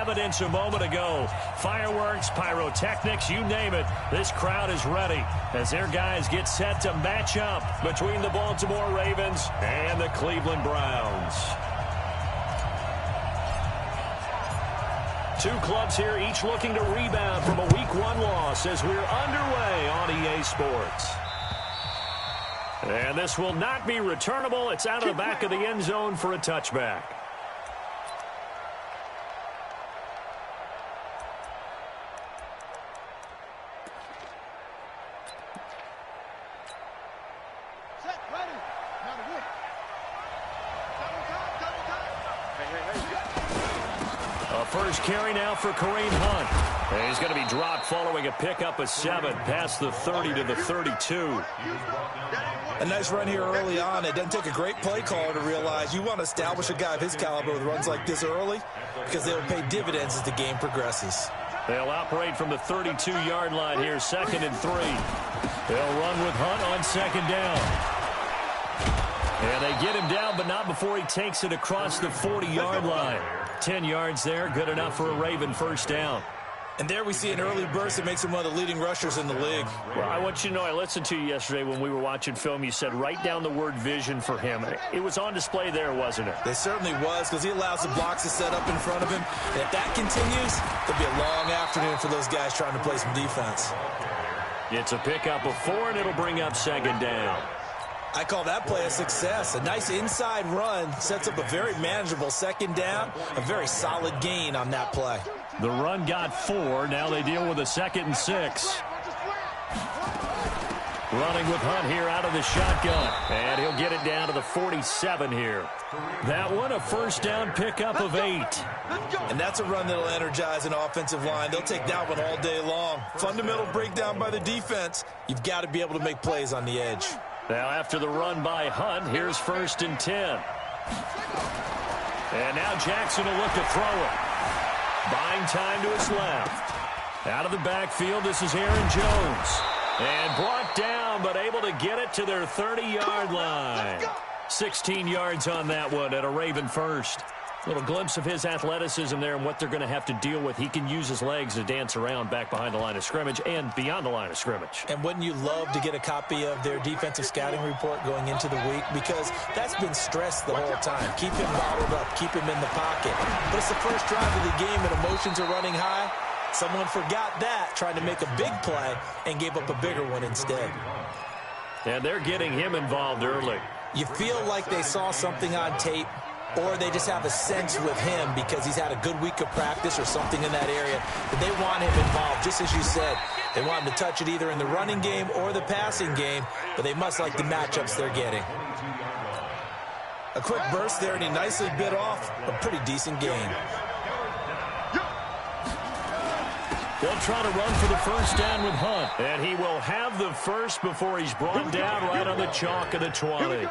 evidence a moment ago. Fireworks, pyrotechnics, you name it. This crowd is ready as their guys get set to match up between the Baltimore Ravens and the Cleveland Browns. Two clubs here, each looking to rebound from a Week 1 loss as we're underway on EA Sports. And this will not be returnable. It's out of the back of the end zone for a touchback. First carry now for Kareem Hunt. And he's going to be dropped following a pickup of 7 past the 30 to the 32. A nice run here early on. It doesn't take a great play caller to realize you want to establish a guy of his caliber with runs like this early because they'll pay dividends as the game progresses. They'll operate from the 32-yard line here, 2nd and 3. They'll run with Hunt on 2nd down. And they get him down, but not before he takes it across the 40-yard line. 10 yards there, good enough for a Raven first down. And there we see an early burst that makes him one of the leading rushers in the league. Well, I want you to know, I listened to you yesterday when we were watching film. You said write down the word vision for him. It was on display there, wasn't it? It certainly was, because he allows the blocks to set up in front of him. And if that continues, it'll be a long afternoon for those guys trying to play some defense. It's a pickup of 4, and it'll bring up 2nd down. I call that play a success. A nice inside run sets up a very manageable 2nd down, a very solid gain on that play. The run got 4. Now they deal with a 2nd and 6. Running with Hunt here out of the shotgun. And he'll get it down to the 47 here. That one, a first down pickup of 8. And that's a run that'll energize an offensive line. They'll take that one all day long. Fundamental breakdown by the defense. You've got to be able to make plays on the edge. Now after the run by Hunt, here's 1st and 10. And now Jackson will look to throw it. Buying time to his left. Out of the backfield, this is Aaron Jones. And brought down, but able to get it to their 30-yard line. 16 yards on that one at a Raven first. Little glimpse of his athleticism there and what they're going to have to deal with. He can use his legs to dance around back behind the line of scrimmage and beyond the line of scrimmage. And wouldn't you love to get a copy of their defensive scouting report going into the week? Because that's been stressed the whole time. Keep him bottled up. Keep him in the pocket. But it's the first drive of the game and emotions are running high. Someone forgot that, tried to make a big play, and gave up a bigger one instead. And they're getting him involved early. You feel like they saw something on tape, or they just have a sense with him because he's had a good week of practice or something in that area that they want him involved, just as you said. They want him to touch it either in the running game or the passing game, but they must like the matchups they're getting. A quick burst there, and he nicely bit off a pretty decent gain. They'll try to run for the first down with Hunt. And he will have the first before he's brought down right on the chalk of the 20.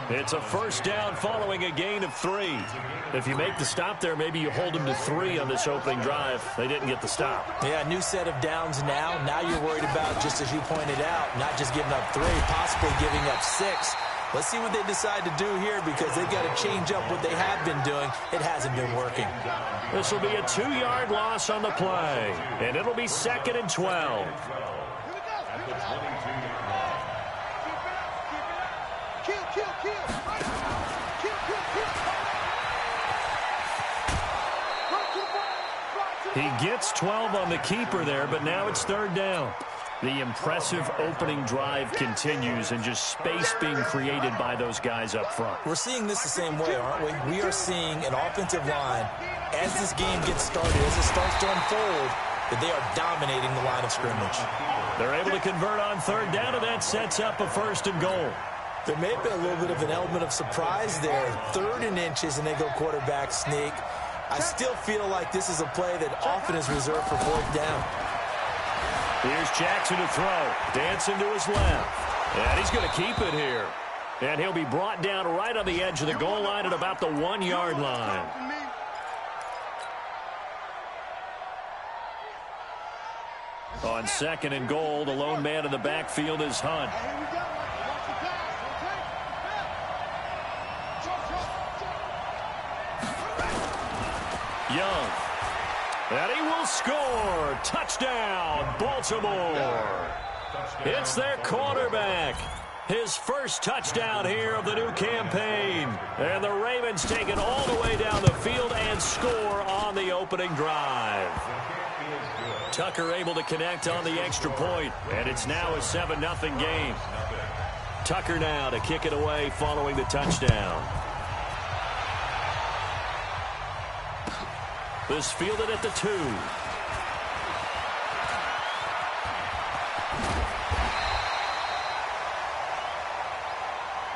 It's a first down following a gain of 3. If you make the stop there, maybe you hold him to 3 on this opening drive. They didn't get the stop. Yeah, new set of downs now. Now you're worried about, just as you pointed out, not just giving up 3, possibly giving up 6. Let's see what they decide to do here because they've got to change up what they have been doing. It hasn't been working. This will be a 2-yard loss on the play, and it'll be 2nd and 12. He gets 12 on the keeper there, but now it's 3rd down. The impressive opening drive continues and just space being created by those guys up front. We're seeing this the same way, aren't we? We are seeing an offensive line, as this game gets started, as it starts to unfold, that they are dominating the line of scrimmage. They're able to convert on 3rd down, and that sets up a 1st and goal. There may have been a little bit of an element of surprise there. 3rd and inches, and they go quarterback sneak. I still feel like this is a play that often is reserved for 4th down. Here's Jackson to throw. Dancing to his left. And he's going to keep it here. And he'll be brought down right on the edge of the goal line at about the 1-yard line. On 2nd and goal, the lone man in the backfield is Hunt. Young. And he will score. Touchdown, Baltimore. It's their quarterback. His first touchdown here of the new campaign. And the Ravens take it all the way down the field and score on the opening drive. Tucker able to connect on the extra point, and it's now a 7-0 game. Tucker now to kick it away following the touchdown. This fielded at the 2.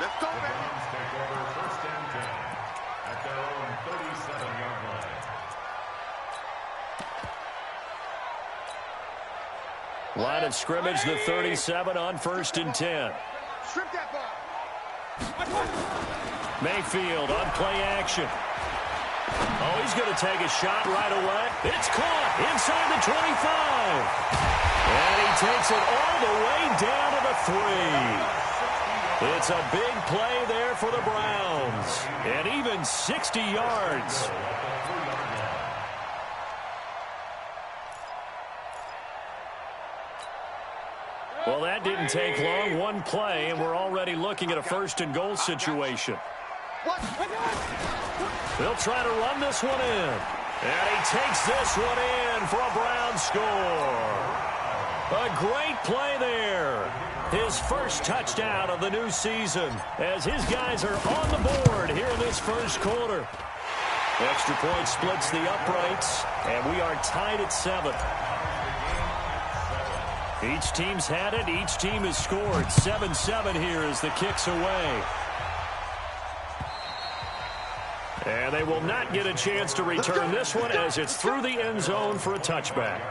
Let's go, baby. Take over first and 10 at their own 37-yard line. Line of scrimmage, the 37 on first and 10. Strip that ball. Mayfield on play action. Oh, he's going to take a shot right away. It's caught inside the 25. And he takes it all the way down to the 3. It's a big play there for the Browns. And even 60 yards. Well, that didn't take long. One play, and we're already looking at a first-and-goal situation. They'll try to run this one in. And he takes this one in for a Brown score. A great play there. His first touchdown of the new season as his guys are on the board here in this first quarter. Extra point splits the uprights, and we are tied at 7. Each team's had it. Each team has scored. 7-7 here as the kick's away. And they will not get a chance to return this one as it's through the end zone for a touchback.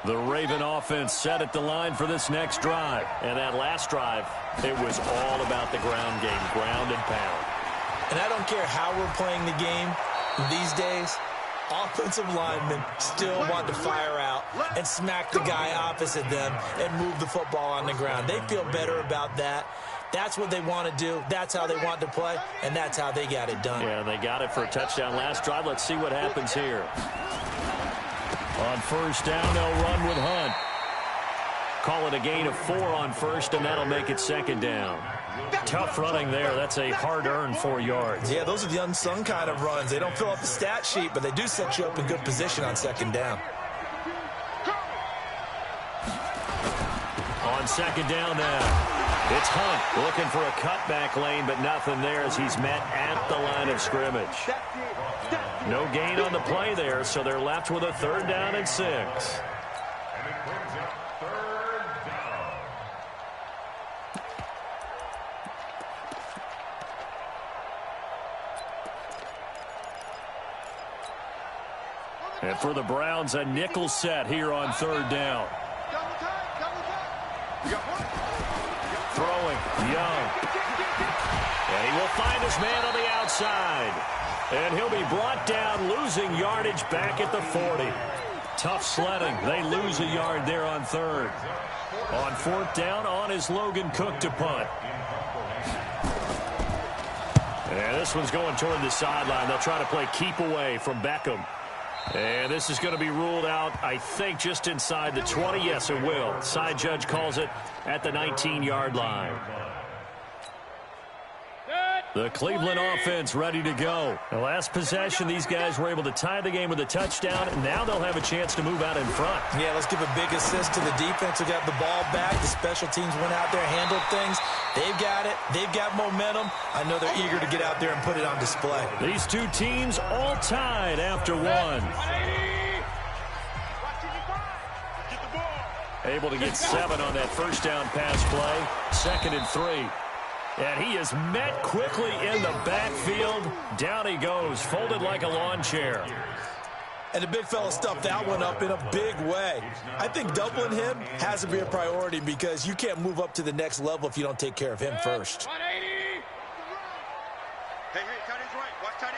The Raven offense set at the line for this next drive. And that last drive, it was all about the ground game, ground and pound. And I don't care how we're playing the game these days, offensive linemen still want to fire out and smack the guy opposite them and move the football on the ground. They feel better about that. That's what they want to do. That's how they want to play, and that's how they got it done. Yeah, they got it for a touchdown last drive. Let's see what happens here. On first down, they'll run with Hunt. Call it a gain of 4 on first, and that'll make it second down. Tough running there. That's a hard-earned 4 yards. Yeah, those are the unsung kind of runs. They don't fill up the stat sheet, but they do set you up in good position on second down. On second down now. It's Hunt looking for a cutback lane, but nothing there as he's met at the line of scrimmage. No gain on the play there, so they're left with a 3rd down and 6. And it brings up 3rd down. And for the Browns, a nickel set here on 3rd down. Throwing, Young. And he will find his man on the outside. And he'll be brought down, losing yardage back at the 40. Tough sledding. They lose a yard there on 3rd. On 4th down, on is Logan Cook to punt. And this one's going toward the sideline. They'll try to play keep away from Beckham. And this is going to be ruled out, I think, just inside the 20. Yes, it will. Side judge calls it at the 19-yard line. The Cleveland offense ready to go. The last possession, these guys were able to tie the game with a touchdown, and now they'll have a chance to move out in front. Yeah, let's give a big assist to the defense who got the ball back. The special teams went out there, handled things. They've got it. They've got momentum. I know they're eager to get out there and put it on display. These two teams all tied after one. Able to get 7 on that first down pass play. 2nd and 3. And he is met quickly in the backfield. Down he goes, folded like a lawn chair. And the big fella stuffed that one up in a big way. I think doubling him has to be a priority because you can't move up to the next level if you don't take care of him first. 180. Hey, tight end's right. Watch tight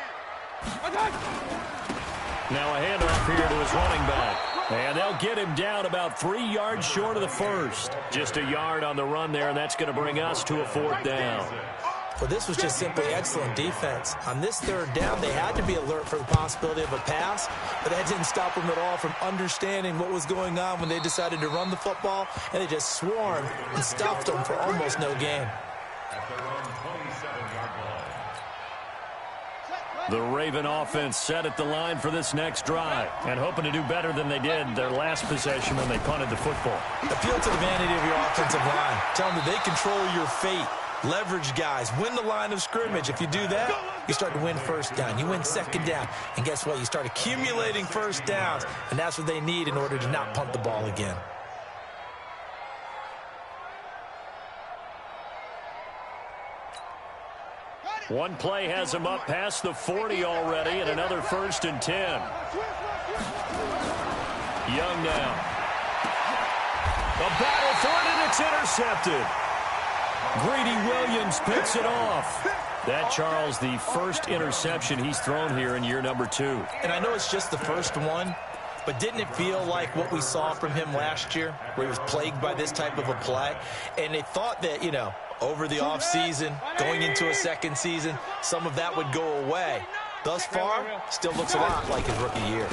end. Now a handoff here to his running back. And they'll get him down about 3 yards short of the first. Just a yard on the run there, and that's going to bring us to a 4th down. Well, this was just simply excellent defense. On this 3rd down, they had to be alert for the possibility of a pass, but that didn't stop them at all from understanding what was going on when they decided to run the football, and they just swarmed and stuffed them for almost no gain. The Raven offense set at the line for this next drive and hoping to do better than they did their last possession when they punted the football. Appeal to the vanity of your offensive line. Tell them that they control your fate. Leverage guys. Win the line of scrimmage. If you do that, you start to win 1st down. You win 2nd down. And guess what? You start accumulating 1st downs. And that's what they need in order to not punt the ball again. One play has him up past the 40 already, and another 1st and 10. Young now. A battle for it, and it's intercepted. Greedy Williams picks it off. That, Charles, the first interception he's thrown here in year number 2. And I know it's just the first one, but didn't it feel like what we saw from him last year, where he was plagued by this type of a play? And they thought that, you know, over the offseason, going into a 2nd season, some of that would go away. Thus far, still looks a lot like his rookie year.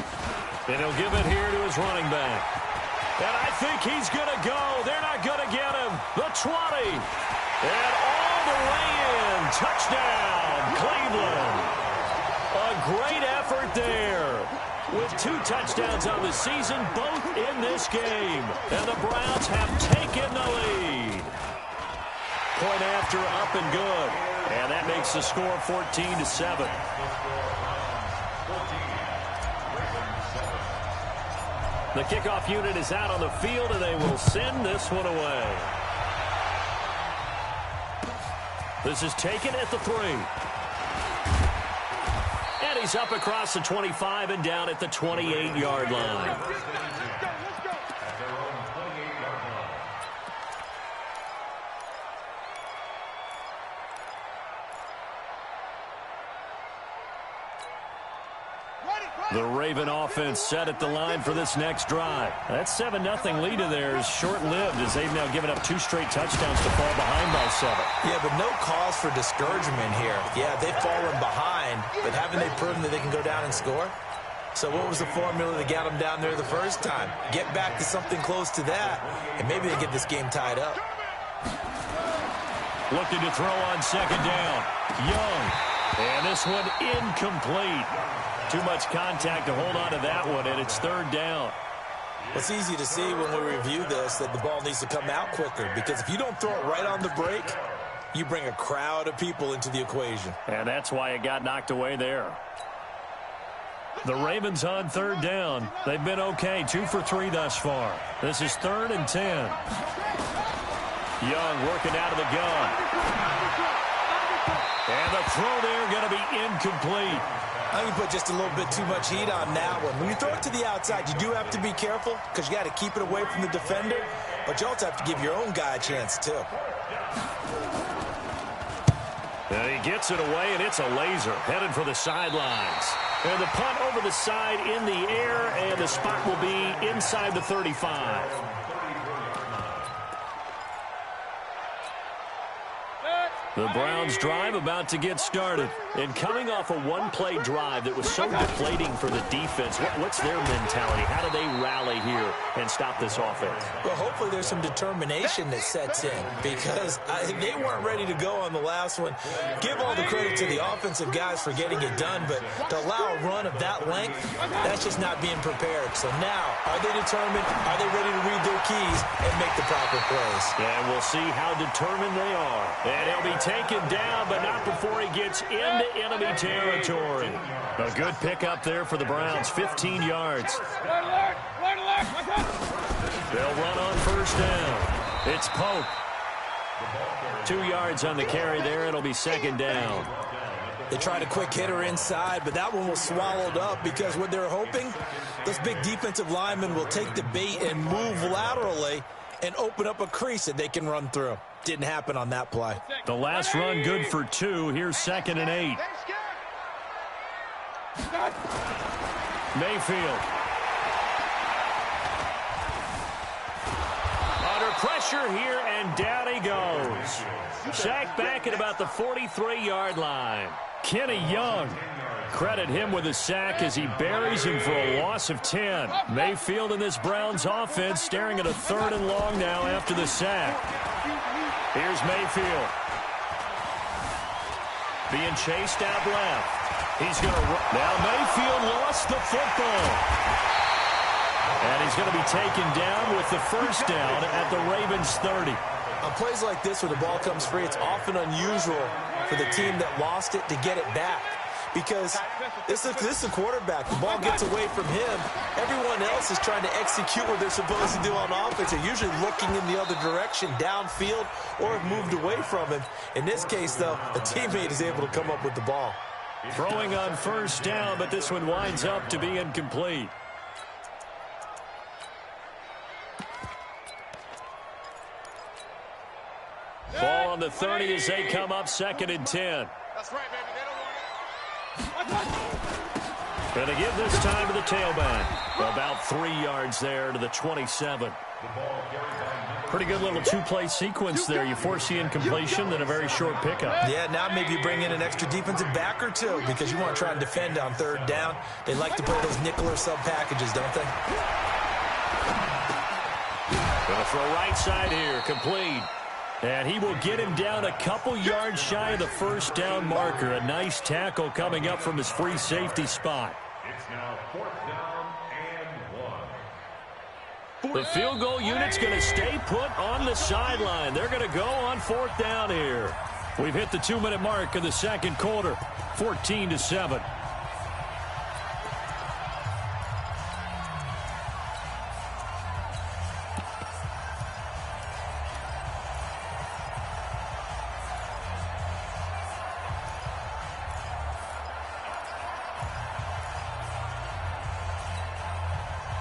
And he'll give it here to his running back. And I think he's going to go. They're not going to get him. The 20. And all the way in. Touchdown, Cleveland. A great effort there. With 2 touchdowns on the season, both in this game. And the Browns have taken the lead. Point after, up and good. And that makes the score 14-7. The kickoff unit is out on the field, and they will send this one away. This is taken at the 3. And he's up across the 25 and down at the 28-yard line. The Raven offense set at the line for this next drive. That 7-0 lead of theirs short-lived as they've now given up 2 straight touchdowns to fall behind by 7. Yeah, but no cause for discouragement here. Yeah, they've fallen behind, but haven't they proven that they can go down and score? So what was the formula that got them down there the first time? Get back to something close to that, and maybe they get this game tied up. Looking to throw on 2nd down. Young. And this one incomplete. Too much contact to hold on to that one, and it's 3rd down. It's easy to see when we review this that the ball needs to come out quicker, because if you don't throw it right on the break, you bring a crowd of people into the equation. And that's why it got knocked away there. The Ravens on 3rd down. They've been okay, 2 for 3 thus far. This is 3rd and 10. Young working out of the gun. And the throw there going to be incomplete. I think you put just a little bit too much heat on that one. When you throw it to the outside, you do have to be careful because you got to keep it away from the defender, but you also have to give your own guy a chance too. And he gets it away, and it's a laser headed for the sidelines. And the punt over the side in the air, and the spot will be inside the 35. The Browns drive about to get started. And coming off a one-play drive that was so deflating for the defense, what's their mentality? How do they rally here and stop this offense? Well, hopefully there's some determination that sets in because they weren't ready to go on the last one. Give all the credit to the offensive guys for getting it done, but to allow a run of that length, that's just not being prepared. So now, are they determined? Are they ready to read their keys and make the proper plays? And we'll see how determined they are. And he'll be taken down, but not before he gets into enemy territory. A good pickup there for the Browns, 15 yards. They'll run on 1st down. It's Pope. 2 yards on the carry there. It'll be 2nd down. They tried a quick hitter inside, but that one was swallowed up because what they're hoping, those big defensive linemen will take the bait and move laterally and open up a crease that they can run through. Didn't happen on that play. The last run good for 2. Here's 2nd and 8. Mayfield. Under pressure here, and down he goes. Sacked back at about the 43-yard line. Kenny Young. Credit him with a sack as he buries him for a loss of 10. Mayfield in this Browns offense staring at a 3rd and long now after the sack. Here's Mayfield. Being chased out left. He's going to run. Now Mayfield lost the football. And he's going to be taken down with the first down at the Ravens 30. On plays like this where the ball comes free, it's often unusual for the team that lost it to get it back. Because this is a quarterback. The ball gets away from him. Everyone else is trying to execute what they're supposed to do on offense. They're usually looking in the other direction, downfield, or have moved away from him. In this case, though, a teammate is able to come up with the ball. Throwing on first down, but this one winds up to be incomplete. Ball on the 30 as they come up 2nd and 10. That's right, baby. They don't want it. Going to give this time to the tailback. About 3 yards there to the 27. Pretty good little two-play sequence there. You force the incompletion, then a very short pickup. Yeah, now maybe you bring in an extra defensive back or two because you want to try and defend on 3rd down. They like to play those nickel or sub packages, don't they? Going to throw right side here, complete. And he will get him down a couple yards shy of the first down marker. A nice tackle coming up from his free safety spot. It's now 4th down and 1. The field goal unit's going to stay put on the sideline. They're going to go on 4th down here. We've hit the 2-minute mark of the 2nd quarter, 14-7.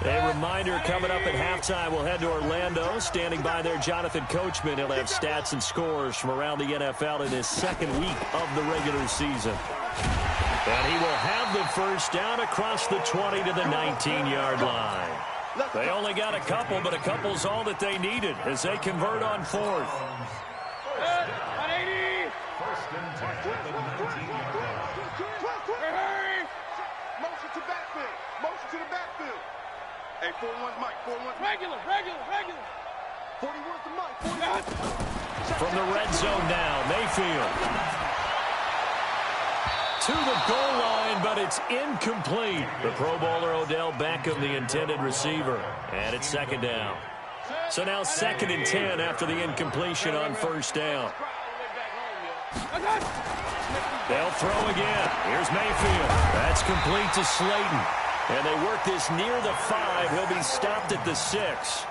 A reminder coming up at halftime, we'll head to Orlando. Standing by there, Jonathan Coachman. He'll have stats and scores from around the NFL in his 2nd week of the regular season. And he will have the first down across the 20 to the 19-yard line. They only got a couple, but a couple's all that they needed as they convert on 4th. 180. First and 10 at the 19-yard line. Motion to backfield. Motion to the backfield. Hey, 4-1's Mike. 4-1's regular. 41's the Mike. 41. From the red zone now, Mayfield. To the goal line, but it's incomplete. The Pro Bowler Odell Beckham, the intended receiver. And it's 2nd down. So now 2nd and 10 after the incompletion on first down. They'll throw again. Here's Mayfield. That's complete to Slayton. And they work this near the 5. He'll be stopped at the 6.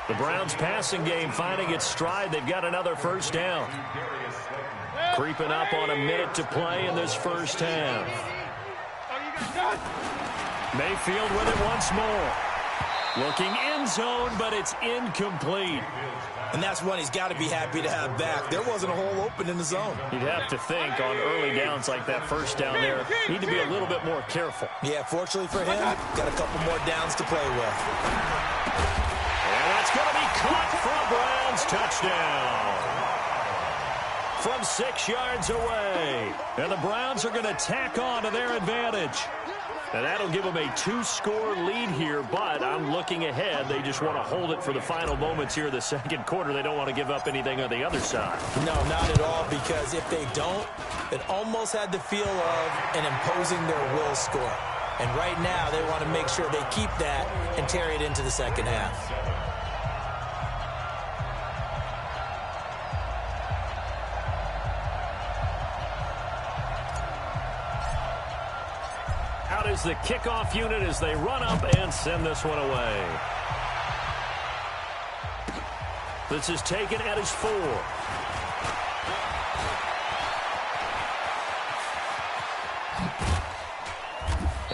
The Browns passing game finding its stride. They've got another first down. Creeping up on a minute to play in this first half. Mayfield with it once more. Looking end zone, but it's incomplete. And that's one he's got to be happy to have back. There wasn't a hole open in the zone. You'd have to think on early downs like that first down there, need to be a little bit more careful. Yeah, fortunately for him, got a couple more downs to play with. And that's going to be caught for a Browns touchdown. From 6 yards away. And the Browns are going to tack on to their advantage. And that'll give them a 2-score lead here, but I'm looking ahead. They just want to hold it for the final moments here of the 2nd quarter. They don't want to give up anything on the other side. No, not at all, because if they don't, it almost had the feel of an imposing their will score. And right now, they want to make sure they keep that and carry it into the 2nd half. Is the kickoff unit as they run up and send this one away. This is taken at his 4.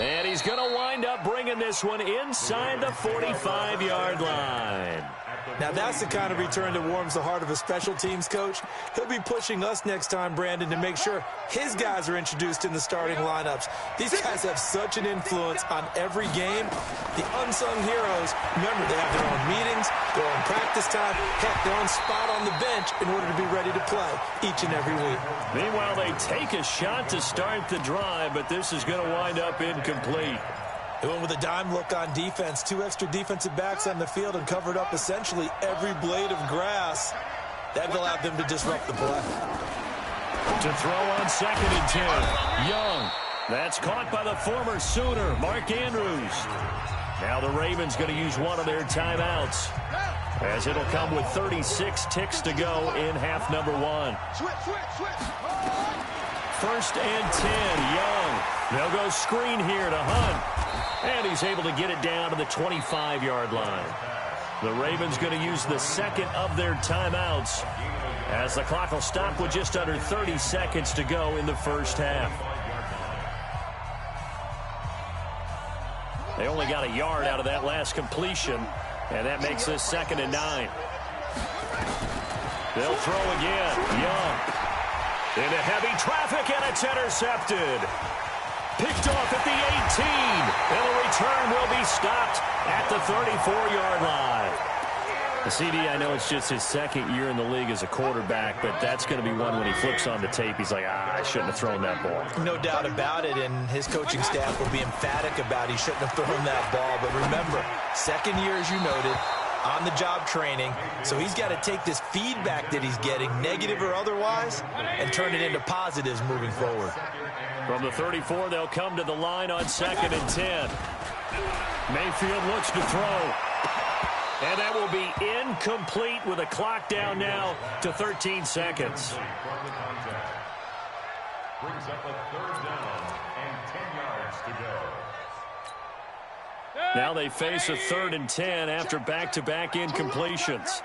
And he's going to wind up bringing this one inside the 45-yard line. Now, that's the kind of return that warms the heart of a special teams coach. He'll be pushing us next time, Brandon, to make sure his guys are introduced in the starting lineups. These guys have such an influence on every game. The unsung heroes, remember, they have their own meetings, their own practice time, heck, their own spot on the bench in order to be ready to play each and every week. Meanwhile, they take a shot to start the drive, but this is going to wind up incomplete. They went with a dime look on defense. 2 extra defensive backs on the field and covered up essentially every blade of grass. That allowed them to disrupt the play. To throw on 2nd and 10. Young. That's caught by the former Sooner, Mark Andrews. Now the Ravens going to use one of their timeouts, as it'll come with 36 ticks to go in half number 1. 1st and 10. Young. They'll go screen here to Hunt. And he's able to get it down to the 25-yard line. The Ravens going to use the second of their timeouts, as the clock will stop with just under 30 seconds to go in the first half. They only got a yard out of that last completion, and that makes this 2nd and 9. They'll throw again. Young. Into heavy traffic, and it's intercepted. Picked off at the 18, and the return will be stopped at the 34-yard line. The CD, I know it's just his 2nd year in the league as a quarterback, but that's going to be one when he flips on the tape, he's like, I shouldn't have thrown that ball. No doubt about it, and his coaching staff will be emphatic about he shouldn't have thrown that ball. But remember, 2nd year, as you noted, on-the-job training, so he's got to take this feedback that he's getting, negative or otherwise, and turn it into positives moving forward. From the 34, they'll come to the line on 2nd and 10. Mayfield looks to throw. And that will be incomplete with a clock down now to 13 seconds. Brings up a 3rd down and 10 yards to go. Now they face a 3rd and 10 after back-to-back incompletions.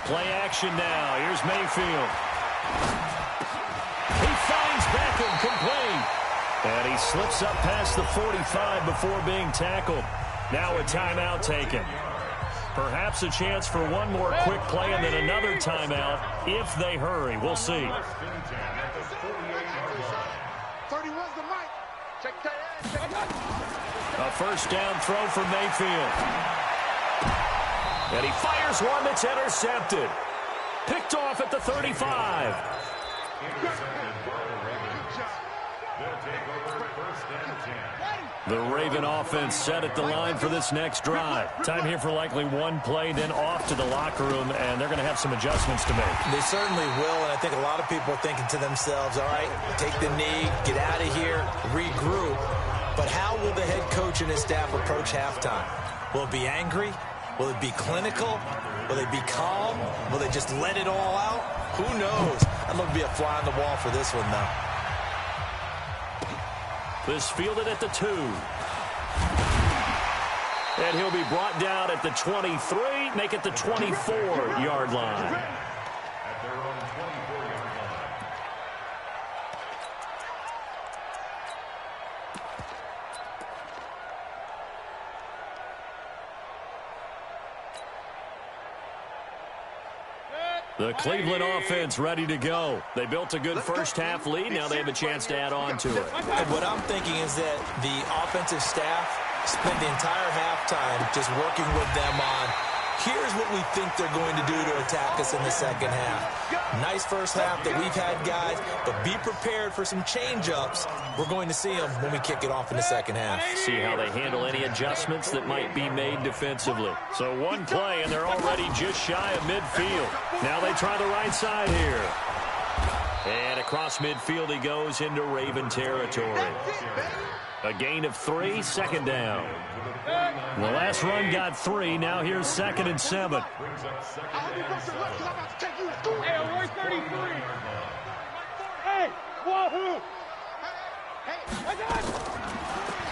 Play action now. Here's Mayfield. He finds Beckham complete. And he slips up past the 45 before being tackled. Now a timeout taken. Perhaps a chance for one more quick play and then another timeout if they hurry. We'll see. 31's the mic. Check that. A 1st down throw for Mayfield. And he fires one that's intercepted. Picked off at the 35. The Raven offense set at the line for this next drive. Time here for likely one play, then off to the locker room, and they're going to have some adjustments to make. They certainly will, and I think a lot of people are thinking to themselves, all right, take the knee, get out of here, regroup. But how will the head coach and his staff approach halftime? Will it be angry? Will it be clinical? Will they be calm? Will they just let it all out? Who knows? I'm going to be a fly on the wall for this one, though. This fielded at the 2. And he'll be brought down at the 23, make it the 24-yard line. At their own 24-yard line. The Cleveland offense ready to go. They built a good first half lead. Now they have a chance to add on to it. And what I'm thinking is that the offensive staff spent the entire halftime just working with them on, here's what we think they're going to do to attack us in the second half. Nice first half that we've had, guys, but be prepared for some change-ups. We're going to see them when we kick it off in the second half. See how they handle any adjustments that might be made defensively. So one play, and they're already just shy of midfield. Now they try the right side here. And across midfield he goes into Raven territory. A gain of 3, 2nd down. The last run got 3. Now here's 2nd and 7. Hey, where's 33? Hey, wahoo!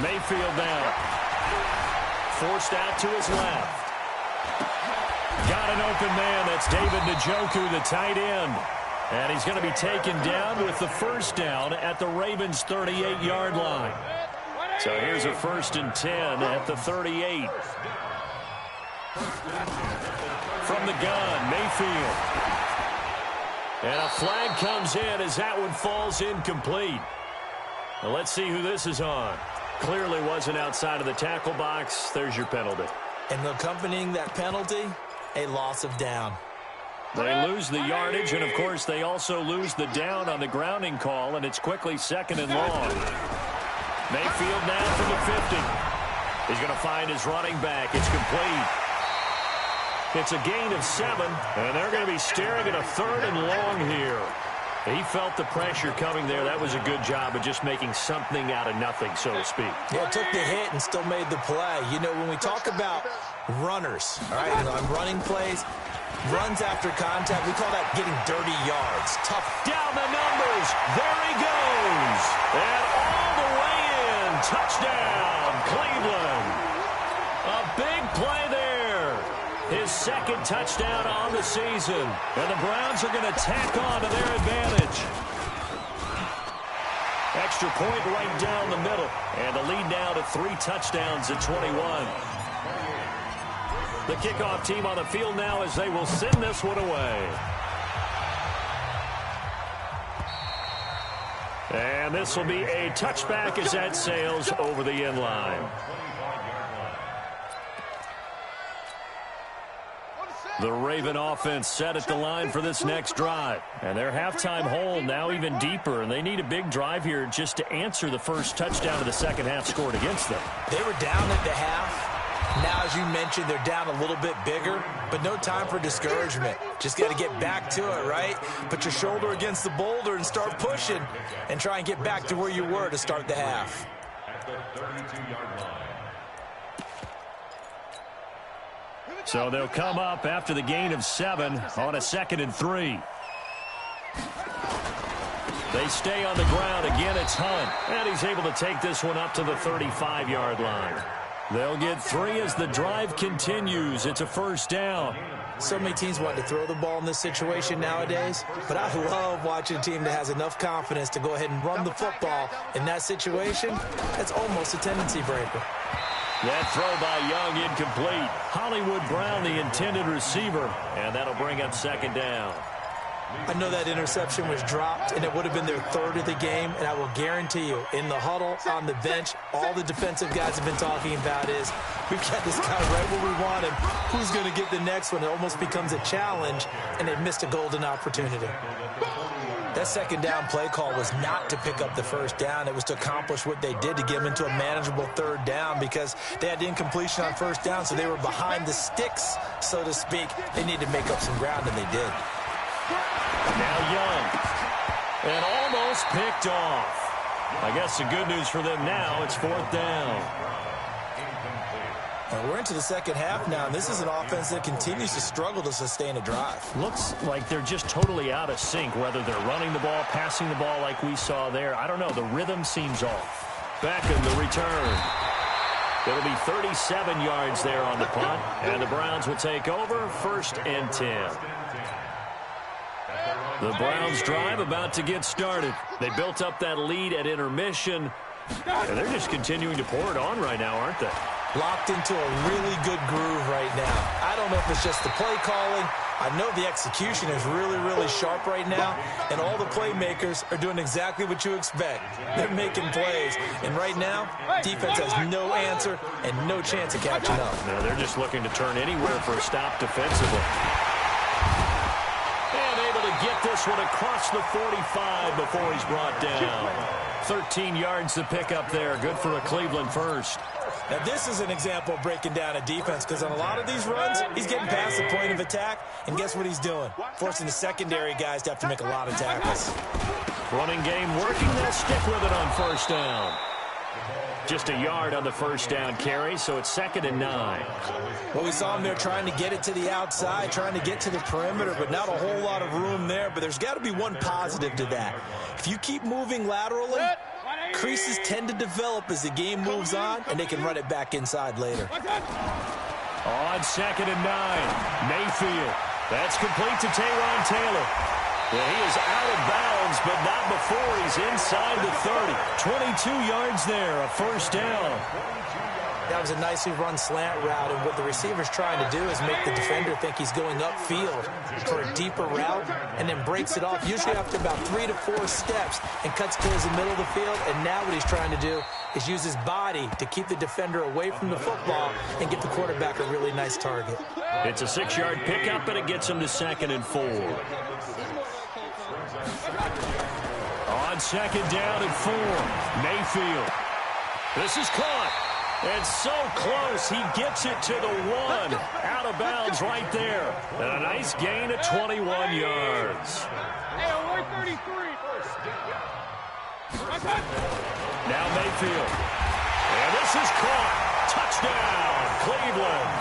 Mayfield now. Forced out to his left. Got an open man. That's David Njoku, the tight end. And he's going to be taken down with the 1st down at the Ravens' 38-yard line. So here's a 1st and 10 at the 38. From the gun, Mayfield. And a flag comes in as that one falls incomplete. Now let's see who this is on. Clearly wasn't outside of the tackle box. There's your penalty. And accompanying that penalty, a loss of down. They lose the yardage, and, of course, they also lose the down on the grounding call, and it's quickly 2nd and long. Mayfield now from the 50. He's going to find his running back. It's complete. It's a gain of 7, and they're going to be staring at a 3rd and long here. He felt the pressure coming there. That was a good job of just making something out of nothing, so to speak. Yeah, took the hit and still made the play. You know, when we talk about runners, all right, on running plays, runs after contact, we call that getting dirty yards. Tough. Down the numbers. There he goes. And all the way in. Touchdown, Cleveland. A big play there. His 2nd touchdown on the season. And the Browns are going to tack on to their advantage. Extra point right down the middle. And the lead now to 3 touchdowns at 21. The kickoff team on the field now as they will send this one away. And this will be a touchback as that sails over the end line. The Raven offense set at the line for this next drive. And their halftime hole now even deeper. And they need a big drive here just to answer the first touchdown of the second half scored against them. They were down at the half. Now, as you mentioned, they're down a little bit bigger, but no time for discouragement. Just got to get back to it, right? Put your shoulder against the boulder and start pushing and try and get back to where you were to start the half. At the 32-yard line. So they'll come up after the gain of 7 on a 2nd and 3. They stay on the ground. Again, it's Hunt. And he's able to take this one up to the 35-yard line. They'll get 3 as the drive continues. It's a 1st down. So many teams want to throw the ball in this situation nowadays, but I love watching a team that has enough confidence to go ahead and run the football. In that situation, that's almost a tendency breaker. That throw by Young incomplete. Hollywood Brown, the intended receiver, and that'll bring up 2nd down. I know that interception was dropped, and it would have been their 3rd of the game, and I will guarantee you, in the huddle, on the bench, all the defensive guys have been talking about is, we've got this guy right where we want him. Who's going to get the next one? It almost becomes a challenge, and they missed a golden opportunity. That 2nd down play call was not to pick up the 1st down. It was to accomplish what they did to get them into a manageable 3rd down because they had incompletion on 1st down, so they were behind the sticks, so to speak. They needed to make up some ground, and they did. Now Young. And almost picked off. I guess the good news for them now, it's 4th down. And we're into the second half now, and this is an offense that continues to struggle to sustain a drive. Looks like they're just totally out of sync, whether they're running the ball, passing the ball like we saw there. I don't know. The rhythm seems off. Back in the return. It'll be 37 yards there on the punt, and the Browns will take over 1st and 10. The Browns drive about to get started. They built up that lead at intermission, and they're just continuing to pour it on right now, aren't they? Locked into a really good groove right now. I don't know if it's just the play calling. I know the execution is really, really sharp right now, and all the playmakers are doing exactly what you expect. They're making plays, and right now, defense has no answer and no chance of catching up. Now they're just looking to turn anywhere for a stop defensively. And able to get this one across the 45 before he's brought down. 13 yards to pick up there. Good for a Cleveland 1st. Now, this is an example of breaking down a defense because on a lot of these runs, he's getting past the point of attack, and guess what he's doing? Forcing the secondary guys to have to make a lot of tackles. Running game working. They'll stick with it on 1st down. Just a yard on the 1st down carry, so it's 2nd and 9. Well, we saw him there trying to get it to the outside, trying to get to the perimeter, but not a whole lot of room there. But there's got to be one positive to that. If you keep moving laterally, creases tend to develop as the game moves on, and they can run it back inside later. On 2nd and 9, Mayfield. That's complete to Tayron Taylor. Well, he is out of bounds, but not before he's inside the 30. 22 yards there, a 1st down. That was a nicely run slant route, and what the receiver's trying to do is make the defender think he's going upfield for a deeper route and then breaks it off, usually after about 3 to 4 steps, and cuts towards the middle of the field. And now what he's trying to do is use his body to keep the defender away from the football and get the quarterback a really nice target. It's a 6-yard pickup, and it gets him to 2nd and 4. On 2nd down and 4, Mayfield. This is caught. And so close, he gets it to the 1. Out of bounds right there. And a nice gain of 21 yards. Now Mayfield. And this is caught. Touchdown, Cleveland.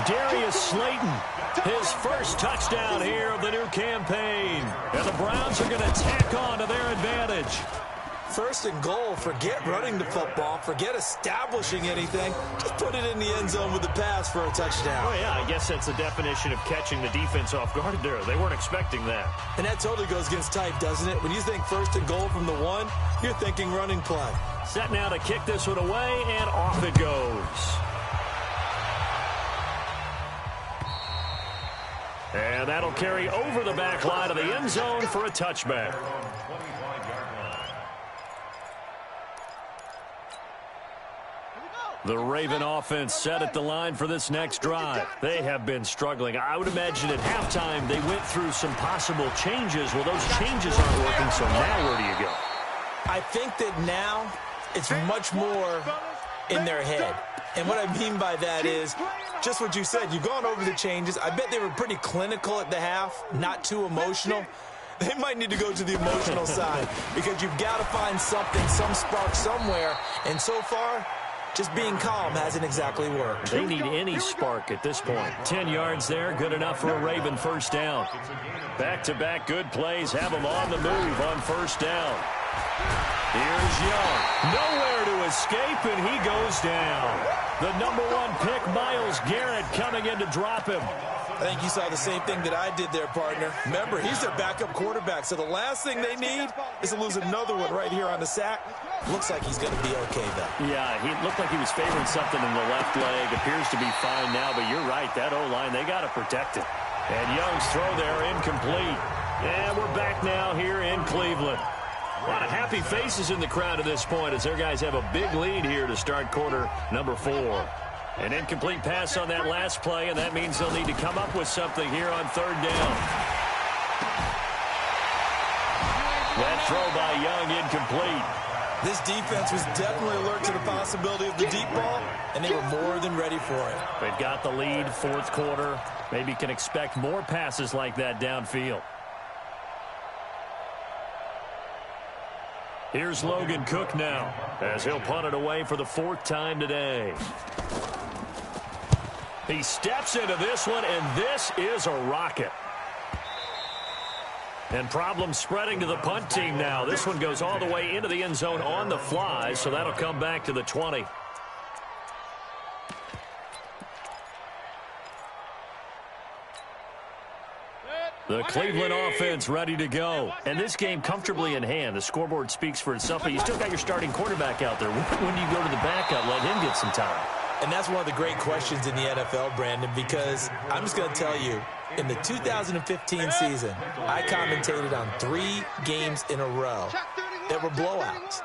Darius Slayton, his first touchdown here of the new campaign. And the Browns are going to tack on to their advantage. 1st and goal, forget running the football, forget establishing anything. Just put it in the end zone with the pass for a touchdown. Oh, yeah, I guess that's the definition of catching the defense off guard there. They weren't expecting that. And that totally goes against type, doesn't it? When you think 1st and goal from the 1, you're thinking running play. Set now to kick this one away, and off it goes. And that'll carry over the back line of the end zone for a touchback. The Raven offense set at the line for this next drive. They have been struggling. I would imagine at halftime they went through some possible changes. Well, those changes aren't working, so now where do you go? I think that now it's much more in their head. And what I mean by that is just what you said. You've gone over the changes. I bet they were pretty clinical at the half, not too emotional. They might need to go to the emotional side because you've got to find something, some spark somewhere. And so far, just being calm hasn't exactly worked. They need any spark at this point. 10 yards there, good enough for a Raven first down. Back-to-back good plays have them on the move on first down. Here's Young. Nowhere to escape, and he goes down. The number 1 pick, Myles Garrett, coming in to drop him. I think you saw the same thing that I did there, partner. Remember, he's their backup quarterback, so the last thing they need is to lose another one right here on the sack. Looks like he's going to be okay, though. Yeah, he looked like he was favoring something in the left leg. Appears to be fine now, but you're right. That O-line, they got to protect it. And Young's throw there incomplete. And we're back now here in Cleveland. A lot of happy faces in the crowd at this point as their guys have a big lead here to start quarter number 4. An incomplete pass on that last play, and that means they'll need to come up with something here on 3rd down. That throw by Young incomplete. This defense was definitely alert to the possibility of the deep ball, and they were more than ready for it. They've got the lead, 4th quarter. Maybe can expect more passes like that downfield. Here's Logan Cook now, as he'll punt it away for the 4th time today. He steps into this one, and this is a rocket. And problems spreading to the punt team now. This one goes all the way into the end zone on the fly, so that'll come back to the 20. The Cleveland offense ready to go. And this game comfortably in hand. The scoreboard speaks for itself, but you still got your starting quarterback out there. When do you go to the backup, let him get some time? And that's one of the great questions in the NFL, Brandon, because I'm just going to tell you, in the 2015 season, I commentated on 3 games in a row that were blowouts.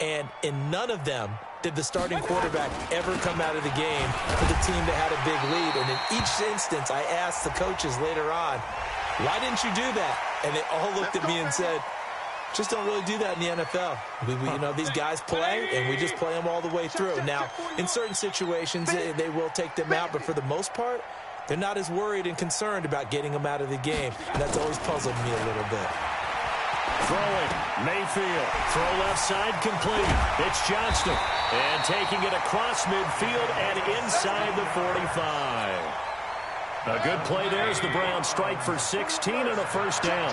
And in none of them did the starting quarterback ever come out of the game for the team that had a big lead. And in each instance, I asked the coaches later on, why didn't you do that? And they all looked at me and said, just don't really do that in the NFL. You know, these guys play, and we just play them all the way through. Now, in certain situations, they will take them out, but for the most part, they're not as worried and concerned about getting them out of the game. And that's always puzzled me a little bit. Throwing, Mayfield. Throw left side complete. It's Johnston. And taking it across midfield and inside the 45. A good play there as the Browns strike for 16 and a first down.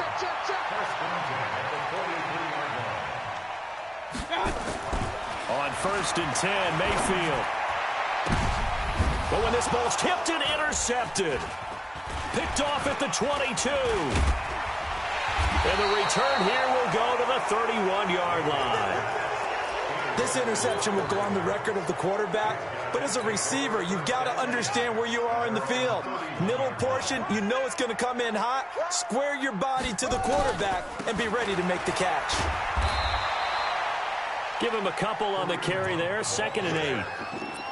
On 1st and 10, Mayfield. But when this ball's tipped and intercepted. Picked off at the 22. And the return here will go to the 31-yard line. This interception will go on the record of the quarterback, but as a receiver, you've got to understand where you are in the field. Middle portion, you know it's going to come in hot. Square your body to the quarterback and be ready to make the catch. Give him a couple on the carry there, 2nd and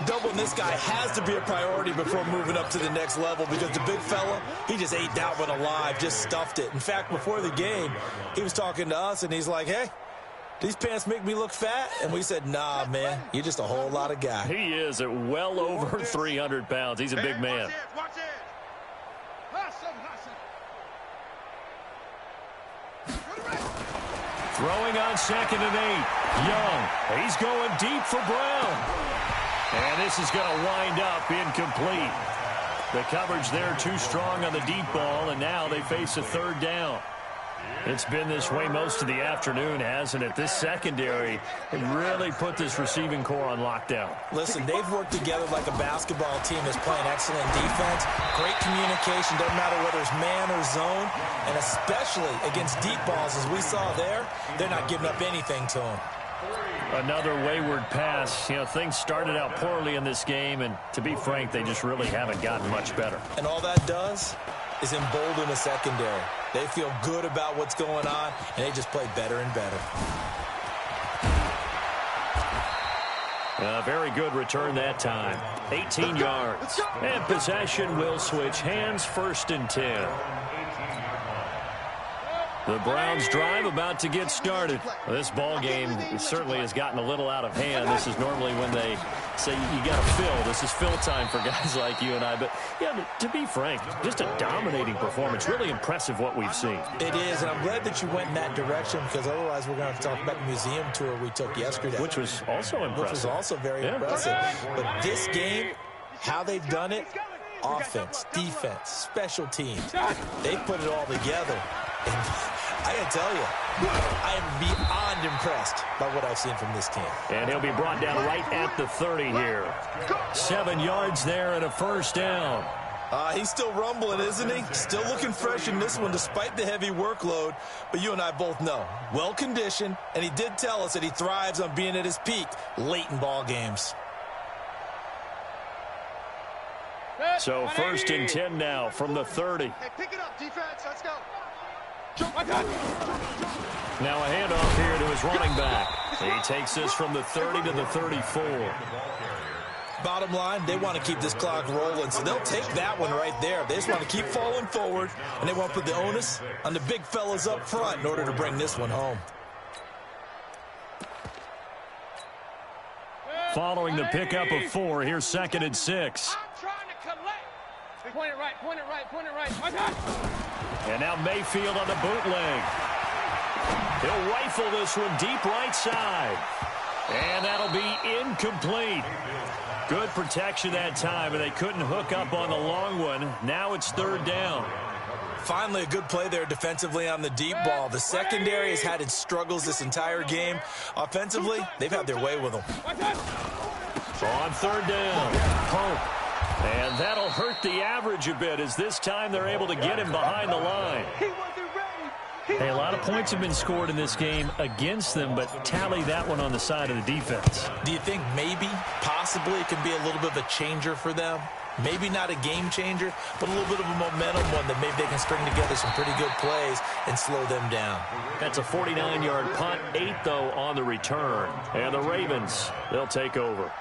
8. Doubling this guy has to be a priority before moving up to the next level because the big fella, he just ate that one alive, just stuffed it. In fact, before the game, he was talking to us, and he's like, hey, these pants make me look fat? And we said, nah, man, you're just a whole lot of guy. He is at well over 300 pounds. He's a big man. Watch it. Throwing on 2nd and 8. Young, he's going deep for Brown. And this is going to wind up incomplete. The coverage there too strong on the deep ball, and now they face a 3rd down. It's been this way most of the afternoon, hasn't it? This secondary really put this receiving core on lockdown. Listen, they've worked together like a basketball team that's playing excellent defense. Great communication, doesn't matter whether it's man or zone. And especially against deep balls, as we saw there, they're not giving up anything to them. Another wayward pass. You know, things started out poorly in this game, and to be frank, they just really haven't gotten much better. And all that does is embolden the secondary. They feel good about what's going on, and they just play better and better. A very good return that time. 18 yards. And possession will switch hands, 1st and 10. The Browns drive about to get started. This ball game certainly has gotten a little out of hand. This is normally when they say you got to fill. This is fill time for guys like you and I. But, yeah, to be frank, just a dominating performance. Really impressive what we've seen. It is, and I'm glad that you went in that direction because otherwise we're going to have to talk about the museum tour we took yesterday. Which was also impressive. Which was also very impressive. But this game, how they've done it, offense, defense, special teams, they put it all together. And I got to tell you, I am beyond impressed by what I've seen from this team. And he'll be brought down right at the 30 here. 7 yards there and a 1st down. He's still rumbling, isn't he? Still looking fresh in this one despite the heavy workload. But you and I both know, well-conditioned, and he did tell us that he thrives on being at his peak late in ball games. So 1st and 10 now from the 30. Hey, pick it up, defense. Let's go. Now a handoff here to his running back. He takes this from the 30 to the 34. Bottom line, they want to keep this clock rolling, so they'll take that one right there. They just want to keep falling forward, and they want to put the onus on the big fellas up front in order to bring this one home. Following the pickup of 4, here's 2nd and 6. Point it right, point it right, point it right. And now Mayfield on the bootleg. He'll rifle this one deep right side. And that'll be incomplete. Good protection that time, and they couldn't hook up on the long one. Now it's 3rd down. Finally, a good play there defensively on the deep ball. The secondary has had its struggles this entire game. Offensively, they've had their way with them. On 3rd down, Pope. And that'll hurt the average a bit as this time they're able to get him behind the line. Hey, a lot of points have been scored in this game against them, but tally that one on the side of the defense. Do you think maybe, possibly, it could be a little bit of a changer for them? Maybe not a game changer, but a little bit of a momentum one that maybe they can string together some pretty good plays and slow them down. That's a 49-yard punt, 8, though, on the return. And the Ravens, they'll take over.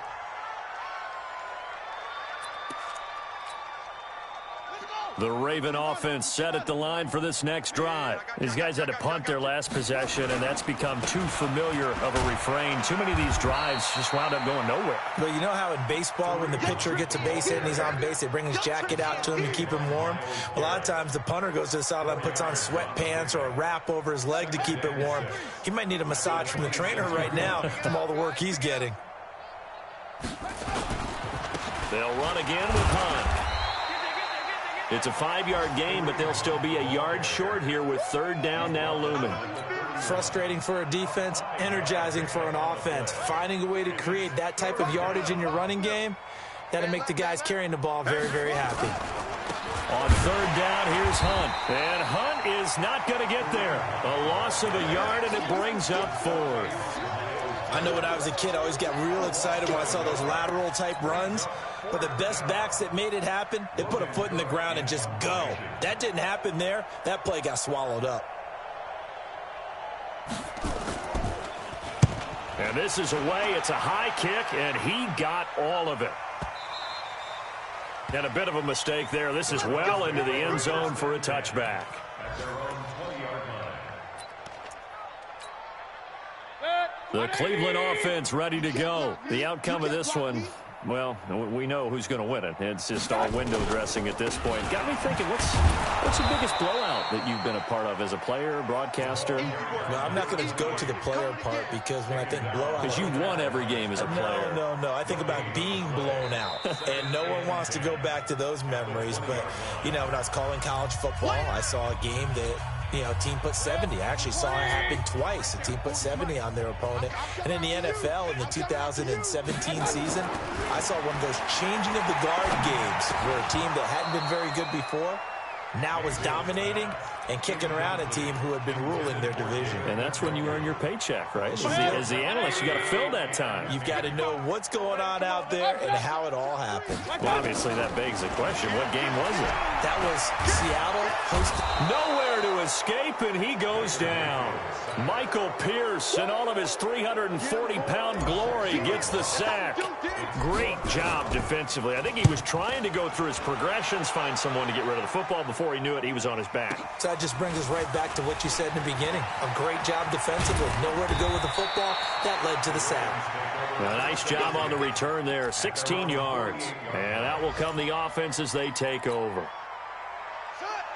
The Raven offense set at the line for this next drive. These guys had to punt their last possession, and that's become too familiar of a refrain. Too many of these drives just wound up going nowhere. Well, you know how in baseball, when the pitcher gets a base hit and he's on base, they bring his jacket out to him to keep him warm? A lot of times the punter goes to the sideline, puts on sweatpants or a wrap over his leg to keep it warm. He might need a massage from the trainer right now from all the work he's getting. They'll run again with Hunt. It's a 5-yard gain, but they'll still be a yard short here with 3rd down now looming. Frustrating for a defense, energizing for an offense. Finding a way to create that type of yardage in your running game, that'll make the guys carrying the ball very, very happy. On 3rd down, here's Hunt. And Hunt is not going to get there. A loss of a yard, and it brings up 4th. I know when I was a kid, I always got real excited when I saw those lateral type runs. But the best backs that made it happen, they put a foot in the ground and just go. That didn't happen there. That play got swallowed up. And this is away. It's a high kick, and he got all of it. And a bit of a mistake there. This is well into the end zone for a touchback. At their own 20-yard line. The Cleveland offense ready to go. The outcome of this one, well, we know who's going to win it. It's just all window dressing at this point. Got me thinking, what's the biggest blowout that you've been a part of as a player, broadcaster? Well, I'm not going to go to the player part because when I think blowout... Because you've won every game as a player. No. I think about being blown out. And no one wants to go back to those memories. But, you know, when I was calling college football, I saw a game that... You know, team put 70. I actually saw it happen twice. A team put 70 on their opponent. And in the NFL in the 2017 season, I saw one of those changing of the guard games where a team that hadn't been very good before now was dominating and kicking around a team who had been ruling their division. And that's when you earn your paycheck, right? As the analyst, you got to fill that time. You've got to know what's going on out there and how it all happened. Well, obviously, that begs the question, what game was it? That was Seattle hosting. Nowhere to escape, and he goes down. Michael Pierce, in all of his 340-pound glory, gets the sack. Great job defensively. I think he was trying to go through his progressions, find someone to get rid of the football. Before he knew it, he was on his back. So that just brings us right back to what you said in the beginning. A great job defensively. Nowhere to go with the football. That led to the sack. A nice job on the return there. 16 yards. And out will come the offense as they take over.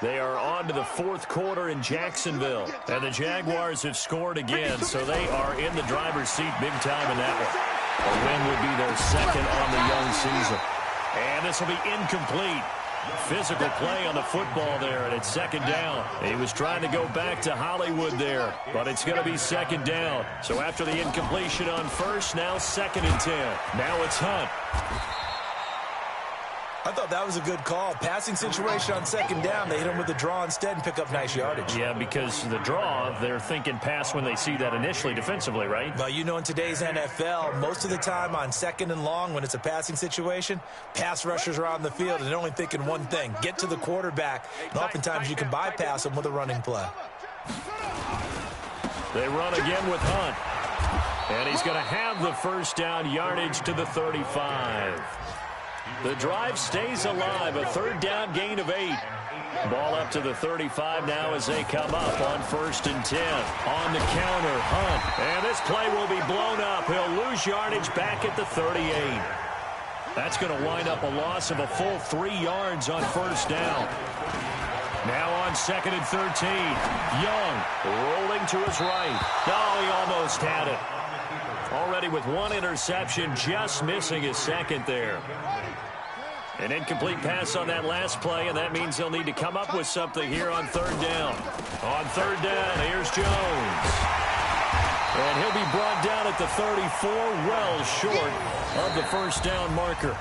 They are on to the fourth quarter in Jacksonville. And the Jaguars have scored again, so they are in the driver's seat big time in that one. A win would be their second on the young season. And this will be incomplete. Physical play on the football there, and it's second down. He was trying to go back to Hollywood there, but it's going to be second down. So after the incompletion on first, now 2nd and 10. Now it's Hunt. I thought that was a good call. Passing situation on second down. They hit him with the draw instead and pick up nice yardage. Yeah, because the draw, they're thinking pass when they see that initially defensively, right? Well, you know, in today's NFL, most of the time on second and long, when it's a passing situation, pass rushers are on the field and they're only thinking one thing, get to the quarterback. And oftentimes you can bypass them with a running play. They run again with Hunt. And he's going to have the first down yardage to the 35. The drive stays alive, a 3rd down gain of 8. Ball up to the 35 now as they come up on 1st and 10. On the counter, Hunt. And this play will be blown up. He'll lose yardage back at the 38. That's going to wind up a loss of a full 3 yards on 1st down. Now on 2nd and 13. Young rolling to his right. Oh, he almost had it. Already with 1 interception, just missing his 2nd there. An incomplete pass on that last play, and that means they'll need to come up with something here on 3rd down. On 3rd down, here's Jones. And he'll be brought down at the 34, well short of the 1st down marker.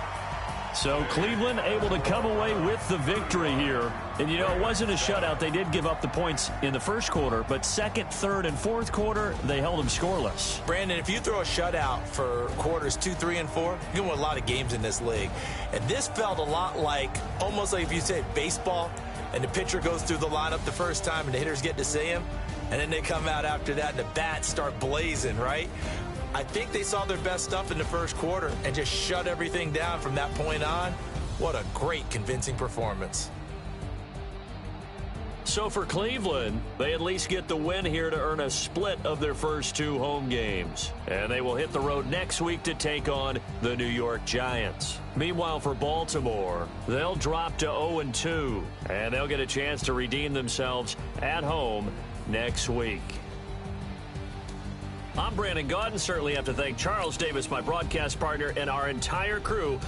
So Cleveland able to come away with the victory here. And, you know, it wasn't a shutout. They did give up the points in the first quarter, but 2nd, 3rd, and 4th quarter, they held them scoreless. Brandon, if you throw a shutout for quarters 2, 3, and 4, you're going to win a lot of games in this league. And this felt a lot like, almost like if you said baseball, and the pitcher goes through the lineup the first time, and the hitters get to see him, and then they come out after that, and the bats start blazing, right? I think they saw their best stuff in the first quarter and just shut everything down from that point on. What a great, convincing performance. So for Cleveland, they at least get the win here to earn a split of their first 2 home games. And they will hit the road next week to take on the New York Giants. Meanwhile, for Baltimore, they'll drop to 0-2, and they'll get a chance to redeem themselves at home next week. I'm Brandon Gaudin. Certainly have to thank Charles Davis, my broadcast partner, and our entire crew.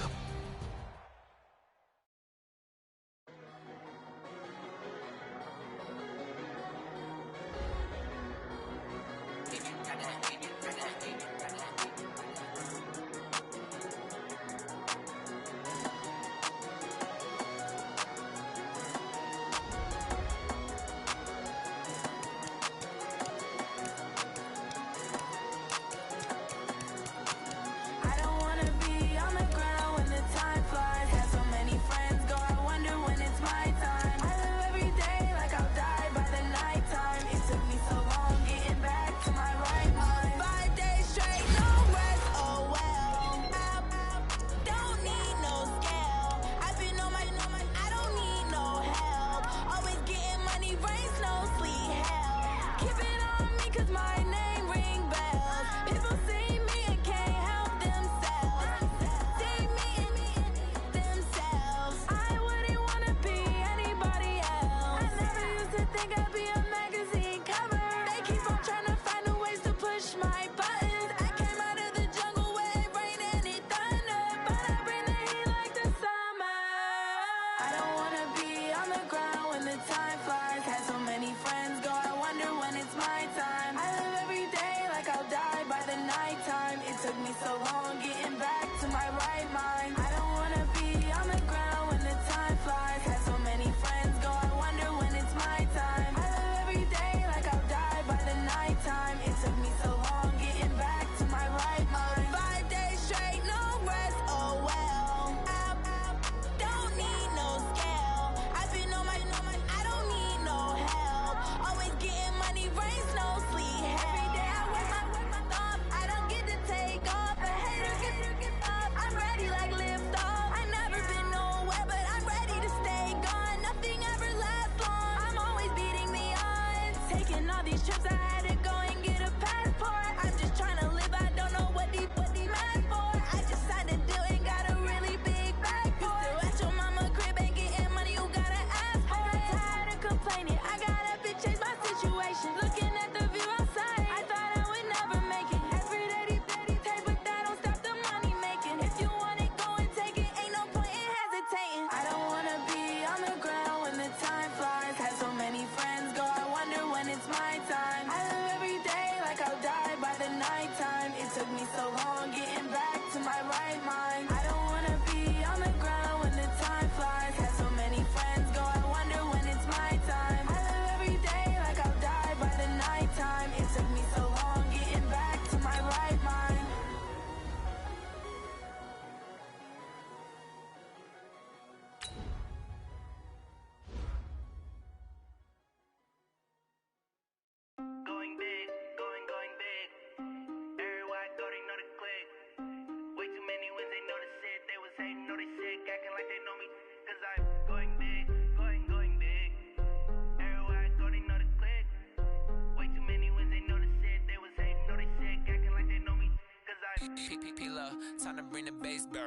Time to bring the bass back.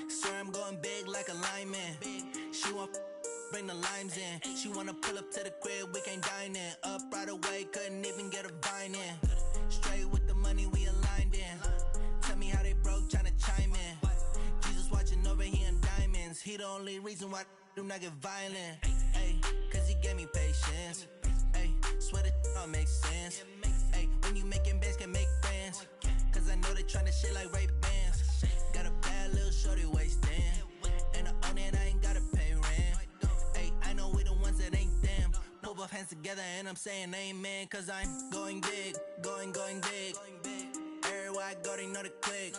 Swear I'm going big like a lineman. She want bring the limes in. She wanna pull up to the crib, we can't dine in. Up right away, couldn't even get a vine in. Straight with the money we aligned in. Tell me how they broke, tryna chime in. Jesus watching over here in diamonds. He the only reason why I do not get violent. Ay, cause he gave me patience. Ay, swear that all makes sense. Ay, when you making bands, can make friends. Cause I know they tryna shit like Ray-Bans. Got a bad little shorty wasting. And I own it, I ain't gotta pay rent. Ay, I know we the ones that ain't them. Pull both hands together and I'm saying amen. Cause I'm going big, going big. Everywhere I go, they know the click.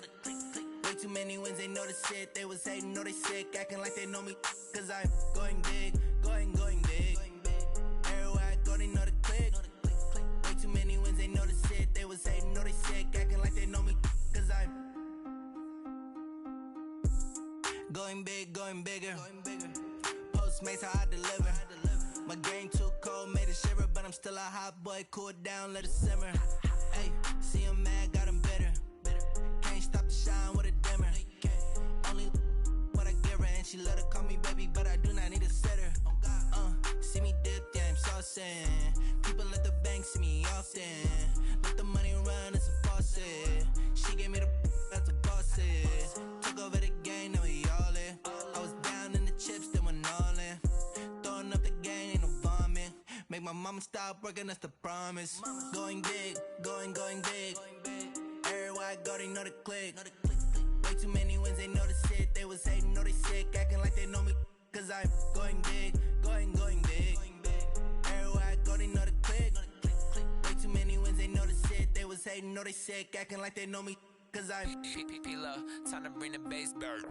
Way too many wins, they know the shit. They was hating, know they sick, acting like they know me. Cause I'm going big, going big. Everywhere I go, they know the click. Way too many wins, they know the shit. They was hating, know they sick, acting like they know me. Cause I'm going big, going bigger. Postmates, how I deliver. My game too cold, made it shiver. But I'm still a hot boy, cool it down, let it simmer. Hey, see him mad, got him bitter. Can't stop the shine with a dimmer. Only what I give her, and she love to call me baby, but I do not need a sitter. See me dip, yeah, I'm saucing. People at the bank see me often. Let the money run, it's a faucet. She gave me the that's a bosses. Took over the game, now we all in. I was down in the chips, then went all in. Throwing up the game, ain't no vomit. Make my mama stop working, that's the promise. Going big, going big. Everywhere I go, they know the click. Way too many wins, they know the shit. They was hating, know they sick, acting like they know me. Cause I'm going big, going big. Everywhere I go, they know the click. Way too many wins, they know the shit. They was hating, know they sick, acting like they know me. Cause I'm time to bring the bass back.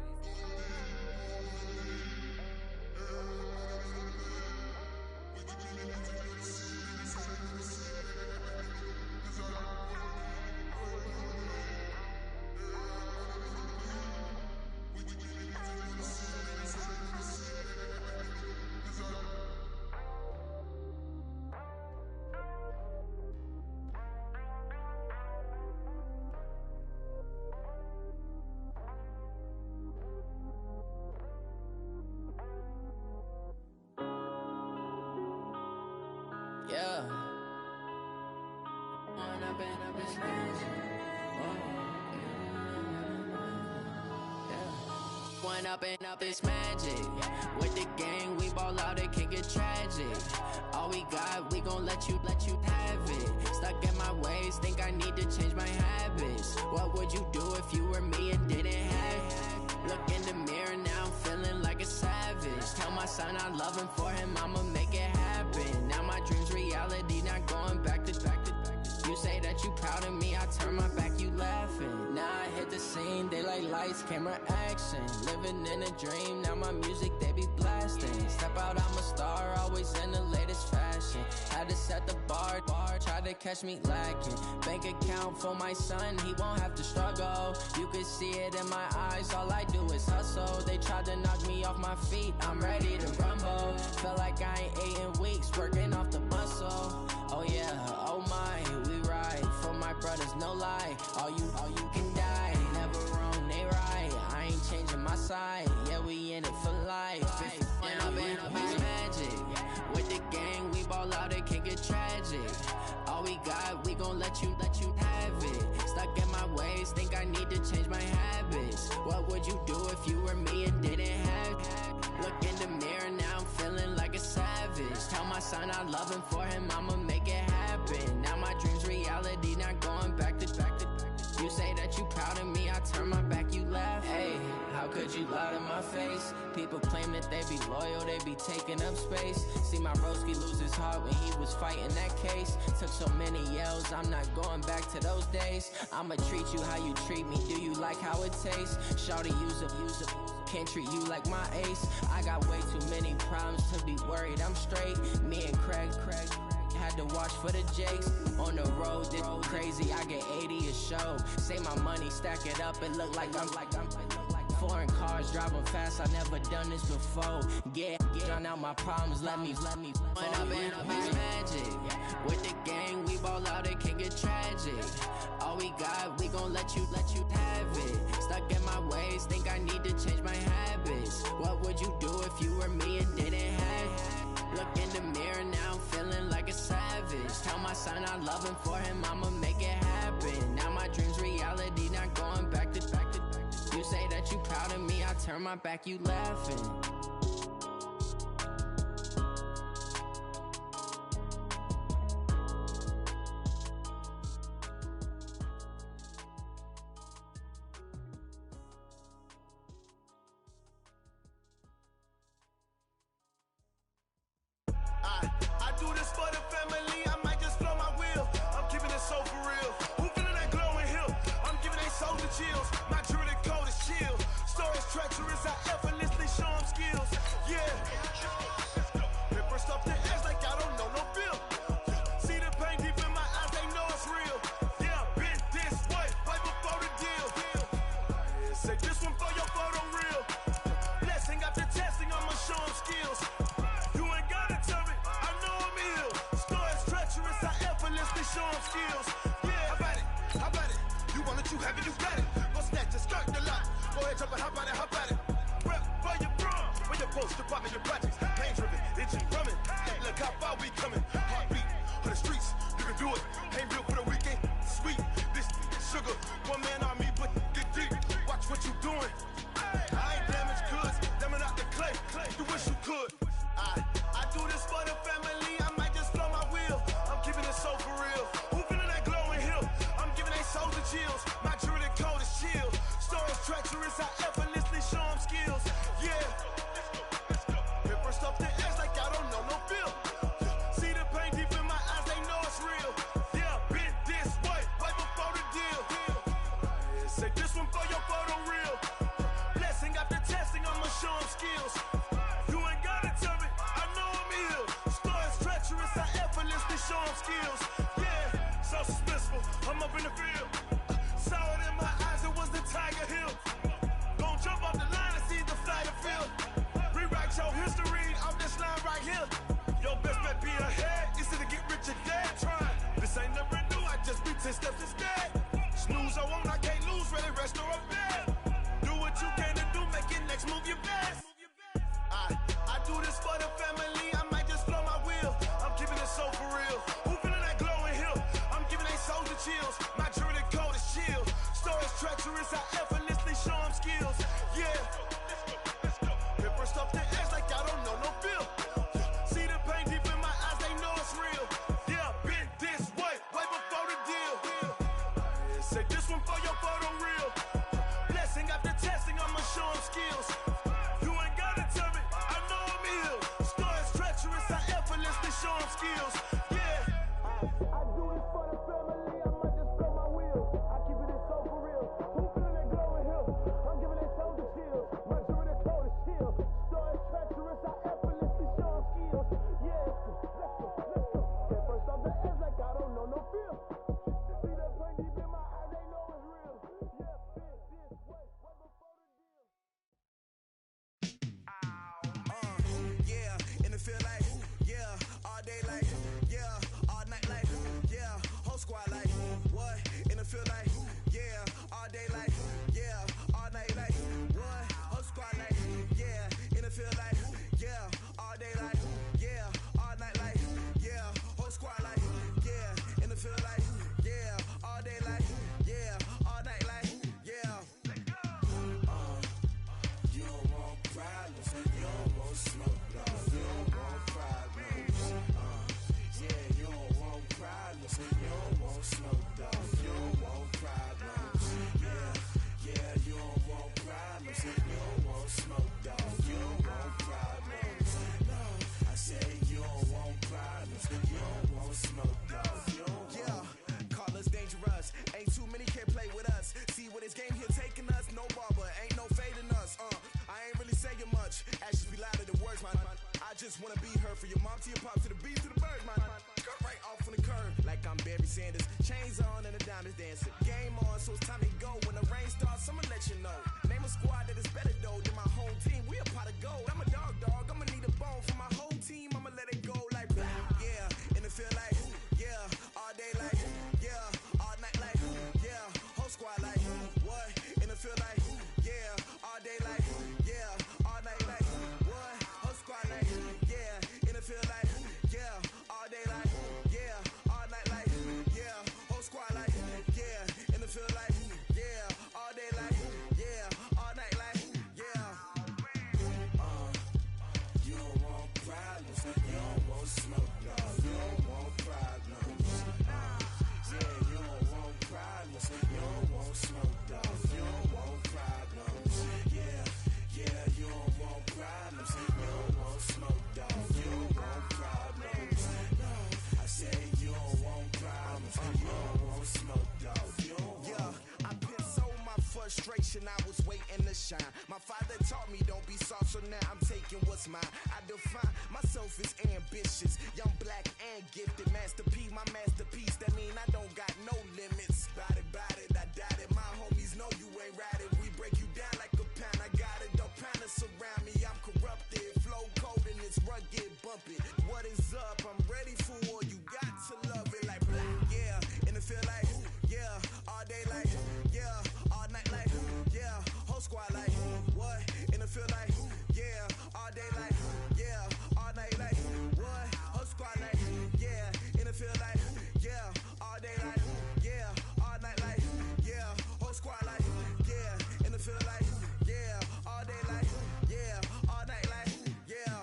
Yeah. When I've been up this magic. When up and up this magic. With the gang, we ball out, it can get tragic. All we got, we gon' let you have it. Stuck in my ways, think I need to change my habits. What would you do if you were me and didn't have it? Look in the mirror, now I'm feeling like a savage. Tell my son I love him, for him I'ma make it happen. Now my dream's reality, not going back to. You say that you proud of me, I turn my back, you laughing. Now I hit the scene, they like lights, camera, action. Living in a dream, now my music, they be blasting. Step out, I'm a star, always in the latest fashion. Had to set the bar, try to catch me lacking. Bank account for my son, he won't have to struggle. You can see it in my eyes, all I do is hustle. They tried to knock me off my feet, I'm ready to rumble. Felt like I ain't ate in weeks, working off the muscle. Oh yeah, oh my, we ride for my brothers, no lie. All you can die, never wrong, they right. I ain't changing my side, yeah, we in it for life. When I've been up is magic. With the gang, we ball out, it can get tragic. All we got, we gon' let you have it. Stuck in my ways, think I need to change my habits. What would you do if you were me and didn't have it? Look in the mirror, now I'm feeling like a savage. Tell my son I love him, for him I'ma make it happen. Now my dream's reality, not going back to. You say that you proud of me, I turn my back, you laugh. Hey, how could you lie to my face? People claim that they be loyal, they be taking up space. See my broski lose his heart when he was fighting that case. Took so many yells, I'm not going back to those days. I'ma treat you how you treat me, do you like how it tastes? Shawty, use up, can't treat you like my ace. I got way too many problems to be worried, I'm straight. Me and Craig had to watch for the Jakes. On the road, this crazy, I get 80 a show. Say my money, stack it up, it look like I'm Foreign cars driving fast, I never done this before. Drown out my problems, let me When I've been up is magic. With the gang, we ball out, it can get tragic. All we got, we gon' let you have it. Stuck in my ways, think I need to change my habits. What would you do if you were me and didn't have it? Look in the mirror, now I'm feeling like a savage. Tell my son I love him, for him I'ma make it happen. Now my dream's reality, not going back to. You say that you proud of me, I turn my back, you laughing. I do this for the family, I might just blow my wheel. I'm keeping it so for real. Who feeling that glowing hill? I'm giving they soul the chills. My jewelry code is chill. Stories treacherous, I effortlessly show them skills. Yeah. Paper stuff the edge like I don't know no feel. See the pain deep in my eyes, they know it's real. Yeah, been this way, right before the deal. Say this one for your photo real. Blessing after testing, I'ma show them skills. You ain't gotta tell me, I know I'm ill. Stories treacherous, I effortlessly show them skills. Yeah, how about it? You want it, you have it, you got it. Go snatch it, skirt the lot. Go ahead, jump it, how about it? Rep for your bro, when you're post department, your projects. Pain driven, itching, drumming. Look how far we coming. Heartbeat for the streets, you can do it. Ain't real for the weekend, sweet. This sugar, one man army, but get deep. Watch what you doing. I ain't damaged goods, damn it out the clay. You wish you could. I do this for the family, I might just blow my wheel. I'm keeping it so for real. Who feeling that glowing hill? I'm giving they souls the chills. My jewelry code is chill. Stories treacherous, I effortlessly show them skills. Yeah. Paper stuff the edge like I don't know no feel. See the pain deep in my eyes, they know it's real. Yeah, been this way, right before the deal. Say this one for your photo real. Blessing after testing, I'ma show them skills. You ain't gotta tell me, I know I'm ill. Stories treacherous, I effortlessly show them skills. Yeah, so suspenseful, I'm up in the field. Saw it in my eyes, it was the Tiger Hill. Gon' jump off the line and see the flight of field. Rewrite your history off this line right here. Your best bet be ahead, easy to get rich or dead trying. This ain't never new, I just be 10 steps instead. Snooze I won't, I can't lose, ready, rest or a bed. Do what you can to do, make your next move your best. I do this for the family, I might just blow my wheel. I'm keeping it so for real. Who feeling that glowing hill? I'm giving they souls the chills. My jewelry code is chill. Stories treacherous, I effortlessly show them skills. Yeah. Paper stuff the edge like I don't know no feel. See the pain deep in my eyes, they know it's real. Yeah, been this way, right before the deal. Say this one for your photo real. Blessing after testing, I'ma show them skills. You ain't gotta tell me, I know I'm ill. Stories treacherous, I effortlessly show them skills. Yeah. I do this for the family, I might just blow my wheel. I keep it so for real. Who feeling that glowing hill? I'm giving it so the chills. My jewelry code is chill. Stories treacherous, I effortlessly show them skills. Yeah. Let's go. Get first off the edge like I don't know no feel. See the pain deep in my eyes, they know it's real. Yeah, been this way, right before the deal. Yeah, in the field like, yeah, all day like, yeah, all night like, yeah, whole squad like, what? In the field like, yeah, all day like, yeah, all night like, what? Whole squad like, yeah, in the field like, yeah, all day like, yeah, all night like, yeah, whole squad like, yeah, in the field like, yeah, all day like, yeah, all night like, yeah. You don't want problems, you don't want smoke, dog. You don't want problems. Yeah, you don't want problems, you don't want smoke, dog. You don't want problems. Yeah, you don't want problems, you don't want smoke, dog. You don't want problems. No, I said you don't want problems, you don't want smoke, dog. You don't want. Yeah, call us dangerous. Ain't too many can play with us. See where this game here taking us. No barber, ain't no fading us. I ain't really saying much. Actions be louder than words, man. I just wanna be heard from your mom to your pop to the beat to the bird, man. Cut right off on the curb, like I'm Barry Sanders. Chains on and the diamonds dancing. Game on, so it's time to go. When the rain starts, I'ma let you know. Name a squad that is better shine. My father taught me don't be soft, so now I'm taking what's mine. I define myself as ambitious, young, black, and gifted. Master P, my masterpiece. That mean I don't got no limits. Bout it, I doubt it. My homies know you ain't ratted. We break you down like a pound. I got it, don't panic surround me. I'm corrupted, flow cold and it's rugged, bumpy. What is up? I'm ready for war. You got to love it like black, yeah. And it feel like, yeah. All day like, yeah. All night like, yeah. Whole squad like, what? And it feel like, yeah. All day like, yeah. All night like, what? Whole squad like, yeah. And it feel like, yeah. All day like, yeah. All night like, yeah. Whole squad like, yeah. And it feel like, yeah. All day like, yeah. All night like, yeah.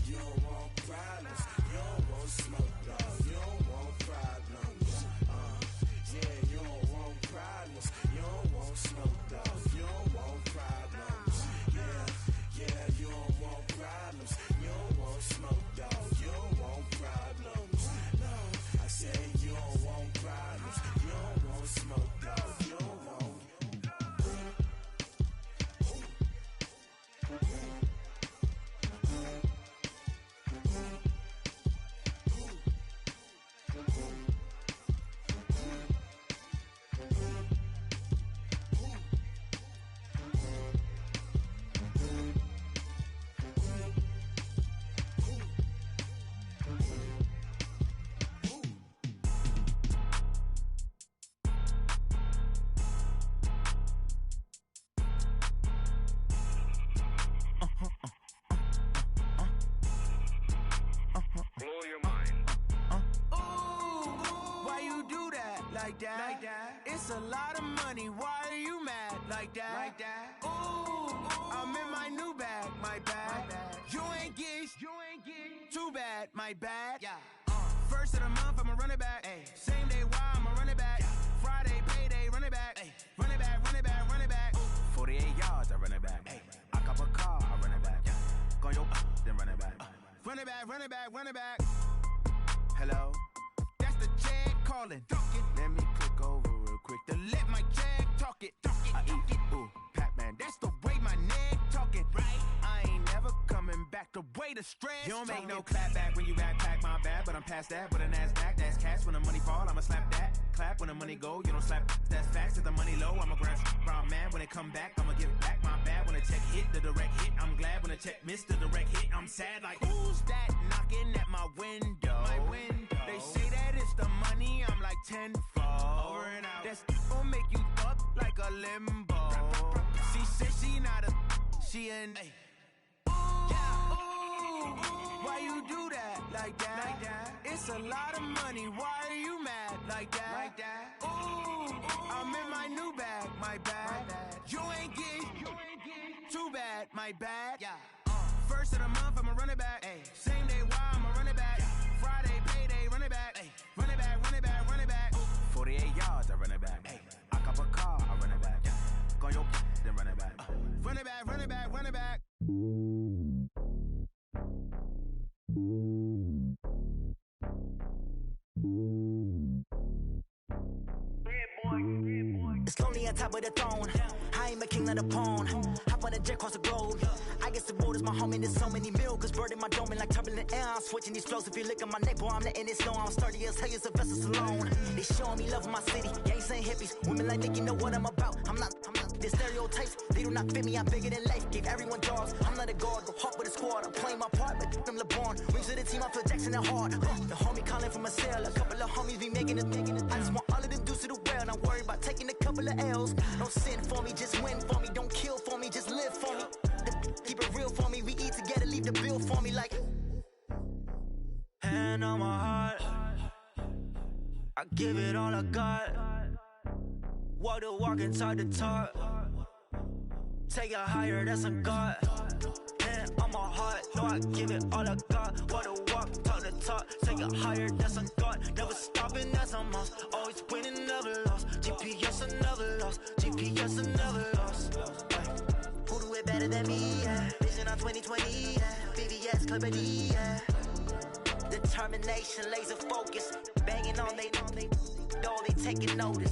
You don't want problems. You don't want smoke, dog. You don't want problems. Yeah, you don't want problems. You don't want smoke, dog. You don't want problems. Yeah, you don't want problems. You don't want smoke, dog. You don't want problems. No, I said you don't want problems. You don't want smoke, dog. You don't want. Like that. It's a lot of money. Why are you mad like that? Ooh, I'm in my new bag, my bad. You ain't get too bad, my bad. Yeah. First of the month, I'ma run it back. Ay. Same day, why I'ma run it back. Friday, payday, run it back. Ay. Run it back, run it back, run it back. 48 yards, I run it back. Ay. I cop a car, I run it back. Go yo, then run it back. Run it back, run it back, run it back. Hello, that's the check calling. Let me click over real quick to let my check talk it. I eat, ooh, Pac-Man, that's the way my neck talking. Right, I ain't never coming back the way the stress. You don't make no clap back when you backpack, my bad, but I'm past that. With a NASDAQ, that's cash. When the money fall, I'ma slap that. Clap when the money go, you don't slap. That's facts. If the money low, I'ma grab brown man. When it come back, I'ma give it back. My bad when the check hit, the direct hit. I'm glad when the check missed the direct hit. I'm sad like, who's that knocking at my window? My window. They say that it's the money, I'm like tenfold. Over and out. That's gon' make you up like a limbo. She said she not a, she an. Why you do that like that? It's a lot of money. Why are you mad like that? Ooh, I'm in my new bag, my bad. You ain't get too bad, my bad. Yeah. First of the month, I'ma run it back. Ay. Same day, why I'ma run it back. Friday, payday, run it back. Ay. Run it back, run it back, run it back. 48 yards, I run it back. Ay. I cop a car, I run it back. Go yo, then run it back. Run it back, run it back, run it back. It's lonely on top of the throne. I ain't a king of the pawn. Hop on a jet across the globe. I guess the road is my home and there's so many milkers. Bird in my dome and like turbulent air. I'm switching these flows. If you look at my neck, boy, I'm letting it slow. I'm sturdy as hell as a vessel alone. They showing me love in my city. Gangsta hippies. Women like Nick, you know what I'm about. I'm not. The stereotypes, they do not fit me. I'm bigger than life. Gave everyone jobs. I'm not a guard. Go hard with a squad. I'm playing my part, but I'm LeBron. Rings to the team, I feel Jackson and hard. The homie calling from a cell. A couple of homies be making it. I just want all of them dudes to do well. Not worry about taking a couple of L's. Don't sin for me, just win for me. Don't kill for me, just live for me. Keep it real for me. We eat together, leave the bill for me like. Hand on my heart, I give it all I got. Walk the walk and talk the talk. Take it higher, that's a God. Hand on my heart, no, I give it all I got. Walk the walk, talk the talk. Take it higher, that's a God. Never stopping, that's a must. Always winning, never lost. GPS, I never lost. GPS, I never lost. Who do it better than me? Yeah. Vision on 2020. Yeah. VVS, Clarity. Yeah. Determination, laser focus. Banging on they know they taking notice.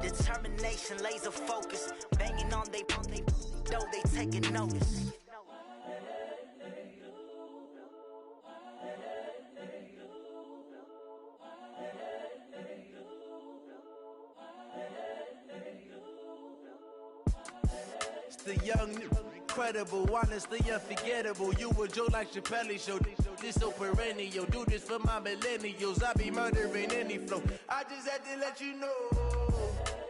Determination, laser focus, banging on they though they taking notice. It's the young, incredible, honestly unforgettable. You a joke like Chappelle show. This so perennial. Do this for my millennials. I be murdering any flow. I just had to let you know.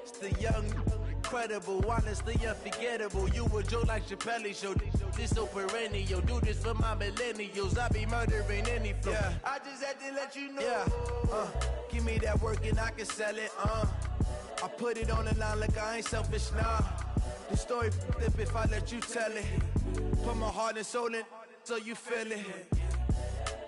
It's the young, incredible, honestly unforgettable. You a joke like Chappelle show. This so perennial. Do this for my millennials. I be murdering any flow. Yeah. I just had to let you know. Yeah. Give me that work and I can sell it. I put it on the line like I ain't selfish now. The story flip if I let you tell it. Put my heart and soul in so you feel it.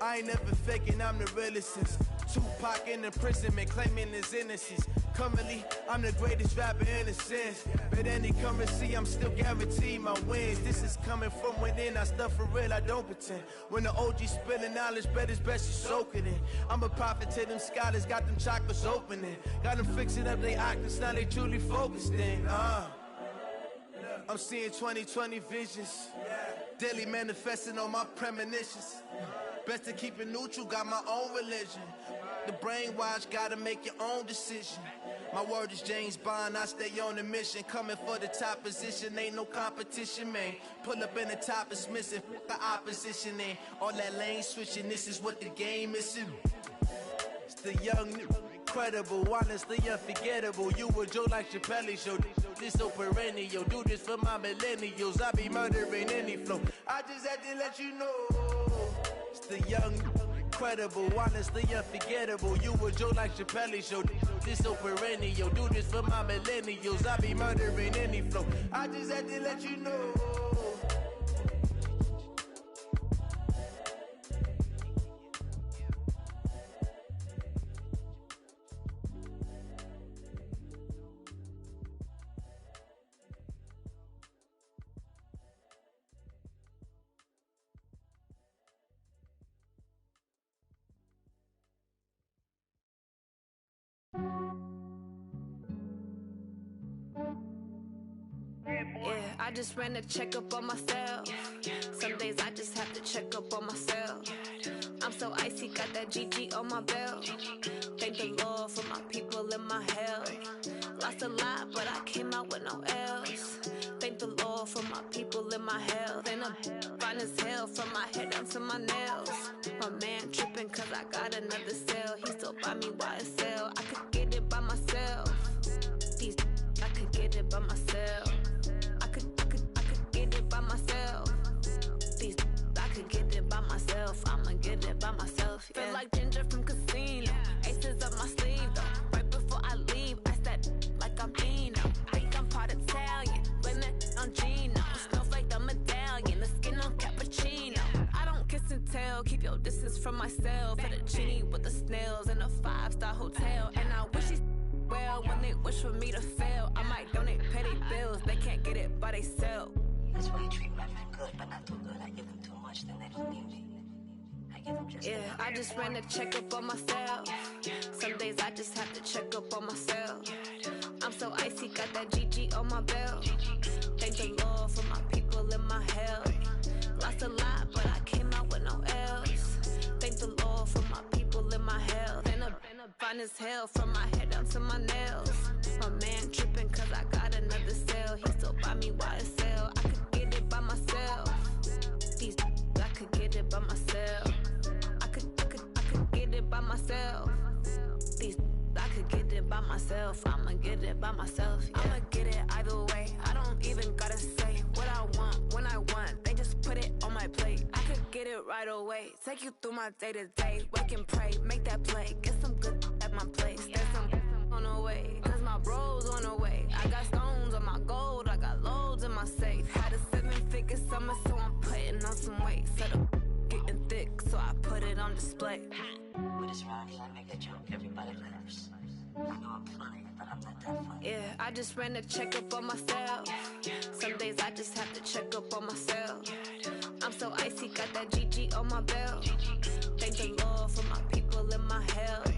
I ain't never faking, I'm the realest since Tupac in imprisonment, claiming his innocence. Currently, I'm the greatest rapper in a sense. But any currency, I'm still guaranteed my wins. This is coming from within, I stuff for real, I don't pretend. When the OG spilling knowledge, bet it's best you soak it in. I'm a prophet to them scholars, got them chakras opening. Got them fixing up their octaves, now they truly focused in. I'm seeing 2020 visions. Daily manifesting on my premonitions. Best to keep it neutral, got my own religion. The brainwash, gotta make your own decision. My word is James Bond, I stay on a mission. Coming for the top position, ain't no competition, man. Pull up in the top, it's missing, the opposition ain't. All that lane switching, this is what the game is. It's the young, incredible, honestly unforgettable. You a joke like Chappelle show. This so perennial. Do this for my millennials. I be murdering any flow. I just had to let you know. It's the young, incredible, honestly unforgettable. You a joke like Chappelle show. This so perennial. Do this for my millennials. I be murdering any flow. I just had to let you know. Yeah, I just ran a checkup on myself. Some days I just have to check up on myself. I'm so icy, got that GG on my belt. Thank the Lord for my people in my health. Lost a lot, but I came out with no L's. Thank the Lord for my people in my health. And I'm fine as hell from my head down to my nails. My man tripping cause I got another cell. He still buy me YSL. I could get it by myself. These I could get it by myself. I could get it by myself. These I could get it by myself. I'ma get it by myself. Yeah. Feel like Ginger from Casino. Aces up my sleeve though. Right before I leave, I said like I'm Dino. Think I'm part Italian, blame it on Gino. Snowflake the medallion, the skin on cappuccino. I don't kiss and tell, keep your distance from myself. Fettuccine with the snails in a 5-star hotel. And I wish he's well when they wish for me to fail. I might donate petty bills, they can't get it by themselves. That's why you treat my friend good, but not too good. I give them too much, then they don't need me. I give them just yeah, I just ran a checkup on myself. Some days I just have to check up on myself. I'm so icy, got that GG on my belt. Thank the Lord for my people in my health. Lost a lot, but I came out with no L's. Thank the Lord for my people in my health. And I'm fine as hell from my head down to my nails. My man tripping cause I got another cell. He still buy me YSL. I could get it by myself. These I could get it by myself. I could get it by myself. These I could get it by myself. I'ma get it by myself. Yeah. I'ma get it either way. I don't even gotta say what I want when I want. They just put it on my plate. I could get it right away. Take you through my day to day. Wake and pray, make that play. Get some good at my place. There's some on the way. Cause my bros on the way. I got stones on my gold. I got loads in my safe. Had a 7-figure summer, so I'm putting on some weight. Set up getting thick, so I put it on display. With this round, I make a joke, everybody laughs. I know I'm funny, but I'm not that funny. Yeah, I just ran a checkup on myself. Some days I just have to check up on myself. I'm so icy, got that GG on my belt. Thank the Lord for my people and my health.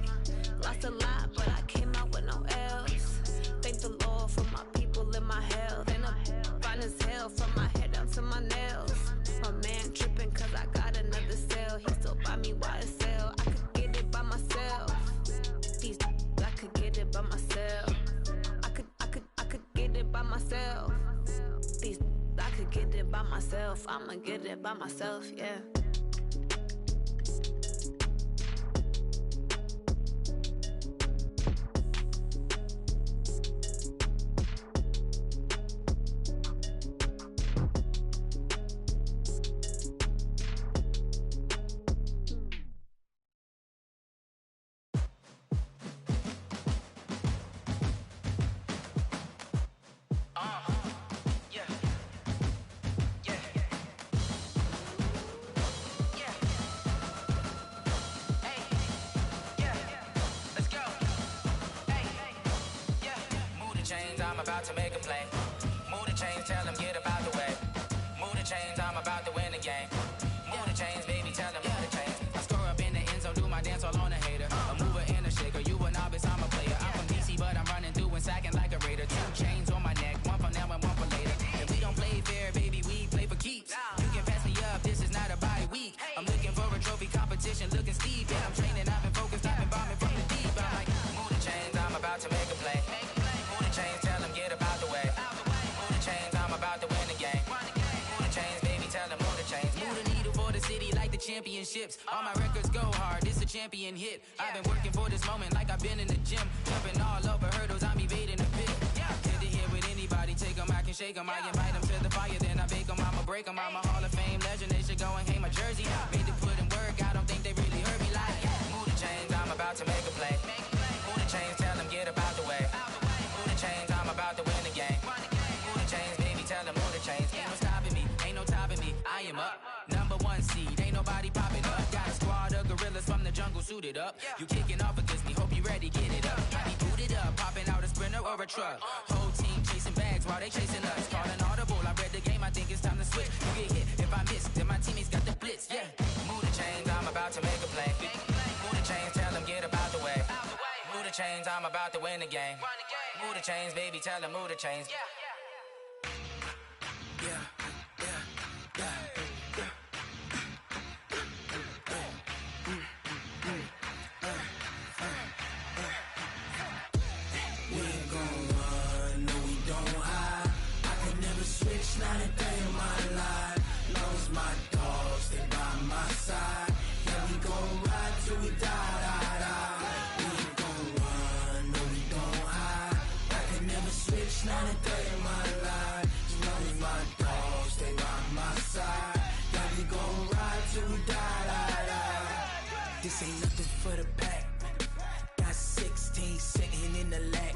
Lost a lot, but I came out with no L's. Thank the Lord for my people and my health. And I'm fine as hell from my head down to my nails. My man tripping cause I got another sale. He still buy me YSL. I could get it by myself. These I could get it by myself. I could get it by myself. These I could get it by myself. I'ma get it by myself, yeah. I'm about to make a play. Move the chains, tell them get about the way. Move the chains, I'm about to win the game. Move the chains, baby, tell them move the chains. I score up in the end zone, do my dance all on a hater. A mover and a shaker, you a novice, I'm a player. I'm from DC, but I'm running through and sacking like a raider. 2 chains on my neck, one for now and one for later. If we don't play fair, baby, we play for keeps. You can pass me up, this is not a bye week. I'm looking for a trophy competition, looking steep. Yeah, I'm training, I've been focused, I've been bombing from the deep. I'm like, move the chains, I'm about to make a play. Move the chains, tell them get about the way. Move the chains, I'm about to win the game. Move the chains, baby, tell them move the chains. Move the needle for the city like the championships. All my records go hard, this a champion hit. I've been working for this moment like I've been in the gym. Jumping all over hurdles, I'm evading the pit. Head to head with anybody, take them, I can shake them. I invite them to the fire, then I bake them, I'ma break them. I'm a Hall of Fame legend, they should go and hang my jersey. Made to put in work, I don't think they really heard me like. Move the chains, I'm about to make a play. Move the chains, tell them get about the way. Move the chains, I'm about to win the game. Move the chains, baby, tell them move the chains. Ain't no stopping me, ain't no topping me. I am up, #1 seed, ain't nobody popping up. Got a squad of gorillas from the jungle suited up. You kicking off against me, hope you ready, get it up. I be booted up, popping out a sprinter or a truck. Whole team chasing bags while they chasing us. Calling audible, I read the game, I think it's time to switch. You get hit if I miss, then my teammates got the blitz, yeah. Move the chains, I'm about to make a play. Move the chains, tell them get about the way. Move the chains, I'm about to win the game. Move the chains, baby, tell them move the chains. Not a day in my life. Lost my dogs, they by my side. Yeah, we gon' ride till we die. We ain't gon' run, no, we don't hide. I can never switch, not a day in my life. As long as my dogs, they by my side. Yeah, we gon' ride till we die. This ain't nothing for the pack. Got 16 sitting in the lag.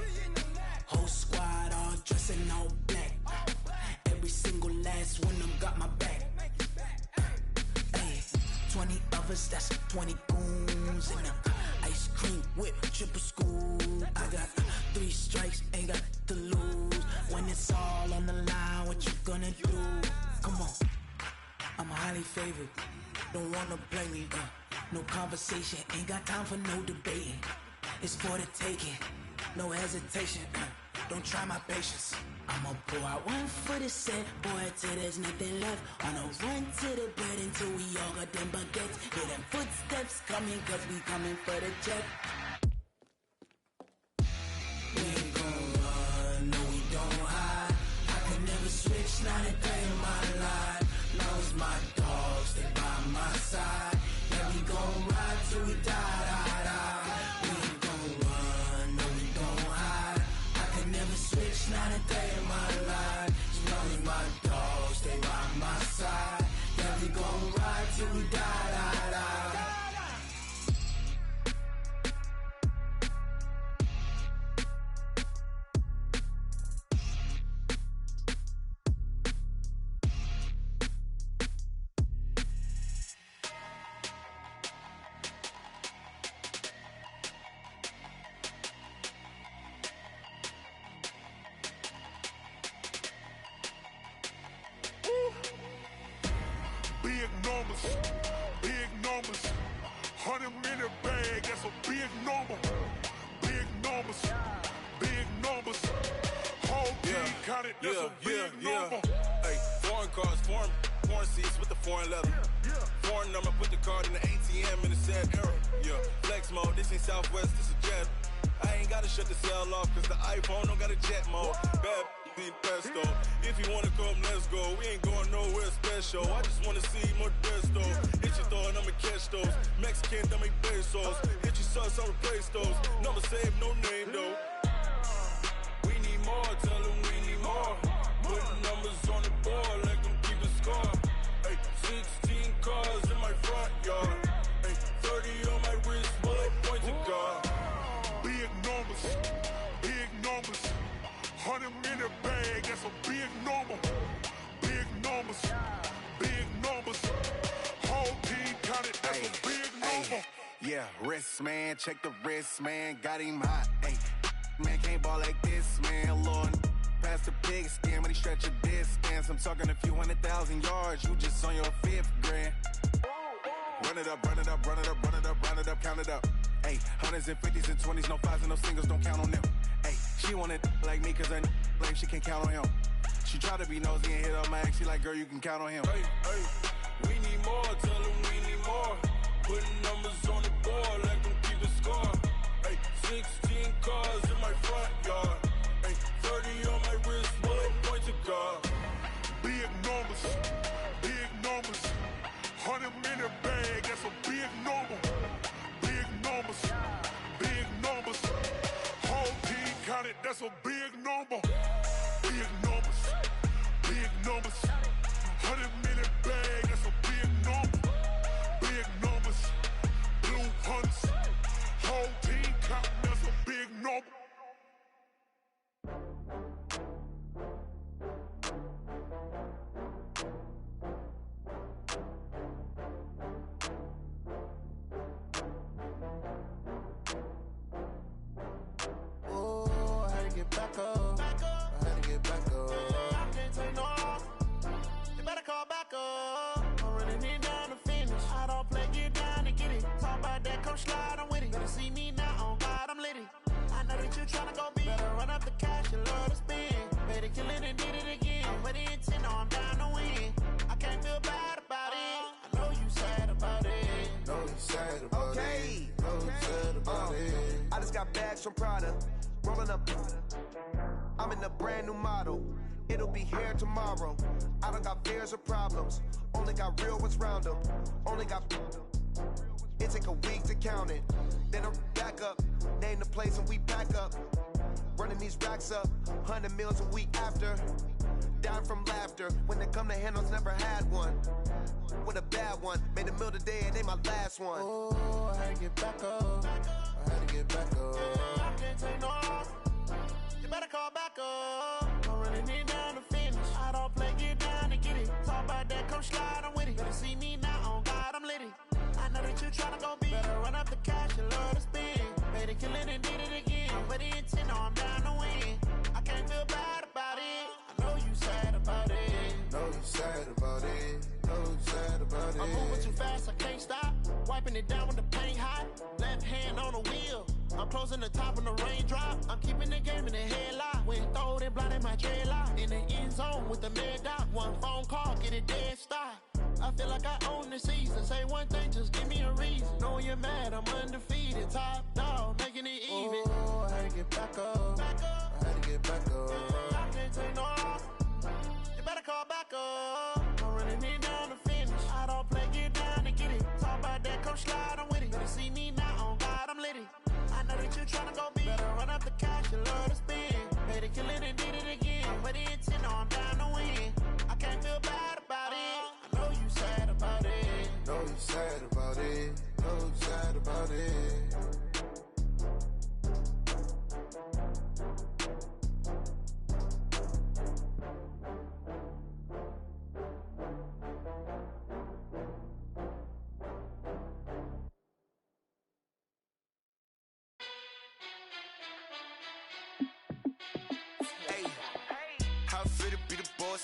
Whole squad all dressing all black. Every single last one of them got my back. Hey, 20 of us, that's 20 goons. And ice cream whip, triple scoop. I got 3 strikes, ain't got to lose. When it's all on the line, what you gonna do? Come on, I'm highly favored. Don't wanna blame me, no conversation, ain't got time for no debating. It's for the taking, no hesitation. Don't try my patience. I'ma pour out one for the set, boy, till there's nothing left. On a run to the bed until we all got them baguettes. Hear them footsteps coming, cause we coming for the check. We ain't gon' run, no, we don't hide. I can never switch, not a day in my life. Lost my dogs, they by my side. Yeah, we gon' ride till we die. We ain't gon' run, no, we don't hide. I can never switch, not a day in my life. As long as my dogs, they by my side. Yeah, we gon' ride till we die. a big number. Big numbers. Big numbers. Whole team counted, that's a big number. Hey, foreign cars, foreign seats with the foreign leather. Foreign number, put the card in the ATM in the sad era. Yeah, flex mode, this ain't Southwest, this is Jet. I ain't gotta shut the cell off, cause the iPhone don't got a jet mode. Bad need pesto. If you wanna come, let's go. We ain't going nowhere special. I just wanna see more Desto. Hit your throw and I'ma catch those. Mexican, dummy pesos. Hit your sus, I'll replace those. Number save, no name though. We need more, tell them we need more. Put numbers on the board, let them keep the score. Hey, 16 cars in my front yard. Hey, 30 on my wrist, bullet point to God. Big numbers, big numbers. 100 in the bag, that's a big number. Big numbers, big numbers. Whole team counted, that's a big number. Yeah, wrist man, check the wrist man, got him hot. Hey, man can't ball like this, man. Lord, past the pig skin when he stretch a distance. I'm talking a few 100,000 yards, you just on your 5th grand. Run it up, run it up, run it up, run it up, run it up, count it up. Hey, hundreds and 50s and 20s, no 5s and no singles, don't count on them. Hey, she wanted like me cause I like she can count on him. She tried to be nosy and hit up my ex, she like, girl, you can count on him. Hey, hey, we need more, tell them we need more. Putting numbers on the board, let them keep the score. Hey, 16 cars in my front yard. Hey, 30 on my wrist, bullet point to God. Big numbers, big numbers. 100 in the bag, that's a big number. Big numbers, big numbers. Whole team counted, that's a big number. Big numbers, big numbers. 100 in the bag, that's a big number. Big numbers, blue hunts. Whole team counting, that's a big number. Get back up. I had to get back up. I can't take no off. You better call back up. I'm running it down to finish. I don't play, get down and get it. Talk about that, come slide, I'm with it. Better see me now, on God, I'm litty. I know that you tryna go big. Better run up the cash, you love to spend. Better kill it and did it again. I'm with the intent, no, I'm down to win. I can't feel bad about it. I know you sad about it. Know you sad about it. Know you sad about it. I just got bags from Prada. Rolling up, I'm in a brand new model. It'll be here tomorrow. I don't got fears or problems. Only got real ones round them. Only got. It take a week to count it. Then I'm back up. Name the place and we back up. Running these racks up. 100 meals a week after. Down from laughter. When they come to handles, never had one. With a bad one. Made a meal today and ain't my last one. Oh, I had to get back up. I had to get back up. I can't take no off. You better call back up. I'm running it down to finish. I don't play, get down and get it. Talk about that, come slide, I'm with it. Better see me now, on God, I'm litty. I know that you tryna go big. Better run up the cash, you love to spend. Better kill it and did it again. I'm with the intent, no, I'm down to win. I can't feel bad about it. I know you sad about it. Know you sad about it. Know you sad about it. I'm moving too fast, I can't stop. Wiping it down when the paint hot. Left hand on the wheel. I'm closing the top when the raindrop. I'm keeping the game in the headlock. When throwed and blinded my dreadlock. In the end zone with the mad dot. One phone call, get it dead stop. I feel like I own the season. Say one thing, just give me a reason. Knowing you're mad, I'm undefeated. Top dog, making it even. Oh, I had to get back up. I had to get back up. I can't take no off. You better call back up. I'm running it down to finish. I don't play, get down and get it. Talk about that, come slide, I'm with it. Better see me now, on God, I'm litty. I know that you tryna go big. Better run up the cash, you love to spend. Better kill it and did it again. I'm with the intent, no, I'm down to win. I can't feel bad about it. I know you sad about it. Know you sad about it. Know you sad about it.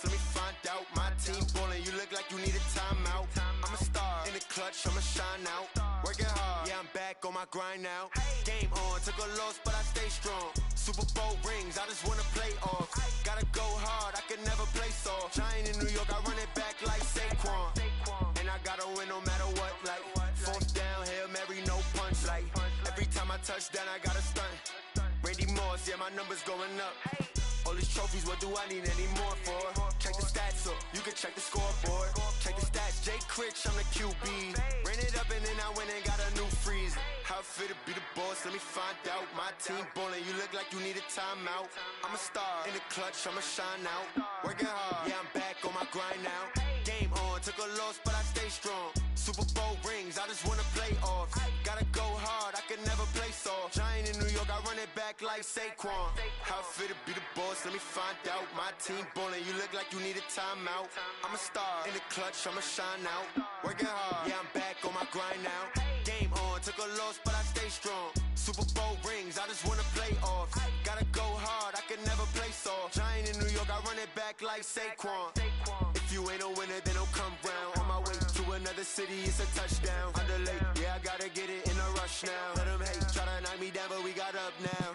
Let me find out. My team ballin', you look like you need a timeout. I'm a star in the clutch, I'ma shine out. Working hard, yeah, I'm back back on my grind now. Game on, took a loss, but I stay strong. Super Bowl rings, I just wanna play off. Gotta go hard, I can never play soft. Giant in New York, I run it back like Saquon. And I gotta win no matter what, like fourth down, Hail Mary, no punch. Like every time I touch down, I gotta stunt. Randy Moss, yeah, my numbers going up. All these trophies, what do I need any more for? Check the stats up, you can check the scoreboard. Check the stats, Jay Critch, I'm the QB. Ran it up and then I went and got a new freeze. How it feel to be the boss, let me find out. My team ballin', you look like you need a timeout. I'm a star, in the clutch, I'ma shine out. Working hard, yeah, I'm back on my grind now. Game on, took a loss, but I stay strong. Super Bowl rings, I just wanna play off. Gotta go hard, I can never play soft. Giant in New York, I run it back like Saquon. How it feel to be the boss, let me find out. My team ballin', you look like you need a timeout. I'm a star, in the clutch, I'ma shine out. Working hard, yeah, I'm back on my grind now. Game on, took a loss, but I stay strong. Super Bowl rings, I just wanna play off. Gotta go hard, I can never play soft. Giant in New York, I run it back like Saquon. If you ain't a winner, then don't come round. On my way to another city, it's a touchdown. Underlay, yeah, I gotta get it in a rush now. Let them hate, try to knock me down, but we got up now.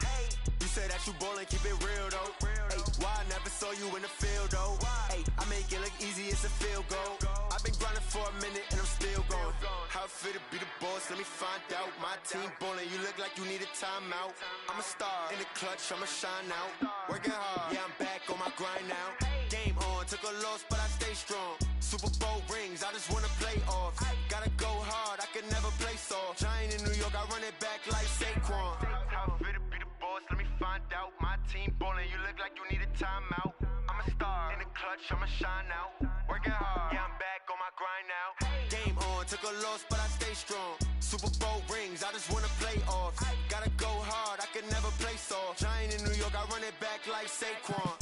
You say that you ballin', keep it real though. Hey, why I never saw you in the field though? Hey, I make it look easy, it's a field goal. I've been grinding for a minute and I'm still going. How it feel to be the boss, let me find out. My team ballin', you look like you need a timeout. I'm a star, in the clutch, I'ma shine out. Working hard, yeah, I'm back on my grind now. Game on, took a loss, but I stay strong. Super Bowl rings, I just wanna play off. Gotta go hard, I can never play soft. Giant in New York, I run it back like Saquon. How it feel to be the boss, let me find out. My team ballin', you look like you need a timeout. I'm a star, in the clutch, I'ma shine out. Working hard, yeah, I'm back on my grind now. Game on, took a loss, but I stay strong. Super Bowl rings, I just wanna play off. Gotta go hard, I can never play soft. Giant in New York, I run it back like Saquon.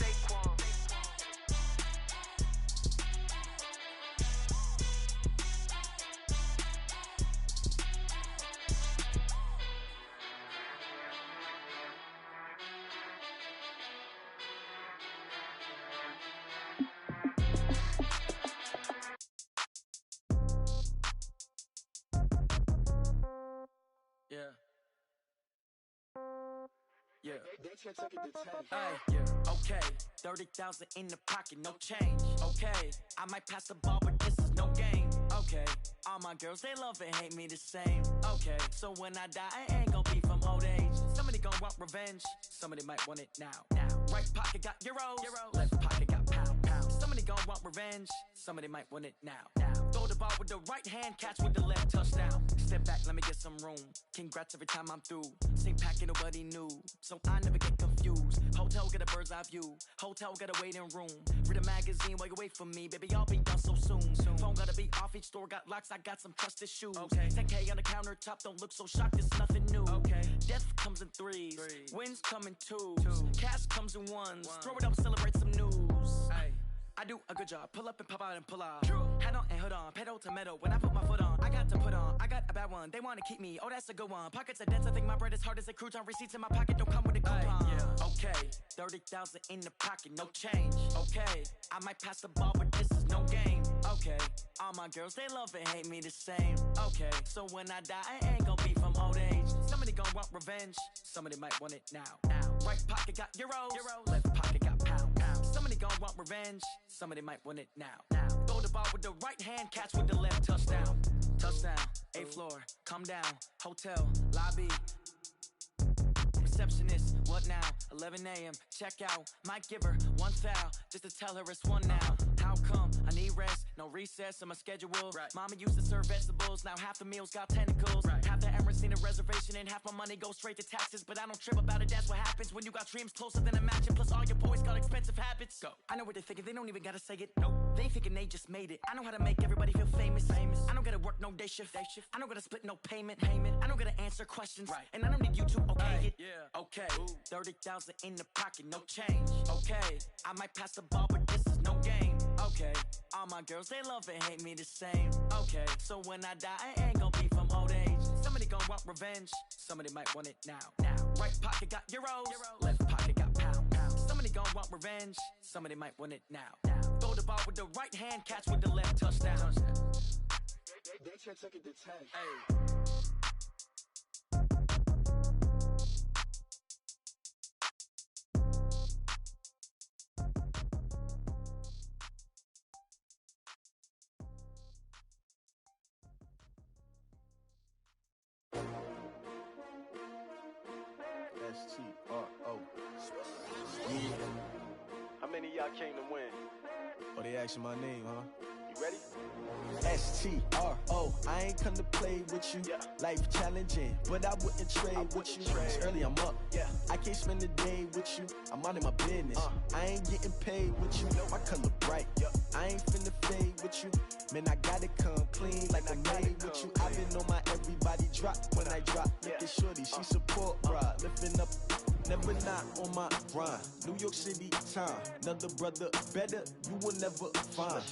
Yeah. Yeah. Hey, yeah. Okay. 30,000 in the pocket, no change. Okay. I might pass the ball, but this is no game. Okay. All my girls, they love and hate me the same. Okay. So when I die, I ain't gonna be from old age. Somebody gonna want revenge. Somebody might want it now. Right pocket got euros. Left pocket got pound. Somebody gonna want revenge. Somebody might want it now. Throw the ball with the right hand, catch with the left, touchdown. Step back, let me get some room. Congrats every time I'm through. Same packet, nobody knew, so I never get confused. Hotel get a bird's eye view. Hotel get a waiting room. Read a magazine while you wait for me, baby. I'll be done so soon. Phone gotta be off. Each store got locks. I got some trusted shoes. 10K on the countertop. Don't look so shocked. It's nothing new. Death comes in threes. Wins come in twos. Cash comes in ones. Throw it up, celebrate some news. I do a good job. Pull up and pop out and pull off. Hat on and hood on. Pedal to metal. When I put my foot on, I got to put on. I got a bad one. They want to keep me. Oh, that's a good one. Pockets are dense. I think my bread is hard as a crouton. Receipts in my pocket don't come with a coupon. Okay. 30,000 in the pocket. No change. Okay. I might pass the ball, but this is no game. Okay. All my girls, they love and hate me the same. Okay. So when I die, I ain't gonna be from old age. Somebody gonna want revenge. Somebody might want it now. Right pocket got euros. Left pocket got pound. Somebody gonna want revenge. Somebody might want it now. Throw the ball with the right hand, catch with the left, touchdown. Touchdown, 8th floor, come down, hotel, lobby. Receptionist, what now? 11 a.m., check out. Might give her one foul, just to tell her it's one now. How come? I need rest, no recess in my schedule. Mama used to serve vegetables, now half the meals got tentacles. Half the Emirates need a reservation and half my money goes straight to taxes. But I don't trip about it, that's what happens when you got dreams closer than a match. And plus all your boys got expensive habits. I know what they're thinking, they don't even gotta say it. They thinking they just made it. I know how to make everybody feel famous. I don't gotta work no day shift. I don't gotta split no payment. I don't gotta answer questions. And I don't need you to okay it. Okay, 30,000 in the pocket, no change. Okay, I might pass the ball, but this is no game. Okay, all my girls, they love and hate me the same. Okay, so when I die, I ain't gonna be from old age. Somebody gonna want revenge. Somebody might want it now. Right pocket got euros. Left pocket got pound. Somebody gonna want revenge. Somebody might want it now. Throw the ball with the right hand, catch with the left, touchdown. They took it to 10. S-T-R-O. Yeah. How many of y'all came to win? Oh, they asking my name, huh? You ready? S-T-R-O. I ain't come to play with you. Yeah. Life challenging, but I wouldn't trade with you. It's early, I'm up. Yeah. I can't spend the day with you. I'm minding my business. I ain't getting paid with you. My color bright. I ain't finna fade with you. Man, I gotta come clean like I'm made with you. I've been on my everybody drop when I drop. Look at shorty, she support, bruh. Lifting up, never not on my grind. New York City time. Another brother better, you will never find.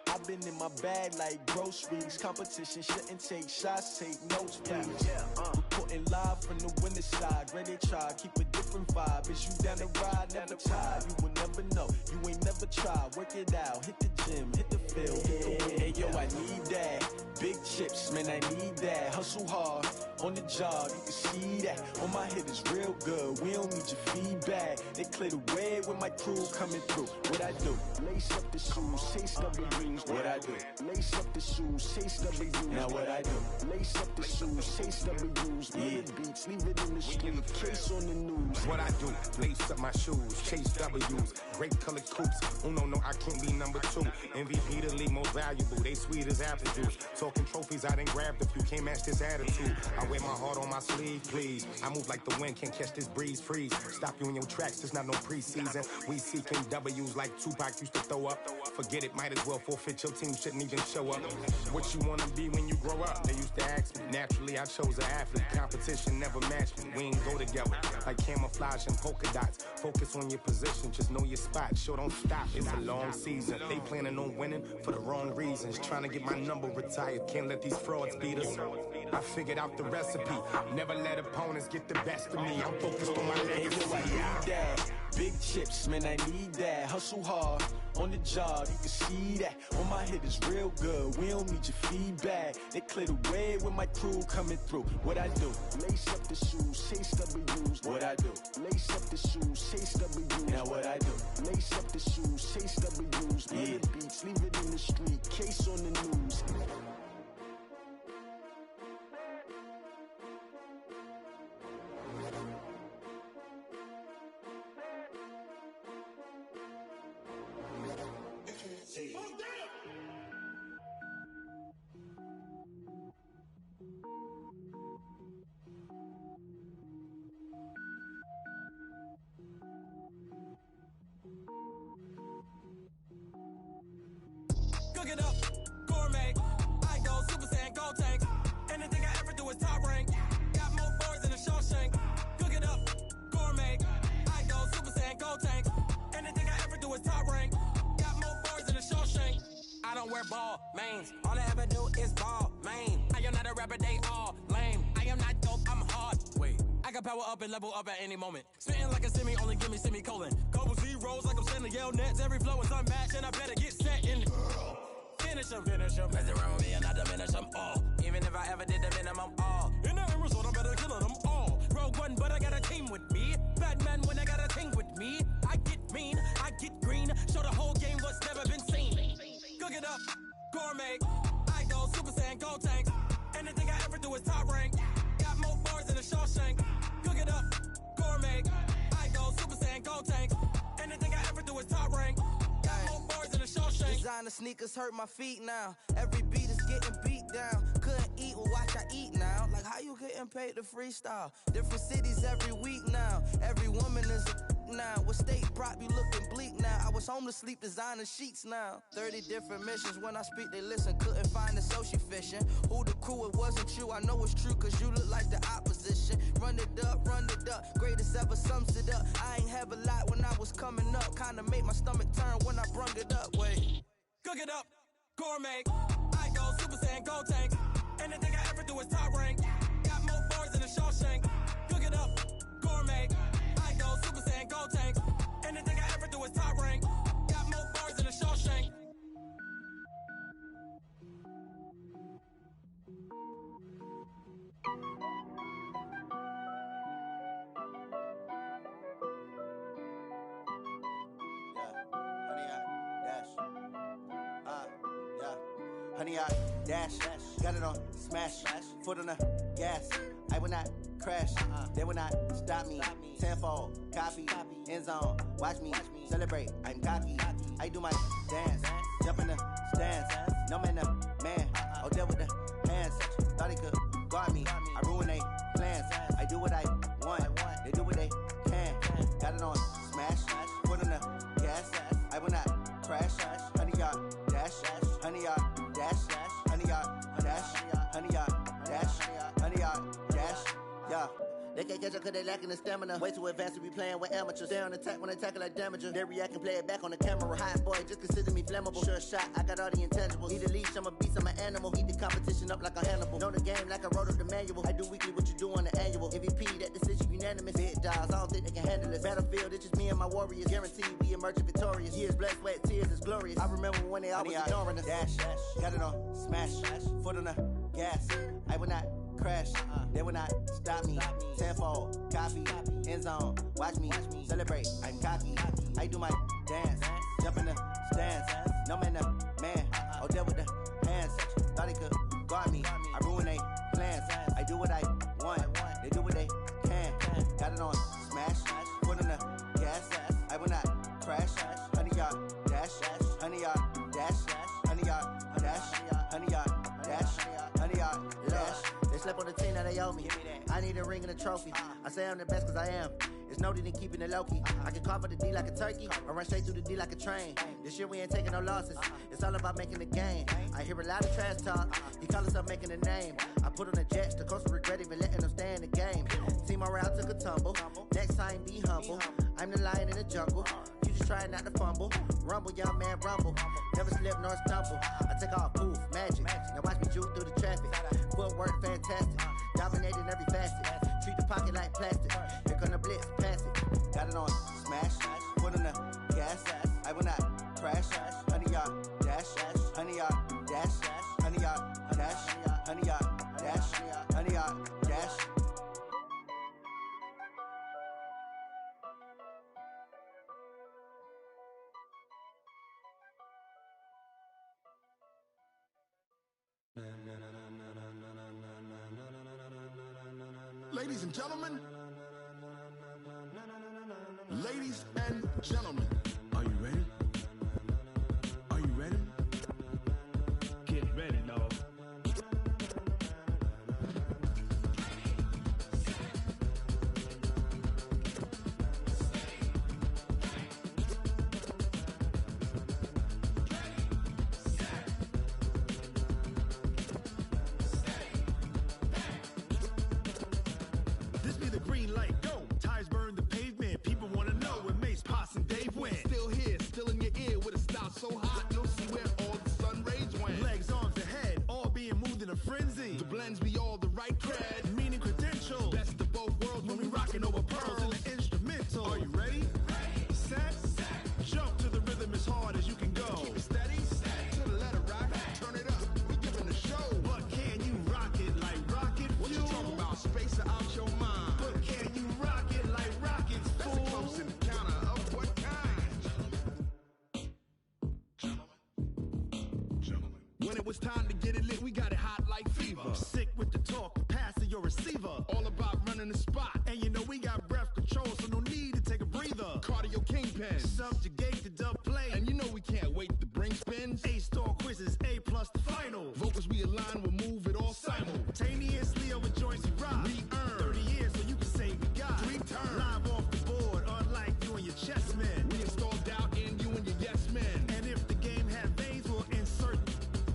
I've been in my bag like groceries. Competition shouldn't take shots, take notes, please. Reporting live from the winter side. Ready to try, keep a different vibe. Is you down the ride, never tired. You will never know, you ain't never tried. Work it out, hit the gym, hit the field, hit the wind. Hey yo, I need that. Big chips, man, I need that. Hustle hard, on the job, you can see that. On my hit is real good, we don't need your feedback. They clear the way with my crew coming through. What I do? Lace up the shoes, chase W's. What I do? Lace up the shoes, chase W's. Now what I do? Lace up the shoes, chase W's. Yeah. Beats, leave it in the street, case on the news. What I do? Lace up my shoes, chase W's. Great colored coops. Oh no, I can't be number 2. MVP the league most valuable. They sweet as apple juice. Talking trophies, I done grabbed a few. Can't match this attitude. I wear my heart on my sleeve, please. I move like the wind, can't catch this breeze, freeze. Stop you in your tracks, there's not no preseason. We seeking W's like Tupac used to throw up. Forget it, might as well forfeit. Your team shouldn't even show up. What you wanna be when you grow up? They used to ask me. Naturally, I chose an athlete. Competition never matched me. We ain't go together like camouflage and polka dots. Focus on your position, just know your spot. Sure, don't stop. It's a long season. They planning on winning for the wrong reasons. Trying to get my number retired. Can't let these frauds beat us. I figured out the recipe. Never let opponents get the best of me. I'm focused on my legacy. I need that. Big chips, man, I need that. Hustle hard, on the job, you can see that. On my hit is real good, we don't need your feedback. They clear the way with my crew coming through. What I do? Lace up the shoes, chase W's. What I do? Lace up the shoes, chase W's. Now what I do? Lace up the shoes, chase W's. Yeah. Beats, leave it in the street, case on the news. Cook it up, gourmet. I go Super Saiyan, go tank. Anything I ever do is top rank. Got more boards than a Shawshank. Cook it up, gourmet. I go Super Saiyan, go tank. Anything I ever do is top rank. Got more boards than a Shawshank. I don't wear ball mains. All I ever do is ball main. I am not a rapper, they all lame. I am not dope, I'm hard. Wait, I can power up and level up at any moment. Spitting like a semi, only give me semicolon. Couple zeros like I'm sending yell nets. Every flow is unmatched and I better get set in. Finish them. Mess around with me and I diminish them all. Even if I ever did the minimum all. In the end result, I'm better killing them all. Rogue One, but I got a team with me. Batman when I got a team with me. I get mean, I get green. Show the whole game what's never been seen. Cook it up, gourmet. I go Super Saiyan, go tank. Anything I ever do is top rank. Got more bars than a Shawshank. Cook it up, gourmet. I go Super Saiyan, go tank. Anything I ever do is top rank. Got more bars than a Shawshank. Designer sneakers hurt my feet now. Every beat is getting beat down. Couldn't eat, well watch I eat now. Like how you getting paid to freestyle? Different cities every week now. Every woman is a now. What state prop you looking bleak now? I was home to sleep designer sheets now. 30 different missions. When I speak they listen. Couldn't find the social fishing. Who the crew? It wasn't you. I know it's true cause you look like the opposition. Run it up. Greatest ever sums it up. I ain't have a lot when I was coming up. Kinda made my stomach turn when I brung it up. Wait. Cook it up, gourmet. I go Super Saiyan, go tank. Anything I ever do is top rank. Got more bars than a Shawshank. Cook it up, gourmet. I go Super Saiyan, go tank. Anything I ever do is top rank. Got more bars than a Shawshank. Honey, I dash, got it on smash, foot on the gas. I will not crash. They will not stop me. Tenfold, copy, end zone. Watch me celebrate. I'm cocky. I do my dance, jump in the stands. No man, man. Oh, there with the hands. Thought he could guard me. I ruin they plans. I do what I want. They do what they can. Got it on smash. Put on the gas. I will not crash. 100-yard dash. 100-yard dash. 100-yard dash. 100-yard dash. 100-yard dash. Yeah. They can't catch up cause they lacking the stamina. Way too advanced to be playing with amateurs. They on attack when they tackle like damager. They react and play it back on the camera. Hot boy, just consider me flammable. Sure shot, I got all the intangibles. Need a leash, I'm a beast, I'm an animal. Eat the competition up like a Hannibal. Know the game like I wrote up the manual. I do weekly what you do on the annual. MVP, that decision unanimous. Big dials, I don't think they can handle it. Battlefield, it's just me and my warriors. Guaranteed we emerge victorious. Years, blood, sweat, tears, it's glorious. I remember when they always ignoring us. Dash, got it on smash. Foot on the gas. I will not crash. They will not stop me. Tenfold, copy, end zone. Watch me celebrate. I'm cocky. I do my dance, jump in the stands. No man, man. Oh, there with the hands. Thought he could guard me. I ruin they plans. I do what I want. They do what they can. Got it on smash. Put on the gas. I will not crash. 100-yard dash. 100-yard dash. 100-yard dash. 100-yard dash. 100-yard dash. They slept on the team that they owe me. I need a ring and a trophy. I say I'm the best cause I am. It's noted in keeping it low-key. I can carve up the D like a turkey or run straight through the D like a train. This year we ain't taking no losses. It's all about making the game. I hear a lot of trash talk. He call himself making a name. I put on the Jets. The coach will regret even letting them stay in the game. Team morale took a tumble. Next time be humble. I'm the lion in the jungle. You just trying not to fumble. Rumble, young man, rumble. Never slip nor stumble. I take off, poof, magic. Now watch me juke through the traffic. Footwork fantastic. Dominating every facet. Treat the pocket like plastic. Here come the blitz, pass it. Got it on smash. Put on the gas. I will not crash. 100-yard dash. 100-yard dash. 100-yard dash. 100-yard dash. 100-yard dash. Ladies and gentlemen, ladies and gentlemen, are you ready? Are you ready? Get ready, dog. This be the green light, go. Tires burn the pavement. People wanna know where Mace, Potts, and Dave went. Still here, still in your ear with a style so hot, you'll see where all the sun rays went. Legs, arms, and head, all being moved in a frenzy. The blends be all the right cred, meaning credentials. best of both worlds when we rockin' over pearls. in the instrumental. Are you ready? Set, jump to the rhythm as hard as you can go. Keep it steady, to the letter rock, turn it up, we giving the show. But can you rock it like rocket What you fuel? talking about, space or out your mind? But can you rock it like rockets, That's a fool? close encounter of what kind? When it was time to get it lit, we got it hot like fever. Sick with the talk, passing your receiver. All about running the spot. And you know we got breath control, so no need to take a breather. Cardio kingpin. Subjugate the dub play. And you know we can't wait to bring spins. A-star quizzes, A+ the final. Vocals we align, we'll move it all Simultaneously over joints we rock. We earn 30 years so you can say we got 3 turns. live off the board, unlike you and your chess men. We install doubt in you and your yes men. And if the game had veins, we'll insert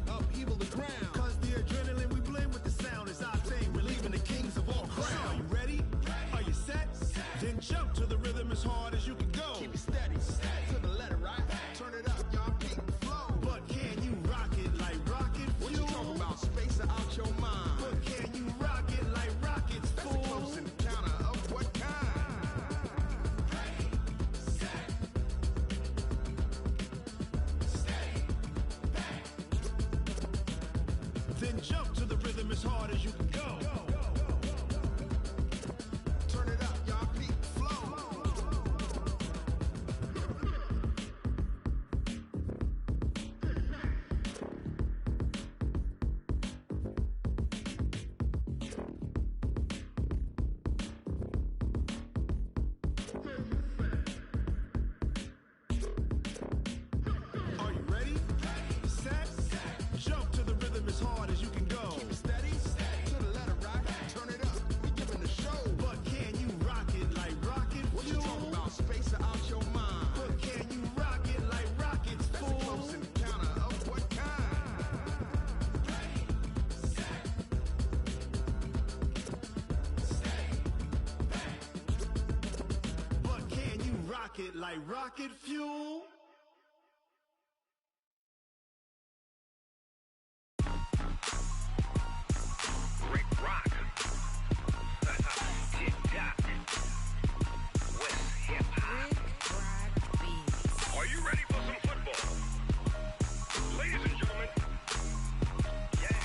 Upheaval the ground. cause the adrenaline we blend with the sound is our thing. We're leaving the kings of all Crown. crown. Are you ready? Are you set? Then jump to the rhythm as hard as you can go. Keep it steady, to the rocket like rocket fuel. Rick Rock. Tip-top. West hip-hop. Are you ready for some football? Ladies and gentlemen. Yeah.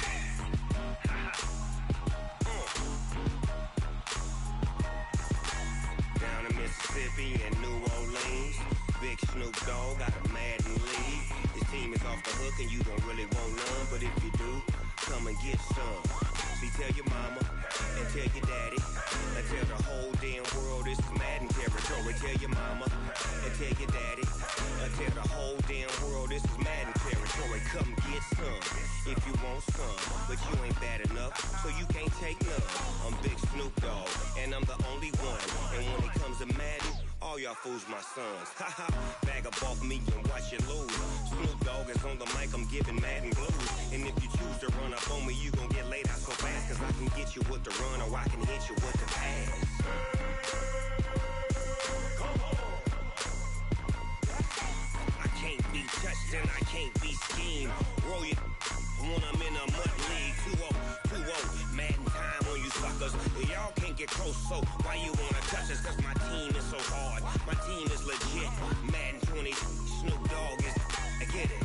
Down in Mississippi and New Orleans, Big Snoop Dogg got a Madden league. His team is off the hook and you don't really want none, but if you do, come and get some. See, tell your mama and tell your daddy and tell the whole damn world this is Madden territory. Tell your mama and tell your daddy and tell the whole damn world this is Madden territory. Come get some if you want some, but you ain't bad enough, so you can't take none. I'm Big Snoop Dogg and I'm the only one. And when it comes to Madden, all y'all fools my sons. Haha, bag up off me and watch you lose. Snoop Dogg is on the mic, I'm giving Madden blues. And if you choose to run up on me, you gon' get laid out so fast. Cause I can get you with the run or I can hit you with the pass. I can't be touched and I can't be schemed. Roll you when I'm in a mud league. 2-0, Madden time on you suckers. Y'all can't get close, so why you wanna touch us? Cause my team is so hard, my team is legit. Madden 20, Snoop Dogg is, I get it.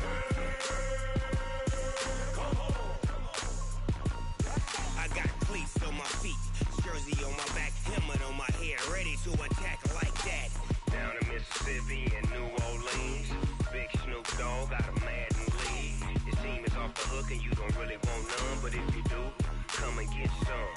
I got cleats on my feet, jersey on my back, helmet on my head, ready to attack like that. Down in Mississippi and New Orleans, Big Snoop Dogg got a Madden league. His team is off the hook and you don't really want none, but if you do, come and get some.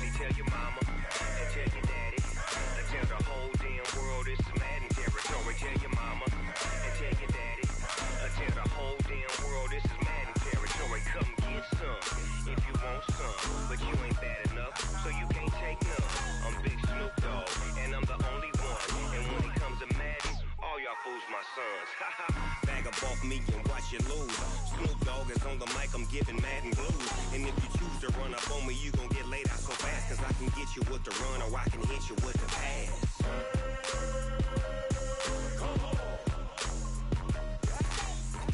See, tell your mama and tell your daddy and tell the whole damn world this is Madden territory. Tell your mama and tell your daddy and tell the whole damn world this is Madden territory. Come get some if you want some, but you ain't bad enough, so you can't take none. I'm Big Snoop Dogg and I'm the only one. And when it comes to Madden, all y'all fools my sons. Bag up off me and watch you lose. Snoop Dogg is on the mic, I'm giving Madden blues. And if you choose to run up on me, you gon' get laid out so fast. Cause I can get you with the run or I can hit you with the pass.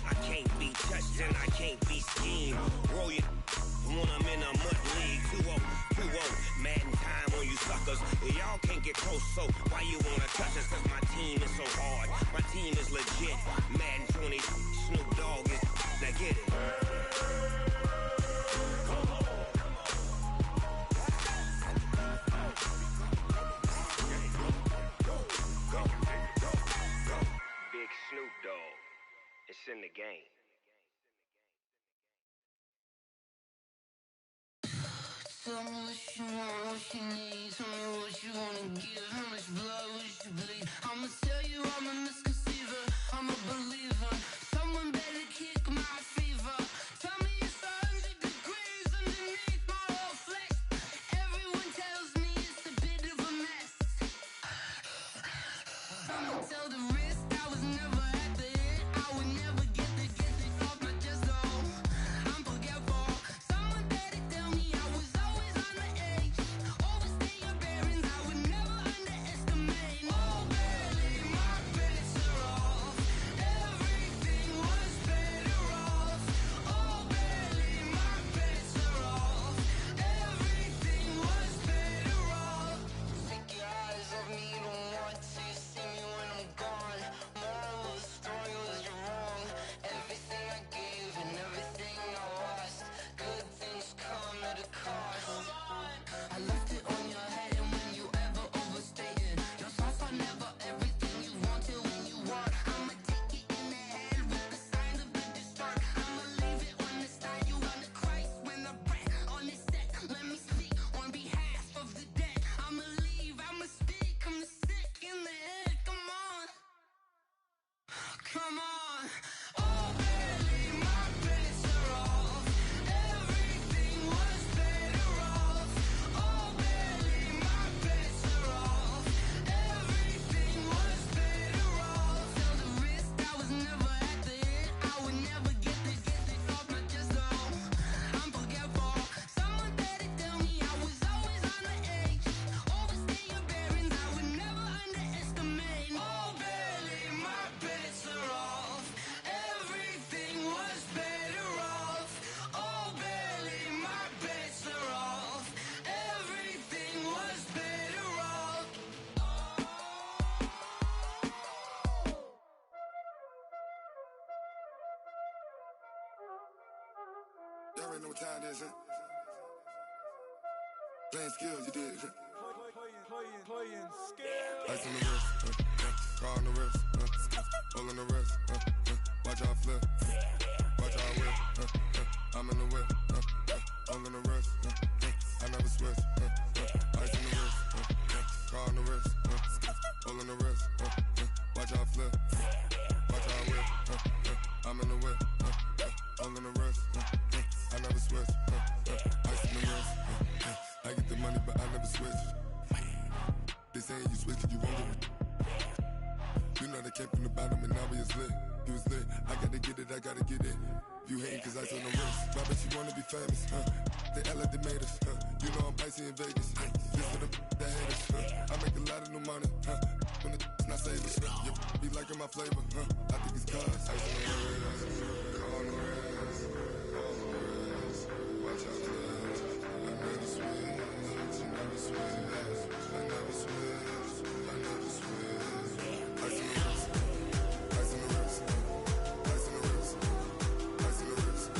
I can't be touched and I can't be schemed. Roll you when I'm in a mud league. 2-0, Madden time on you suckers. Y'all can't get close, so why you wanna touch us? Cause my team is so hard, my team is legit. Madden 20, Snoop Dogg is, now get it. Big Snoop Dogg, it's in the game. Tell me what you want, what you need. Tell me what you wanna give. How much blood would you bleed? I'ma tell you I'm a misconceiver. I'm a believer. Someone better kick my fever. Tell me it's 100 degrees underneath my whole flesh. Everyone tells me it's a bit of a mess. I'ma tell the risk I was never at the end. I would never get the off my chest though. I'm forgetful. Someone better tell me I was always on the edge. Overstay your bearings, I would never underestimate. Oh, barely, my bets are off. Everything was better off. Oh, barely, my bets are off. Everything was better off. Take your eyes off me, don't want to see me when I'm gone. Moral of the story was you're wrong. Everything I gave and everything I lost. Good things come at a cost. I left it on your head, and when you ever overstay it, your thoughts are never everything you wanted when you want. I'ma take it in the head with the signs of a distort. I'ma leave it on the side. You on the Christ when the breath on the set. Let me speak on behalf of the dead. I'ma leave, I'ma speak. I'm the sick in the head. Come on, come on. Oh, barely, my bets are off. Everything was better off. Oh, barely, my bets are off. Everything was better off. Tell the risk I was never at the end. I would never get the off my chest though. I'm forgetful. Someone better tell me I was always on the edge. Overstay your bearings, I would never already know what time it is, huh? Playing skills, you did. Playing skills. Ice on the wrist, car on the wrist, hole on the wrist, watch out flip, watch out whip, I'm in the whip, hole on the wrist, I never switch, ice on the wrist, car on the wrist, hole on the wrist, watch out flip, watch out whip, I'm in the whip, hole on the wrist, I never switch, ice on the wrist, I get the money but I never switch. They saying you switch 'cause you won't get it. You know they came from the bottom and now we is lit. You was lit, I gotta get it, I gotta get it. You hating 'cause ice on the wrist. Why bet you wanna be famous, They act like they made us, You know I'm icy in Vegas, This for the that hate us, I make a lot of new money, When the not savers, You be liking my flavor, I think it's cause ice on the wrist, on the wrist, on the wrist. Watch out, cuz I never switch, you never switch. I never switch, I never switch. Ice on the wrist, ice on the wrist, ice on the wrist, ice on the wrist, ice on the wrist,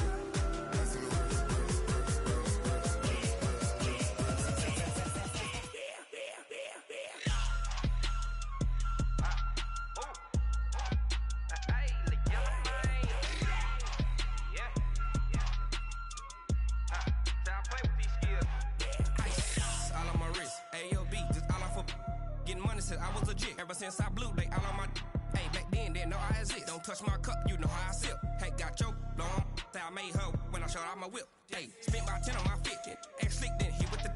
Since I was legit, ever since I blew, they all on my. Hey, back then, didn't know I exist. Don't touch my cup, you know how I sip. Hey, got choked long. Say I made her when I showed out my whip. Hey, spent about 10 on my fit. Ex slick, then hit with the.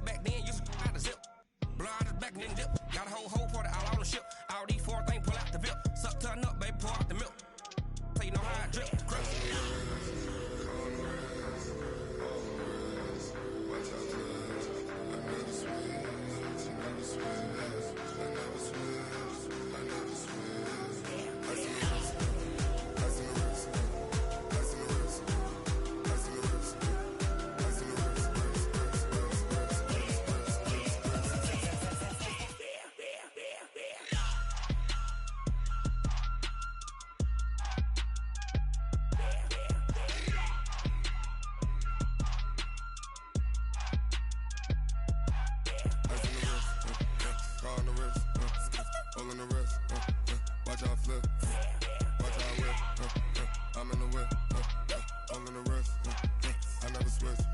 Back then, used to out the zip. Blow out his back and then dip. Got a whole party all on the ship. All these 4 things pull out the VIP. Suck, turn up, baby, pour out the milk. So you know how I drip. Crush. Watch out, cuz I never switch, you never switch. I never switch, I never switch. Ice on the wrist, ice on the wrist, ice on the wrist, ice on the wrist, ice on the wrist, car on the wrist, hole on the wrist, watch out flip, watch out whip, I'm in the whip, hole on the wrist, I never switch.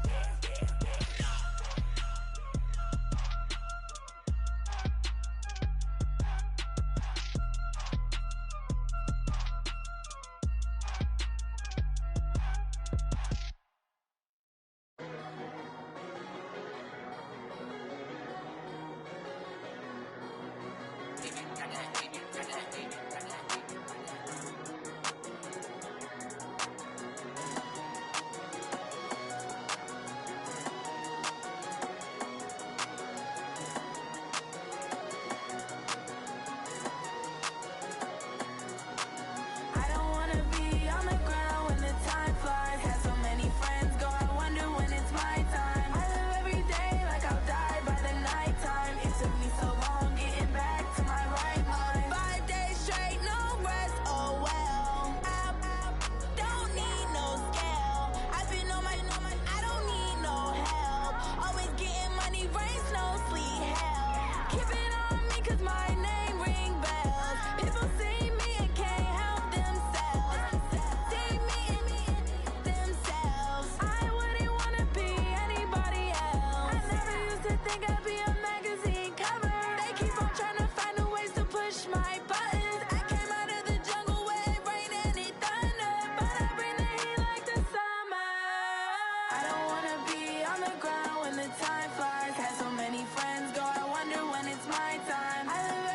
Time flies, had so many friends go, I wonder when it's my time. I live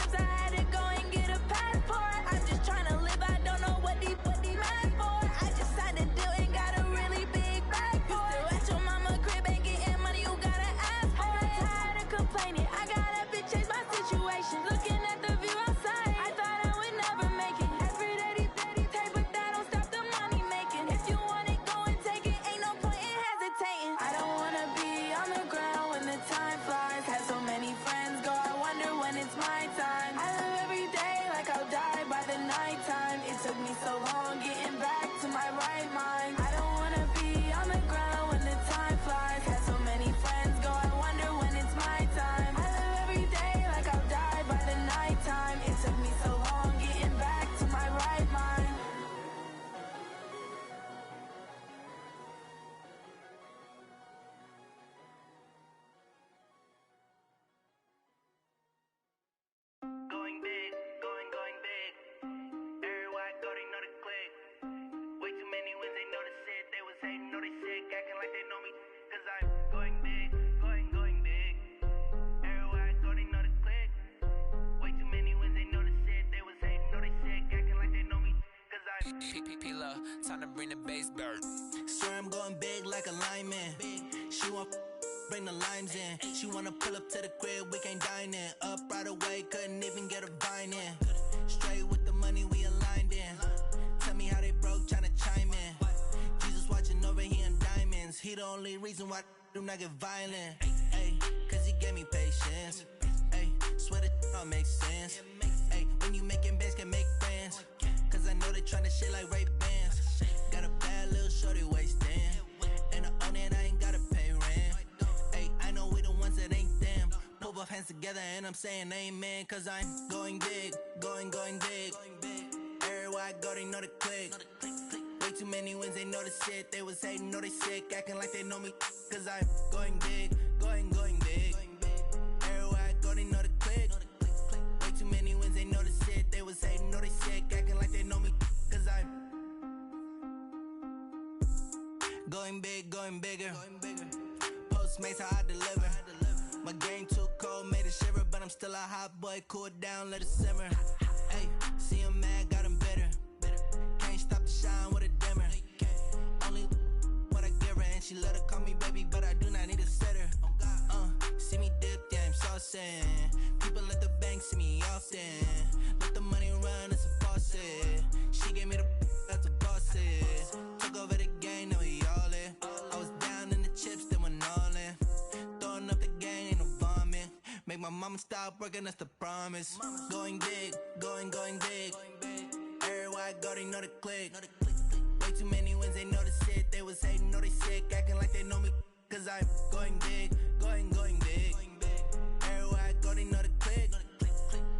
trips, I had to go and get a passport. I'm just trying to live, I don't know what these mad for. I just signed a deal and got a really big bag for it. Still at your mama crib, ain't getting money, you gotta ask for it. I'm tired of complaining, I got up and changed my situation. Looking at the view outside, I thought I would never make it. Every day these take, but that don't stop the money making. If you want it, go and take it, ain't no point in hesitating. I don't wanna be on the ground when the time flies. Had so many friends go, I wonder when it's my time. I live every day like I'll die by the nighttime. It took me so long getting back to my right mind. I don't wanna be on the ground when the time flies. Had so many friends go, I wonder when it's my time. I live every day like I'll die by the nighttime. It took me so long getting back to my right mind. Going big, going big. Everywhere I go, they know the click. Way too many wins, they know the shit. They was hating, know they sick, acting like they know me. Cause I'm going big, going big. Everywhere I go, they know the click. Way too many wins, they know the shit. They was hating, know they sick, acting like they know me. Cause I'm P-P-P-Love, time to bring the bass bird. Swear I'm going big like a lineman. She want bring the limes in. She wanna pull up to the crib, we can't dine in. Up right away, couldn't even get a vine in. Straight with the money we aligned in. Tell me how they broke, tryna chime in. Jesus watching over here in diamonds. He the only reason why I do not get violent. Ay, cause he gave me patience. Ay, swear that all makes sense. Ay, when you making bands, can make friends. Cause I know they tryna shit like Ray-Bans. Got a bad little shorty wasting. And I own it, I ain't gotta pay rent. Ay, I know we the ones that ain't them. Pull both hands together and I'm saying amen. Cause I'm going big, going big. Everywhere I go, they know the click. Way too many wins, they know the shit. They was hating, know they sick, acting like they know me. Cause I'm going big, going big. Everywhere I go, they know the click. Way too many wins, they know the shit. They was hating, know they sick, acting like they know me. Cause I'm going big, going bigger. Postmates, how I deliver. My game too cold, made it shiver, but I'm still a hot boy. Cool it down, let it simmer. Hey, see him mad, got him bitter. Can't stop the shine with a dimmer. Only what I give her, and she let her call me baby, but I do not need a sitter. See me dip, yeah, I'm saucing. People at the bank see me often. Let the money run, it's a faucet. She gave me the that's a boss is. Took over the game, now we all in. I was down in the chips, then went all in. Throwing up the gang, ain't no vomit. Make my mama stop working, that's the promise. Going big, going big. Everywhere I go, they know the click. Way too many wins, they know the shit. They was hating, know they sick, acting like they know me. Cause I'm going big, going big. Everywhere I go, they know the click.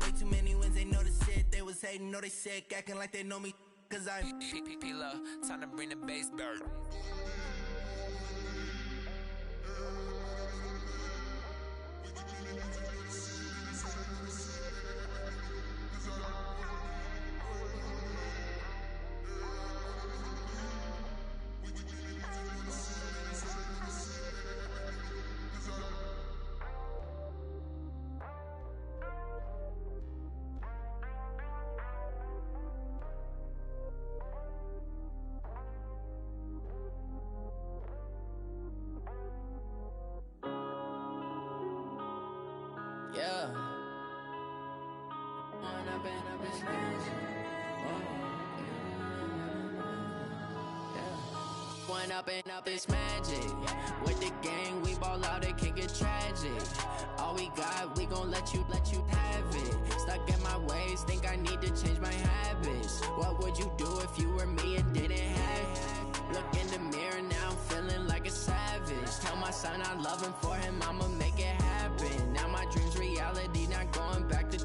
Way too many wins, they know the shit. They was hating, know they sick, acting like they know me. Cause I'm P-P-P-Love, time to bring the bass bird. Yeah. One up and up, it's magic. With the gang, we ball out, it can get tragic. All we got, we gon' let you have it. Stuck in my ways, think I need to change my habits. What would you do if you were me and didn't have it? Look in the mirror, now I'm feeling like a savage. Tell my son I love him, for him I'ma make it happen. Now my dream's reality, not going back to.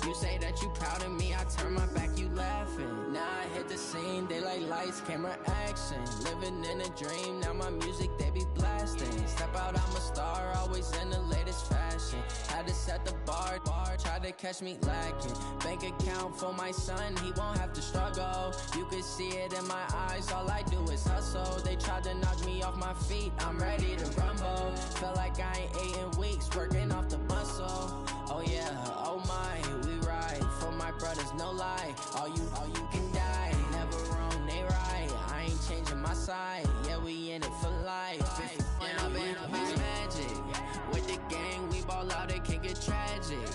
You say that you proud of me, I turn my back, you laughing. Now I hit the scene, they like lights, camera, action. Living in a dream, now my music, they be blasting. Step out, I'm a star, always in the latest fashion. Had to set the bar, try to catch me lacking. Bank account for my son, he won't have to struggle. You can see it in my eyes, all I do is hustle. They tried to knock me off my feet, I'm ready to rumble. Feel like I ain't ate in weeks, working off the muscle. Oh yeah, oh my, we ride for my brothers, no lie. All you can die, never wrong, they right. I ain't changing my side, yeah, we in it for life. When I've been magic, with the gang, we ball out, it can get tragic.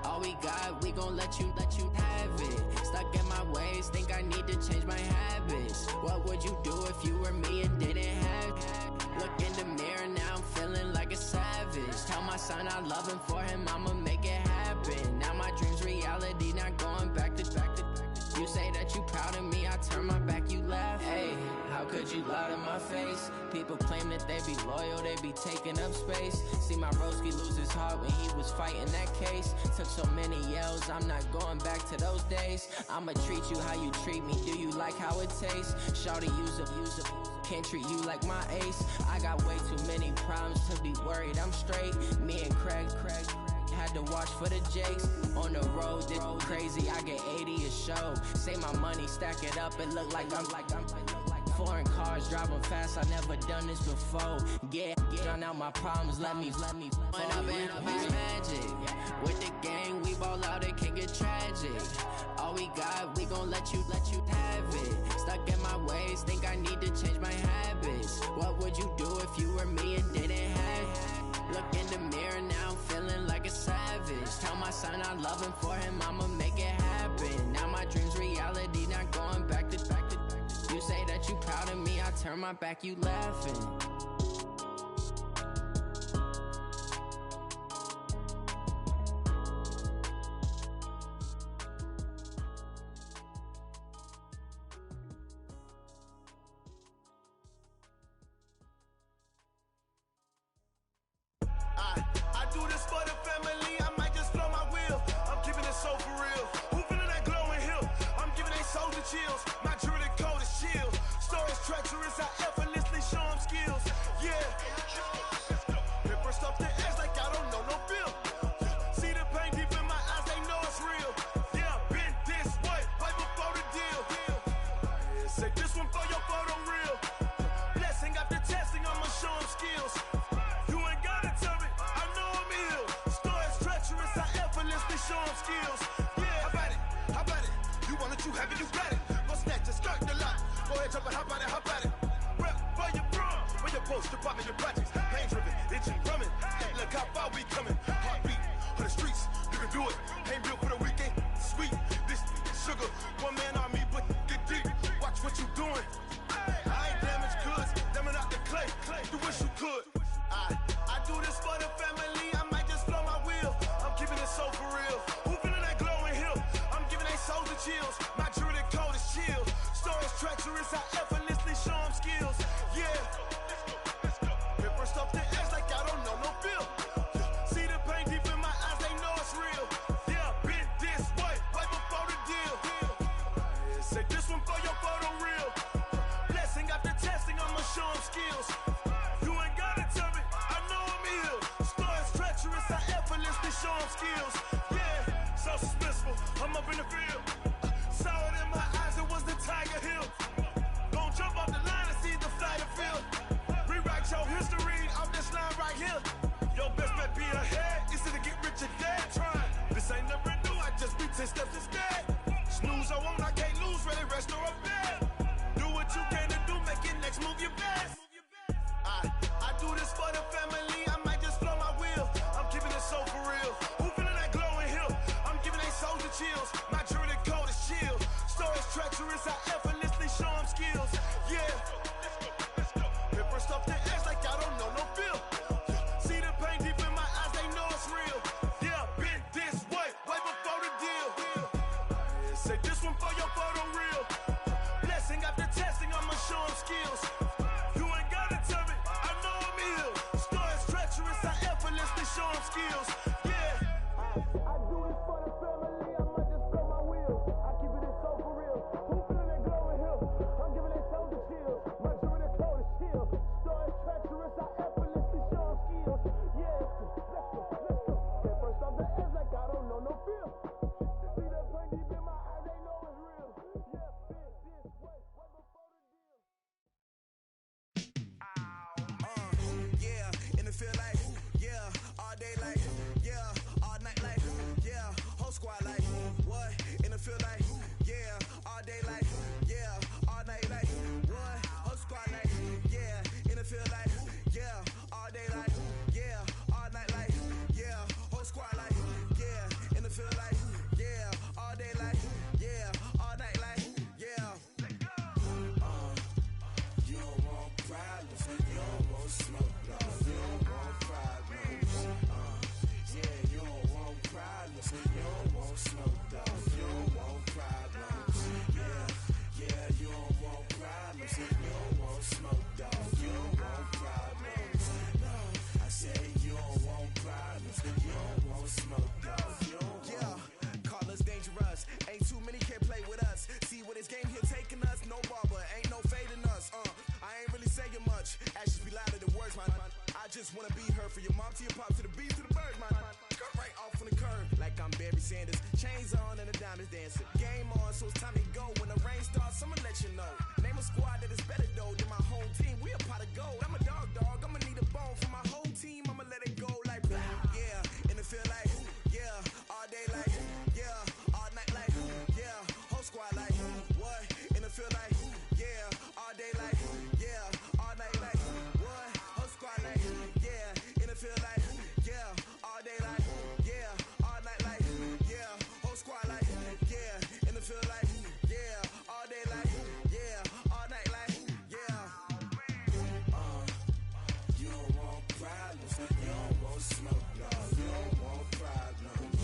All we got, we gon' let you have it. Stuck in my ways, think I need to change my habits. What would you do if you were me and didn't have it? Look in the mirror, now I'm feeling like a savage. Tell my son I love him, for him I'ma make it happen. Now my dream's reality, not going back to. You say that you proud of me, I turn my back, you laugh. Hey, how could you lie to my face? People claim that they be loyal, they be taking up space. See my broski lose his heart when he was fighting that case. Took so many yells, I'm not going back to those days. I'ma treat you how you treat me, do you like how it tastes? Shawty, use up, can't treat you like my ace. I got way too many problems to be worried, I'm straight. Me and Craig had to watch for the Jakes. On the road, this crazy, I get 80 a show. Say my money, stack it up, it look like I'm foreign cars, driving fast, I never done this before. Get drown out my problems, let me When I've been magic, with the gang, we ball out, it can get tragic. All we got, we gon' let you have it. Stuck in my ways, think I need to change my habits. What would you do if you were me and didn't have it? Look in the mirror, now I'm feeling like a savage. Tell my son I love him, for him I'ma make it happen. Now my dream's reality, not going back to. You say that you proud of me, I turn my back, you laughing. I do this for the family, I might just blow my wheel. I'm keeping it so for real. Who feeling that glowing hill? I'm giving they soldier chills. My jewelry code is chill. Stories treacherous, I effortlessly show them skills. Yeah. Paper stuff the edge like I don't know no feel. See the pain deep in my eyes, they know it's real. Yeah, been this way, right before the deal. Say this one for your photo real. Blessing after testing, I'ma show them skills. You ain't gotta tell me, I know I'm ill. Stories treacherous, I effortlessly show them skills. Yeah, how about it? You want it, you have it, you got it. Go snatch a skirt the lot. Go ahead, jump it, how about it? Rep where you from? Where you post, department, your projects. Pain driven, itching, drumming. Hey, look how far we coming. Heartbeat on the streets, you can do it. Ain't built for the weekend, sweet. This sugar, one man army, but get deep. Watch what you doing. I ain't damaged goods, damn out the clay. You wish you could. I do this for the family, I might just blow my wheel. I'm keeping it so for real. Who feeling that glowing hill? I'm giving they soldier chills. My jewelry code is chill. Stories treacherous, I effortlessly show them skills. Yeah. Paper stuff the edge like I don't know no feel. See the pain deep in my eyes, they know it's real. Yeah, been this way, right before the deal. Say this one for your photo real. Blessing after testing, I'ma show them skills. You ain't gotta tell me, I know I'm ill. Stories treacherous, I effortlessly show them skills. Yeah, so suspenseful, I'm up in the field. Saw it in my eyes, it was the Tiger Hill. Don't jump off the line and see the flight of field. Rewrite your history off this line right here. Your best bet be ahead, easy to get rich or dead. Trying, this ain't never new, I just be 10 steps instead. Snooze or won't, I can't lose, ready, rest or a bed. Do what you can to do, make it next move your best. I do this for the family, I might just blow my wheel. I'm keeping it so for real. Who feeling that glowing hill? I'm giving they soldier chills. My jewelry code is chill. Stories treacherous, I effortlessly show them skills. Yeah. Paper stuff the edge like I don't know no feel. See the pain deep in my eyes, they know it's real. Yeah, been this way, right before the deal. Say this one for your photo real. Blessing after testing, I'ma show them skills. You ain't gotta tell me, I know I'm ill. Stories treacherous, I effortlessly show them skills. Yeah. I do this for the family, I might just blow my wheel. I keep it so for real. Who feeling that glowing hill? I'm giving they soldier chills. My jewelry code is chill. Stories treacherous, feel like, yeah, all day like, yeah, all night like, yeah, whole squad like, yeah, in the feel like, yeah, all day like, yeah, all night like, yeah. You don't want problems, you don't want smoke, no. You don't want problems, yeah, you don't want problems, you don't want smoke, dog. You don't want problems, yeah, you don't want problems, you don't want smoke, dog. You don't want problems, no. I say you don't want problems, you don't want smoke, dog. You don't Yeah, call us dangerous. Ain't too many can play with us. See what this game here taking us. No barber, ain't no fading us. I ain't really saying much. Actions be louder than words, man. I just wanna be heard for your mom to your pop to the beat to the bird, man. Cut right off on the curb like I'm Barry Sanders. Chains on and the diamonds dancing. Game on, so it's time to go. When the rain starts, I'ma let you know. Name a squad that is better though than my home team. We a pot of gold. I'm a dog. I'ma need a bone for my whole team. I'ma let it go like blah. Yeah, and it feel like yeah, all day like yeah, all night like yeah, whole squad like what? And it feel like yeah, all day like yeah, all night like what? Whole squad like yeah, and it feel like yeah, all day like yeah, all night like yeah, whole squad like yeah, and it feel like yeah, all day like yeah, all night like yeah. You don't want problems, you don't want smoke, no. You don't want problems,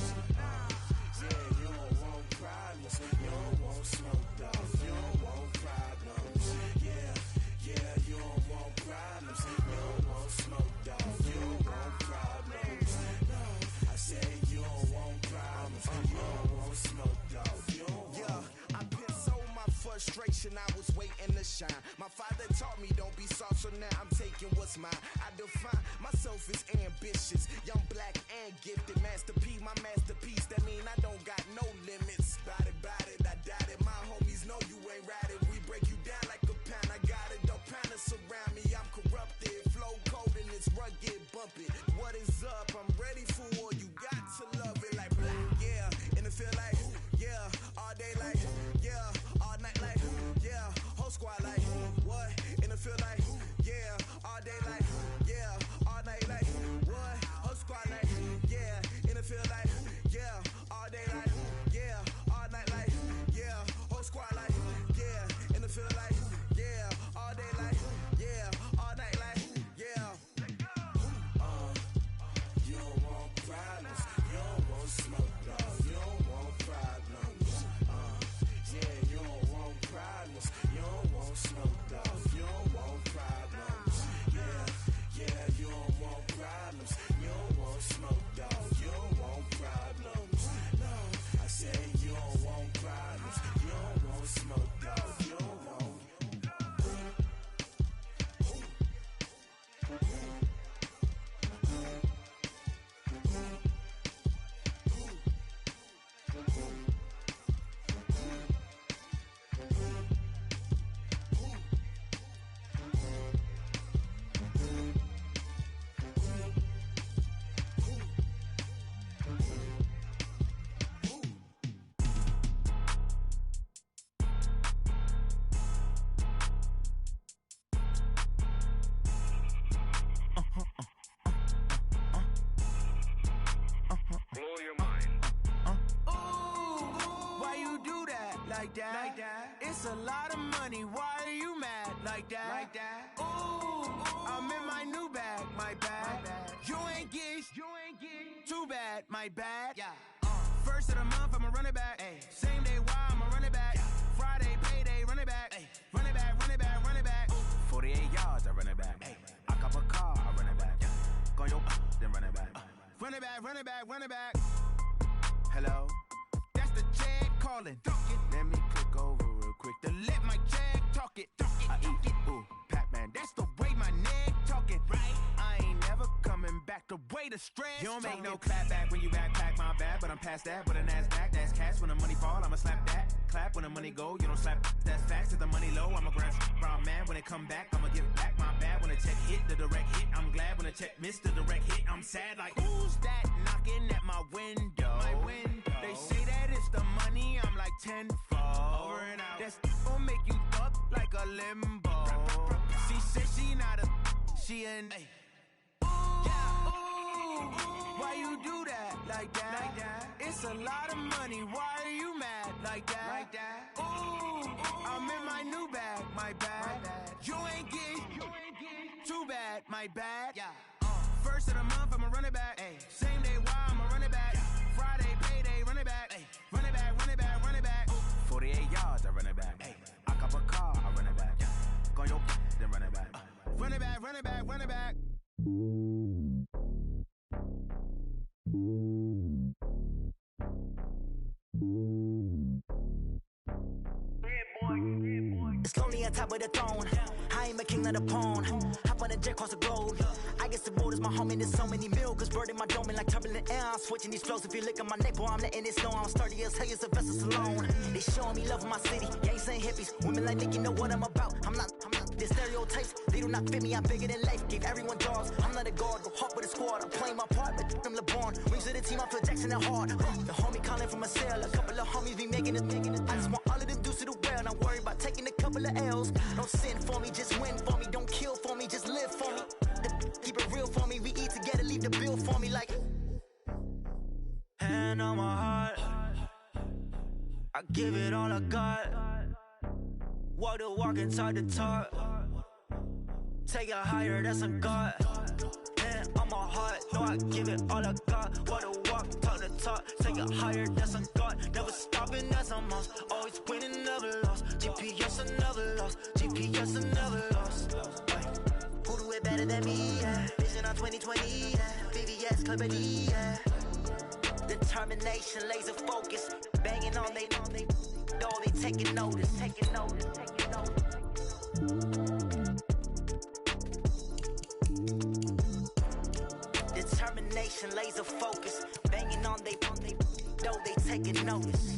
yeah, you don't want problems, you don't want smoke, dog. You don't want problems, yeah, you don't want problems, you don't want smoke, dog. You don't want problems, no. I say you don't want problems, you don't want smoke, dog. You don't want. Yeah, I put so my frustration, I was waiting to shine. My father taught me don't be soft, so now I'm taking what's mine. I define myself as ambitious, young, black, and gifted. Master P, my masterpiece, that mean I don't got no limits. Bout it, I doubt it. My homies know you ain't ratted. We break you down like a pound. I got it, don't pound us around me. I'm corrupted, flow cold and it's rugged, bump it. What is up? I'm ready for war. You got to love it like black, yeah. And it feel like yeah, all day like yeah, all night like yeah, whole squad like what? And it feel like yeah, all day like yeah, all night like what? Whole squad like yeah, and it feel like yeah, all day like yeah, all night like yeah, whole squad like yeah, and it feel like yeah, all day like yeah, all night like yeah. You don't want problems, you don't want smoke, dog. You don't want problems, yeah, you don't want problems, you don't want smoke, dog. You don't want problems, yeah, you don't want problems, you don't want smoke, dog. You don't want problems, no. I say you don't want problems, you don't want smoke, dog. You don't want. Blow your mind. Why you do that like that? Like that? It's a lot of money. Why are you mad like that? Like that? Ooh, I'm in my new bag, my bad. You ain't get too bad, my bad. Yeah. First of the month, I'ma run it back. Ay. Same day, why I'ma run it back. Friday, payday, run it back. Ay. Run it back, run it back, run it back. 48 yards, I run it back. Ay. I cop a car, I run it back. Go your then run it back. Run it back, run it back, run it back. Hello? That's the check calling. Let me click over real quick. To let my check talk it. I eat, ooh, Pac-Man. That's the way my neck talking. Right? I ain't never coming back the way the stress. You don't make talking. no clap back when you backpack, my bad. But I'm past that with a NASDAQ. That's cash when the money fall, I'ma slap that. Clap when the money go, you don't slap. That's facts. If the money low, I'ma grab brown man. When it come back, I'ma give back my bad. When the check hit, the direct hit. I'm glad when the check missed the direct hit. I'm sad like, who's that knocking at my window? My window. They say that it's the money, I'm like tenfold. Over and out. That's gon' make you fuck like a limbo. She said she not a She in. Yeah, ooh, why you do that like that? It's a lot of money. Why are you mad like that? Ooh, I'm in my new bag, my bad. You ain't get too bad, my bad. Yeah. First of the month, I'ma run it back. Same day, why I'ma run it back. Friday, payday, run it back. Run it back, run it back, run it back. 48 yards, I run it back. I cop a car, I run it back. Go your then run it back. Run it back, run it back, run it back. It's lonely on top of the throne. I ain't a king of the pawn. Hop on a jet across the globe. I guess the road is my home and there's so many milkers. Bird in my dome and like turbulent air. I'm switching these flows. If you look at my neck, boy, I'm letting it snow. I'm sturdy as hell as a vessel alone. They showing me love in my city. Gangs ain't hippies. Women like Nick, you know what I'm about. I'm not. The stereotypes, they do not fit me. I'm bigger than life. Gave everyone jobs. I'm not a guard. Go hard with a squad. I'm playing my part, but I'm LeBron. Rings of the team, I feel Jackson and hard. The homie calling from a cell. A couple of homies be making it. I just want all of them dudes to the well. Not worry about taking a couple of L's. Don't sin for me, just win for me. Don't kill for me, just live for me. Keep it real for me. We eat together, leave the bill for me like. Hand on my heart, I give it all I got. Walk the walk and talk the talk. Take it higher, that's a God. Hand on my heart, no, I give it all I got. Walk the walk, talk the talk. Take it higher, that's a God. Never stopping, that's a must. Always winning, never lost. GPS, I never lost. GPS, I never lost. Who do it better than me? Yeah. Vision on 2020, yeah. VVS, Clarity, yeah. Determination, laser focus. Banging on they door, they taking notice. Taking notice, taking notice. Determination, laser focus. Banging on they door, they taking notice.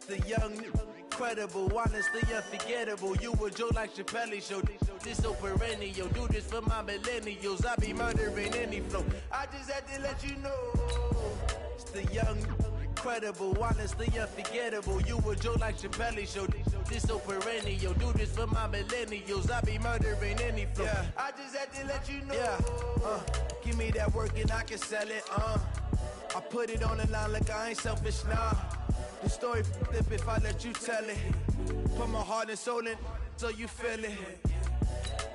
The young, incredible, honestly unforgettable. You a Joe like Chappelle show. This so perennial. Do this for my millennials. I be murdering any flow. I just had to let you know. It's the young, incredible, honestly unforgettable. You a Joe like Chappelle show. This so perennial. Do this for my millennials. I be murdering any flow. Yeah. I just had to let you know. Yeah. Give me that work and I can sell it. I put it on the line like I ain't selfish, nah. The story flip if I let you tell it. Put my heart and soul in so you feel it.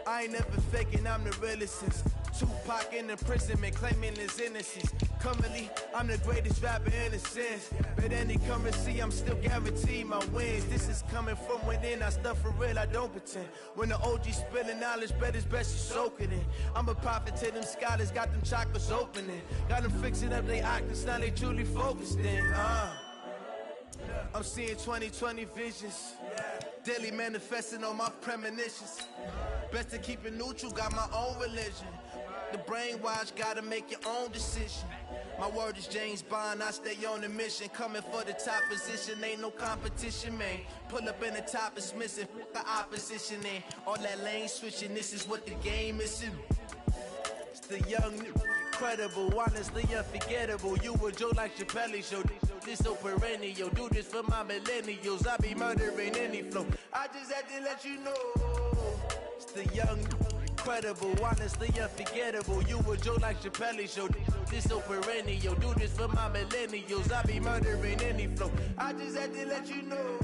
I ain't never faking, I'm the realest since Tupac in imprisonment, claiming his innocence. Currently, I'm the greatest rapper in a sense. But any currency, I'm still guaranteed my wins. This is coming from within, I stuff for real, I don't pretend. When the OG spilling knowledge, bet it's best you soak it in. I'm a prophet to them scholars, got them chakras opening. Got them fixing up they octaves, now they truly focused in. I'm seeing 2020 visions. Daily manifesting on my premonitions. Best to keep it neutral, got my own religion. The brainwash, gotta make your own decision. My word is James Bond, I stay on a mission. Coming for the top position, ain't no competition, man. Pull up in the top, it's missing, the opposition in. All that lane switching, this is what the game is in. It's the young, incredible, honestly unforgettable. You a Joe like Chappelle show. This so perennial. Do this for my millennials. I be murdering any flow. I just had to let you know. It's the young, incredible, honestly unforgettable. You a Joe like Chappelle show. This so perennial. Do this for my millennials. I be murdering any flow. I just had to let you know.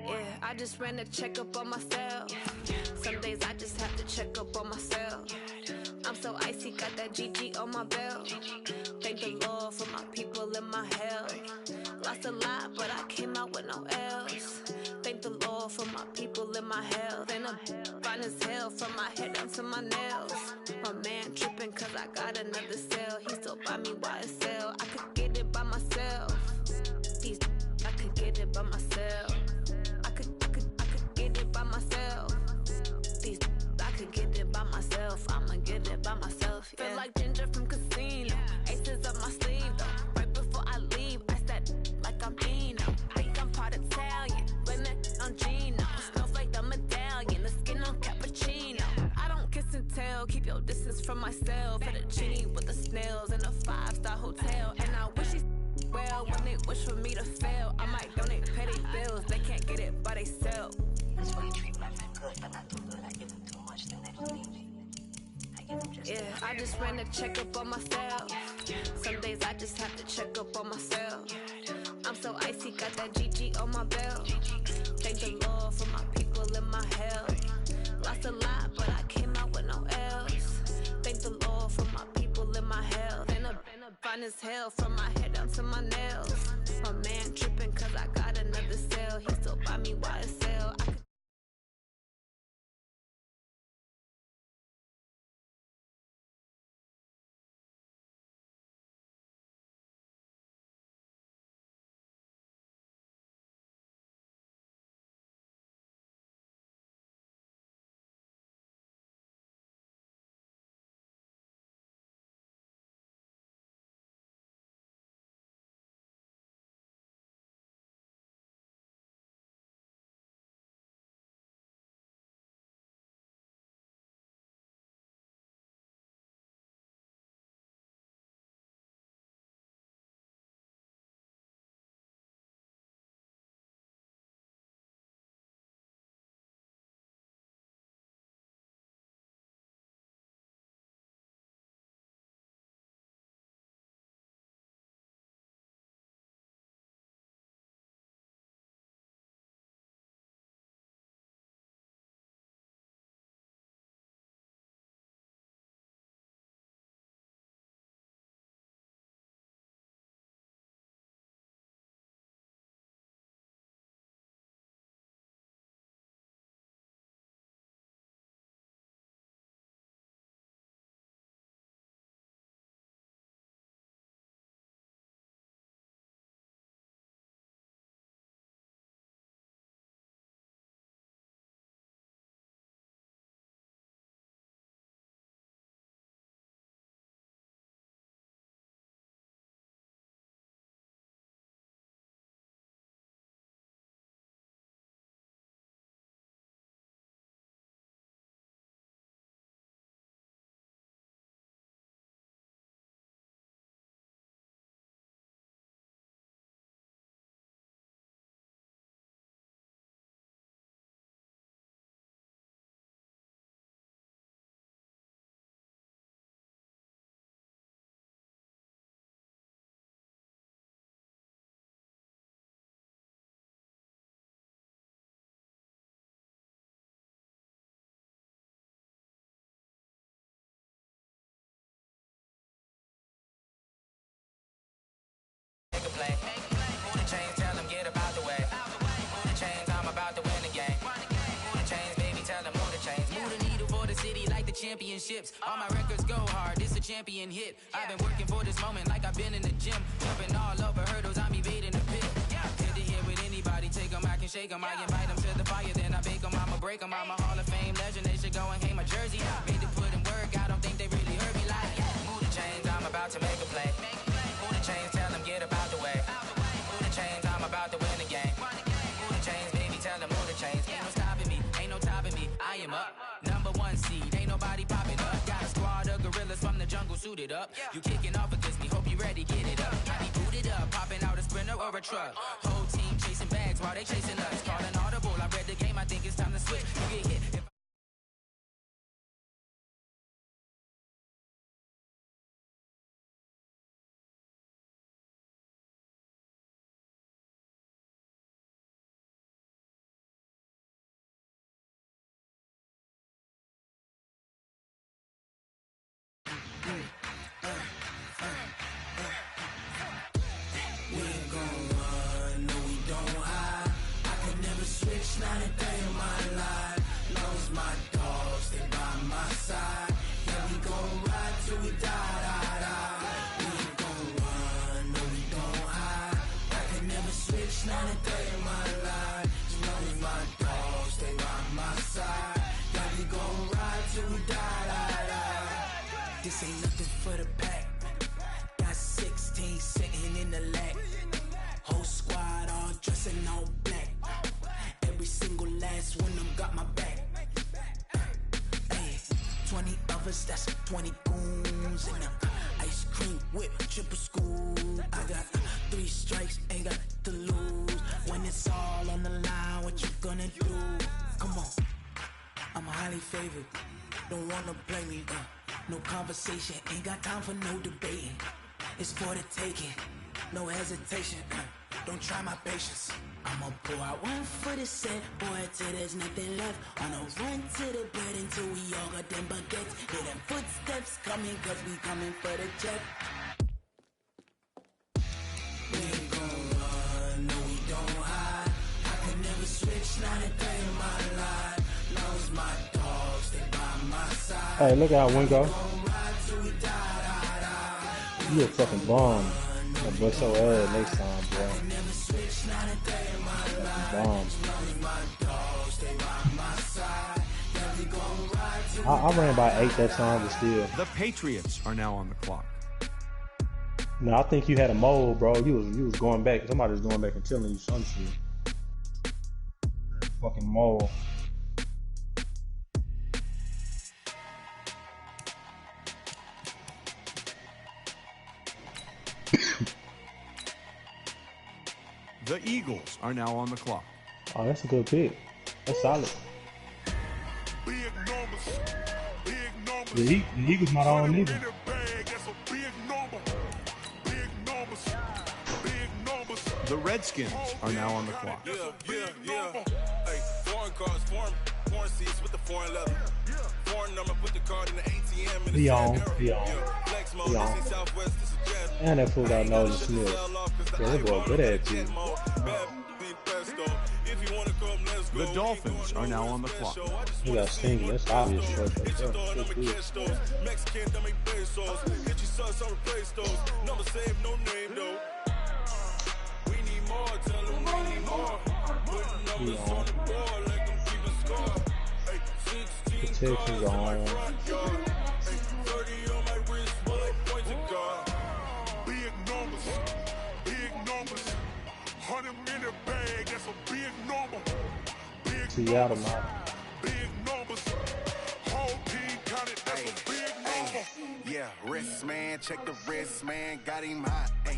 Yeah, I just ran a checkup on myself. Some days I just have to check up on myself. I'm so icy, got that GG on my belt. Thank the Lord for my people and my health. Lost a lot, but I came out with no L's. Thank the Lord for my people in my health. And I'm fine as hell from my head down to my nails. My man tripping cause I got another cell. He still buy me YSL. I could get it by myself. I could get it by myself. I could get it by myself. I could get it by myself. I'ma get it by myself. Yeah. Feel like Ginger from Casino. Aces up my sleeve though. Right before I leave, I said like I'm Dino. Think I'm part Italian. Blame it on Gino. Snowflake the medallion. The skin on cappuccino. I don't kiss and tell. Keep your distance from myself. Fettuccine with the snails in a 5-star hotel. And I wish he's well when they wish for me to fail. I might donate petty bills. They can't get it by themselves. That's why you treat my friend good, but not too good. I give them too much, then they don't leave me. I give them just I just ran a checkup on myself. Some days I just have to check up on myself. I'm so icy, got that GG on my belt. Thank the Lord for my people in my health. Lost a lot, but I came out with no else. Thank the Lord for my people in my health. And I'm fine as hell from my head down to my nails. My man tripping cause I got another cell. He still buy me YSL. Play. Move the chains, tell them get about the way. Move the chains, I'm about to win the game. Move the chains, baby, tell them move the chains. Move the needle for the city like the championships. All my records go hard, this a champion hit. I've been working for this moment like I've been in the gym. Jumping all over hurdles, I'm evading the pit. Head to head with anybody, take them, I can shake them. I invite them to the fire, then I bake them, I'ma break them. I'm a Hall of Fame legend, they should go and hang my jersey. Made to put in work, I don't think they really heard me like. Move the chains, I'm about to make a play. Move the chains, tell them get about the way. Move the chains, I'm about to win the game. Move the chains, baby, tell them move the chains. Ain't no stopping me, ain't no topping me. I am up, number one seed, ain't nobody popping up. Got a squad of gorillas from the jungle suited up. You kicking off against me, hope you ready, get it up. I be booted up, popping out a Sprinter or a truck. Whole team chasing bags while they chasing us. Calling audible, I read the game, I think it's time to switch. You get hit. We ain't gon' run, no we don't hide. I could never switch. till we die. This ain't nothing for the pack. Got 16 sitting in the lag. Whole squad all dressing all black. Every single last one of them got my back. Hey, 20 of us, that's 20 goons in the ice cream whip, triple scoop. I got 3 strikes, ain't got to lose. When it's all on the line, what you gonna do? Come on, I'm highly favored. Don't wanna play me, no conversation, ain't got time for no debating. It's for the taking, no hesitation. Don't try my patience. I'ma pour out one for the set, boy, till there's nothing left. On a run to the bread until we all got them baguettes. Hear them footsteps coming, cause we coming for the check. We ain't gon' run, no we don't hide. I can never switch, not a day in my life. Lost my dogs, they by my side. Hey, look out, Wingo. You a fucking bomb. I'll bust your ass next time, bro. Bomb. I ran by 8 that time, but still. The Patriots are now on the clock. No, I think you had a mole, bro. You was going back. Somebody was going back and telling you some shit. Fucking mole. The Eagles are now on the clock. Oh, that's a good pick. That's solid. The Eagles not on either. The Redskins are now on the clock. Hey, foreign cars, foreign seats with the foreign leather. Foreign number, put the card in the ATM in the Leon. And that fool got nose and Smith. Yeah, that boy good at you. The Dolphins are now on the clock. You got stingy. That's obvious. Protections on. Big numbers. 100-minute bag, that's a big number. Seattle, man. Big numbers. Whole team counted, that's a big number. Yeah, wrist man, check the wrist man, got him hot. Ay,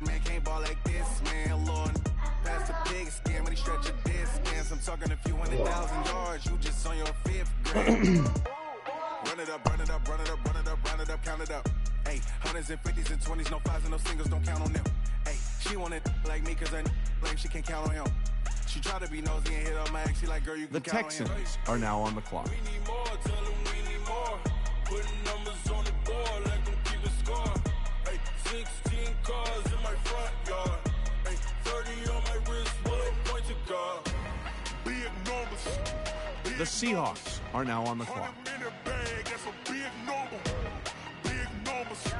man can't ball like this, man. Lord, pass the big skin when he stretch a distance. I'm talking a few 100,000 yards, you just on your 5th grade. Run it up, count it up. Ay, 100s and 50s and 20s, no 5s and no singles, don't count on them. Ay, she want it like me cause I like she can't count on him. She try to be nosy and hit on my ex, she like, girl, you can The count on him. Texans are now on the clock. We need more, tell them we need more. Putting numbers on the board, like them keep a score. Ay, 16 cars in my front yard. Ay, 30 on my wrist, bullet point to God. Big numbers. The Seahawks are now on the clock. Minute bag, that's a big number. Big numbers.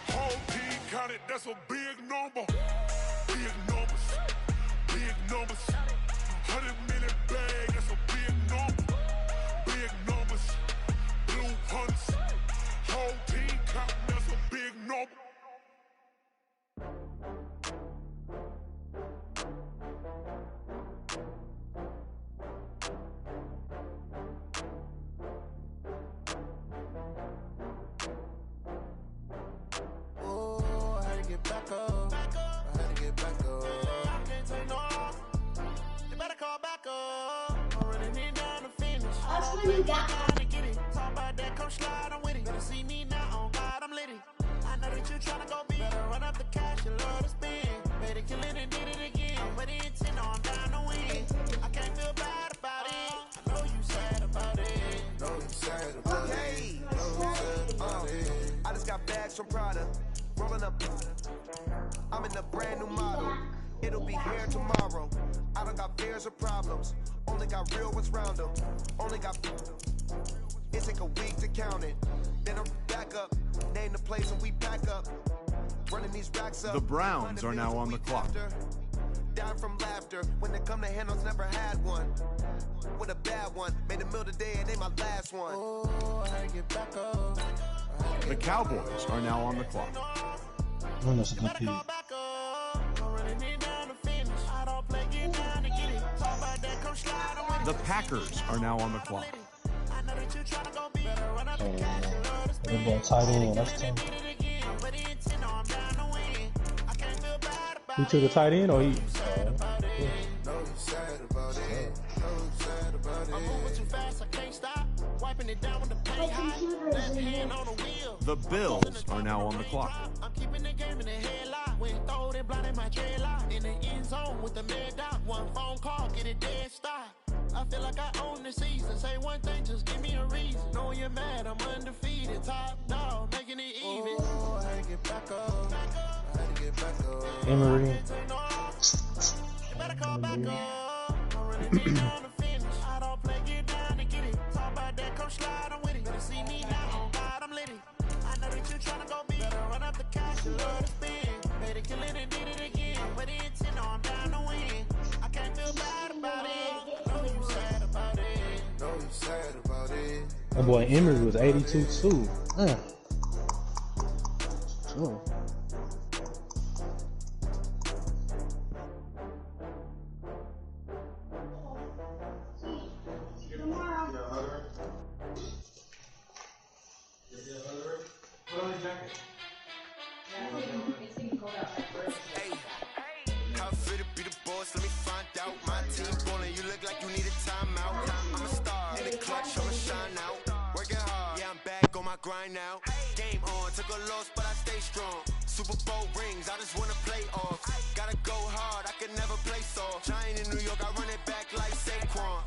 Whole team counted, that's a big number. Big numbers. 100-minute bag, that's a big number. Big numbers. Blue hunts. Whole team counting, that's a big number. Oh, I had to get back up. I had to get back up. I can't take no off. You better call back up. I'm running it down to finish. That's what you got. To get it. Talk about that, come slide, I'm with it. Better see me now, on God, I'm litty. I know that you tryna go big. Better run up the cash, you love to spend. Better kill it and did it again. I'm with the intent, no, I'm down to win. I can't feel bad about it. I know you sad about it. Know you sad about it. Know you sad about it. I just got bags from Prada. Rolling up. I'm in a brand new model. It'll be here tomorrow. I don't got fears or problems. Only got real ones round them. Only got. It take a week to count it. Then I'm back up. Name the place and we back up. Running these racks up. The Browns are now on the clock. Down from laughter. When they come to handles, never had one. With a bad one. Made the meal today and they my last one. Oh, I get back up. The Cowboys are now on the clock. Oh, that's a good pick. The Packers are now on the clock. They're going tight end. That's tough. He took a tight end or he? The Bills are now on the clock. I'm keeping the game in the headlock. When throw they blind in my dreadlock. In the end zone with the mad dot. One phone call, get it dead stop. I feel like I own the season. Say one thing, just give me a reason. Know you're mad, I'm undefeated. Top dog, making it even. Oh, I had to get back up. I had to get back up. Emery. You better call back up. I'm running down the finish. I don't play, get down and get it. Talk about that, come slide, I'm with it. Better see me now, God, I'm lit it. I know that you tryna go big. Better run up the cash, you love to spin. Made it, kill it, and did it again. But the intent, no, I'm down to win. I can't feel bad about it. Know you sad about it. Know you sad about it. That boy Emery was 82 too. Oh. How fit to be the boss? Let me find out. My team ballin', you look like you need a timeout. I'm a star in the clutch, I'ma shine out. Working hard, yeah, I'm back on my grind now. Game on, took a loss, but I stay strong. Super Bowl rings, I just wanna play off. Gotta go hard, I can never play soft. Giant in New York, I run it back like Saquon.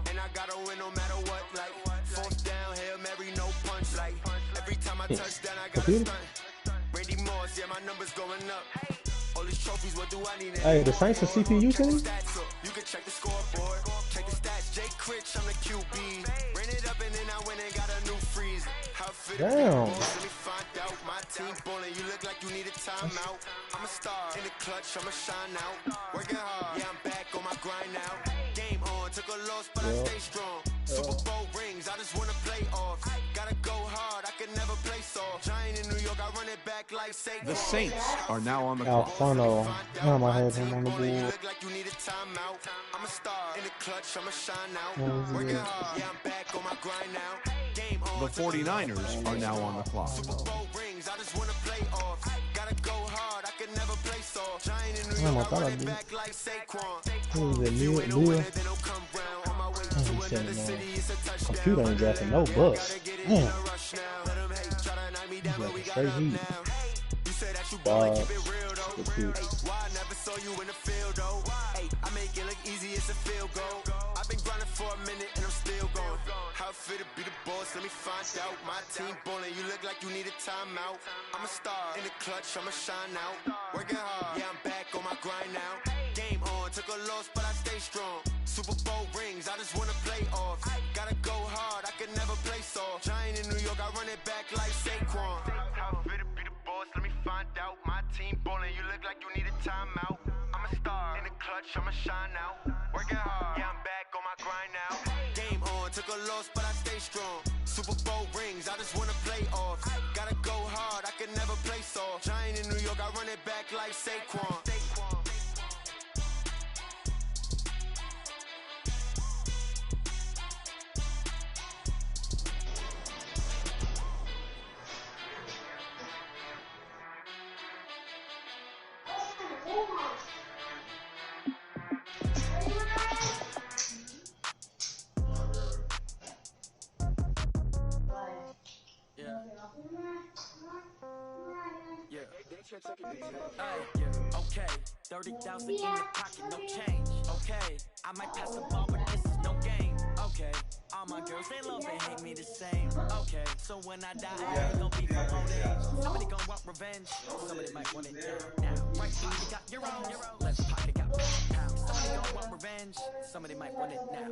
And I gotta win no matter what, like fourth down, Hail Mary, no punch. Like every time I touch down, I gotta stunt. Randy Moss, yeah, my numbers going up. All these trophies, what do I need? Hey, the Saints are CPU team? You can check the scoreboard, check the stats. Jay Critch, I'm the QB. Ran it up and then I went and got a new freeze. How fit it Damn. Let me find out. My team ballin', you look like you need a timeout. I'm a star in the clutch, I'ma shine out. Working hard, yeah, I'm back on my grind now. Game on, took a loss, but I stay strong. Super Bowl rings, I just wanna play off. Gotta go hard, I can never play soft. Giant in New York, I run it back like Saquon. The Saints are now on the Al clock. Fano. Damn, I had him on the board. Like you need a timeout. I'm a star in the clutch, I'ma shine out. Working hard, yeah, I'm back on my grind now. Game on. The 49ers are now on the clock. Super Bowl rings, I just wanna play off. Gotta go hard, I can never play soft. Giant in New Damn, I York, I thought I run it did. back like Saquon. Who is it? Lil? Computer ain't drafting no bus. Damn. Straight heat. Why I never saw you in the field though? Hey, I make it look easy, it's a field goal. I've been grinding for a minute and I'm still going. How fit to be the boss? Let me find out. My team ballin', you look like you need a timeout. I'm a star in the clutch, I'ma shine out. Working hard, yeah, I'm back on my grind now. Game on, took a loss, but I stay strong. Super Bowl rings, I just wanna play off. Gotta go hard, I can never play soft. Giant in New York, I run it back like Saquon. How fit to be the boss? Let me find out. My team ballin', you look like you need a timeout. I'm a star in the clutch, I'ma shine out. Working hard, yeah, I'm back on my grind now. Game on, took a loss, but I stay strong. Super Bowl rings, I just wanna play off. Gotta go hard, I can never play soft. Giant in New York, I run it back like Saquon. Okay, 30,000 in the pocket, no change. Okay, I might pass the ball, but this is no game. Okay, all my girls, they love and hate me the same. Okay, so when I die, I ain't gonna be from old age. Somebody gonna want revenge, somebody might want it now. Right here, you got your own. Left pocket got pounds. Somebody gonna want revenge, somebody might want it now.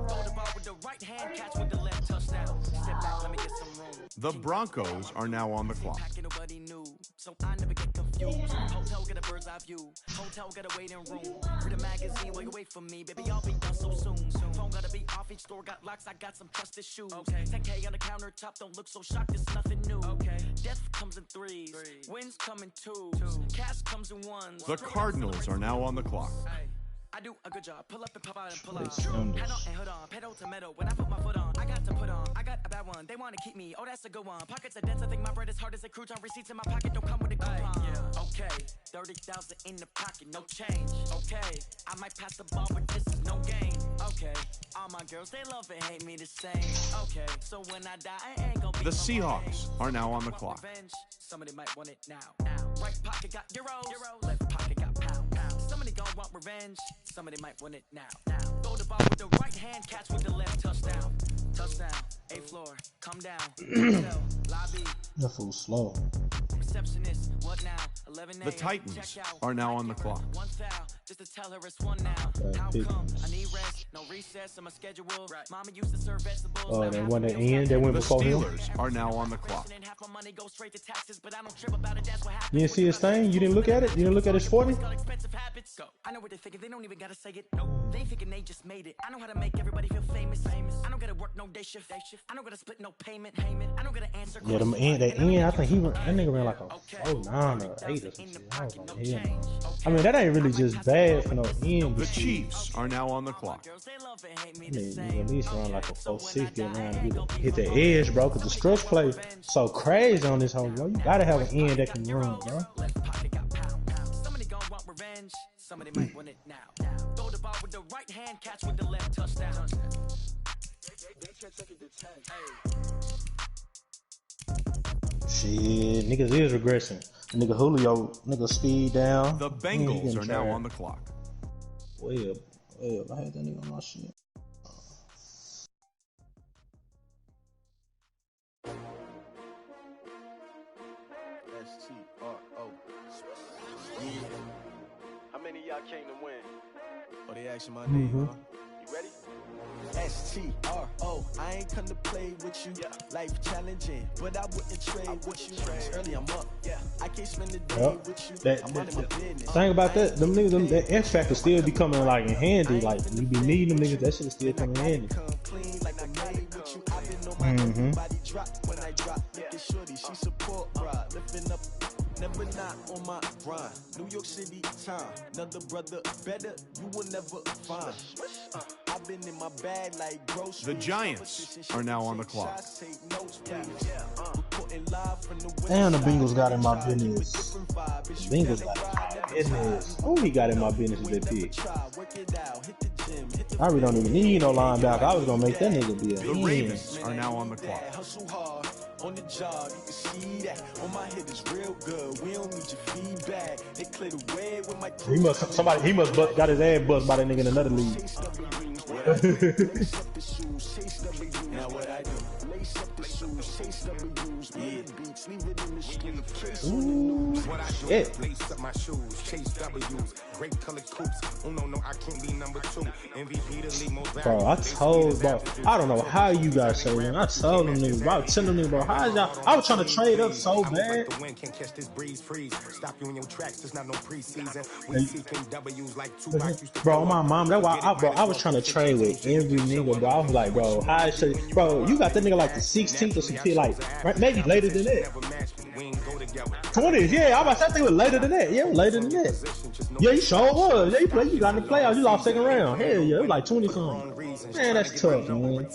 Throw the ball with the right hand, catch with the left touchdown. Step back, let me get some room. The Broncos are now on the clock. Nobody knew, so I never get confused. Hotel get a bird's eye view. Hotel got a waiting room. Read a magazine while you wait for me, baby. I'll be done so soon. Phone gotta be off each store got locks, I got some trusted shoes. Okay. 10K on the countertop, don't look so shocked, it's nothing new. Okay. Death comes in threes, wins come in twos, cash comes in ones. The Cardinals are now on the clock. I do a good job. Pull up and pop out and pull out. Head on and hood on, pedal to metal. When I put my foot on, I got to put on. I got a bad one. They want to keep me. Oh, that's a good one. Pockets are dense. I think my bread is hard as a crouton. Receipts in my pocket don't come with a coupon. Yeah. Okay, 30,000 in the pocket, no change. Okay, I might pass the ball, but this is no game. Okay, all my girls they love and hate me the same. Okay, so when I die, I ain't gonna be The Seahawks are now on the clock. revenge. Somebody might want it now. Right pocket got euros. Left pocket got pound. Somebody gon' want revenge. Somebody might want it now. Throw the ball with the right hand, catch with the left. Touchdown. Touchdown. A floor. Come down. Hotel. Lobby. That fool's slow. Receptionist. What now? 11 The Titans are now on the clock. One foul. Just to tell her it's one now. How come? I need rest. No recess in my schedule. Mama used to serve vegetables. Oh, they won the end. They went The before him. Steelers are now on the clock. You didn't see his thing? You didn't look at it? You didn't look at his 40? I know what they're thinking, they don't even gotta say it. Nope. They thinking they just made it. I know how to make everybody feel famous. I don't gotta work no day shift. I don't gotta split no payment. I don't gotta answer Yeah, them end, that end, I think that nigga ran like a 4.9 or 8 or something. I was like, hell no. I mean, that ain't really just bad for no end. The Chiefs are now on the clock. I mean, you at least run like a 4.6, get around and hit the edge, bro, because the stretch play so crazy on this whole, bro. You gotta have an end that can run, bro. Somebody might want it now. Throw the ball with the right hand, catch with the left. Touchdown. Shit, niggas is regressing. Nigga Julio, nigga speed down. The Bengals are now on the clock. Well, I had that nigga on my shit. S-T-R-O. Yeah. How many of y'all came to win? Oh, they asking my name, huh? You ready? S-T-R-O. I ain't come to play with you. Life challenging, but I wouldn't trade with you. It's early, I'm up. I can't spend the day with you. I'm minding my business. Thing about that, them niggas, that X factor still be coming like in handy. Like you be needing them niggas, that shit still coming in handy. Body drop when I drop. Look at shorty, she support ride. Lifting up, never not on my grind. New York City time, another brother better, you will never find. I've been in my bag like groceries. The Giants are now on the clock. Damn, the Bengals got in my business. Bengals got in my business. Who he got in my business with that pick? I really don't even need no linebacker. I was gonna make that nigga be a The Ravens are now on the clock. On the job, you can see that. On my head is real good. We don't need your feedback. They clear the way with my He must got his ass bust by that nigga in another league. Now what I do? Lace up the shoes, chase W's, beats, leave it in the street. What I do, lace up my shoes, chase W's, great colored coops. Oh no, I can't be number 2. MVP the league most Bro, I told, bro, I don't know how you guys say that. I told them niggas, bro, I was telling them niggas, bro, how is y'all? I was trying to trade up so bad. The wind can catch this breeze, freeze. Stop you in your tracks, there's not no preseason. We seeking W's like Tupac used to. Bro, my mom, that's why I was trying to trade with every nigga, bro. I was like, bro, how I should, bro, you got that nigga like the 16th or some shit, like, right, maybe later than that. 20s, yeah, I was about to say it was later than that. Yeah, later than that. Yeah, you sure was. Yeah, you got in the playoffs, you lost second round. Hell yeah, it was like 20 something. Man, that's tough, man.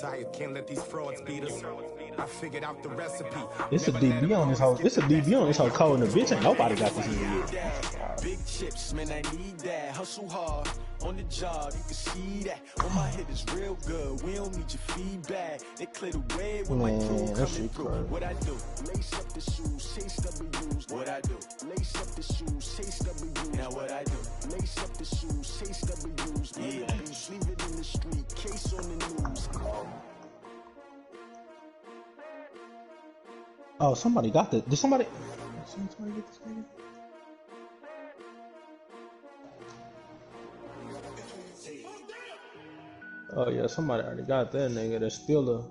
I figured out the recipe. It's a DB on this whole. It's a DB on this whole code, and the bitch ain't nobody got this nigga yet. Big chips, man, I need that. Hustle hard on the job, you can see that. On my head is real good. We don't need your feedback. They clear the way when my crew coming through. What I do? Lace up the shoes, chase W's. What I do? Lace up the shoes, chase W's. Now what I do? Lace up the shoes, chase W's. Leave it in the street, case on the news. Oh, somebody got that. Did somebody get this nigga? Oh yeah, somebody already got that nigga. That spiller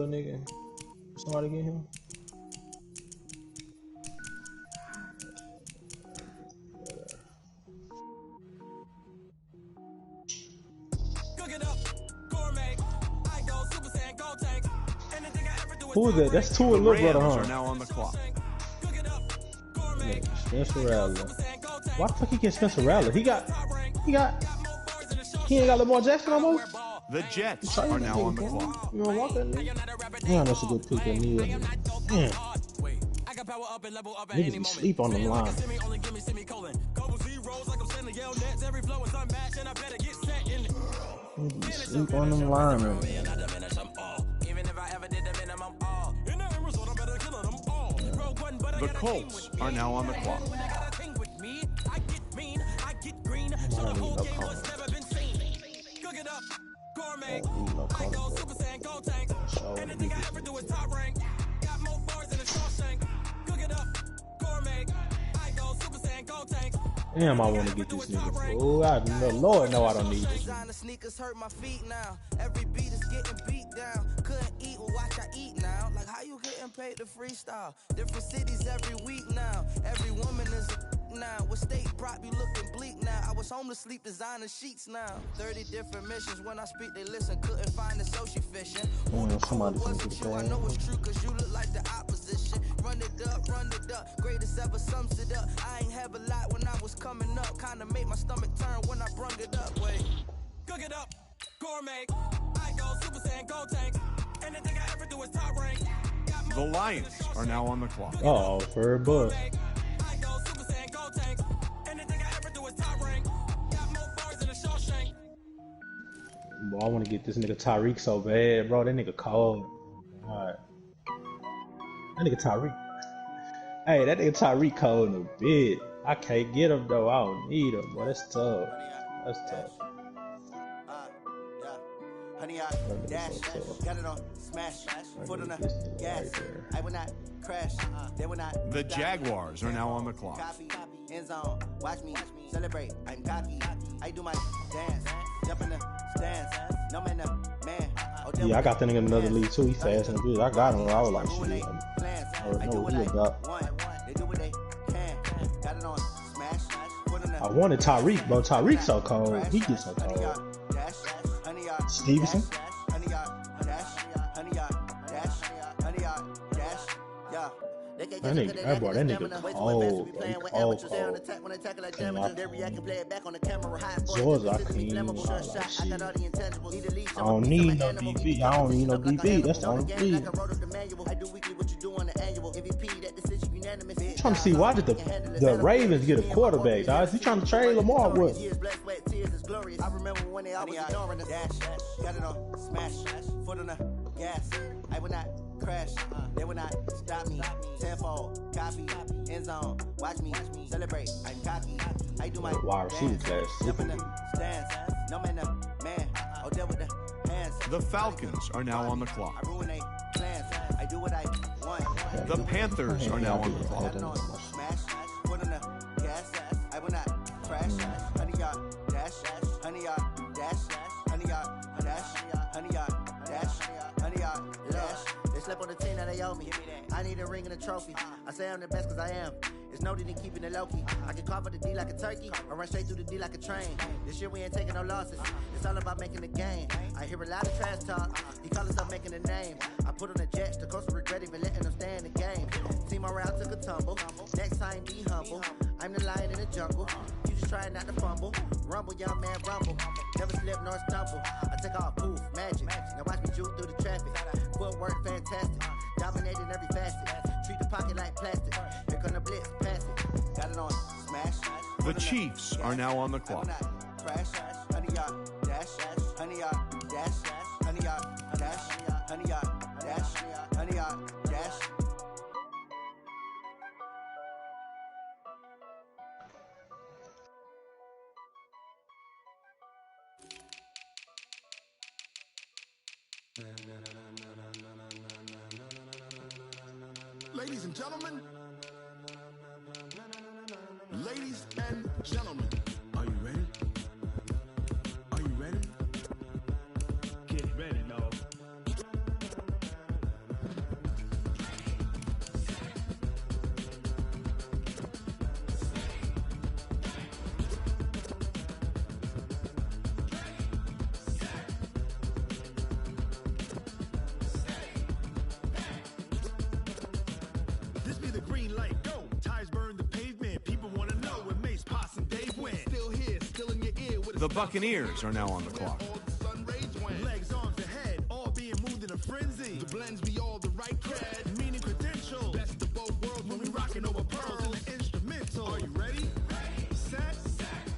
nigga. Somebody get him. Who is that? That's two The of little brother, Rams huh? are now on the clock. Yeah, Spencer Rattler. Why the fuck he get Spencer Rattler? He ain't got Lamar Jackson no more? The Jets are now on the clock. You don't want that nigga? Yeah, that's a good pick. I need it. Niggas be sleep on the line. Niggas be sleep on them line, man. The Colts are now on the clock. Damn, I want to get this nigga. Oh, I know, Lord, no, I don't need this. Designer sneakers hurt my feet now. Every beat is getting beat down. Couldn't eat, well, watch I eat now. Like how you getting paid to freestyle? Different cities every week now. Every woman is a now. What state prop you looking bleak now? I was home to sleep, designer sheets now. 30 different missions. When I speak, they listen. Couldn't find the social fishing. Somebody Was it you? I know it's true, cause you look like the opposition. Run it up, greatest ever sums it up. I ain't have a lot when I was coming up. Kinda made my stomach turn when I brung it up. Wait, cook it up, gourmet. I go Super Saiyan, go tank. Anything I ever do is top rank. The Lions are now on the clock. Oh, for a bus. I go Super Saiyan, go tank. Anything I ever do is top rank. Got more bars than a Shawshank. Boy, I want to get this nigga Tyreek so bad, bro. That nigga cold. Alright. That nigga Tyreek. Hey, that nigga Tyreek cold in a bit. I can't get him though. I don't need him. Boy, that's tough. That's tough. Honey, I dash, got it on smash, foot on the gas. I will not crash, they will not. The Jaguars are now on the clock. Copy, end zone, watch me celebrate. I'm cocky, I do my dance, jump in the stands. No man, man. Yeah, I got that nigga in another league too. He fast and good. I got him. I was like, shit. I know he about. They do what they can. Got it on smash, foot on the. I wanted Tyreek, bro. Tyreek so cold. He gets so cold. Stevenson. That nigga, I brought that nigga cold. Cold. Georgia, I can't even I don't need no DB. I don't need no DB. That's the only thing. I'm trying to see why did the Ravens get a quarterback, guys? You trying to trade Lamar what? I remember when they always ignoring us. Got it on smash, foot on the gas. I will not crash, they will not stop me. Tenfold, copy, end zone, watch me celebrate. I'm cocky, I do my wide receiver class. Jump in the stands, no man, man. I'll deal with the hands. The Falcons are now on the clock. I ruin they plans, I do what I want. The Panthers are now on the clock. Smash, foot on the gas. I will not crash, honey yard dash, honey yard dash, honey yard dash, honey yard dash, honey yard dash. They slept on the team that they owe me. I need a ring and a trophy. I say I'm the best cause I am. It's noted in keeping it low-key. I can carve up the D like a turkey or run straight through the D like a train. This year we ain't taking no losses. It's all about making the game. I hear a lot of trash talk. He call himself making a name. I put on the Jets. The coach regret even letting them stay in the game. Team morale took a tumble. Next time be humble. I'm the lion in the jungle. You just trying not to fumble. Rumble, young man, rumble. Never slip nor stumble. I take off, poof, magic. Now watch me juke through the traffic. Footwork fantastic. Dominating every facet. Treat the pocket like plastic. Here come the blitz, pass it. Got it on smash. The Chiefs are now on the clock. Crash, honey yard dash, honey yard dash, honey yard dash, honey yard dash, honey yard dash. Ladies and gentlemen, ladies and gentlemen, are you ready? Are you ready? Get ready, dog. The Buccaneers are now on the clock. Legs, arms, and head, all being moved in a frenzy. The blends be all the right cred, meaning credential. Best of both worlds when we rockin' over pearls in the instrumental. Are you ready? Set,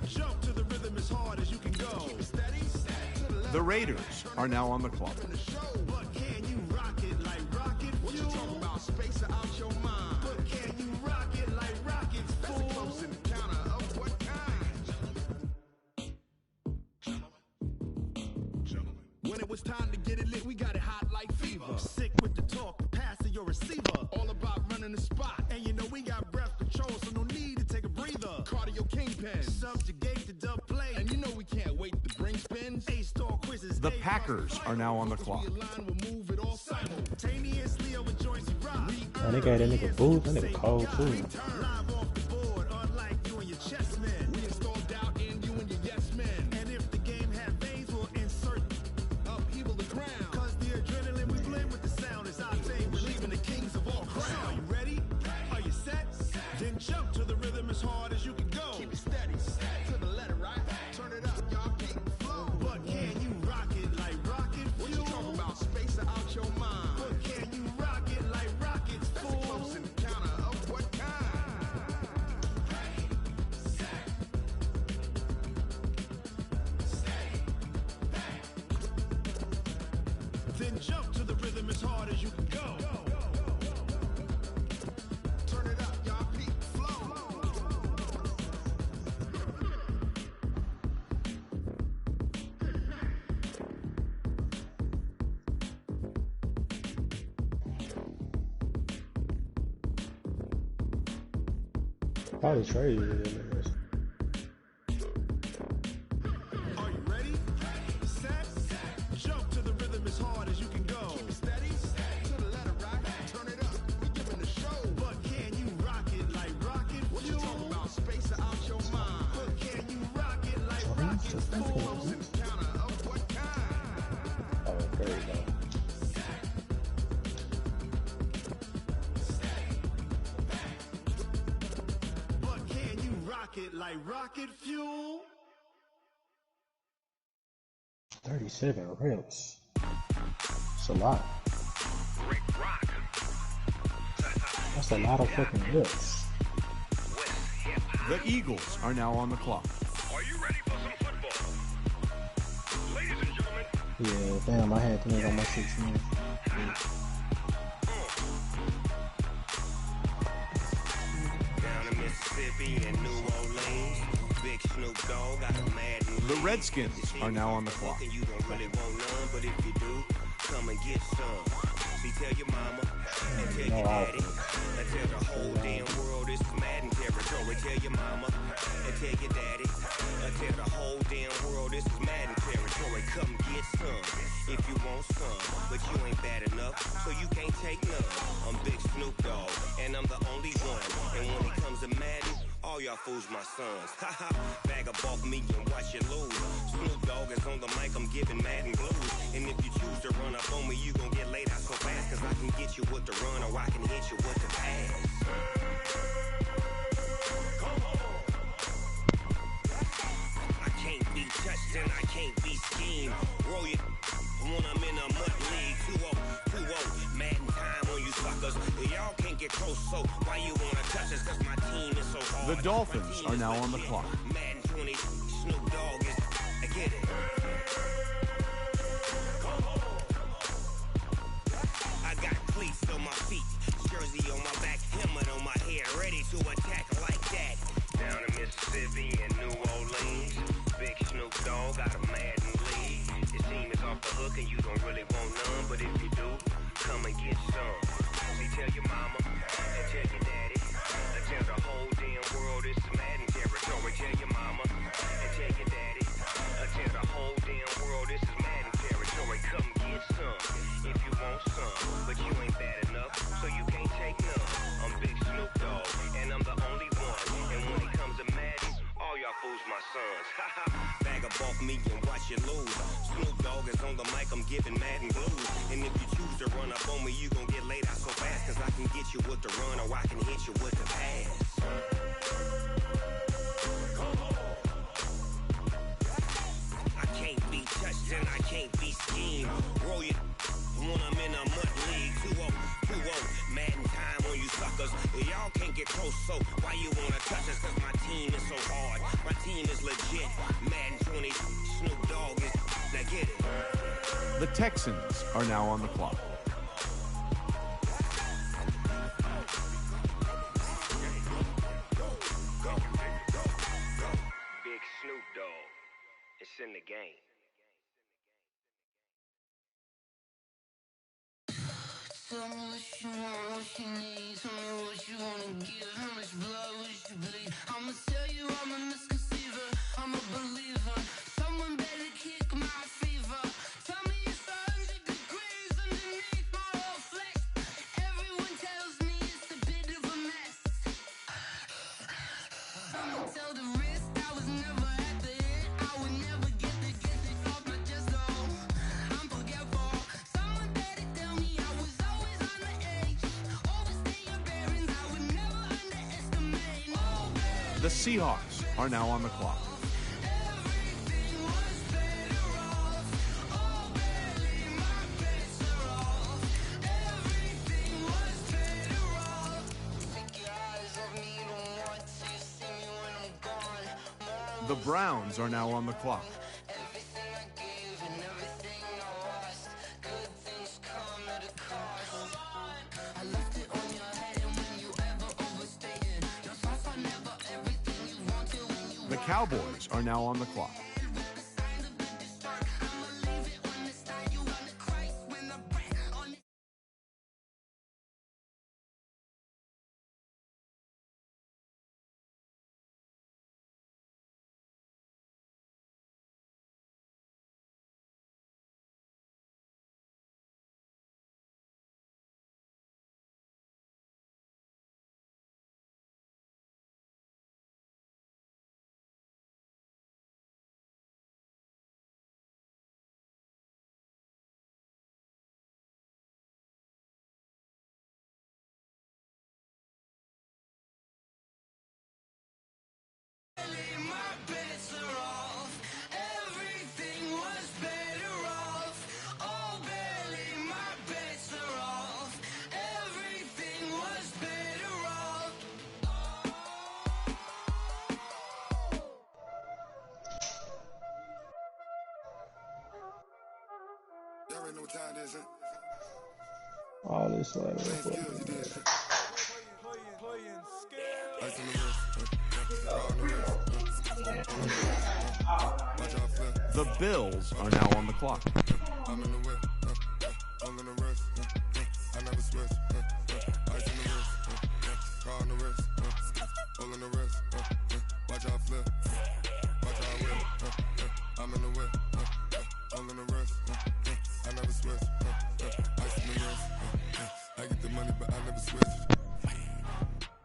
jump to the rhythm as hard as you can go. Steady, The Raiders are now on the clock. but can you rock it like rocket fuel? What you talking about? Space out your mind. But can you rock it like rockets, fool? That's a close encounter of what kind? When it was time to get it lit, we got it hot like fever. Sick with the talk, passing your receiver. All about running the spot. And you know we got breath control, so no need to take a breather. Cardio kingpin, subjugate the dub play. And you know we can't wait to bring spins. A-star quizzes. The Packers are now on the clock. Simultaneously over joints we rock. Man, they got that nigga booth. That nigga cold too. Live off the board, unlike you and your chess men. We installed doubt in you and your yes men. And if the game had veins, we'll insert upheaval the ground. Cause the adrenaline we blend with the sound is our thing. We're leaving the kings of all crowns. Are you ready? Are you set? Then jump to the rhythm as hard as you can go. Keep it steady, to the letter, right? Turn it up, y'all keep it flow. But can you rock it like rocket fuel? What you talking about? Space out your mind. But can you rock it like rockets, fool? That's a close encounter of what kind? Then jump to the rhythm as hard as you can go. Turn it up, y'all peak flow. Probably trade. Are you ready? Set, jump to the rhythm as hard as you can go. Keep it steady, to the letter, right? Turn it up, we giving the show. But can you rock it like rocket fuel? What you talking about? Space out your mind. But can you rock it like rockets, fool? Close encounter of what kind? Oh, there you go. But can you rock it like rocket fuel? 37 reps. It's a lot. That's a lot of fucking reps. The Eagles are now on the clock. Are you ready for some football? Ladies and gentlemen, Yeah, damn, I had things on my 16. down in Mississippi and New Orleans, Big Snoop Dogg got a mad and The Redskins are now on the clock. You don't really want none, but if you do, come and get some. See, tell your mama and tell your daddy, and tell the whole damn world this is Madden territory. Tell your mama and tell your daddy, and tell the whole damn world this is Madden territory. Come get some if you want some, but you ain't bad enough, so you can't take none. I'm Big Snoop Dogg, and I'm the only one. And when it comes to Madden, all y'all fools my sons. Haha, bag up off me and watch you lose. Snoop Dogg is on the mic, I'm giving Madden blues. And if you choose to run up on me, you gon' get laid out so fast. Cause I can get you with the run or I can hit you with the pass. I can't be touched and I can't be schemed. Roll it when I'm in a mud league. 2-0, Madden time on you suckers. Y'all can't get close, so why you wanna touch us? Cause my team is so hard. The Dolphins are now on the clock. Madden 20, Snoop Dogg is, I get it. I got cleats on my feet, jersey on my back, helmet on my head, ready to attack like that. Down in Mississippi and New Orleans, Big Snoop Dogg got a Madden lead. Your team is off the hook and you don't really want none, but if you do, come and get some. See, tell your mama and tell your daddy, and tell the whole damn world this is Madden territory. Tell your mama and tell your daddy, and tell the whole damn world this is Madden territory. Come get some if you want some, but you ain't bad enough, so you can't take none. I'm Big Snoop Dogg, and I'm the only one. And when it comes to Madden, all y'all fools my sons. Haha, bag up off me and watch you lose. Snoop Dogg is on the mic, I'm giving Madden blues. And if you choose to run up on me, you gon' get laid out so fast. Cause I can get you with the run or I can hit you with the pass. can't be touched and I can't be schemed. Roll your when I'm in a mud league. 2-0, Madden time on you suckers. Y'all can't get close, so why you wanna touch us? Cause my team is so hard. My team is legit. Madden 20, Snoop Dogg is. Now get it. The Texans are now on the clock. Big Snoop Dogg. It's in the game. Tell me what you want, what you need. Tell me what you wanna give. How much blood would you bleed? I'ma tell you I'm a misconceiver. I'm a believer. Someone better kick my fever. Tell me it's 100 degrees underneath my whole flesh. Everyone tells me it's a bit of a mess. I'ma tell the risk I was never at the end. I would never get this off my chest though. I'm forgetful. Someone better tell me I was always on the edge. Overstay your bearings, I would never underestimate. Oh, baby. The Seahawks are now on the clock. Everything was better off. Oh, barely my bets are off. Everything was better off. Take your eyes off me, don't want to see me when I'm gone. The Browns are now on the clock. Everything I gave and everything I lost. Good things come at a cost. I left it on your head, and when you ever overstay it, your thoughts are never everything you wanted when you The Cowboys are now on the clock. My bets are off. Everything was better off. Oh, barely my bets are off. Everything was better off. Y'all already know what time it is, huh? All this like Playing skills, you did. Ice on the wrist, raw on the wrist. Watch out, flip. The Bills are now on the clock. I'm in the whip, all in the wrist. I never switch. Ice on the wrist, raw on the wrist. All in the wrist. Watch out, flip. Watch out, whip. I'm in the whip, all in the wrist. I never switch. Ice on the wrist. I get the money, but I never switch.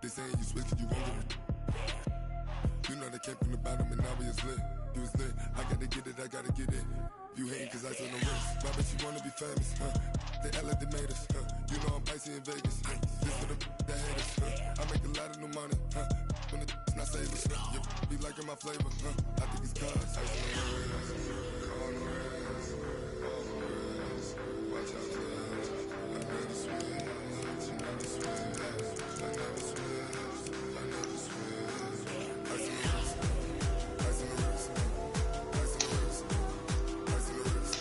They saying you switch, you won't get it. You know they came from the bottom and now we is lit. You was lit, I gotta get it, I gotta get it. You hating cause ice on the wrist. Why bet you wanna be famous, huh? They act like they made us, huh? You know I'm icy in Vegas, this for the that hate us, huh? I make a lot of new money, huh? When the not savers, you be liking my flavor, huh? I think it's cause ice on the wrist, on the wrist, on the wrist. Watch out, cuz I never switch, I never switch, I never switch, I never switch. Ice on the wrist, ice on the wrist, ice on the wrist, ice on the wrist, ice on the wrist,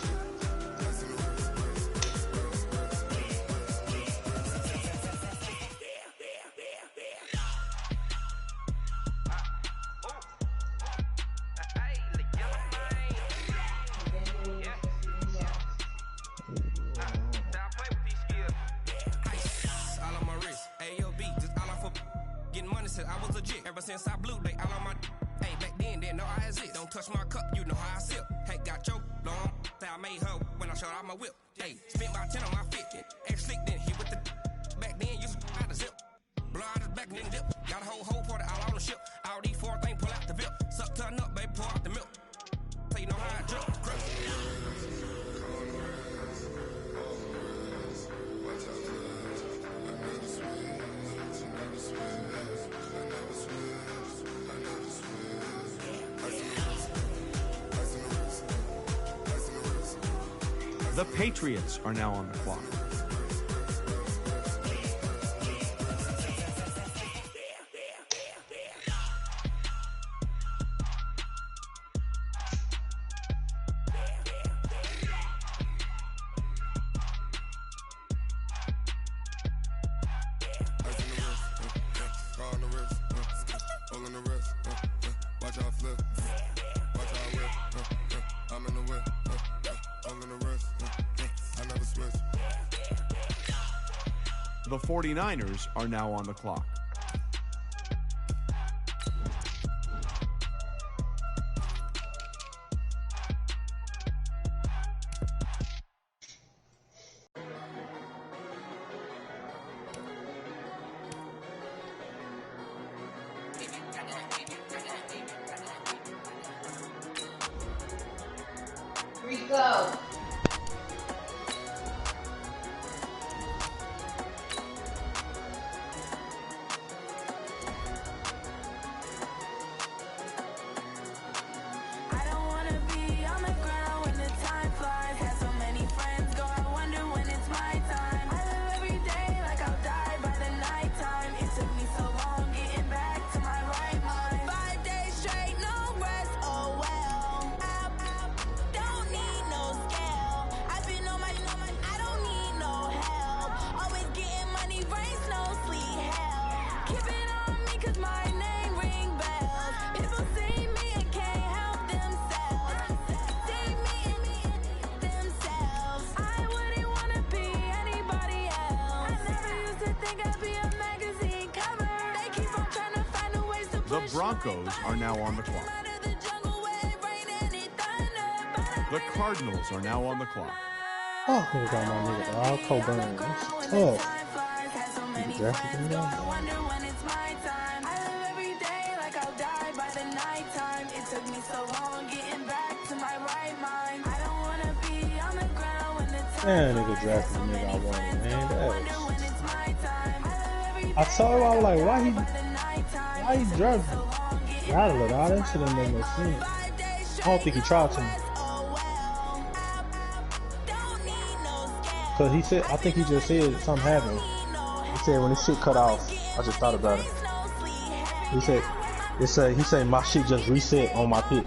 All on my wrist, AOB, just all off of getting money since I was legit. Ever since I blew, they all on my. Hey, back then, didn't know I exist. Don't touch my cup, you know how I sip. Hey, got choked on. Say I made her when I showed out my whip. Hey, spent about 10 on my fit. Ex slick, then hit with the. Back then, used to out the zip. Blow out his back, then dip. Got a whole party all on the ship. All these four things, pull out the VIP. Suck, turn up, baby, pour out the milk. So you know how I drip. Crush. The Patriots are now on the clock. The 49ers are now on the clock. Go. The Broncos are now on the clock. The Cardinals are now on the clock. Oh, here we go, my nigga. All Coburn. That's tough. You drafted him down. Man, nigga drafted the nigga I wanted, man. I told him, I was like, why he drafted Rattler? All that shit didn't make no sense. I don't think he tried to. Cause he said, I think he just said something happened. He said when his shit cut off, I just thought about it. He said my shit just reset on my pick.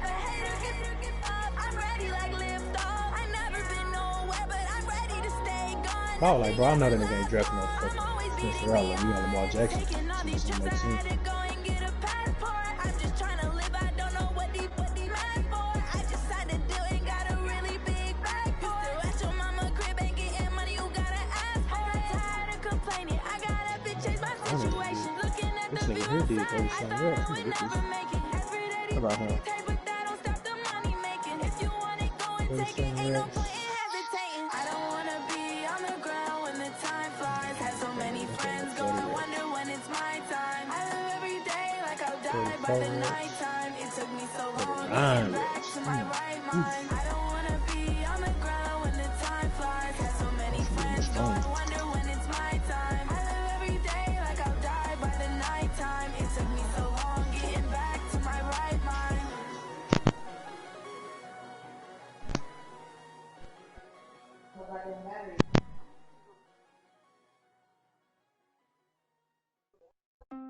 I was like, bro, I know that nigga ain't drafting no fucking Spencer Rattler. You got Lamar Jackson. So this doesn't make sense. This nigga here did everything else. How about him? Everything else.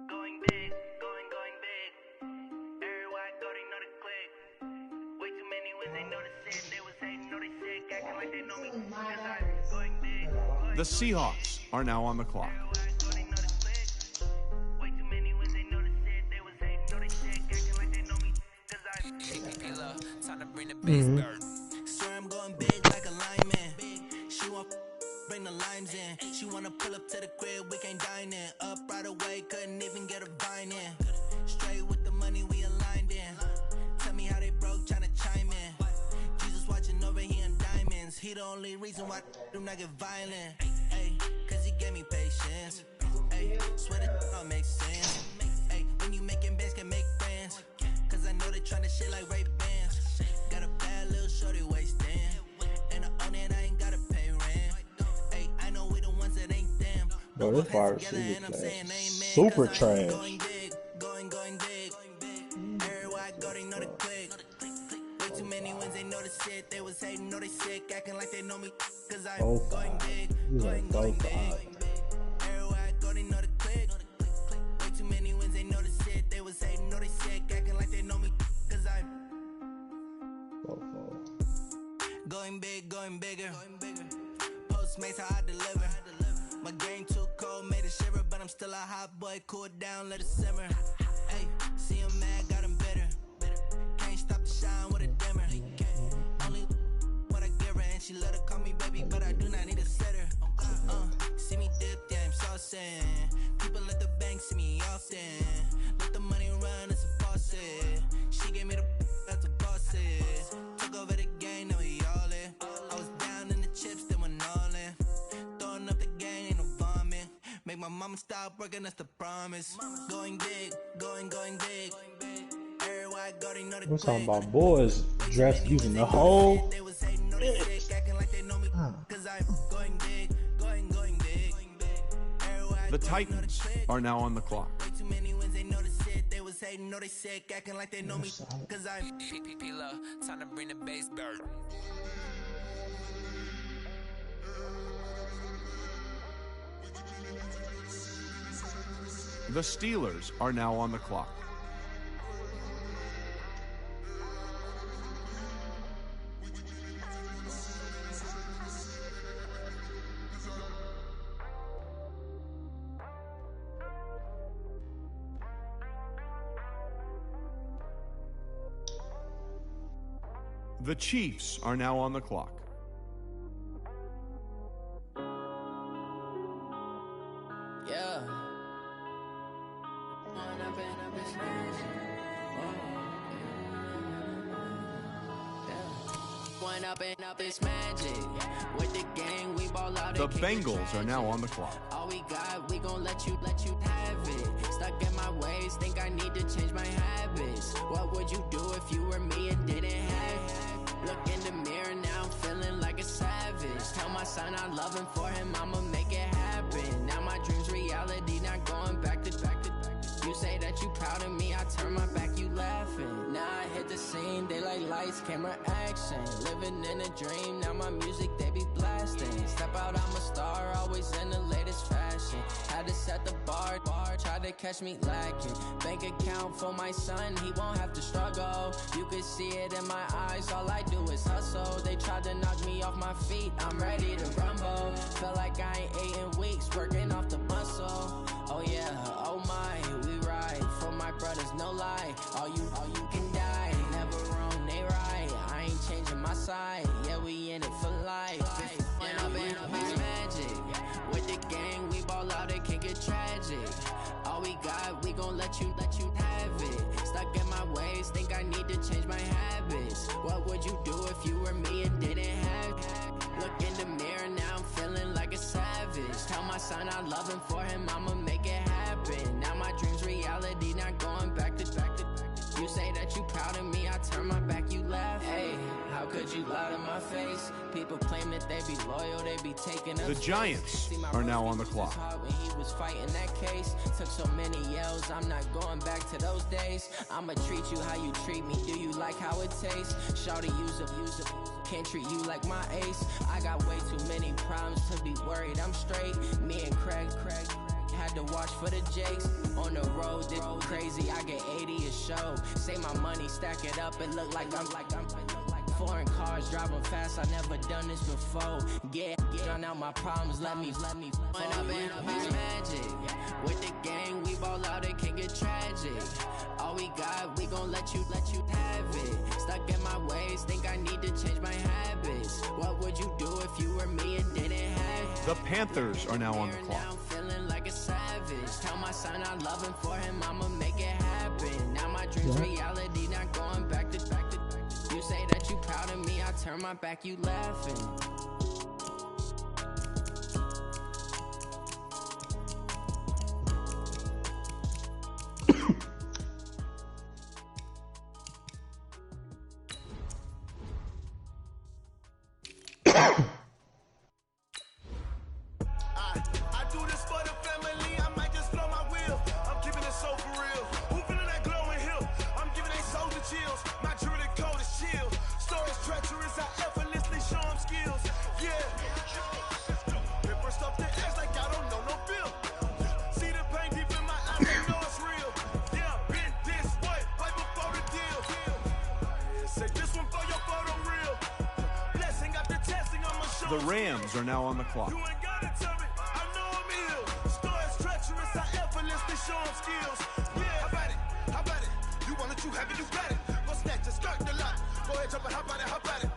Going big, going big. Everywhere I go, they know the click. Way too many wins, they know the shit. They was hating, know they sick, acting like they know me. Going big. The Seahawks are now on the clock. Swear I'm going big like a lineman. She want bring the limes in. She wanna pull up to the crib, we can't dine in. Up right away, couldn't even get a vine in. Straight with the money we aligned in. Tell me how they broke, tryna chime in. Jesus watching over, he in diamonds. He the only reason why do not get violent. Ay, cause he gave me patience. Ay, swear that all makes sense. Ay, when you making bands can make friends. Cause I know they tryna shit like Ray Bans. Got a bad little shorty wasting. And I own it, I ain't gotta pay rent. Ay, I know we the ones that ain't them. Bro, this wide receiver class super trash. Going big. Everywhere I go, they know the click. Way too many wins, they know the shit. They was hating, know they sick, acting like they know me. Cause I'm Oh, going big, he's like going so big. Everywhere I go, they know the click. Way too many wins, they know the shit. They was hating, know they sick, acting like they know me. Cause I'm going big, going bigger. Postmates, how I deliver. My game too cold, made it shiver, but I'm still a hot boy. Cool it down, let it simmer. Hey, see him mad, got him bitter. Can't stop the shine with a dimmer. Only what I give her, and she let her call me baby, but I do not need a sitter. See me dip, yeah, I'm saucing. People at the bank see me often. Let the money run, it's a faucet. She gave me the that's a boss it. Took over the game, now we all in. I was down in the chips, then went all in. Throwing up the gang, ain't no bombing. Make my mama stop working, that's the promise. Going big, going big. Everywhere I go, they know the I'm talking about boys dressed using the whole. The Titans are now on the clock. Time to bring the bass bird. The Steelers are now on the clock. The Chiefs are now on the clock. Yeah. One up and up is magic. With the gang, we ball out. The Bengals are now on the clock. All we got, we gon' let you have it. Stuck in my ways, think I need to change my habits. What would you do if you were me and didn't have it? Look in the mirror now, I'm feeling like a savage. Tell my son I love him, for him I'ma make it happen. Now my dream's reality, not going back to. You say that you proud of me, I turn my back, you laughing. Now I hit the scene, they like lights, camera, action. Living in a dream, now my music, they be blasting. Step out, I'm a star, always in the latest fashion. Had to set the bar, try to catch me lacking. Bank account for my son, he won't have to struggle. You could see it in my eyes, all I do is hustle. They tried to knock me off my feet, I'm ready to rumble. Felt like I ain't ate in weeks, working off the muscle. Oh yeah, oh my, we ride for my brothers, no lie. All you can die, never wrong, they right. I ain't changing my side, yeah, we in it for life. When up and up is magic. With the gang, we ball out, it can get tragic. All we got, we gon' let you have it. Stuck in my ways, think I need to change my habits. What would you do if you were me and didn't have it? Look in the mirror, now I'm feeling like a savage. Tell my son I love him, for him I'ma make it happen. Now my dream's reality, not going back to. You say that you proud of me, I turn my back, you laugh. Hey, how could you lie to my face? People claim that they be loyal, they be taking up The Giants are now on the clock. When he was fighting that case, took so many yells, I'm not going back to those days. I'ma treat you how you treat me, do you like how it tastes? Shawty, use up, can't treat you like my ace. I got way too many problems to be worried, I'm straight. Me and Craig had to watch for the Jakes. On the road, this crazy, I get 80 a show. Say my money, stack it up, it look like I'm foreign cars, driving fast, I never done this before. Get drown out my problems, let me When up and up is magic. With the gang, we ball out, it can get tragic. All we got, we gon' let you have it. Stuck in my ways, think I need to change my habits. What would you do if you were me and didn't have it? The Panthers are now on the clock. Feeling like a savage. Tell my son I love him, for him I'ma make it happen. Now my dream's reality, not going back to. You say that you proud of me, I turn my back, you laughing. I do this for the family, I might just blow my wheel. I'm keeping it so for real. Who feeling that glowing hill? I'm giving they soldier chills. My jewelry coat is chill. Stories treacherous, I effortlessly show them skills. The Rams are now on the clock. You ain't gotta tell me, I know I'm ill. Stories treacherous, I effortlessly show them skills. Yeah, how about it? How about it? You want it, you have it, you got it. Go snatch and skirt the lot. Go ahead, jump it, how about it? How about it?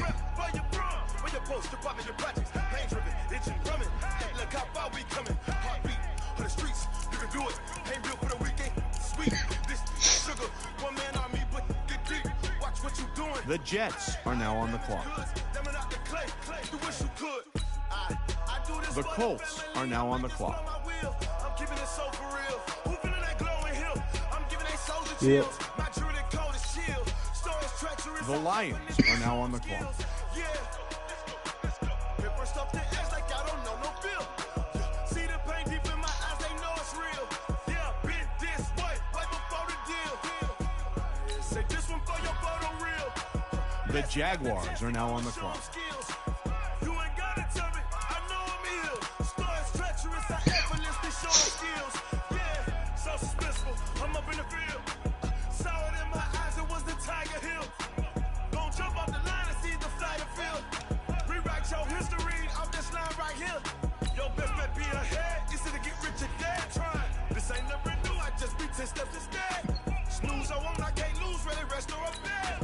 Rep for your bro, for your post, your pop, and your projects. Pain driven, itching, drumming. Hey, look how far we coming. Heartbeat for the streets, you can do it. Ain't built for the weekend. Sweet, this sugar, one man army, but get deep. Watch what you doing. The Jets are now on the clock. The Colts are now on the clock. Yeah. The Lions are now on the clock. The Jaguars are now on the clock. You ain't gotta tell me, I know I'm ill. Stories treacherous, I effortlessly show skills. Yeah, so suspenseful, I'm up in the field. Saw it in my eyes, it was the Tiger Hill. Don't jump off the line and see the flight of field. Rewrite your history off this line right here. Your best bet be ahead, easy to get rich or dead trying. This ain't never new, I just be 10 steps instead. Snooze I won't, I can't lose, really rest or a bed.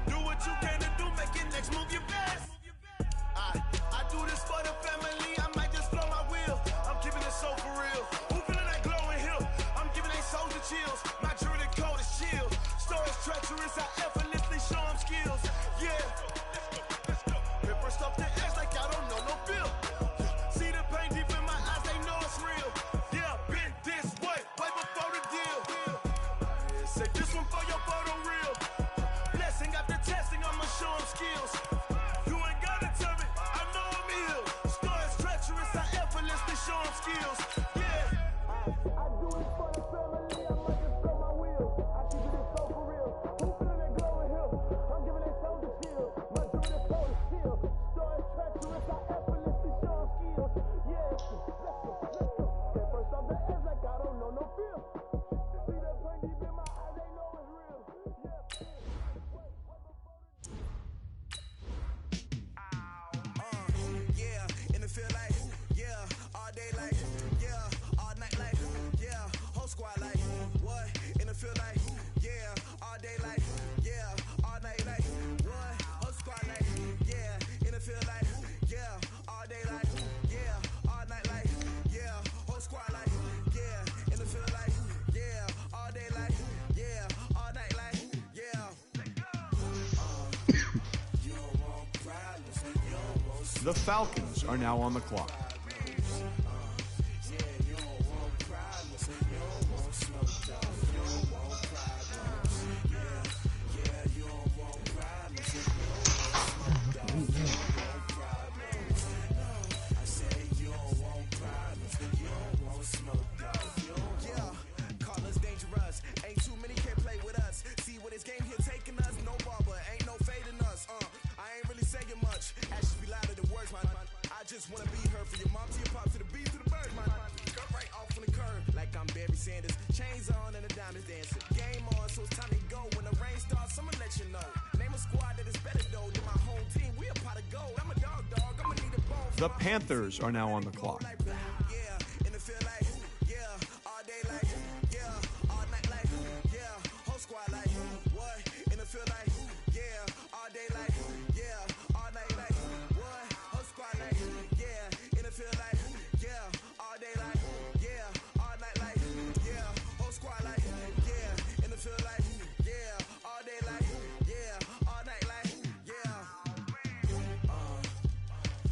Do what you can to do, make your next move your best. I do this for the family, I might just blow my wheel. I'm keeping it so for real. Who feeling that glowing hill? I'm giving they soldier chills. My jewelry code is chill. Stories treacherous, I effortlessly show them skills. Yeah. Paper stuff the edge like I don't know no feel. See the pain deep in my eyes, they know it's real. Yeah, been this way before the deal. Say this one for your photo reel. Blessing after testing, I'ma show them skills. You ain't gotta tell me, I know I'm ill. Stories treacherous, I effortlessly show them skills. Yeah. I do it for the family, I might just blow my wheel. I keep it so for real. Who feeling that glowing hill? I'm giving they soldier chills. My jewelry code is chill. Stories treacherous, I effortlessly show them skills. Yeah. Let's go. Okay, first off the edge like I don't know no feel. See the pain deep in my eyes, they know it's real. Yeah, in the field like, yeah, all day like, yeah, all night like, yeah, whole squad like, what? In the field like, yeah, all day like, yeah, all night like, what? Whole squad like, yeah, in the field like, yeah, all day like, yeah, all night like, yeah, whole squad like, yeah, in the field like, yeah, all day like, yeah, all night like, yeah. You don't want problems, you don't want The Falcons are now on the clock. Just wanna be her for your mom to your pop to the beat to the bird, man. Go right off on the curb like I'm Barry Sanders. Chains on and the diamonds dancing. Game on, so it's time to go. When the rain starts, I'ma let you know. Name a squad that is better though than my home team. We a pot of gold. I'm a dog. I'ma need a bone. The Panthers are now on the clock. Yeah, in the field like, yeah, all day like, yeah, all night like, yeah, whole squad like, what? In the field like, yeah, all day like, yeah, all night like, what? Whole squad like, yeah, in the field like, yeah, all day like, yeah, all night like, yeah, whole squad like, yeah, in the field like, yeah, all day like, yeah, all night like, yeah.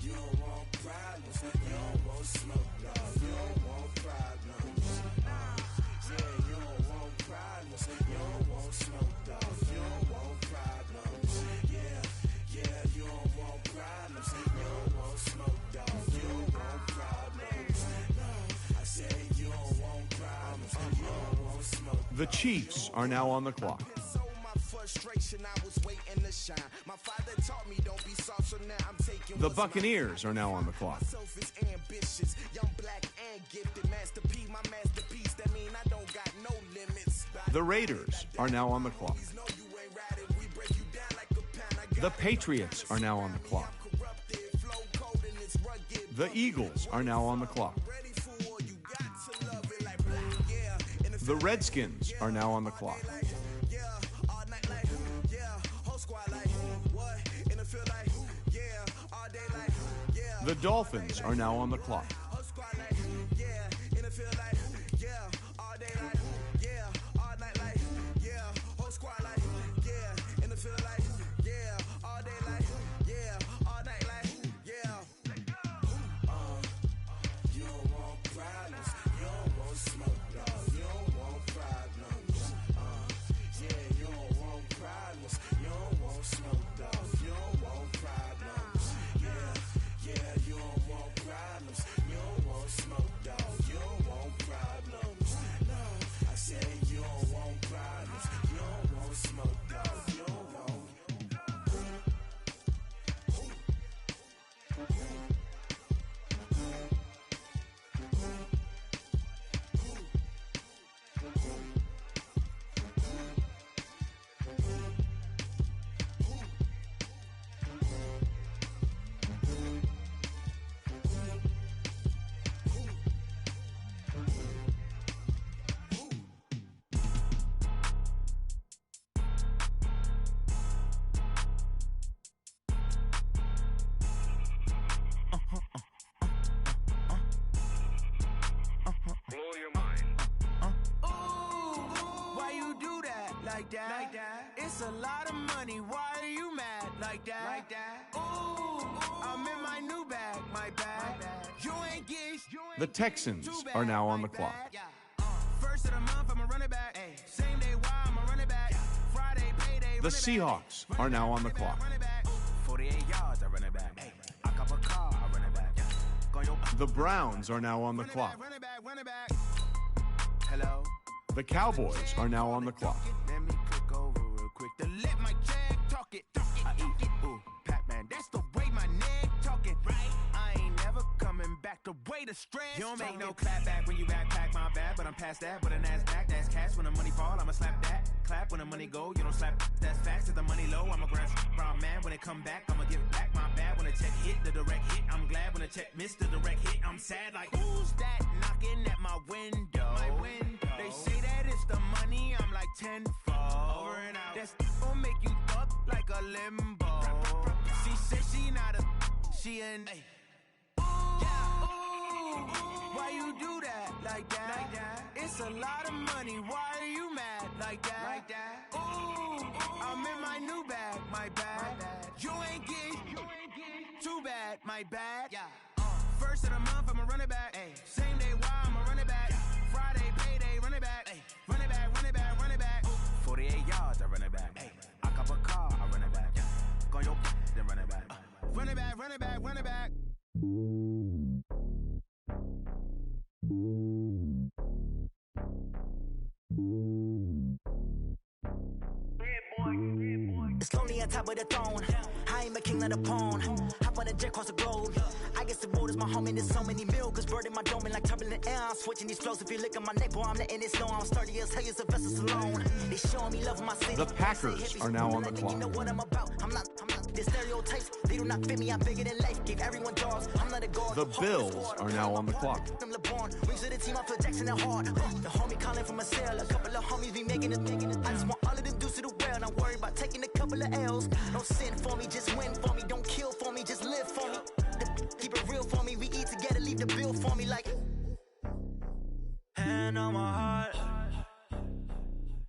You don't want problems, you don't want smoke, dog. You don't want problems. Yeah, you don't want problems, you don't want smoke, dog. You don't want problems. Yeah, you don't want problems, you don't want smoke, dog. You don't want problems. No, I said you don't want problems, you don't want smoke. The Chiefs are now on the clock. Frustration, I was waiting to shine. My father taught me don't be soft, so now I'm taking The Buccaneers are now on the clock. myself is ambitious, young black and gifted. Master P, my masterpiece. That mean I don't got no limits. The Raiders are now on the clock. The Patriots are now on the clock. The Eagles are now on the clock. The Redskins are now on the clock. The Dolphins are now on the clock. Like that. It's a lot of money. Why are you mad like that? Ooh, I'm in my new bag, my bag. You ain't getting. The Texans are now on the clock. First of the month, I'm a running back. Same day, why I'm a running back. Friday, payday. The Seahawks are now on the clock. 48 yards, I run it back. I cop a car, I run it back. The Browns are now on the clock. Run it back. Hello. The Cowboys are now on the clock. Let me click over real quick to let my jag talk it. I eat, ooh, Pac-Man, that's the way my neck talking. Right? I ain't never coming back the way the stress. You don't make no clap back when you backpack, my bad, but I'm past that. But a NASDAQ, that's cash. When the money fall, I'ma slap that. Clap when the money go, you don't slap. That's facts. If the money low, I'm a brown man. When it come back, I'ma give it back. My bad when the check hit, the direct hit. I'm glad when the check missed the direct hit. I'm sad like, who's that knocking at my window? My window. They say that it's the money, I'm like tenfold. Over and out. That's gon' make you up like a limbo. She said she not a, she an. Ooh, why you do that like that? It's a lot of money, why are you mad like that? Ooh, I'm in my new bag, my bag. You ain't getting too bad, my bad. First of the month, I'ma run it back. Same day, why I'ma run it back. Friday, payday, run it back. Run it back, run it back, run it back. 48 yards, I run it back. I cop a car, I run it back. Go your then run it back. Run it back, run it back, run it back. It's lonely on top of the throne. I ain't a king of the pawn. Hop on a jet across the globe. I guess the world is my home and there's so many milkers. Bird in my dome and like turbulent air. I'm switching these flows. If you look at my neck, boy, I'm letting it snow. I'm sturdy as hell, as a vessel alone. They showing me love in my city. The Packers are now on the clock. You know what I'm about. I'm not. The stereotypes, they do not fit me. I'm bigger than life. Give everyone jobs. I'm not a guard. The Bills are now on the clock. I'm LeBron. Wings of the team, I feel Jackson and hard. The homie calling from a cell. A couple of homies be making it. I just want all of them dudes to do well. Not worry about taking a couple of L's. Don't sin for me, just win for me. Don't kill for me, just live for me. Keep it real for me. We eat together, leave the bill for me like. Hand on my heart.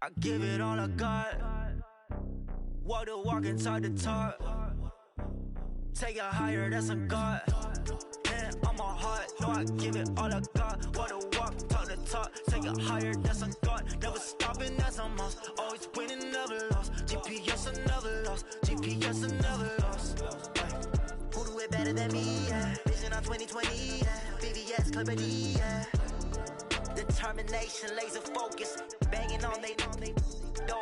I give it all I got. Walk the walk and talk the talk. Take it higher, that's a God. Hand on my heart, no, I give it all I got. Walk the walk, talk the talk. Take it higher, that's a God. Never stopping, that's a must. Always winning, never lost. GPS, I never lost. GPS, I never lost. Who do it better than me? Yeah. Vision on 2020. Yeah. VVS, Clarity. Yeah. Determination, laser focus. Banging on they door,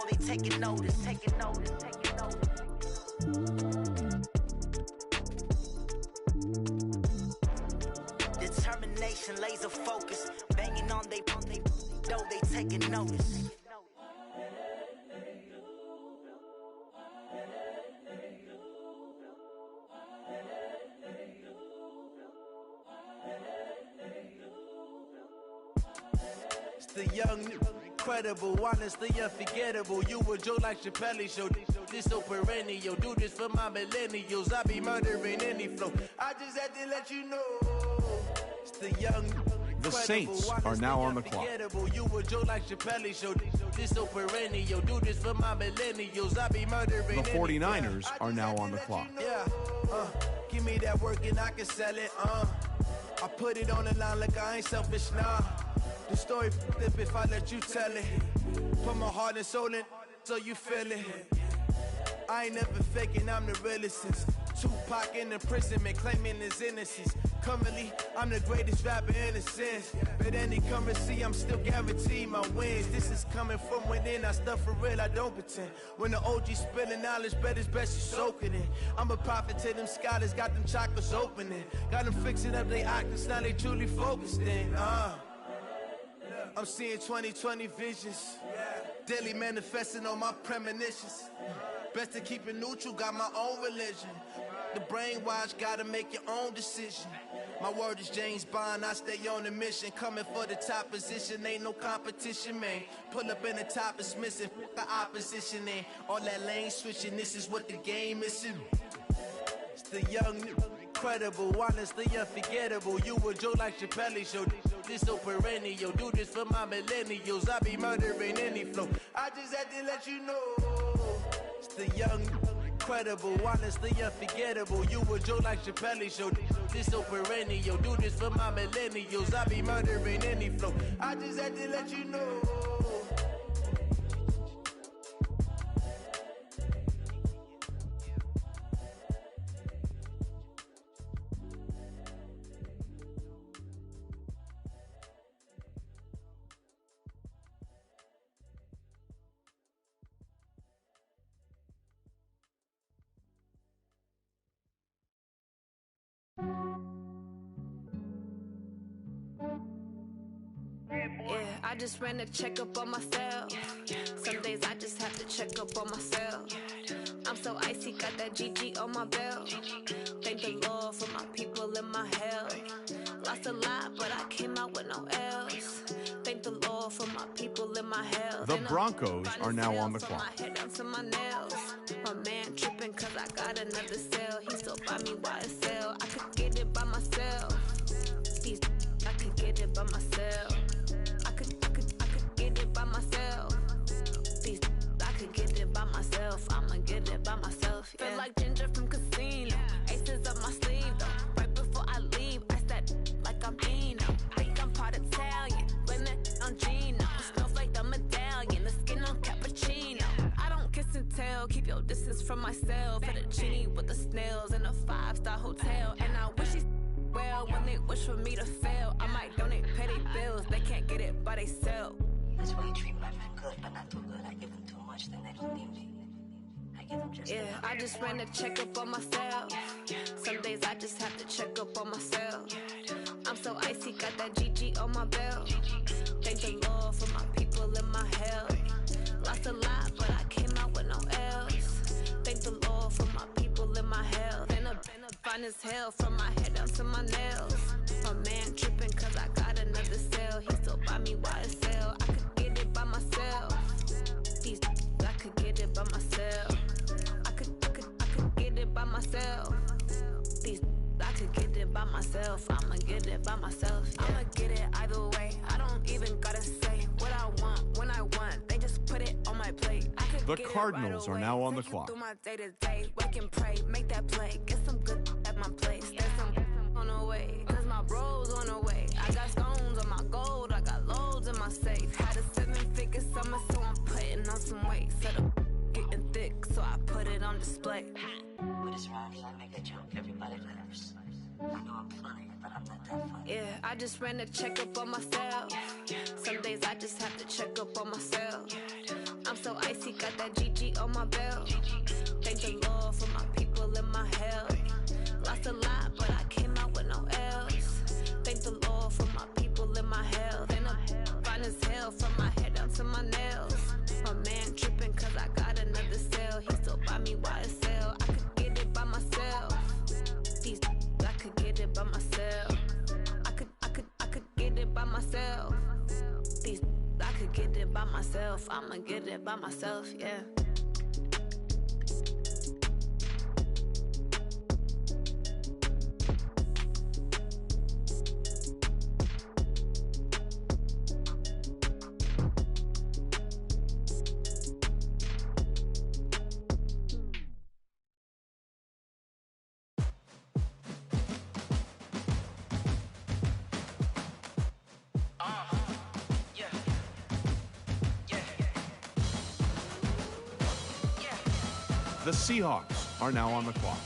they taking notice, taking notice, taking notice. Determination, laser focus. Banging on they door, they taking notice. the young, incredible, honestly unforgettable. You a joke like Chappelle show. This so perennial. Do this for my millennials. I be murdering any flow. I just had to let you know. It's the young. The Saints are now on the clock. You a joke like Chappelle show. This so perennial. Do this for my millennials. I be murdering. The 49ers are now on the clock. Yeah, give me that work and I can sell it. I put it on the line like I ain't selfish, nah. The story flip if I let you tell it. Put my heart and soul in so you feel it. I ain't never faking, I'm the realest since Tupac in imprisonment, claiming his innocence. Currently, I'm the greatest rapper in a sense. But any currency, I'm still guaranteed my wins. This is coming from within, I stuff for real, I don't pretend. When the OG spilling knowledge, bet it's best you soak it in. I'm a prophet to them scholars, got them chakras opening. Got them fixing up their octaves, now they truly focused in. I'm seeing 2020 visions. Daily manifesting on my premonitions. Best to keep it neutral, got my own religion. The brainwash, gotta make your own decision. My word is James Bond, I stay on a mission. Coming for the top position, ain't no competition, man. Pull up in the top, it's missing, the opposition ain't. All that lane switching, this is what the game is. It's the young, incredible, honestly unforgettable. You a joke like Chappelle show. This so perennial. Do this for my millennials. I be murdering any flow. I just had to let you know. It's the young, incredible, honestly unforgettable. You a joke like Chappelle show. This so perennial. Do this for my millennials. I be murdering any flow. I just had to let you know. Yeah, I just ran a checkup on myself. Some days I just have to check up on myself. I'm so icy, got that GG on my belt. Thank the Lord for my people in my health. Lost a lot, but I came out with no else. Thank the Lord for my people in my health. The Broncos are now on the clock. My head down to my nails. My man tripping cause I got another cell. He still buy me YSL. I could get it by myself. These I could get it by myself. I could get it by myself. These I could get it by myself. I'ma get it by myself. Yeah. Feel like Ginger from Casino. Aces up my sleeve though. Right before I leave, I said like I'm Eno. Think I'm part Italian. Blame that on Gino. Smells like the medallion. The skin on cappuccino. I don't kiss and tell. Keep your distance from myself. Fettuccine with the snails in a 5-star hotel. And I wish he's well when they wish for me to fail. I might donate petty bills. They can't get it by themselves. That's why you treat my friend good, but not too good. I give them too much, then they don't need me. I give them just yeah, I just ran a checkup on myself. Some days I just have to check up on myself. I'm so icy, got that GG on my belt. Thank the Lord for my people in my health. Lost a lot, but I came out with no else. Thank the Lord for my people in my health. Been a fine as hell from my head down to my nails. My man tripping cause I got another cell. He still buy me YSL. I could get it by myself. These I could get it by myself. I could get it by myself. These I could get it by myself. I'ma get it by myself. Yeah. I'ma get it either way. I don't even gotta say what I want when I want. They just put it on my plate. I could The get Cardinals it right are away. now on the Take you clock. through my day to day, wake and pray, make that play, get some good at my place. There's some on the way, cause my bros on the way. I got stones on my gold, I got loads in my safe. Had a 7-figure summer, so I'm putting on some weight. Set up getting thick, so I put it on display. With this round, I make a joke, everybody laughs. I know I'm funny, but I'm not that funny. Yeah, I just ran a checkup on myself. Some days I just have to check up on myself. I'm so icy, got that GG on my belt. Thank the Lord for my people in my health. Lost a lot, but I came out with no else. Thank the Lord for my people in my health. And I'm fine as hell from my head down to my nails. My man tripping cause I got another cell. He still buy me YSL. I could get it by myself. These I could get it by myself. I could get it by myself. These get it by myself. I'ma get it by myself, yeah. The Seahawks are now on the clock.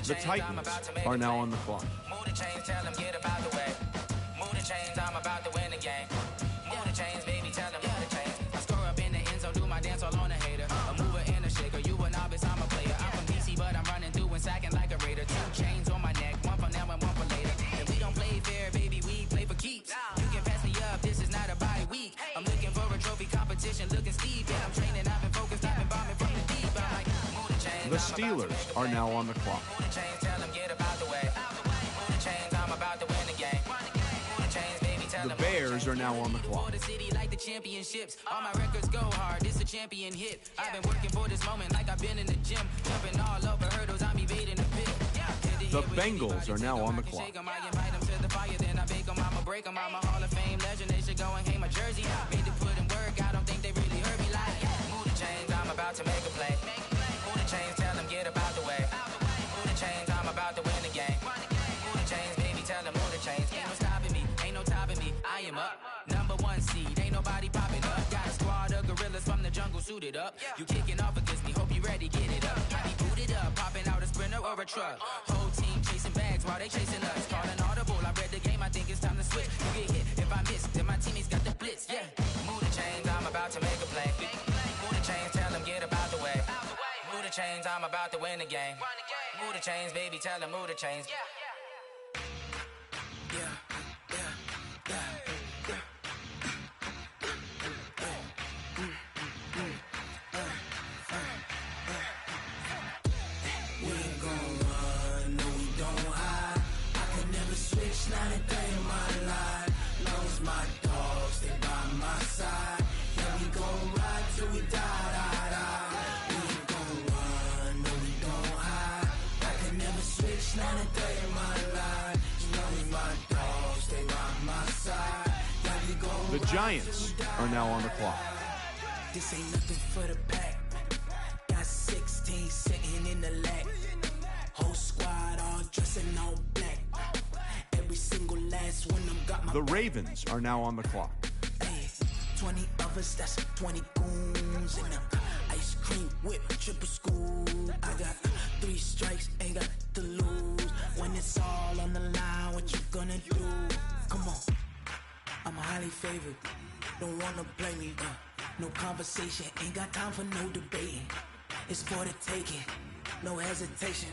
The Titans are now on the clock. Move the chains, tell them get about the way. Move the chains, I'm about to win the game. Move the chains, baby, tell them move the chains. I score up in the end zone, do my dance all on a hater. A mover and a shaker, you a novice, I'm a player. I'm from DC, but I'm running through and sacking like a raider. 2 chains on my neck, one for now and one for later. If we don't play fair, baby, we play for keeps. You can pass me up, this is not a bye week. I'm looking for a trophy competition, looking steep. Yeah, I'm training, I've been focused, I've been bombing from the deep. I'm like, move the chains. The Steelers are now on the clock. Move the chains, tell them get about the way. Move the chains, I'm about to win the game. Move the chains, baby, tell The them. Bears are now on the clock. For the city like the championships. All my records go hard, this a champion hit. I've been working for this moment like I've been in the gym. Jumping all over hurdles, I'm evading the pit. The Bengals are now on the clock. I invite them to the fire, then I bake them, I'ma break them. I'm a Hall of Fame legend, they should go and hang my jersey. Made to put in work, I don't think they really heard me like. Move the chains, I'm about to make a play. Move the chains, tell them get about the way. Move the chains, I'm about to win the game. Move the chains, baby, tell them move the chains. Ain't no stopping me, ain't no topping me. I am up, number 1 seed, ain't nobody popping up. Got a squad of gorillas from the jungle suited up. You kicking off against me, hope you ready, get it up. I be booted up, popping out a sprinter or a truck. Whole team chasing bags while they chasing us. Calling audible, I read the game, I think it's time to switch. You get hit, if I miss, then my teammates got the blitz, yeah. Move the chains, I'm about to make a play. Move the chains, tell them get about the way. Move the chains, I'm about to win the game. Move the chains, baby, tell them move the chains. We ain't gon' run, no we don't hide. I could never switch, not a day in my life. Long as my dogs stay by my side. Yeah, we gon' ride till we die. We ain't gon' run, no we don't hide. I could never switch, not a day in my life. Long as my dogs stay by my side. Yeah, we gon' The Giants are now on the clock. This ain't nothing for the pack. Got 16 sitting in the lag. Whole squad all dressing all black. Every single last one of them got my The Ravens are now on the clock. 20 of us, that's 20 goons in the ice cream whip, triple scoop. I got 3 strikes, ain't got to lose. When it's all on the line, what you gonna do? Come on, I'm highly favored. Don't wanna play me, no conversation, ain't got time for no debating. It's for the taking, no hesitation.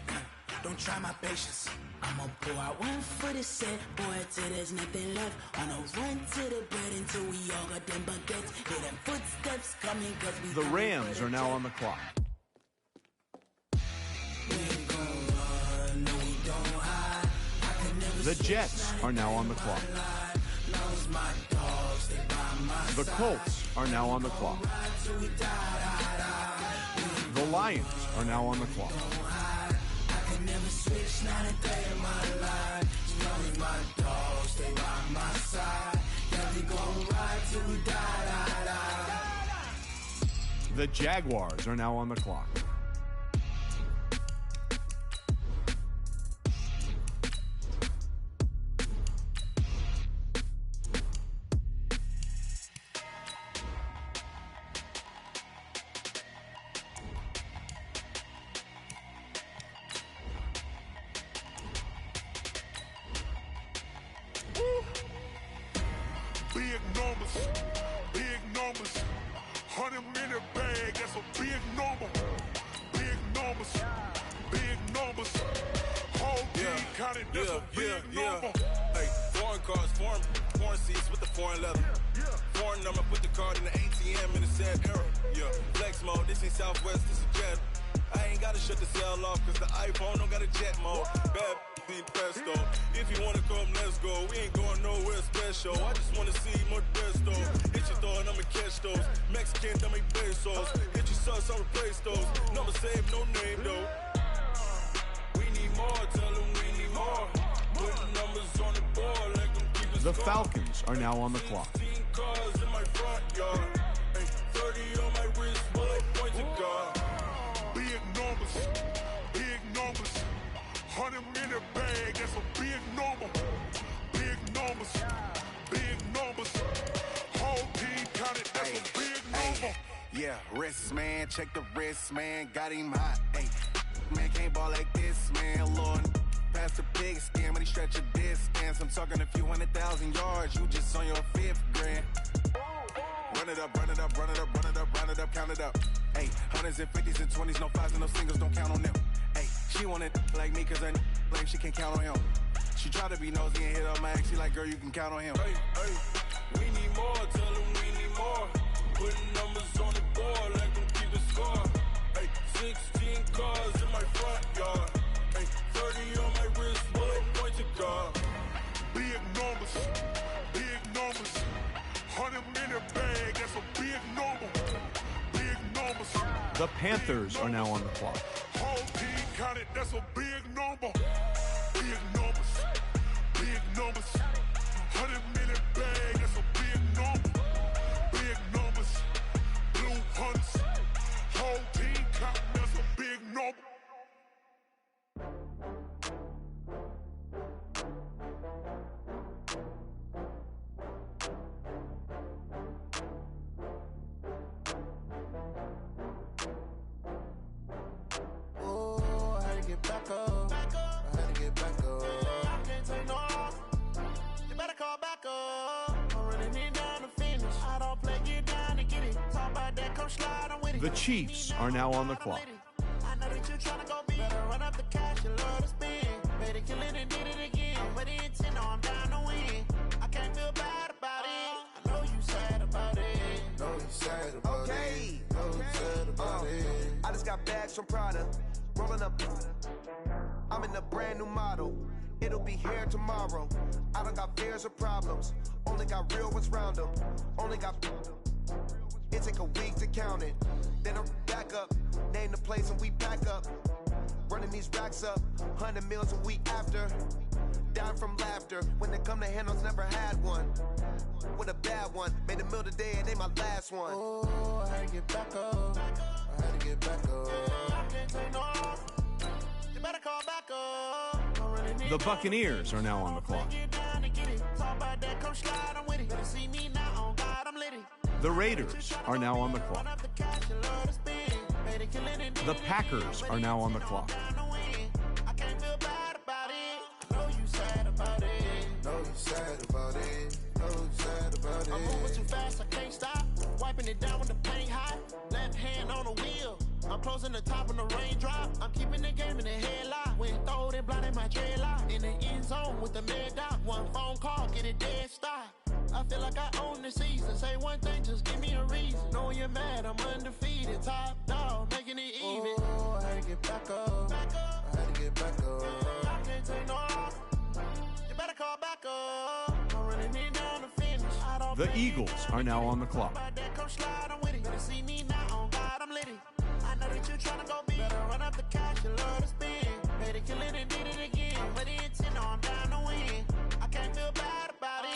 Don't try my patience. I'ma pour out one for the set, boy, till there's nothing left. On a run to the bread until we all got them baguettes. Hear them footsteps coming, cause we The Rams are now on the clock. The Jets are now on the clock. The Colts are now on the clock. The Lions are now on the clock. Never switch, not a day in my life. As long as my dogs stay by my side. Yeah, we gon' ride till we die. The Jaguars are now on the clock. Big numbers, 100 minute bag, that's a big number. Big numbers, whole team counted, that's a big number. Hey, foreign cars, foreign seats with the foreign leather. Foreign number, put the card in the ATM in a sad era. Yeah, flex mode, this ain't Southwest, this is Jet. I ain't gotta shut the cell off, cause the iPhone don't got a jet mode. Bad need pesto, If you wanna come, let's go. We ain't going nowhere special. I just wanna see more desto. Hit your thought, I'ma catch those. Mexican, dummy pesos. Hit your sus, I'll replace those. Number save, no name though. We need more, tell them we need more. Putting numbers on the board, like them keep us The Falcons are now on the clock. 16 cars in my front yard. Hey, 30 on my wrist, bullet point to God. Big numbers, big numbers. 100 in the bag, that's a big number. Big numbers, big numbers. Whole team counted, that's a big number. Yeah, wrist man, check the wrist man, got him hot. Hey, man can't ball like this, man. Lord, past the big scam, when he stretch a distance. I'm talking a few 100,000 yards, you just on your 5th grand. Run it up, run it up, run it up, run it up, run it up, count it up. Hey, hundreds and 50s and 20s, no 5s and no singles, don't count on them. Hey, she wanted like me cause her like she can count on him. She tried to be nosy and hit up my ex, she like, girl, you can count on him. Hey, hey, we need more, tell them we need more. Putting numbers on the board, like them keep the score. Hey, 16 cars in my front yard. Hey, 30 on my wrist, bullet point to God. Big numbers, big numbers. 100 in the bag, that's a big number. Big numbers. The Panthers are now on the clock. Whole team counted, that's a big number. Big numbers, big numbers. 100 in the bag, that's a big number. Big numbers, blue hunts. Whole team counting, that's a big number. Oh, I had to get back up. I had to get back up. I can't take no off. You better call back up. I'm running it down to finish. I don't play, get down to get it. Talk about that, come slide, I'm with it. The Chiefs are now on the clock. I know that you tryna go big. Better run up the cash, you love to spend. Better kill it and did it again. I'm with the intent, no, I'm down to win. I can't feel bad about it. I know you sad about it. Know you sad about it. Know you sad about it. I just got bags from Prada, rolling up. I'm in a brand new model. It'll be here tomorrow. I don't got fears or problems. Only got real ones round them. Only got. It take a week to count it. Then I'm back up. Name the place and we pack up. Running these racks up. 100 meals a week after. Down from laughter. When they come to handles, never had one. With a bad one. Made a meal today and ain't my last one. Oh, I had to get back up. I had to get back up. I can't take no off. You better call back up. I'm running it The down. Buccaneers are now on the clock. Get down to get it. Talk about that, come slide, I'm with it. Better see me now, on God, I'm litty. The Raiders are now on the clock. Run up the cash, you love to spend. Better kill it and The Packers are now on the clock. I can't feel bad about it. I know you sad about it. Know you sad about it. Know you sad about it. I'm moving too fast, I can't stop. Wiping it down with the paint hot. Left hand on the wheel. I'm closing the top when the raindrop. I'm keeping the game in the headlock. When throwed and blinded my dreadlock. In the end zone with the mad dot. One phone call, get it dead stop. I feel like I own the season. Say one thing, just give me a reason. Knowing you're mad, I'm undefeated. Top dog, making it even. Oh, I had to get back up. I had to get back up. I can't take no off. You better call back up. I'm running it down to finish. I don't The Eagles are now on the clock. come slide, I'm with it. Better see me now, on God, I'm litty. I know that you tryna go big. Better run up the cash, you love to spend. Better kill it and did it again. I'm with the intent, no, I'm down to win. I can't feel bad about it.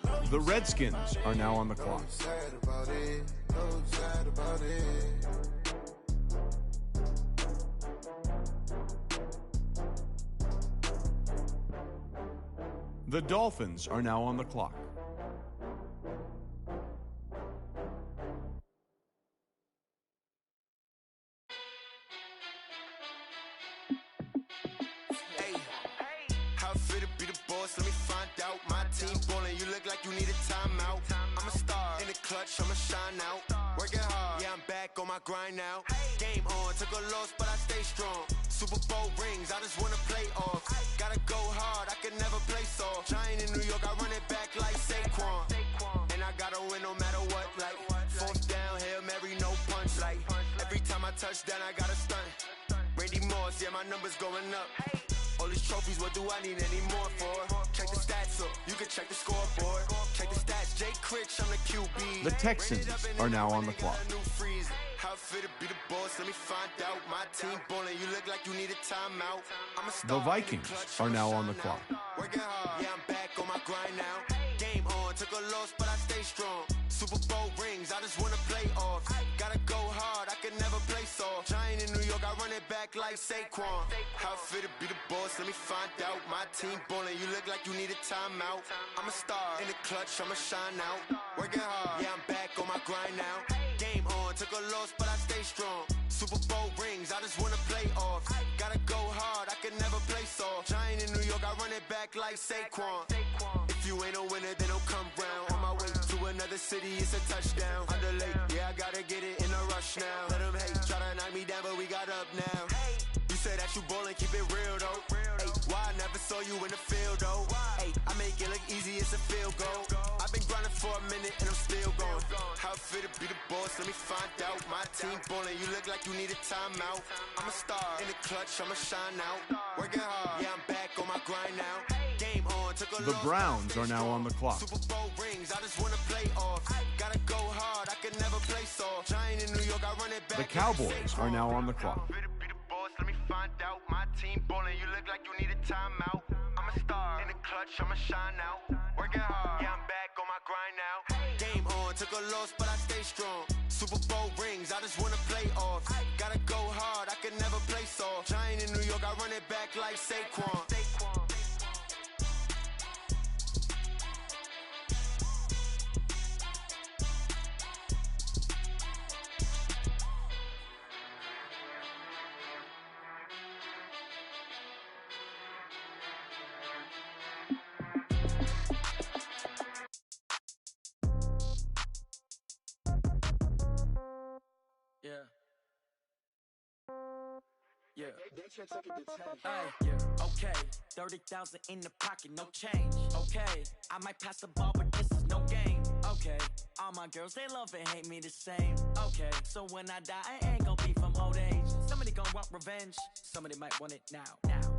I know you The Redskins are now on the clock. Sad about it. Know you sad about it. The Dolphins are now on the clock. How fit to be the boss? Let me find out. My team ballin', you look like you need a timeout. I'm a star in the clutch, I'ma shine out. Working hard, yeah, I'm back on my grind now. Game on, took a loss, but I stay strong. Super Bowl rings, I just wanna play off. Gotta go hard, I can never play soft. Giant in New York, I run it back like Saquon. And I gotta win no matter what, like fourth down, Hail Mary, no punch. Like every time I touch down, I gotta stunt. Randy Moss, yeah, my numbers going up. All these trophies, what do I need any more for? Check the stats up, you can check the scoreboard. Check the stats, Jay Critch, I'm the QB. The Texans are now on the clock. How fit to be the boss, let me find out. My team ballin', you look like you need a timeout. I'm a star. The Vikings are now on the clock. Working hard, yeah, I'm back on my grind now. Game on, took a loss, but I stay strong. Super Bowl rings, I just wanna play off. Gotta go hard, I can never play soft. Giant in New York, I run it back like Saquon. How fit to be the boss, let me find out. My team ballin', you look like you need a timeout. I'm a star, in the clutch, I'ma shine out. Working hard, yeah, I'm back on my grind now. Game on, took a loss, but I stay strong. Super Bowl rings, I just wanna play off. Gotta go hard, I can never play soft. Giant in New York, I run it back like Saquon. If you ain't a winner, then don't come round. On my way to another city, it's a touchdown. Underlay, yeah, I gotta get it in a rush now. Let them hate, try to knock me down, but we got up now. You say that you ballin', keep it real though. Ay, why I never saw you in the field though? Ay, I make it look easy, it's a field goal. I've been grinding for a minute and I'm still going. How fit to be the boss, let me find out. My team ballin', you look like you need a timeout. I'm a star, in the clutch, I'ma shine out. Working hard, yeah, I'm back on my grind now. Game on, took a The Browns are now on the clock. Super Bowl rings, I just wanna play off. Gotta go hard, I can never play soft. Giant in New York, I run it back. The Cowboys are now on the clock. Let me find out. My team ballin', you look like you need a timeout. I'm a star, in the clutch, I'ma shine out. Working hard, yeah, I'm back on my grind now. Game on, took a loss, but I stay strong. Super Bowl rings, I just wanna play off. Gotta go hard, I can never play soft. Giant in New York, I run it back like Saquon. Yeah. Yeah. Okay. 30,000 in the pocket, no change. Okay. I might pass the ball, but this is no game. Okay. All my girls, they love and hate me the same. Okay. So when I die, I ain't gonna be from old age. Somebody gonna want revenge. Somebody might want it now.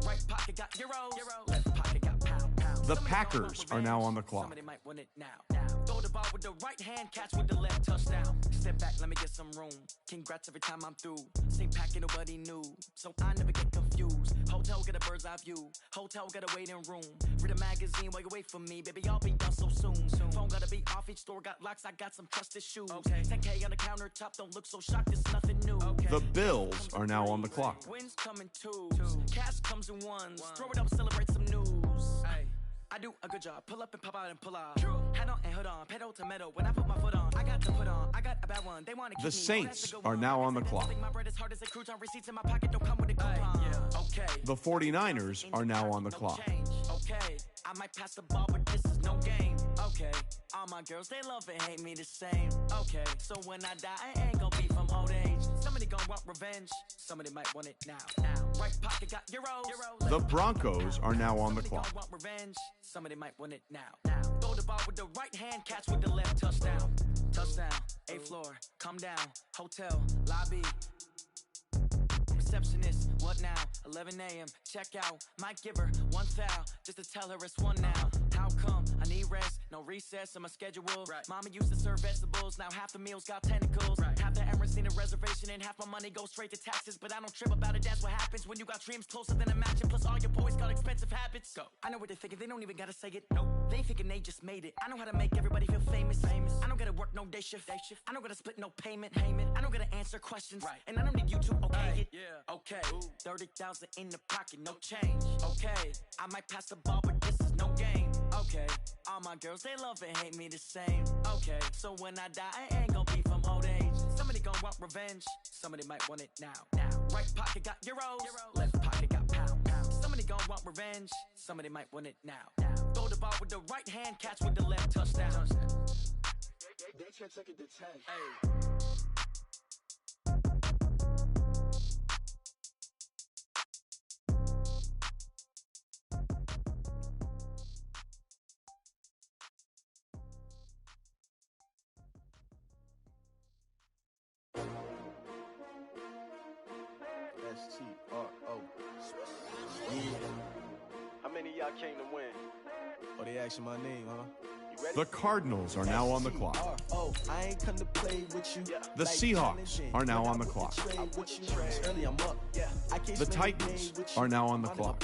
Right pocket got euros. Left pocket got pounds. The Packers are now on the clock. Somebody might want it now. Throw the ball with the right hand, catch with the left, touchdown. Step back, let me get some room. Congrats every time I'm through. Same packet, nobody knew, so I never get confused. Hotel get a bird's eye view. Hotel get a waiting room. Read a magazine while you wait for me, baby. I'll be done so soon. Phone gotta be off. Each store got locks. I got some trusted shoes. 10K on the countertop. Don't look so shocked. It's nothing new. The Bills are now on the clock. Wins come in twos. Cash comes in ones. Throw it up, celebrate some news. I do a good job. Pull up and pop out and pull out. Head on and hood on. Pedal to metal. When I put my foot on, I got to put on. I got a bad one. They want to keep The Saints are now on the clock. My bread is hard as a crouton. Receipts in my pocket don't come with a coupon. Okay. The 49ers are now on the clock. Okay. I might pass the ball, but this is no game. Okay. All my girls, they love and hate me the same. Okay. So when I die, I ain't gonna be from old age. Somebody gonna want revenge. Somebody might want it now. Right pocket got euros. The Broncos are now on the clock. Want revenge. Somebody might want it now. Throw the ball with the right hand, catch with the left, touchdown. Touchdown. 8th floor, come down. Hotel, lobby. Receptionist, what now? 11 a.m. Check out. Might give her one foul just to tell her it's one now. How come? I need rest, no recess in my schedule. Mama used to serve vegetables, now half the meals got tentacles. Half the Emirates need a reservation and half my money goes straight to taxes. But I don't trip about it, that's what happens when you got dreams closer than a matching. Plus all your boys got expensive habits. Go. I know what they're thinking, they don't even gotta say it. Nope. They thinking they just made it. I know how to make everybody feel famous. I don't gotta work no day shift. I don't gotta split no payment. I don't gotta answer questions. And I don't need you to okay it. Okay. 30,000 in the pocket, no change. Okay. I might pass the ball, but this is no game. Okay. All my girls, they love and hate me the same. Okay. So when I die, I ain't gonna be from old age. Somebody gonna want revenge. Somebody might want it now. Right pocket got euros. Left pocket got pounds. Somebody gonna want revenge. Somebody might want it now. Throw the ball with the right hand, catch with the left, touchdown. They can't take it to 10. STRO. Yeah. I came to win. Oh, they asking my name, huh? The Cardinals are now on the clock. Oh, I ain't come to play with you. The Seahawks are now on the clock. The Titans are now on the clock.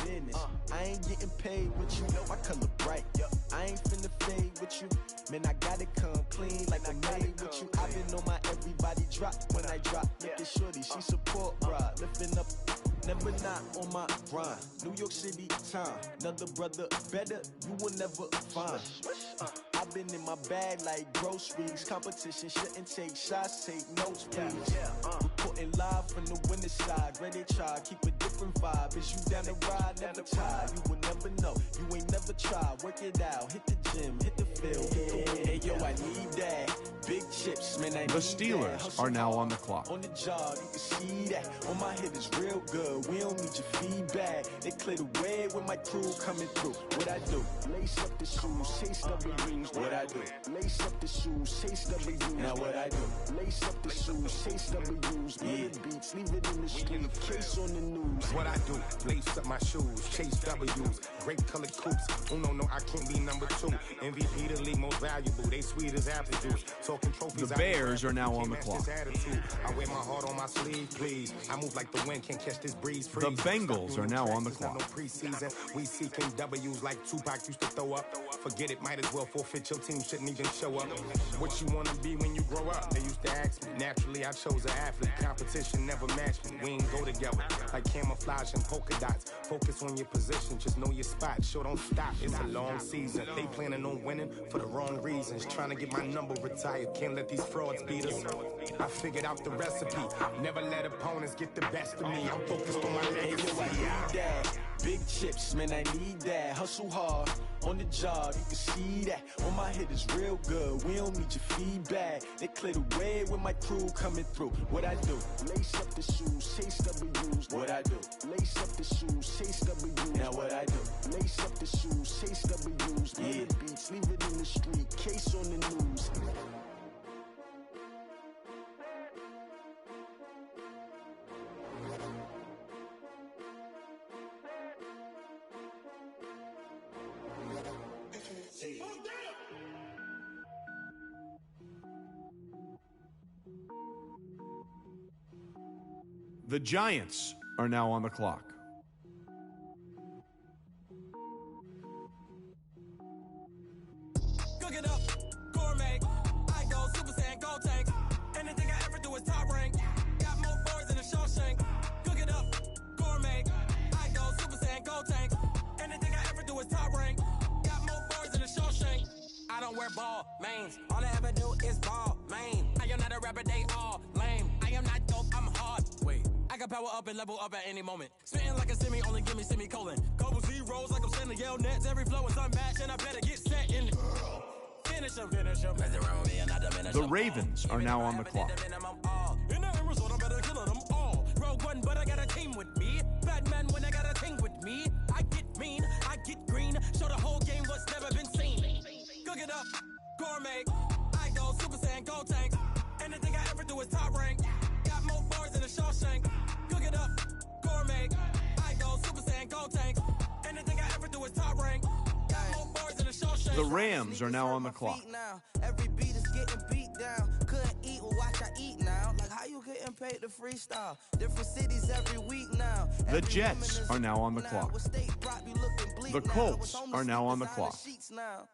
I ain't getting paid with you. My color bright. I ain't finna fade with you. Man, I gotta come clean like I made with you. I been on my everybody drop when I drop. Look at shorty, she support ride. Lifting up, never not on my grind. New York City time. Another brother better, you will never find. I've been in my bag like groceries. Competition shouldn't take shots, take notes, please. Reporting live from the winning side. Ready to try, keep a different vibe. Is you down the ride, never tired. You will never know, you ain't never tried. Work it out, hit the gym, hit the field, hit the wind. Hey yo, I need that. Big chips, man, I The Steelers are now on the clock. on the job, you can see that. On my hit is real good. We don't need your feedback. They clear the way with my crew coming through. What I do? Lace up the shoes, chase W's. What I do? Lace up the shoes, chase W's. Now what I do? Lace up the shoes, chase W's. Yeah. Beats, leave it in the street. Case on the news. What I do? Lace up my shoes, chase W's. Great colored coops. Oh no, I can't be number 2. MVP the league most valuable. They sweet as apple juice. Talking trophies. The Bears are now on the clock. I wear my heart on my sleeve, please. I move like the wind, can't catch this breeze. The Bengals are now on the clock. No preseason. We seeking W's like Tupac used to throw up. Forget it, might as well forfeit. Your team shouldn't even show up. What you wanna be when you grow up? They used to ask me. Naturally, I chose an athlete. Competition never matched me. We ain't go together like camouflage and polka dots. Focus on your position, just know your spot. Sure, don't stop. It's a long season. They planning on winning for the wrong reasons. Trying to get my number retired. Can't let these frauds beat us. I figured out the recipe. Never let opponents get the best of me. I'm focused on my legacy. Big chips, man, I need that. Hustle hard on the job, you can see that. On my hit is real good. We don't need your feedback. They clear the way with my crew coming through. What I do? Lace up the shoes, chase W's. What I do? Lace up the shoes, chase W's. Now what I do? Lace up the shoes, chase W's. Yeah. Beats, leave it in the street. Case on the news. The Giants are now on the clock. Cook it up, gourmet. I go Super Saiyan, gold tank. Anything I ever do is top rank. Got more boards than a Shawshank. Cook it up, gourmet. I go Super Saiyan, gold tank. Anything I ever do is top rank. Got more boards than a Shawshank. I don't wear ball mains. All I ever do is ball main. I am not a rapper, they all lame. I am not dope, I'm hard. Wait. I can power up and level up at any moment. Spitting like a semi, only give me semicolon. Couple zeros like I'm sending yell nets. Every flow is unmatched and I better get set in. Finish him, finish him. The Ravens are now on the clock. In the end result, I better kill them all. Rogue One, but I got a team with me. Batman when I got a team with me. I get mean, I get green. Show the whole game what's never been seen. Cook it up, gourmet. I go Super Saiyan, gold tank. Anything I ever do is top rank. Got more bars than a Shawshank. Cook it up, gourmet. I go Super Saiyan, gold tank. Anything I ever do is top rank. Got more bars than a Shawshank. The Rams are now on the clock. Every beat is getting beat down. Couldn't eat, well, watch I eat now. Like how you getting paid to freestyle? Different cities every week now. The Jets are now on the clock. The Colts are now on the clock.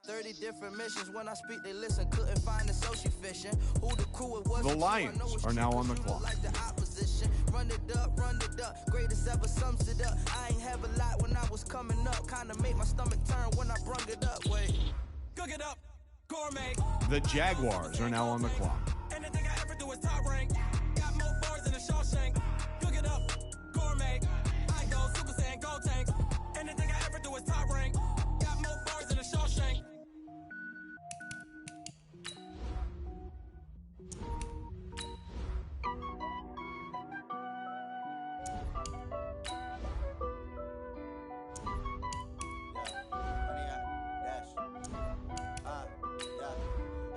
30 different missions. When I speak, they listen. Couldn't find the social fishing. Who the crew it was? The Lions are now on the clock. Like the opposition. Run it up. Greatest ever sums it up. I ain't have a lot when I was coming up. Kinda made my stomach turn when I brung it up. Wait. Cook it up, gourmet. The Jaguars are now on the clock. Anything I ever do is top rank. Got more bars than a Shawshank. Cook it up, gourmet. I go Super Saiyan, gold tank. Anything I ever do is top rank. Got more bars than a Shawshank.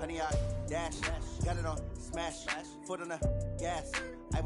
Honey, I dash, got it on smash, foot on the gas.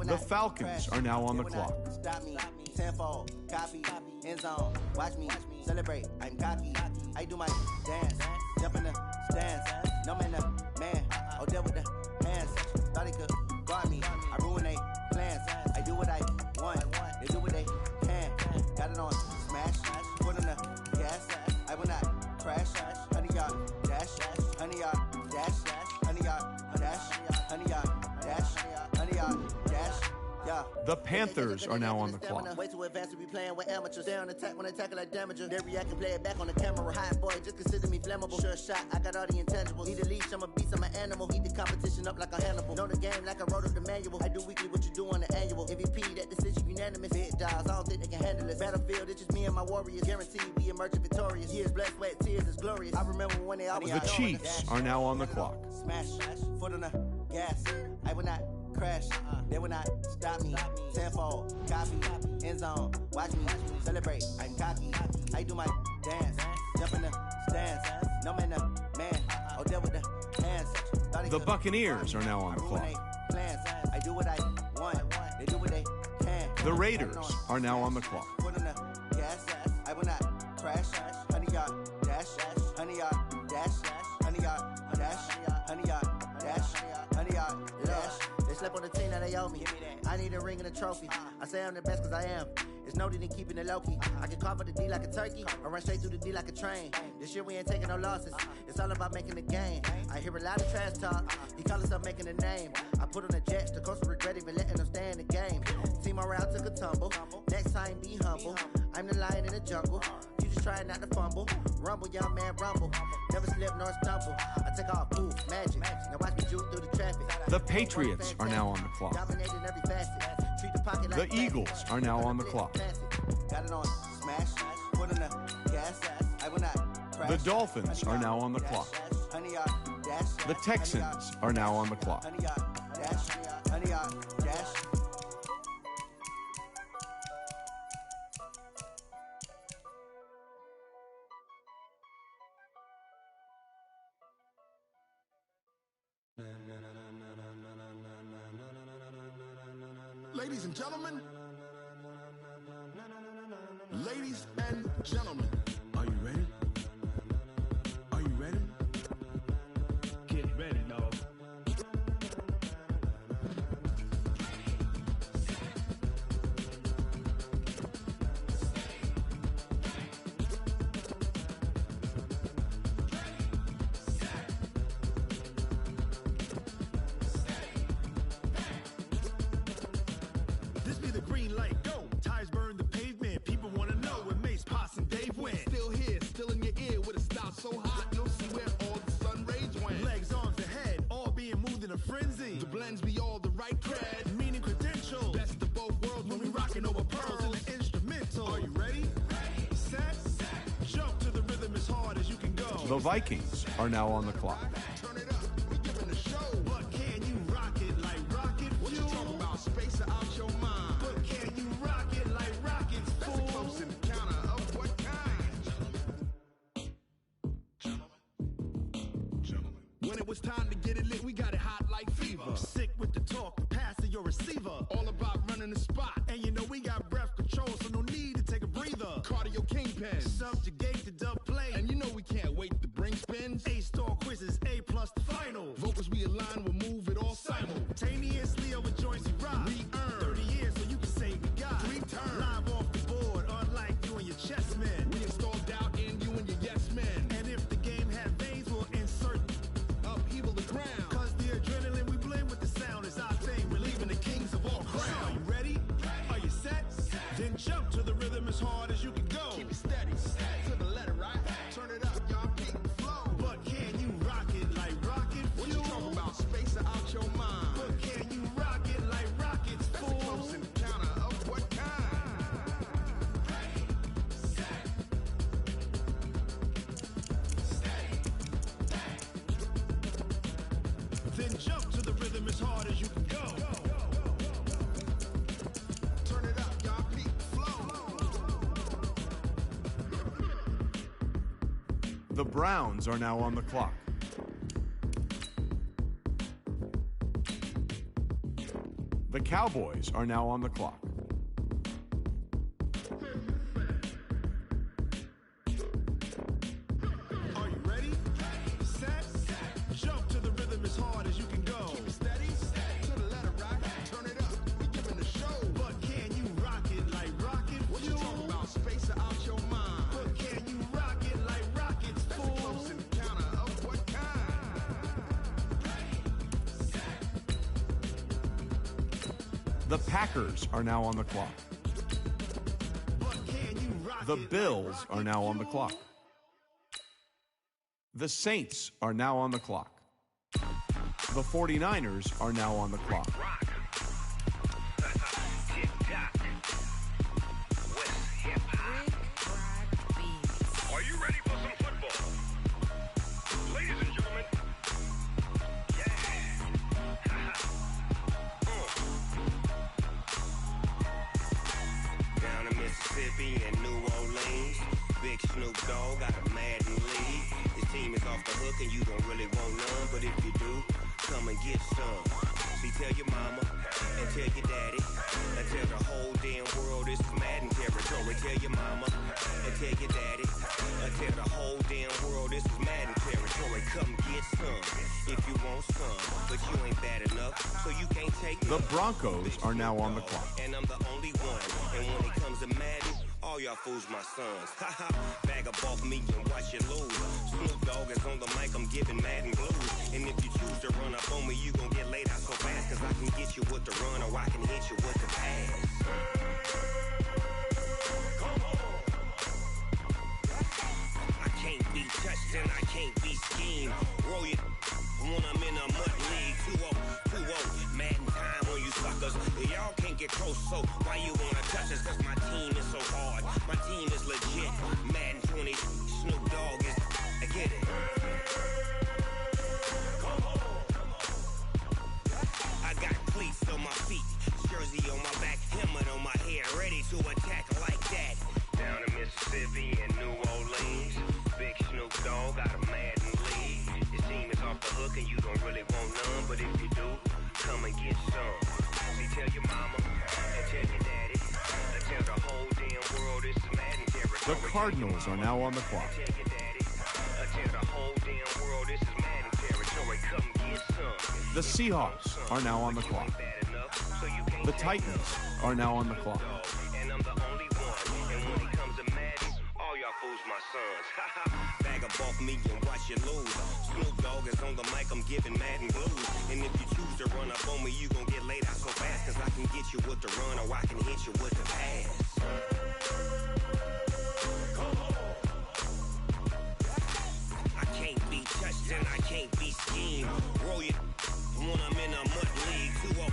The Falcons are now on the clock. Stop me, tenfold, copy, end zone. Watch me celebrate. I'm cocky. I do my dance. Jump in the stands. No man, man. Oh, deal with the hands. Thought he could guard me. I ruin they plans. I do what I want. They do what they can. Got it on smash. Put on the gas. I will not crash. 100 yard dash. 100 yard dash. 100 yard dash. 100 yard dash. 100 yard dash. Yeah. The Panthers are now on the clock. Way too advanced to be playing with amateurs. Stay on attack when I tackle like damager. They react and play it back on the camera. Hot boy, just consider me flammable. Sure shot, I got all the intangibles. Need a leash, I'm a beast, I'm an animal. Heat the competition up like a Hannibal. Know the game like I wrote up the manual. I do weekly what you do on the annual. MVP, that decision unanimous. Big dials, I don't think they can handle it. Battlefield, it's just me and my warriors. Guaranteed we emerge victorious. Years, blood, sweat, tears, is glorious. I remember when they always The Chiefs are now on the clock. Smash, foot on the gas. I will not crash. They will not stop me. Tenfold, copy, end zone. Watch me celebrate. I'm cocky. I do my dance. Jump in the stands. No man, man. Oh, deal with the hands. The Buccaneers are now on the clock. I do what I want. They do what they can. The Raiders are now on the clock. Put on the gas. I will not crash. 100 yard dash. 100 yard dash. 100 yard dash. 100 yard dash. 100 yard dash. They slept on the team that they owe me. I need a ring and a trophy. I say I'm the best cause I am. It's no need in keeping it low-key. I can carve up the D like a turkey or run straight through the D like a train. This year we ain't taking no losses. It's all about making the game. I hear a lot of trash talk. He call himself making a name. I put on the Jets. The coach will regret even letting them stay in the game. Team morale took a tumble. Next time be humble. I'm the lion in the jungle. You just try not to fumble. Rumble, young man, rumble. Never slip nor stumble. I take off, poof, magic. Now watch me juke through the traffic. The Patriots are now on the clock. Dominating every facet. Treat the pocket like The Eagles are now on the clock. Got it on smash. Put on the gas. I will not crash. The Dolphins are now on the clock. The Texans are now on the clock. Ladies and gentlemen, ladies and gentlemen, are you ready? Are you ready? Get ready, dog. This be the green light, go. Tires burn the pavement. People want to know where Mace, Pops, and Dave went. Still here, still in your ear with a style so hot, you'll see where all the sun rays went. Legs, arms, and head, all being moved in a frenzy. The blends be all the right cred, meaning credential. Best of both worlds when we rockin' over pearls in the instrumental. Are you ready? Set, jump to the rhythm as hard as you can go. The Vikings are now on the clock. Turn it up, we giving a show. But can you rock it like rocket fuel? What you talking about? Space out your mind. But can you rock it like rockets, fool? That's a close encounter of what kind? When it was time to get it lit, we got it hot like fever. Sick with the talk, the pass to your receiver. All about running the spot. And you know we got breath control, so no need to take a breather. Cardio kingpin, subjugate the dub play. And you know we can't wait to bring spins. A-star quizzes, A+ the final. Vocals we align, we'll move it all simultaneously over joints we rock. We earn 30 years, so you can say we got 3 turns. Live off the board, unlike you and your chess men. We installed doubt in you and your yes men. And if the game had veins, we'll insert upheaval the ground. Cause the adrenaline we blend with the sound is our thing, relieving the kings of all crowns. So are you ready? Are you set? Then jump to the rhythm as hard as you can go. Keep it steady, to the letter, right? Turn it up, y'all, peak the flow. But can you rock it like rocket fuel? What you talking about? Space out your mind. But can you rock it like rockets, fool? That's a close encounter of what kind? Then jump to the rhythm as hard as you can go. Turn it up, y'all, peak the flow. The Browns are now on the clock. The Cowboys are now on the clock. The Packers are now on the clock. The Bills are now on the clock. The Saints are now on the clock. The 49ers are now on the clock. Are you ready for some football? Ladies and gentlemen, Down in Mississippi and New Orleans, Big Snoop Dogg got a Madden league. His team is off the hook and you don't really want none, but if you do, come and get some. See, tell your mama and tell your daddy and tell the whole damn world this is Madden territory. Tell your mama and tell your daddy and tell the whole damn world this is Madden territory. Come get some if you want some, but you ain't bad enough, so you can't take The Broncos are now on the clock. and I'm the only one. And when it comes to Madden, all y'all fools my sons. Haha, bag up off me and watch you lose. Snoop Dogg is on the mic, I'm giving Madden blues. And if you choose to run up on me, you gon' get laid out so fast. Cause I can get you with the run or I can hit you with the pass. I can't be touched and I can't be schemed. Roll it when I'm in a mud league. 2-0, Madden time on you suckers. Y'all can't get close, so why you wanna touch us? Cause my team is so hard. My team is legit. Madden 20, Snoop Dogg is. I get it. I got cleats on my feet, jersey on my back, helmet on my head, ready to attack like that. Down in Mississippi and New Orleans, Big Snoop Dogg got a Madden league. Your team is off the hook and you don't really want none, but if you do, come and get some. See, tell your mama and tell your daddy and tell the whole damn world this is Madden territory. The Cardinals are now on the clock. Tell your daddy and tell the whole damn world this is Madden territory. Come get some. The Seahawks are now on the clock. The Titans are now on the clock. And I'm the only one. And when it comes to Madden, all y'all fools my sons. Bag up off me and watch you lose. Snoop Dogg is on the mic, I'm giving Madden blues. And if you choose to run up on me, you gon' get laid out so fast. Cause I can get you with the run or I can hit you with the pass. I can't be touched and I can't be schemed. Roll it when I'm in a mud league. 2-0,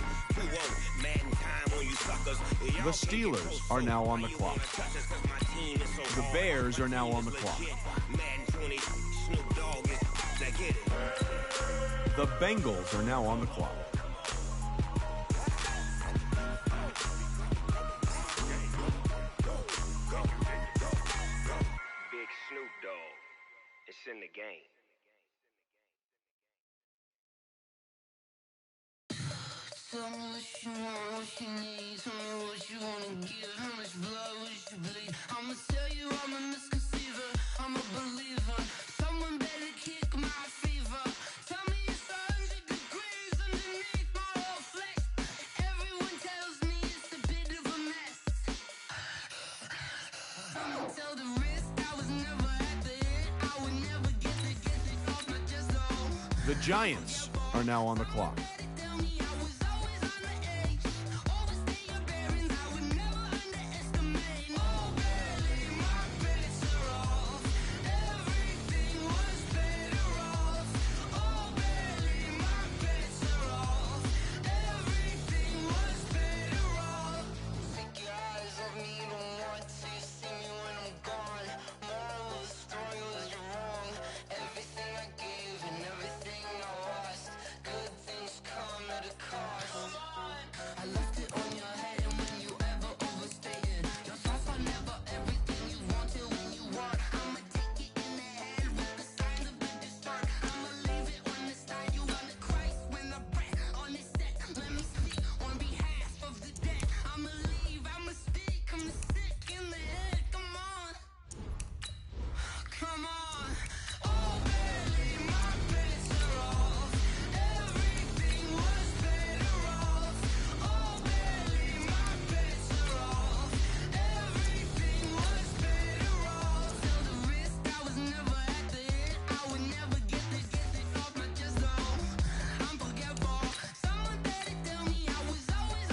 Madden time on you suckers. The Steelers are now on the clock. The Bears are now on the clock. Madden 20, Snoop Dogg is. I get it. The Bengals are now on the clock. Big Snoop Dogg. It's in the game. Tell me what you want, what you need. Tell me what you wanna give. How much blood would you bleed? I'ma tell you I'm a misconceiver. I'm a believer. Someone better kick my fever. Tell me it's 100 degrees underneath my whole flesh. Everyone tells me it's a bit of a mess. I'ma tell the risk I was never at the end. I would never get it off my chest. The Giants are now on the clock. Everything I gave and everything I lost. Good things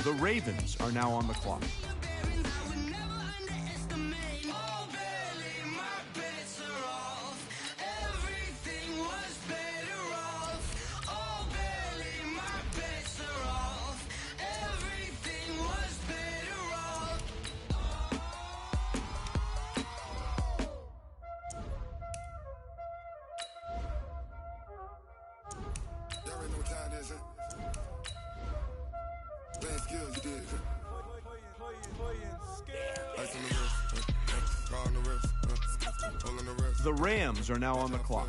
The Ravens are now on the clock. The Rams are now on the clock.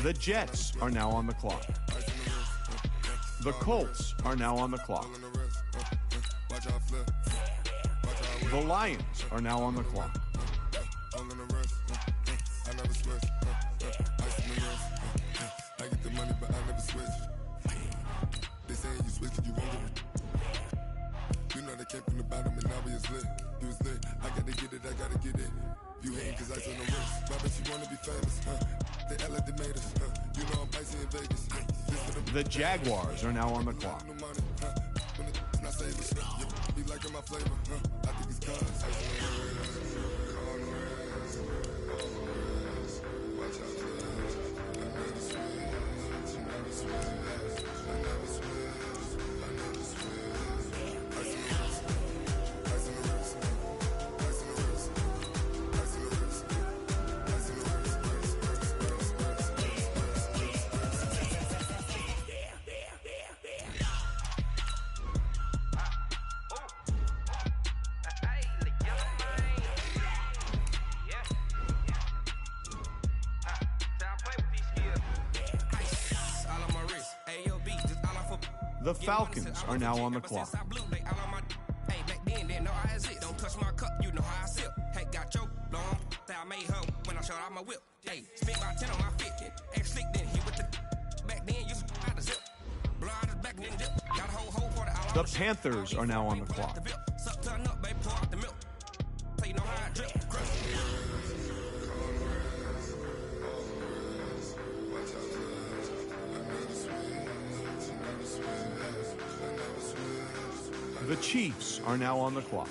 The Jets are now on the clock. The Colts are now on the clock. The Lions are now on the clock. I get the money, but I never switch. They saying you switch, you won't get it. You know they came from the bottom and now we is lit. You was lit, I gotta get it, I gotta get it. You hating cause ice on the wrist. Why bet you wanna be famous, They act like they made us, You know I'm icy in Vegas, The Jaguars are now on the clock. When it's not savings, be liking my flavor, I think it's cause. Watch out, I never switch, I never switch, I never switch, I never switch. Ice in the wrist, ice in the wrist, ice in the wrist, ice in the wrist, ice in the wrist, The Falcons are now on the clock. Hey, back then, didn't know I had it. Don't touch my cup, you know how I sip. Hey, got your long, that I made her when I showed out my whip. Hey, spent about 10 on my 50. Ex slick, then hit with the. Back then, used to out the zip. Blind back then, dip. Got a whole for the The Panthers are now on the clock. Suck, turn up, baby, pour out the milk. So you know how I drip. The Chiefs are now on the clock.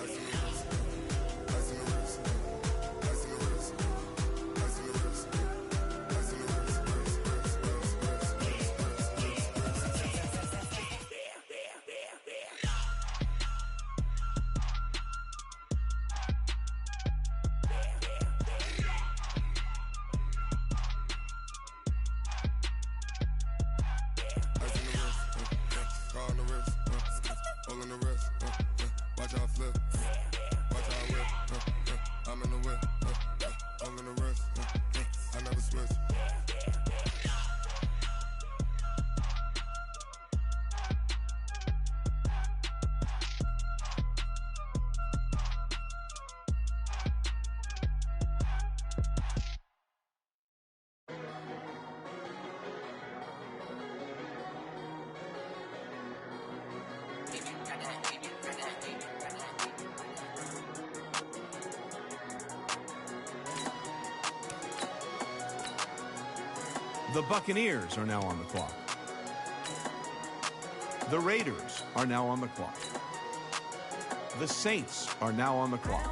The Buccaneers are now on the clock. The Raiders are now on the clock. The Saints are now on the clock.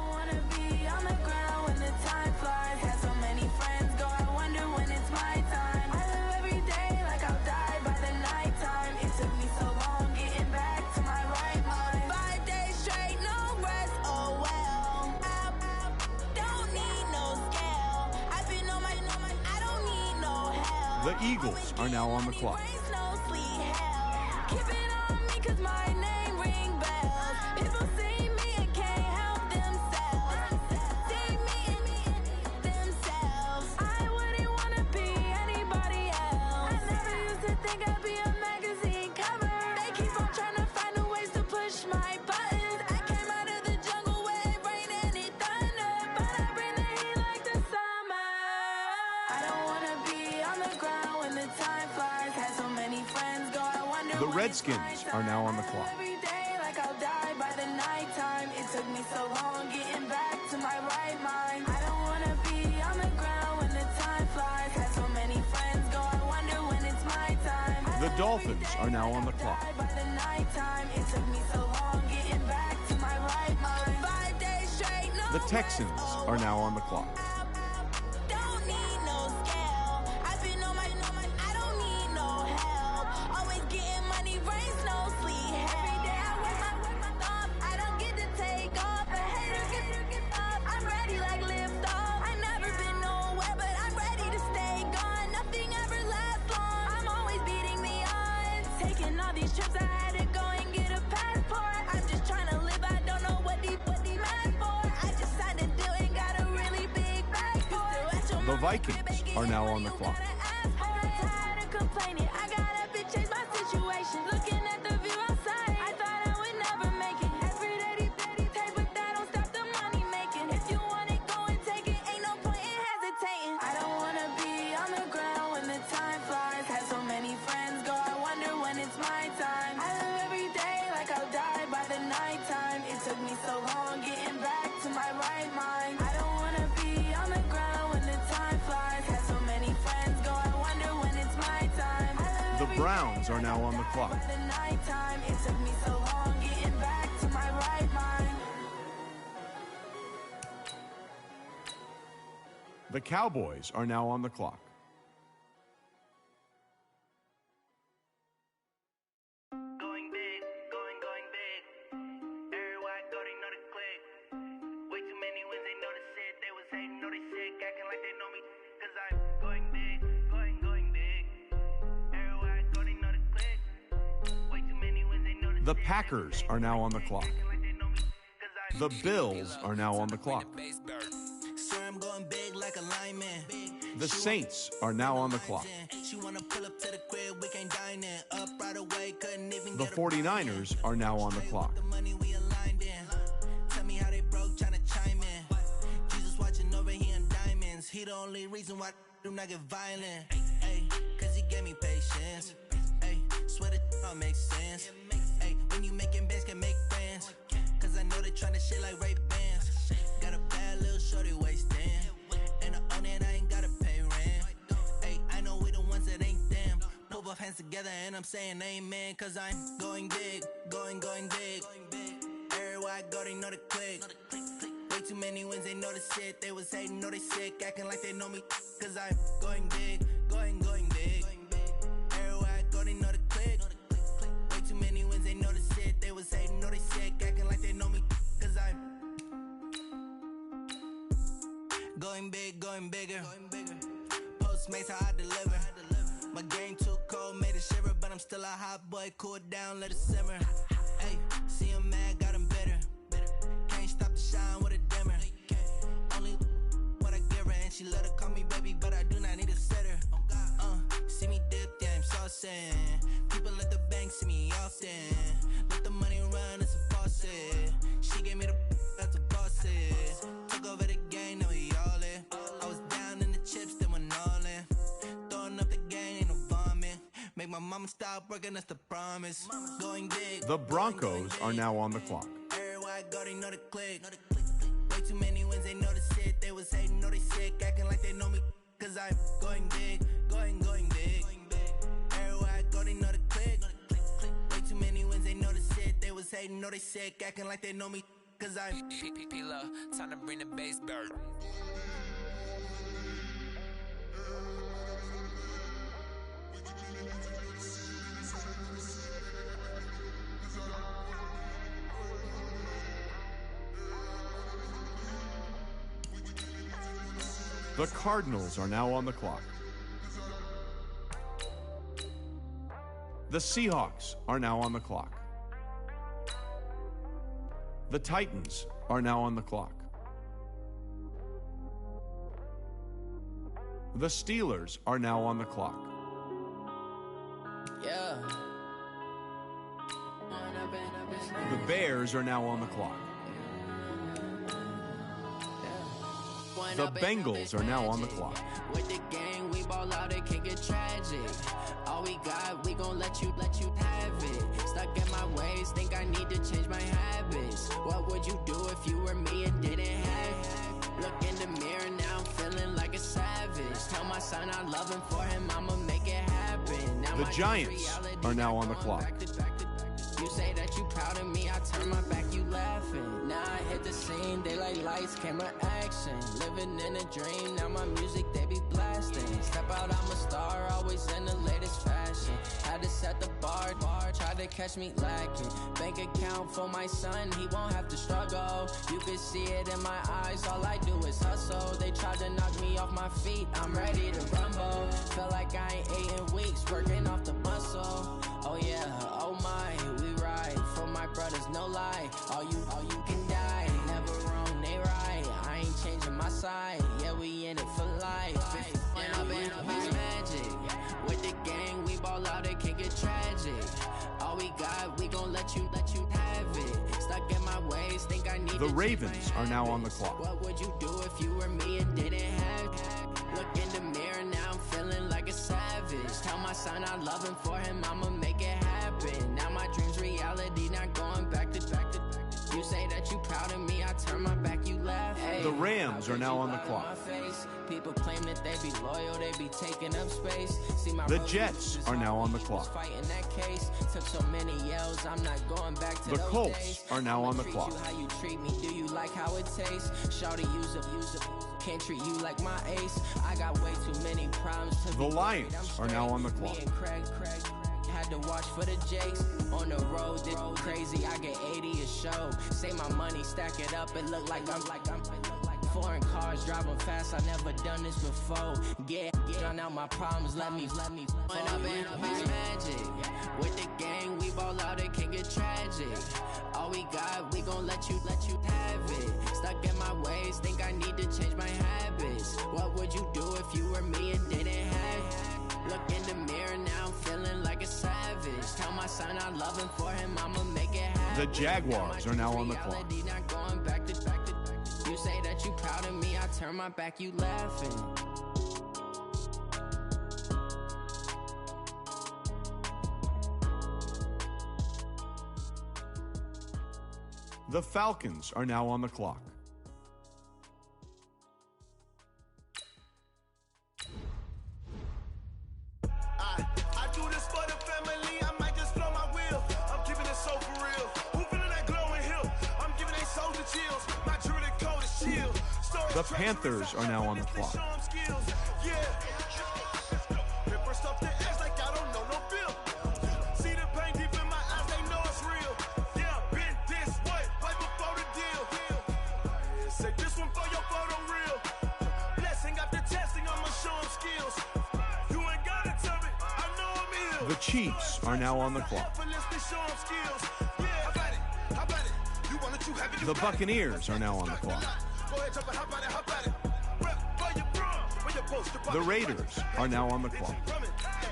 The Eagles are now on the clock. The Redskins are now on the clock. Every day, like I'll die by the nighttime. It took me so long getting back to my right mind. I don't wanna be on the ground when the time flies. Had so many friends go, I wonder when it's my time. The Dolphins are now on the clock. By the nighttime, it took me so long getting back to my right mind. 5 days straight, no The Texans are now on the clock. don't need no scale. I've been on my, I don't need no help. Always getting money, rains, no sleep. Every day I work my thumb. I don't get to take off, but haters get up. I'm ready like lift off. I never been nowhere, but I'm ready to stay gone. Nothing ever lasts long. I'm always beating the odds. Taking all these trips, I had to go and get a passport. I'm just trying to live, I don't know what the mad for. I just signed a deal and got a really big bag for it. The Vikings are now on the clock. I'm tired of complaining. I got up and changed my situation. Looking at the view outside, I thought I would never make it. Every day, take, but that don't stop the money making. If you want it, go and take it. Ain't no point in hesitating. I don't wanna be on the ground when the time flies. Had so many friends go, I wonder when it's my time. I live every day like I'll die by the nighttime. It took me so long getting back to my right mind. I don't wanna be on the ground when the time flies. Had so many friends go, I wonder when it's my time. The Browns are now on the clock. By the nighttime, it took me so long getting back to my right mind. The Cowboys are now on the clock. Going big, going big. Everywhere I go, they know the click. Way too many wins, they know the shit. They was hating, know they sick, acting like they know me. Cause I'm going big, going big. Everywhere I go, they know the click. Way too many wins, they know the The Packers are now on the clock. The Bills are now on the clock. Sir, I'm going big like a lineman. The Saints are now on the clock. She wanna pull up to the crib, we can't dine in. Up right away, couldn't even The get 49ers are now on the clock. the money we aligned in. Tell me how they broke, tryna chime in. Jesus watching over here in diamonds. He the only reason why I do not get violent. Ay, cause he gave me patience. Ay, swear that all makes sense. Ay, when you making bands, can make friends. Cause I know they tryna shit like Ray Bans. Got a bad little shorty wasting. And I own it, I ain't gotta pay rent. Ay, I know we the ones that ain't them. Pull both hands together and I'm saying amen. Cause I'm going big, going big. Everywhere I go, they know the click. Way too many wins, they know the shit. They was hating, know they sick, acting like they know me. Cause I'm going big, going big. Everywhere I go, they know the click. Way too many wins, they know the shit. They was hating, know they sick, acting like they know me. Cause I'm going big, going bigger. Postmates, how I deliver. My game too cold, made it shiver, but I'm still a hot boy. Cool it down, let it simmer. Hey, see him mad, got him bitter. Can't stop the shine with a dimmer. Only what I give her, and she let her call me baby, but I do not need a sitter. See me dip, yeah, I'm saucing. People at the bank see me often. Let the money run, it's a faucet. She gave me the that's a boss it. Took over the game, now we all in. I was down in the chips, then went all in. Throwing up the game, ain't no vomit. Make my mama stop working, that's the promise. Going big. The Broncos are now on the clock. Everywhere I go, they know the click. Way too many wins, they know the shit. They was hating, know they sick, acting like they know me. Cause I'm going big, going big. Everywhere I go, they know the click. Way too many wins, they know the shit. They was hating, know they sick, acting like they know me. Cause I'm P-P-P-Love, time to bring the bass bird. The Cardinals are now on the clock. The Seahawks are now on the clock. The Titans are now on the clock. The Steelers are now on the clock. Yeah. The Bears are now on the clock. The Bengals are now on the clock. With the gang, we ball out, it can get tragic. All we got, we gon' let you have it. Stuck in my ways, think I need to change my habits. What would you do if you were me and didn't have it? Look in the mirror, now I'm feeling like a savage. Tell my son I love him, for him I'ma make it happen. Now The Giants are now on the clock. You say that you proud of me, I turn my back, you laughing. Now I hit the scene, they like lights, camera, action. Living in a dream, now my music, they be blasting. Step out, I'm a star, always in the latest fashion. Had to set the bar, try to catch me lacking. Bank account for my son, he won't have to struggle. You can see it in my eyes, all I do is hustle. They tried to knock me off my feet, I'm ready to rumble. Feel like I ain't ate in weeks, working off the muscle. Oh yeah, oh my, we ride for my brothers, no lie. All you can die, never wrong, they right. I ain't changing my side, yeah, we in it for life. And I've been magic with the gang, we ball out, it can get tragic. All we got, we gon' let you have it. Stuck in my ways, think I need. The Ravens are now on the clock. What would you do if you were me and didn't have? Look in the mirror, now I'm feeling like a savage. Tell my son I love him, for him I'ma make it happen. Now my dream's reality, not going back to. You say that you proud of me, I turn my back, you laugh. The Rams are now on the clock. People claim that they be loyal, they be taking up space. See my The Jets are now on the clock. Fighting that case, took so many yells, I'm not going back to The those Colts days. are now on the clock. You how you treat me, do you like how it tastes? Shawty, use it. Can't treat you like my ace. I got way too many problems to The be Lions worried, I'm are now on the straight. clock. Me and Craig had to watch for the Jakes. On the road, this crazy, I get 80 a show. Say my money, stack it up, it look like I'm foreign cars, driving fast, I never done this before. Drown out my problems, let me When I've been magic with the gang, we ball out, it can get tragic. All we got, we gon' let you have it. Stuck in my ways, think I need to change my habits. What would you do if you were me and didn't have? Look in the mirror, now I'm feeling like a savage. Tell my son I love him, for him I'ma make it happen. The Jaguars are now on the clock. Not going back to. You say that you proud of me, I turn my back, you laughing. The Falcons are now on the clock. I do this for the family, I might just blow my wheel. I'm keeping it so for real. Who feeling that glowing hill? I'm giving they souls the chills. My jewelry code is chill. The Panthers are now on the clock. The Chiefs are now on the clock. The Buccaneers are now on the clock. The Raiders are now on the clock.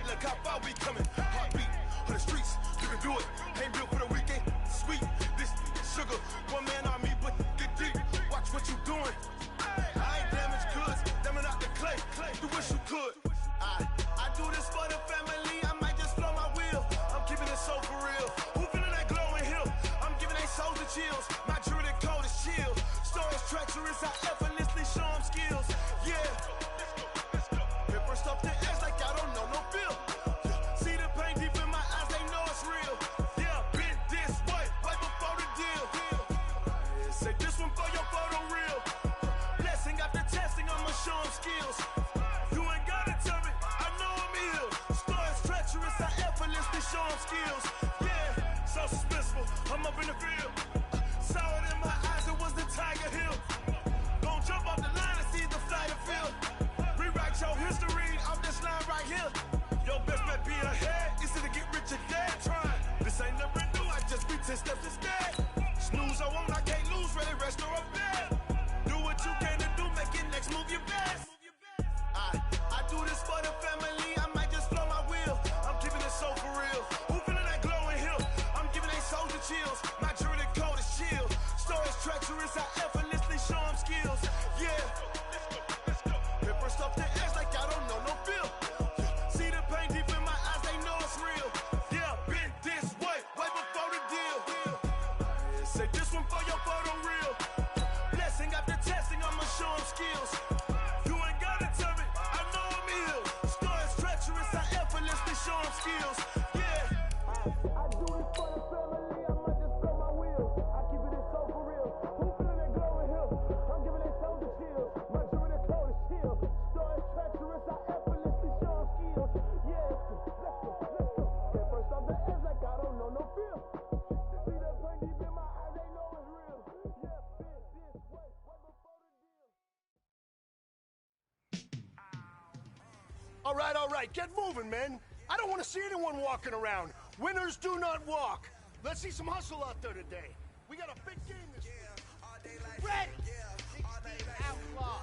Look how far we coming. Heartbeat on the streets. You can do it. Ain't built for the weekend. Sweet. This sugar. One man army, but get deep. Watch what you doing. I ain't damaged goods. Damn out the clay. You wish you could. I do this for the family. I might just blow my wheel. I'm keeping it so for real. Who feeling that glowing hill? I'm giving they souls the chills. My jewelry code is chill. Stories treacherous. I effortlessly show them skills. Yeah. Paper stuff to edge like I don't know no feel. See the pain deep in my eyes, they know it's real. Yeah, been this way, right before the deal. Say this one for your photo real. Blessing after testing, I'ma show them skills. You ain't gotta tell me, I know I'm ill. Stories treacherous, I effortlessly show them skills. Yeah, so suspenseful, I'm up in the field. Saw it in my eyes, it was the Tiger Hill. Don't jump off the line and see the flight of field. Rewrite your history off this line right here. Your best bet be ahead, easy to get rich or dead. Trying, this ain't never new, I just be 10 steps instead. Snooze I won't, I can't lose, ready, rest or a bed. Do what you can to do, make it next move your best. I do this for the family, I might just blow my wheel. I'm keeping it so for real. Who feeling that glowing hill? I'm giving they souls the chills. My jewelry code is chill. Stories treacherous, I effortlessly show them skills. Yeah. Paper stuff to edge like I don't know no feel. See the pain deep in my eyes, they know it's real. Yeah, been this way, right before the deal. Say this one for your photo real. Blessing after testing, I'ma show them skills. You ain't gotta tell me, I know I'm ill. Stories treacherous, I effortlessly show them skills. All right. Get moving, man. I don't want to see anyone walking around. Winners do not walk. Let's see some hustle out there today. We got a big game this week. Ready! 16 outlaws.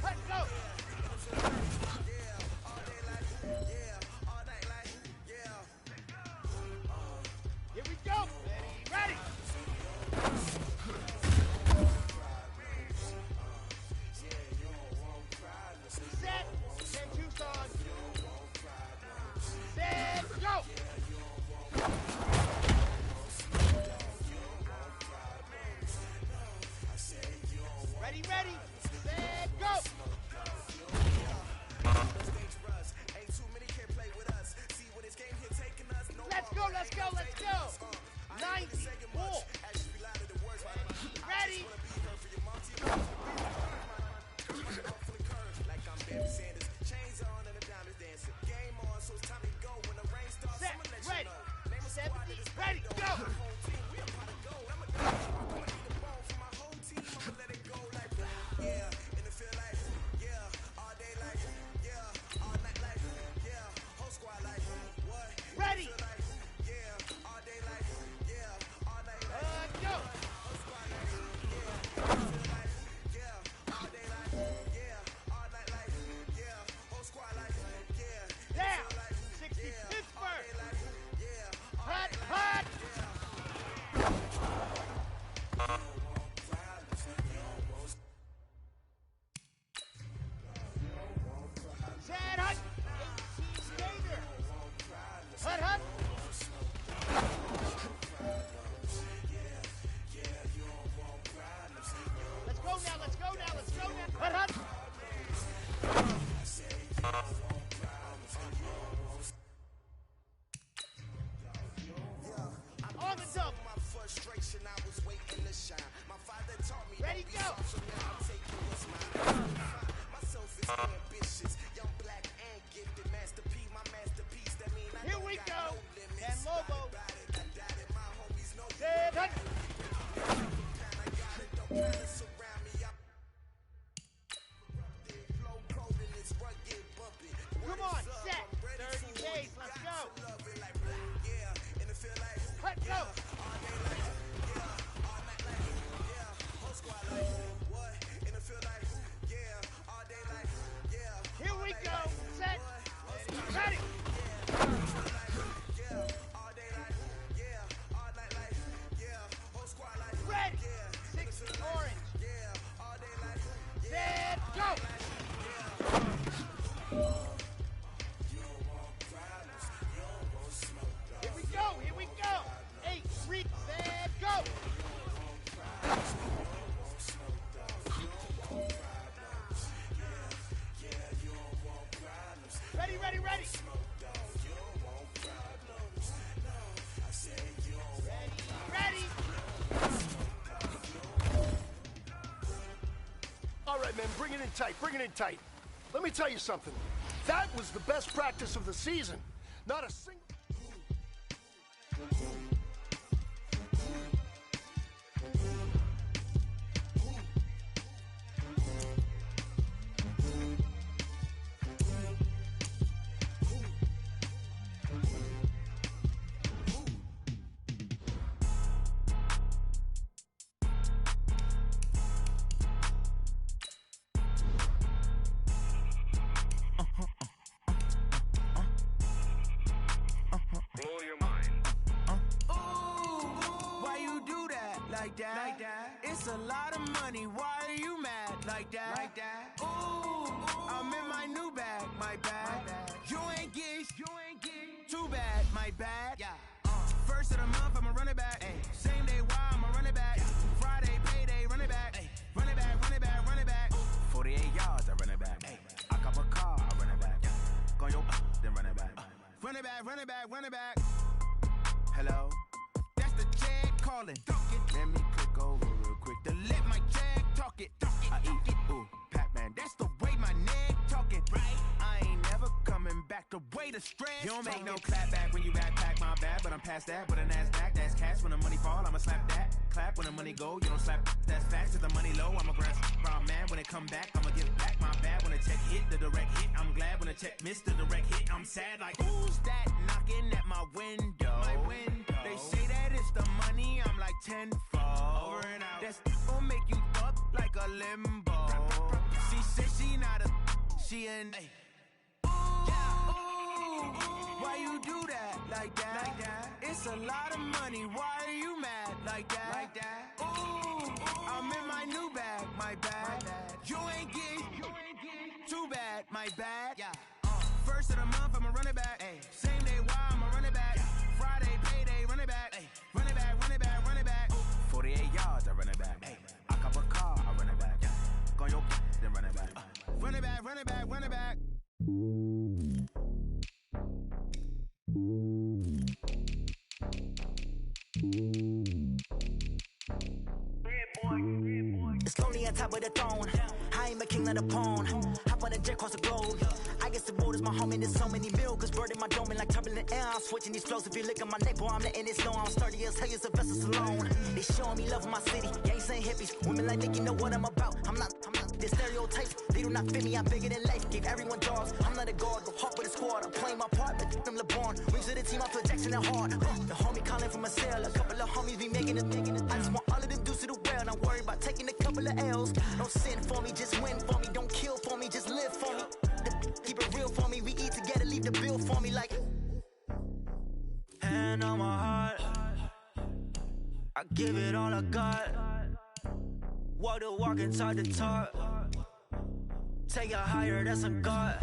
Let's go! Here we go! Ready! Set! 10 Tucson! Set! Go! Ready, set, go! Let's go! 90, pull! Ready! Set, ready! 70, ready, go! Ready! Go! Down! 60 Pittsburgh! Hut! Sad hut! 18 Gator! Hut! Let's go now! Hut! On the double! Ready, go! Here we go! And Lobo! Dead hut! Come on, set! 30 days, let's go! Let's go! Here we go! Set! Ready! Ready! 60 orange! Set! Go! Here we go! 8, 3, set, go! Ready! Ready! All right, man, bring it in tight. Let me tell you something. That was the best practice of the season. Not a single... Like that. It's a lot of money. Why are you mad like that? Ooh, I'm in my new bag, my bad. You ain't get too bad, my bad. Yeah. First of the month, I'ma run it back. Same day, why I'ma run it back. Friday, payday, run it back. Run it back. 48 yards, I run it back. I cop a car, I run it back. Go yo, then run it back. Run it back. Hello. The jag calling. Let me click over real quick to let my jag talk it. I eat it, ooh, Pac-Man. That's the way my neck talking. Right? I ain't never coming back the way the stress. You don't make no clap back when you backpack my bad, but I'm past that. But an ass back, that's cash. When the money fall, I'ma slap that. clap when the money go. You don't slap, that's facts. If the money low, I'm a grab round man. When it come back, I'ma give back my bad. When the check hit, the direct hit. I'm glad when the check missed the direct hit. I'm sad like, who's that knocking at my window? They say that it's the money, I'm like tenfold. Over and out. That's gon' make you up like a limbo. She said she not a, she an why you do that like that? It's a lot of money. Why are you mad like that? Ooh, I'm in my new bag, my bad. You ain't get too bad, my bad. First of the month, I'ma run it back. Same day, why I'ma run it back. Friday, payday, run it back. Run it back, run it back, run it back. 48 yards, I run it back. I cop a car, I run it back. Go your then run it back. Run it back, run it back, run it back. It's lonely on top of the throne. I ain't a king of the pawn. Hop on a jet across the globe. I guess the road is my home and there's so many milkers burning my dome and like turbulent air. I'm switching these flows. If you look at my neck, boy, I'm letting it slow. I'm sturdy as hell as a vessel alone. They showing me love in my city. Gang saying hippies. Women like Nick, you know what I'm about. I'm not the stereotypes. They do not fit me. I'm bigger than life. Gave everyone dogs. I'm not a guard. Go hard with a squad. I'm playing my part, but I'm LeBron. Wings of the team, I feel Jackson and hard. The homie calling from a cell. A couple of homies be making it. I just want all of them dudes to the well. Not worry about taking a couple of L's. Don't sin for me, just win for me. Don't kill for me, just live for me. Keep it real for me. We eat together, leave the bill for me like. Hand on my heart, I give it all I got. Walk the walk and talk the talk. Take it higher, that's a God.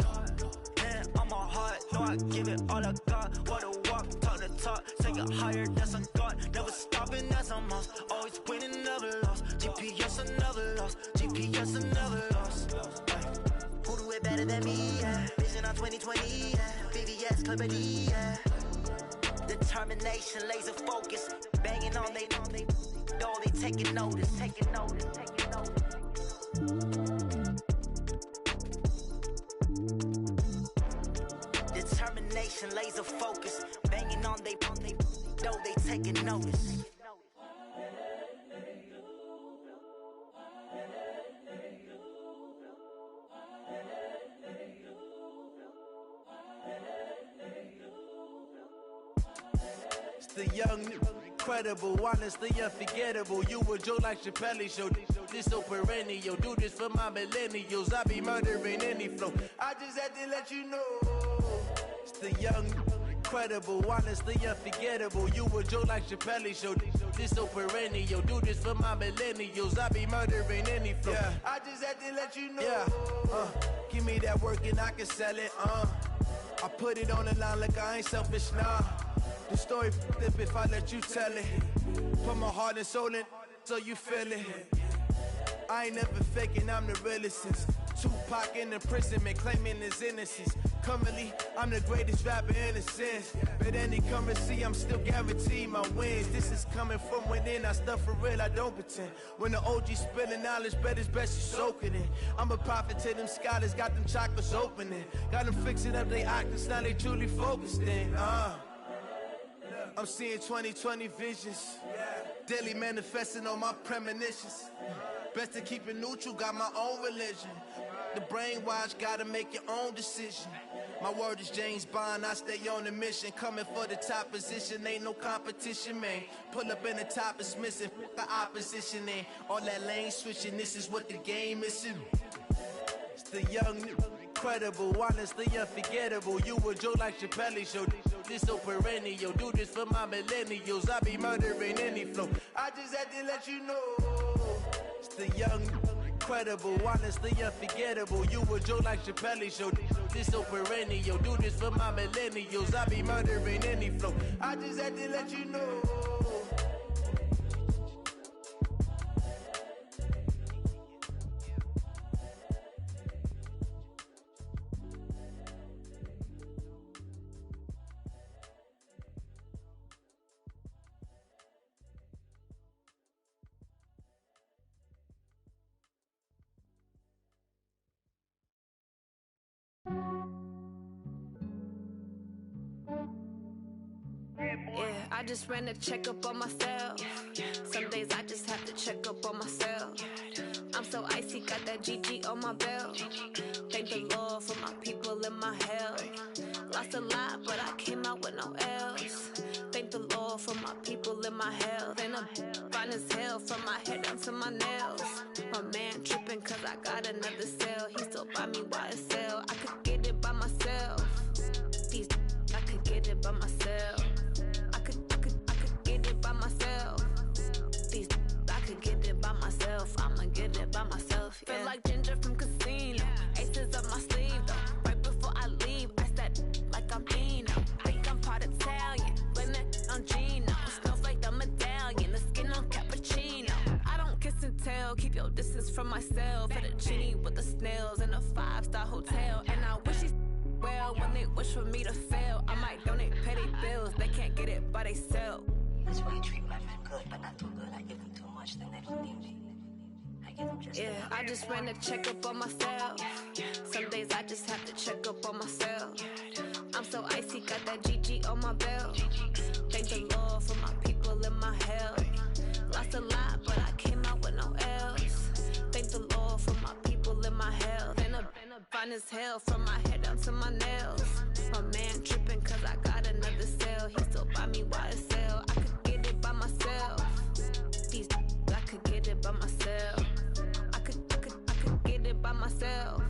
Hand on my heart, no, I give it all I got. Walk the walk, talk the talk. Take it higher, that's a God. Never stopping, that's a must. Always winning, never lost. GPS, I never lost. GPS, I never lost. Who do it better than me? Yeah. Vision on 2020. Yeah. VVS, Clippity. Yeah. Determination, laser focus. Banging on they door, they taking notice. Taking notice. Taking notice. Determination, laser focus. Banging on they door, they taking notice. The young, incredible, honestly unforgettable. You a Joe like Chappelle show. This so perennial. Do this for my millennials. I be murdering any flow. I just had to let you know. It's the young, incredible, honestly unforgettable. You a Joe like Chappelle show. This so perennial. Do this for my millennials. I be murdering any flow. Yeah. I just had to let you know. Yeah. Give me that work and I can sell it. I put it on the line like I ain't selfish, nah. The story flip if I let you tell it. Put my heart and soul in so you feel it. I ain't never faking, I'm the realest since Tupac in imprisonment, claiming his innocence. Currently, I'm the greatest rapper in a sense. But any currency, I'm still guaranteed my wins. This is coming from within, I stuff for real, I don't pretend. When the OG spilling knowledge, bet it's best you soak it in. I'm a prophet to them scholars, got them chakras opening. Got them fixing up they octaves, now they truly focused in. I'm seeing 2020 visions. Daily manifesting on my premonitions. Best to keep it neutral, got my own religion. The brainwash, gotta make your own decision. My word is James Bond, I stay on the mission. Coming for the top position, ain't no competition, man. Pull up in the top, it's missing, the opposition in. All that lane switching, this is what the game is in. It's the young, incredible, honestly unforgettable. You a Joe like Chappelle show. This so perennial. Do this for my millennials. I be murdering any flow. I just had to let you know. It's the young, incredible, honestly unforgettable. You a Joe like Chappelle show. This so perennial. Do this for my millennials. I be murdering any flow. I just had to let you know. Yeah, I just ran a checkup on myself. Some days I just have to check up on myself. I'm so icy, got that GG on my belt. Thank the Lord for my people in my health. Lost a lot, but I came out with no L's. Thank the Lord for my people in my health. And I'm fine as hell from my head down to my nails. My man tripping cause I got another cell. He still buy me YSL. I could get it by myself. These I could get it by myself. I could get it by myself. These I could get it by myself. I'ma get it by myself. Yeah. Feel like Ginger from Casino. Aces up my sleeve though. Right before I leave, I said like I'm Eno. Think I'm part Italian, blame that on Gino. Smells like the medallion, the skin on cappuccino. I don't kiss and tell, keep your distance from myself. Fettuccine with the snails in a 5-star hotel. And I wish he's well when they wish for me to fail. I might donate petty bills, they can't get it by they self. That's why you treat my friend good, but not too good. I give them too much, then they don't need me. I give them just enough. I just ran a checkup on myself. Some days I just have to check up on myself. I'm so icy, got that GG on my belt. Thank the Lord for my people in my health. Lost a lot, but I came out with no L's. Thank the Lord for my people in my health. And I'm fine as hell from my head down to my nails. My man tripping cause I got another cell. He still buy me YSL. I could get it by myself. These I could get it by myself. I could get it by myself.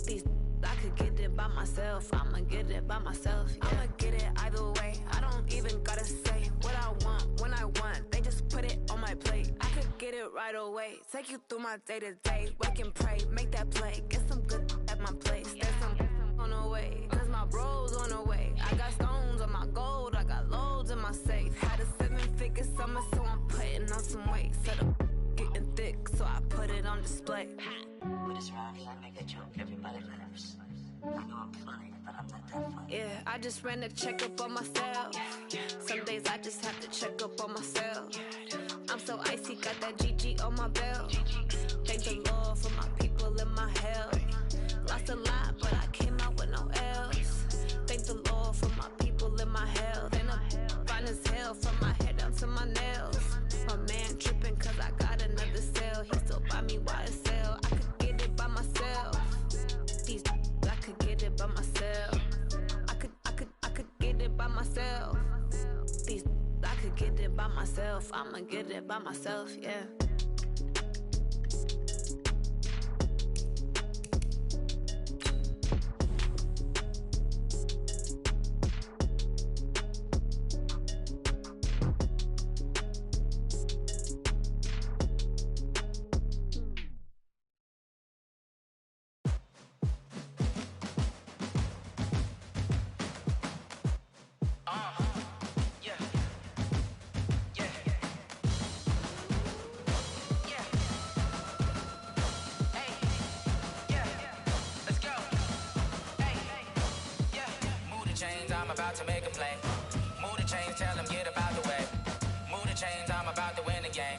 These I could get it by myself. I'ma get it by myself. Yeah. I'ma get it either way. I don't even gotta say what I want when I want. They just put it on my plate. I could get it right away. Take you through my day to day. Wake and pray, make that play. Get some good at my place. There's some on the way. Cause my bro's on the way. I got stones on my gold. I got loads in my safe. Had a 7-figure summer, so I'm putting on some weight. Set up getting thick, so I put it on display. With this round here, I make a joke. Everybody laughs. I know I'm funny, but I'm not that funny. Yeah, I just ran a checkup on myself. Some days I just have to check up on myself. I'm so icy, got that GG on my belt. Thank the Lord for my people in my health. Lost a lot, but I came out with no L's. Thank the Lord for my people in my health. And I'm fine as hell from my head down to my nails. My man tripping cause I got another cell. He still buy me YSL. I could get it by myself. These I could get it by myself. I could get it by myself. These I could get it by myself. I'ma get it by myself, yeah. I'm about to make a play. Move the chains, tell them get up out the way. Move the chains, I'm about to win the game.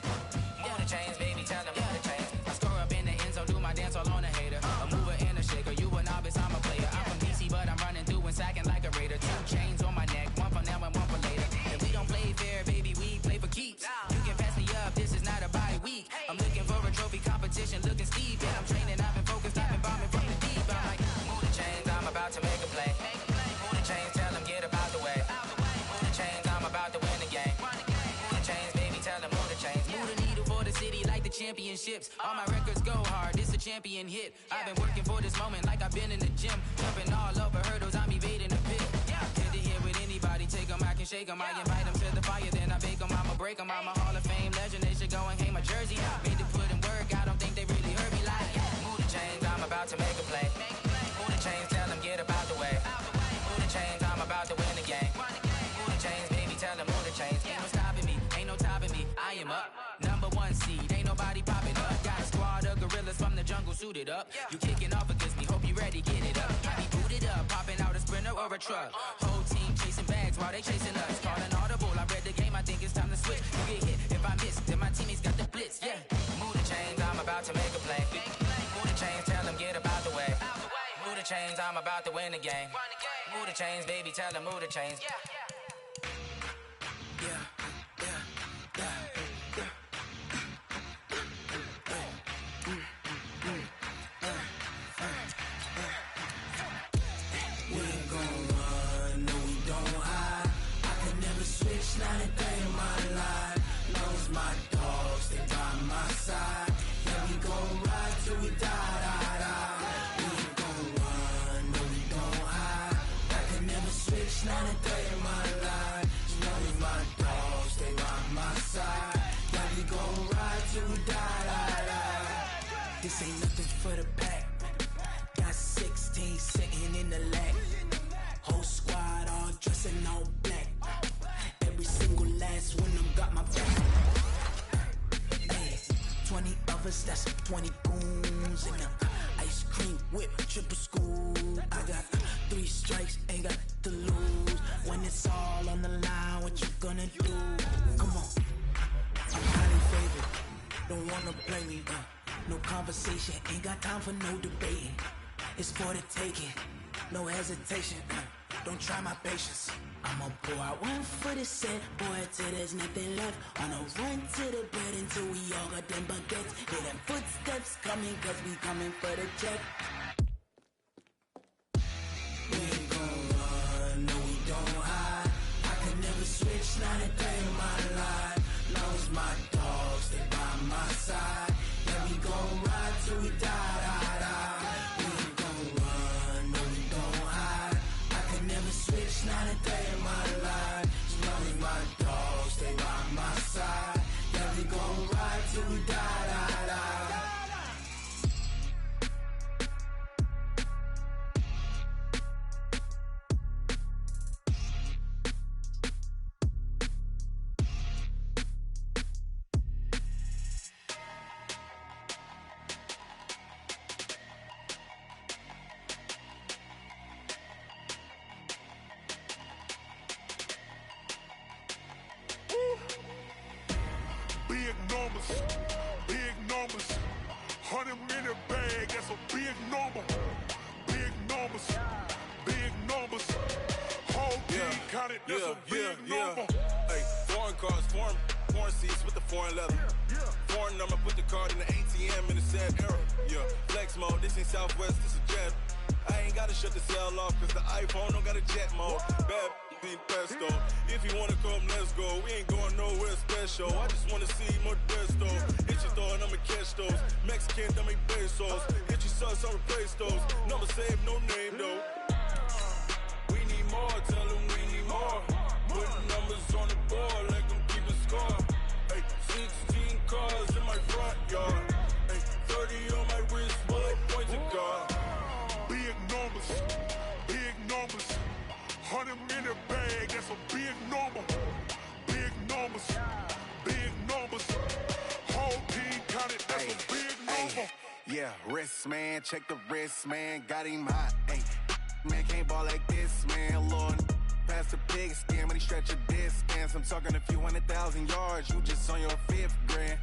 Move the chains, baby, tell them move the chains. I score up in the end zone, do my dance all on a hater. A mover and a shaker, you a novice, I'm a player. I'm from DC, but I'm running through and sacking like a raider. 2 chains on my neck, one for now and one for later. If we don't play fair, baby, we play for keeps. You can pass me up, this is not a bye week. I'm looking for a trophy competition, looking steep. Yeah, I'm training, I've been focused, I've been bombing from the deep. I'm like, move the chains, I'm about to make a play. Move the chains, tell them get up out the way. Move the chains, I'm about to win the game. Move the chains, baby, tell them move the chains. Move the needle for the city like the championships. All my records go hard, this a champion hit. I've been working for this moment like I've been in the gym. Jumping all over hurdles, I'm evading the pit. Tend to hit with anybody, take them, I can shake them. I invite them to the fire, then I bake them. I'ma break them, I'm a Hall of Fame legend. They should go and hang my jersey. Made to put in work, I don't think they really heard me like. Move the chains, I'm about to make a play. Move the chains, tell them get up out the way. Move the chains, I'm about to win the game. Move the chains, baby, tell them move the chains. Ain't no stopping me, ain't no topping me. I am up, #1 seed, ain't nobody popping up. Got a squad of gorillas from the jungle suited up. You kicking off against me, hope you ready, get it up. I be booted up, popping out a sprinter or a truck. Whole team chasing bags while they chasing us. Calling audible, I read the game, I think it's time to switch. You get hit if I miss, then my teammates got the blitz, yeah. Move the chains, I'm about to make a play. Move the chains, tell them get up out the way. Move the chains, I'm about to win the game. Move the chains, baby, tell them move the chains. This ain't nothing for the pack. Got 16 sitting in the lag. Whole squad all dressing all black. Every single last one of them got my back. Hey, 20 of us, that's 20 goons in the ice cream whip, triple scoop. I got 3 strikes, ain't got to lose. When it's all on the line, what you gonna do? Come on, I'm highly favored. Don't wanna play me, no conversation, ain't got time for no debating. It's for the taking, no hesitation. Don't try my patience. I'ma pour out one for the set, boy, till there's nothing left. On a run to the bread until we all got them baguettes. Hear them footsteps coming, cause we coming for the check. We ain't gon' run, no we don't hide. I could never switch, not a day in my life. Long as my dogs stay by my side. Yeah, we gon' ride till we die, die, die. We ain't gon' run, no we don't hide. I could never switch, not a day in my life. As long as my dogs stay by my side. Yeah, we gon' ride till we die, die, die. Big numbers, big numbers. 100 in a bag, that's a big number. Big numbers, big numbers. Whole team counted, that's a big number. Hey, foreign cars, foreign seats with the foreign leather. Foreign number, put the card in the ATM in the sad era. Yeah, flex mode, this ain't Southwest, this is jet. I ain't gotta shut the cell off, cause the iPhone don't got a jet mode. Bad being pesto. If you wanna come, let's go. We ain't going nowhere special. I just wanna see Modesto. Hit your thought, I'ma catch those. Mexican, I make pesos. Hit your sus, I'll replace those. Number saved, no name though. We need more, tell them we need more. Putting numbers on the board, like them keep a score. Hey, 16 cars in my front yard. Hey, 30 on my wrist, bullet point to God. Big numbers, big numbers. 100 in a bag, that's a big number. Big numbers, big numbers. Whole team counted, that's a big number. Yeah, wrist man, check the wrist man, got him hot. Ay, man can't ball like this, man. Lord, past the pig skin when he stretch a distance. I'm talking a few 100,000 yards, you just on your 5th grand.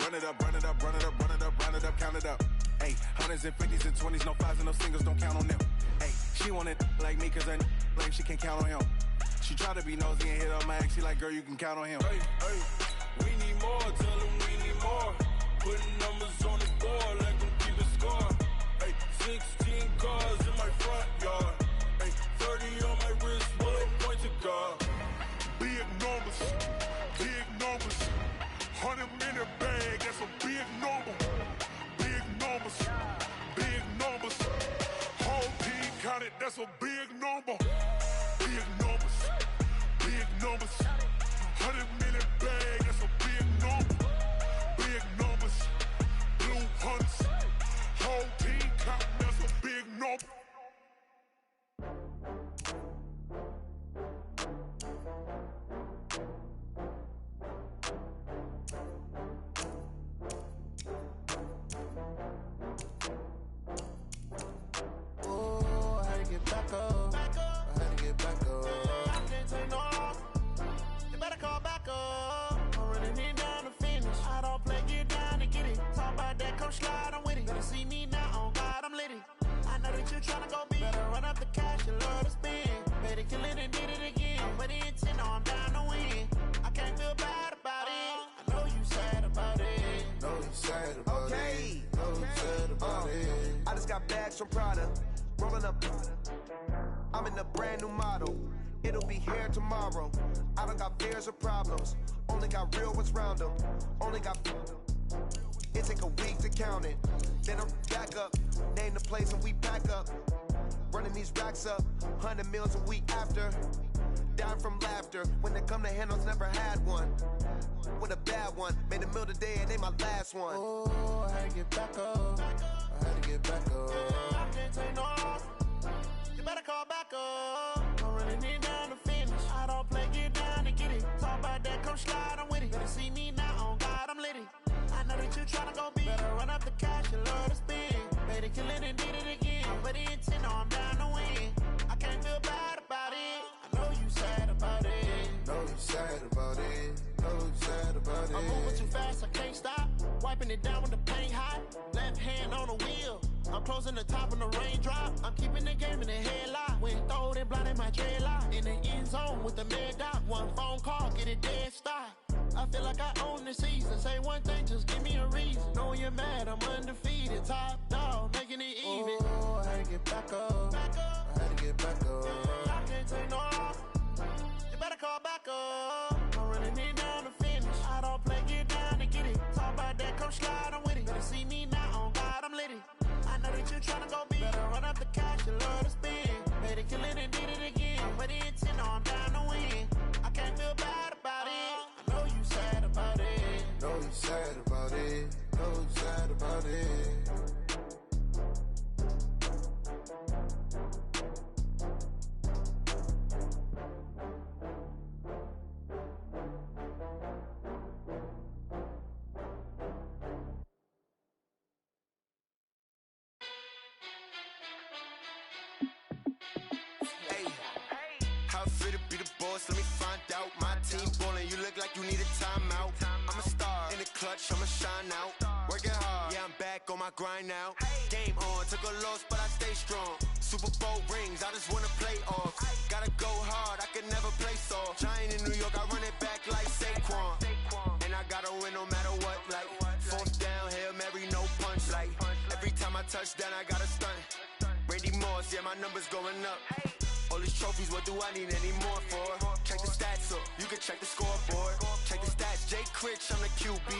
Run it up, run it up, run it up, run it up, run it up, count it up. Ay, 100s and 50s and 20s, no 5s and no singles, don't count on them. Ay, she want it like me, cause her lame, she can't count on him. She try to be nosy and hit up my ex, she like, girl, you can count on him. Hey, hey, we need more, tell them we need more. Putting numbers on the board, like them keep a score. Hey, 16 cars in my front yard. Hey, 30 on my wrist, bullet point to God. Big numbers, big numbers. 100 in a bag, that's a big number. Big numbers, big numbers. Whole team counted, that's a big number. Big numbers, big numbers. 100 in a bag, that's a big number. Big numbers, blue hunts. Whole team counting, that's a big number. Oh, I had to get back up. I had to get back up. I can't take no loss. You better call back up. I'm running it down to finish. I don't play, get down to get it. Talk about that, come slide, I'm with it. Better see me now, on God, I'm lit it. I know that you tryna go big. Better run up the cash, you love to spend. Better kill it and did it again. I'm with the intent, no, I'm down to win. I can't feel bad about it. I know you sad about it. Know you sad about Okay. it. Know you sad about it. I just got bags from Prada, rolling up. I'm in a brand new model. It'll be here tomorrow. I don't got fears or problems. Only got real ones round them. Only got. It take a week to count it. Then I'm back up. Name the place and we pack up. Running these racks up. 100 meals a week after. dying from laughter. When it come to handles, never had one. With a bad one, made a meal today and they my last one. Oh, I had to get back up. I had to get back up. I can't take no off. You better call back up. I'm running it down to finish. I don't play, get down and get it. Talk about that, come slide, I'm with it. Better see me now, on God, I'm litty. I know that you tryna go big. Better run up the cash, you love to spend. Better kill it and did it again. But the intent, no, I'm down to win. I can't feel bad about it. I know you sad about it. Know you sad about it. Know you sad about it. I'm moving too fast, I can't stop. Wiping it down with the paint hot. Left hand on the wheel. I'm closing the top when the raindrop. I'm keeping the game in the headlock. When throwed and blinded my dreadlock. In the end zone with the mad dot. One phone call, get it dead stop. I feel like I own the season. Say one thing, just give me a reason. Knowing you're mad, I'm undefeated. Top dog, making it even. Oh, I had to get back up. I had to get back up. I can't take no off. You better call back up. I'm running it down to finish. I don't play, get down and get it. Talk about that, come slide, I'm with it. Better see me now, on God, I'm litty. I know that you tryna go big. Better run up the cash, you love to spend. Better kill it and did it again. But the intent, no, I'm down to win. I can't feel bad about it. I know you sad about it. Know you sad about it. Know you sad about it. Let me find out. My team ballin', you look like you need a timeout. I'm a star in the clutch, I'ma shine out. Working hard, yeah, I'm back on my grind now. Game on, took a loss, but I stay strong. Super Bowl rings, I just wanna play off. Gotta go hard, I can never play soft. Giant in New York, I run it back like Saquon. And I gotta win no matter what, like fourth down, Hail Mary, no punch. Like every time I touch down, I gotta stunt. Randy Moss, yeah, my numbers going up. All these trophies, what do I need any more for? Check the stats up, you can check the scoreboard. Check the stats, Jay Critch, I'm the QB.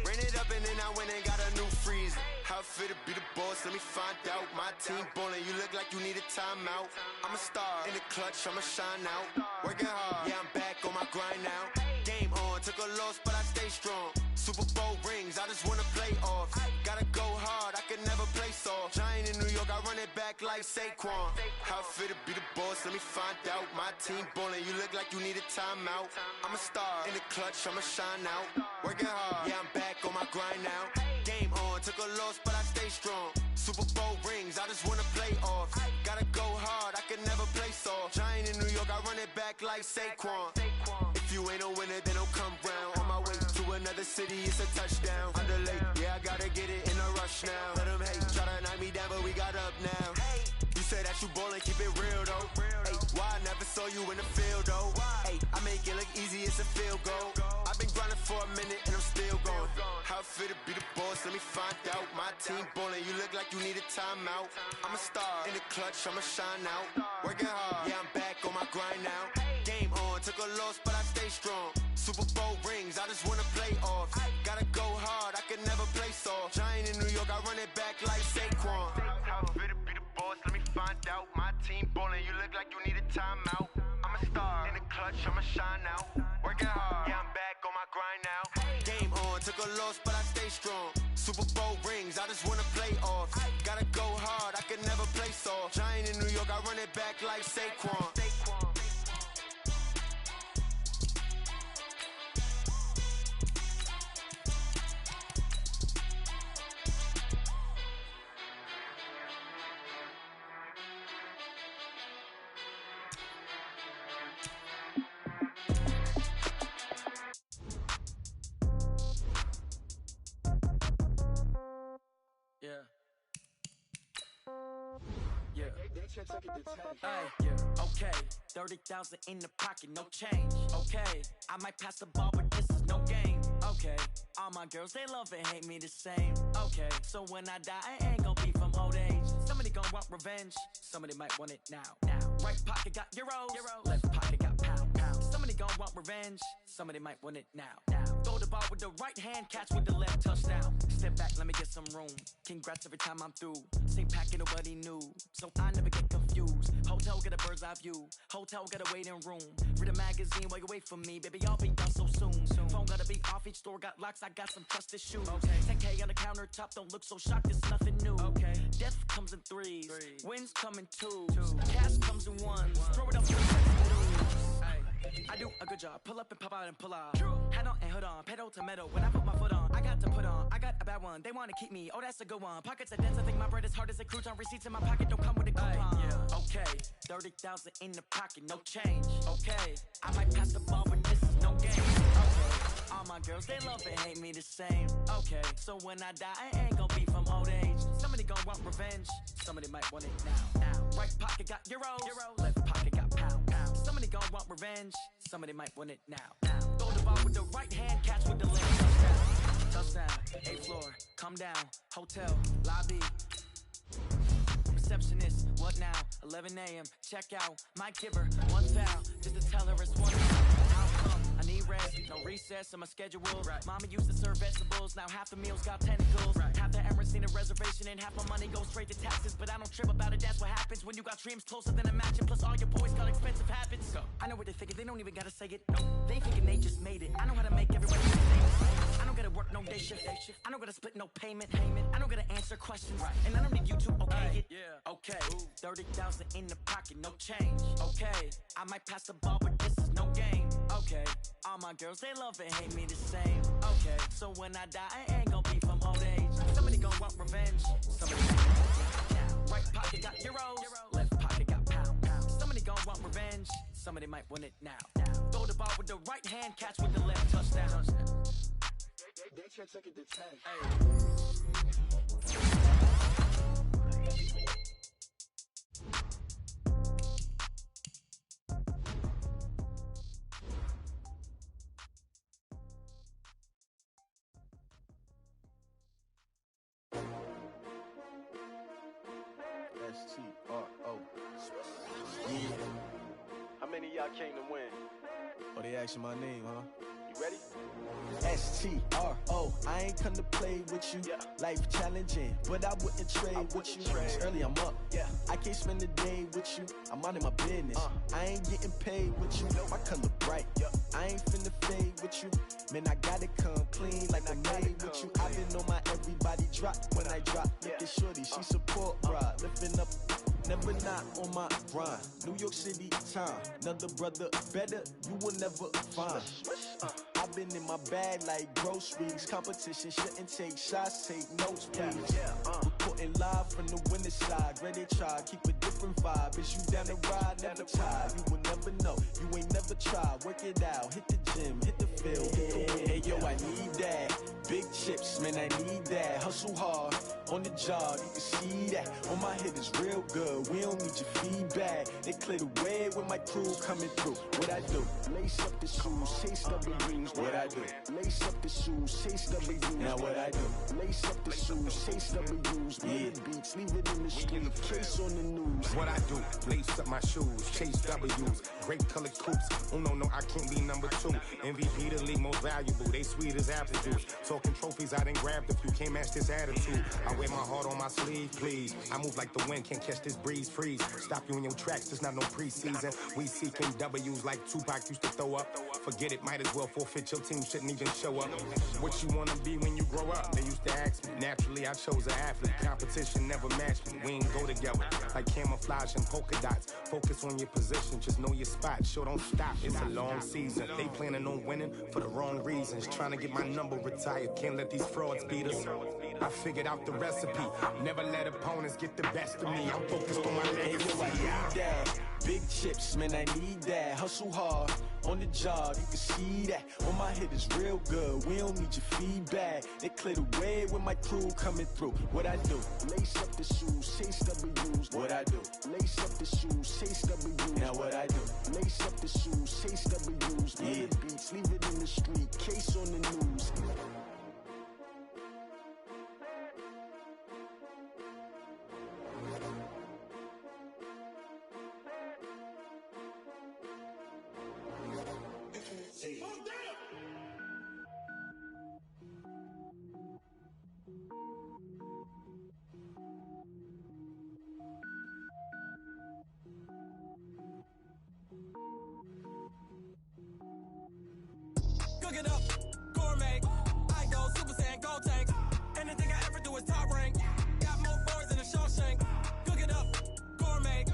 Ran it up and then I went and got a new freeze. How fit to be the boss, let me find out. My team ballin', you look like you need a timeout. I'm a star in the clutch, I'ma shine out. Working hard, yeah, I'm back on my grind now. Game on, took a loss, but I stay strong. Super Bowl rings, I just wanna play off. Gotta go hard, I can never play soft. Giant in New York, I run it back like Saquon. How fit to be the boss, let me find out. My team ballin', you look like you need a timeout. I'm a star in the clutch, I'ma shine out. Working hard, yeah, I'm back on my grind now. Game on, took a loss, but I stay strong. Super Bowl rings, I just wanna play off. Gotta go hard, I can never play soft. Giant in New York, I run it back like Saquon. If you ain't a winner, then don't come round. On my way to another city, it's a touchdown. Underlay, yeah, I gotta get it in a rush now. Let them hate, try to knock me down, but we got up now. You say that you ballin', keep it real though. Hey, why I never saw you in the field though? Hey, I make it look easy, it's a field goal. I've been grinding for a minute and I'm still going. How fit to be the boss, let me find out. My team ballin', you look like you need a timeout. I'm a star in the clutch, I'ma shine out. Working hard, yeah, I'm back on my grind now. Game on, took a loss, but I stay strong. Super Bowl rings, I just wanna play off. Gotta go hard, I can never play soft. Giant in New York, I run it back like Saquon. How fit to be the boss, let me find out. My team ballin', you look like you need a timeout. I'm a star in the clutch, I'ma shine out. Working hard, yeah, I'm back on my grind now. Game on, took a loss, but I stay strong. Super Bowl rings, I just wanna play off. Gotta go hard, I can never play soft. Giant in New York, I run it back like Saquon. Hey, yeah, okay, 30,000 in the pocket, no change. Okay, I might pass the ball, but this is no game. Okay, all my girls, they love and hate me the same. Okay, so when I die, I ain't gon' be from old age. Somebody gon' want revenge, somebody might want it now. Right pocket got euros, left pocket got pound. Somebody gon' want revenge, somebody might want it now. Throw the ball with the right hand, catch with the left, touchdown. Step back, let me get some room. Congrats every time I'm through. Same packet, nobody knew, so I never get confused. Whole Motel, get a bird's eye view. Hotel, get a waiting room. Read a magazine while you wait for me. Baby, I'll be done so soon. Phone gotta be off, each store got locks. I got some trusted shoes. 10K on the countertop, don't look so shocked, it's nothing new. Death comes in threes. Wins come in twos. Cash comes in ones. Throw it up to the I do a good job. Pull up and pop out and pull out. Head on and hood on, pedal to metal. When I put my foot on, I got to put on. I got a bad one. They want to keep me. Oh, that's a good one. Pockets are dense. I think my bread is hard as a crouton. Receipts in my pocket don't come with a coupon. Okay, 30,000 in the pocket, no change. Okay, I might pass the ball, but this is no game. Okay, all my girls they love and hate me the same. Okay, so when I die, I ain't gonna be from old age. Somebody gonna want revenge. Somebody might want it now. Right pocket got euros. Left pocket got pound. Somebody gon' want revenge. Somebody might want it now. Throw the ball with the right hand, catch with the left. Touchdown. 8th floor. Come down. Hotel. Lobby. Receptionist. What now? 11 a.m. Check out. Might give her one foul just to tell her it's one. How come? I need rest. No recess in my schedule. Mama used to serve vegetables. Now half the meals got tentacles. Half the Emirates need a reservation and half my money goes straight to taxes. But I don't trip about it. That's what happens when you got dreams closer than a match. And plus all your boys got expensive habits. I know what they're thinking. They don't even gotta say it. They thinking they just made it. I know how to make everybody famous. I don't gotta work no day shift. I don't gotta split no payment. I don't gotta answer questions. And I don't need you to okay it. Okay, 30,000 in the pocket, no change. Okay, I might pass the ball, but this is no game. Okay, all my girls they love and hate me the same. Okay, so when I die, I ain't gonna be from old age. Somebody gonna want revenge. Somebody right pocket got euros. Left pocket got pound. Somebody gonna want revenge. Somebody might want it now. Throw the ball with the right hand, catch with the left. Touchdown. They can't take it to 10. STRO. Yeah. How many of y'all came to win? Oh, they asking my name, huh? You ready? STRO. I ain't come to play with you. Life challenging, but I wouldn't trade with you. It's early, I'm up. I can't spend the day with you. I'm minding my business. I ain't getting paid with you. My color bright. I ain't finna fade with you. Man, I gotta come clean like I made with you. I been on my everybody drop when I drop. Look at shorty, she support bride. Lifting up, never not on my grind. New York City time, another brother better, you will never find. I've been in my bag like groceries. Competition shouldn't take shots, take notes, please. Reporting live from the winning side. Ready to try, keep a different vibe. Is you down the ride, never tired. You will never know, you ain't never tried. Work it out, hit the gym, hit the field, hit the win. Hey yo, I need that. Big chips, man, I need that. Hustle hard, on the job, you can see that. On my hit is real good, we don't need your feedback. They clear the way with my crew coming through. What I do? Lace up the shoes, chase W's. What I do? Lace up the shoes, chase W's. Now what I do? Lace up the shoes, chase W's. Yeah, beats, leave it in the street, case on the news. What I do? Lace up my shoes, chase W's. Great colored coops. Oh no, I can't be number 2. MVP the league most valuable. They sweet as apple juice. Talking trophies I done grabbed if you can't match this attitude. I wear my heart on my sleeve, please. I move like the wind, can't catch this breeze, freeze. Stop you in your tracks, there's not no preseason. We seeking W's like Tupac used to throw up. Forget it, might as well forfeit, your team shouldn't even show up. What you wanna be when you grow up? They used to ask me. Naturally, I chose an athlete. Competition never matched me. We ain't go together like camouflage and polka dots. Focus on your position, just know your spot. Sure, don't stop, it's a long season. They planning on winning for the wrong reasons. Trying to get my number retired, can't let these frauds beat us. I figured out the recipe. Never let opponents get the best of me. I'm focused on my legacy. I need that. Big chips, man, I need that. Hustle hard, on the job, you can see that. On my hit is real good, we don't need your feedback. They clear the way with my crew coming through. What I do? Lace up the shoes, chase W's. What I do? Lace up the shoes, chase W's. Now what I do? Lace up the shoes, chase W's. Yeah, beats, leave it in the street, case on the news. Cook it up, gourmet. I go Super Saiyan, go tank. Anything I ever do is top rank. Got more boys than a Shawshank. Cook it up, gourmet.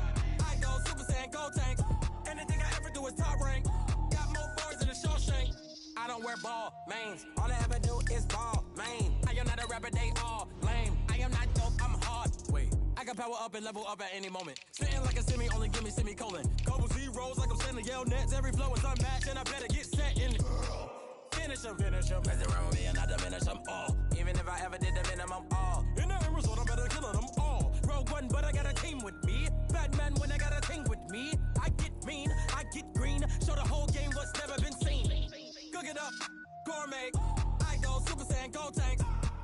I go Super Saiyan, go tank. Anything I ever do is top rank. Got more boys than a Shawshank. I don't wear ball mains. All I ever do is ball main. I am not a rapper, they all lame. I am not dope, I'm hard. Wait, I can power up and level up at any moment. Spitting like a semi, only give me semicolon. Couple zeros like I'm sending yell nets. Every flow is unmatched and I better get set in. Finish them, mess around with me and I diminish them all. Even if I ever did the minimum all. In the end result, I'm better killing them all. Rogue One, but I got a team with me. Batman when I got a team with me. I get mean, I get green. Show the whole game what's never been seen. Cook it up, gourmet. I go Super Saiyan, go tank.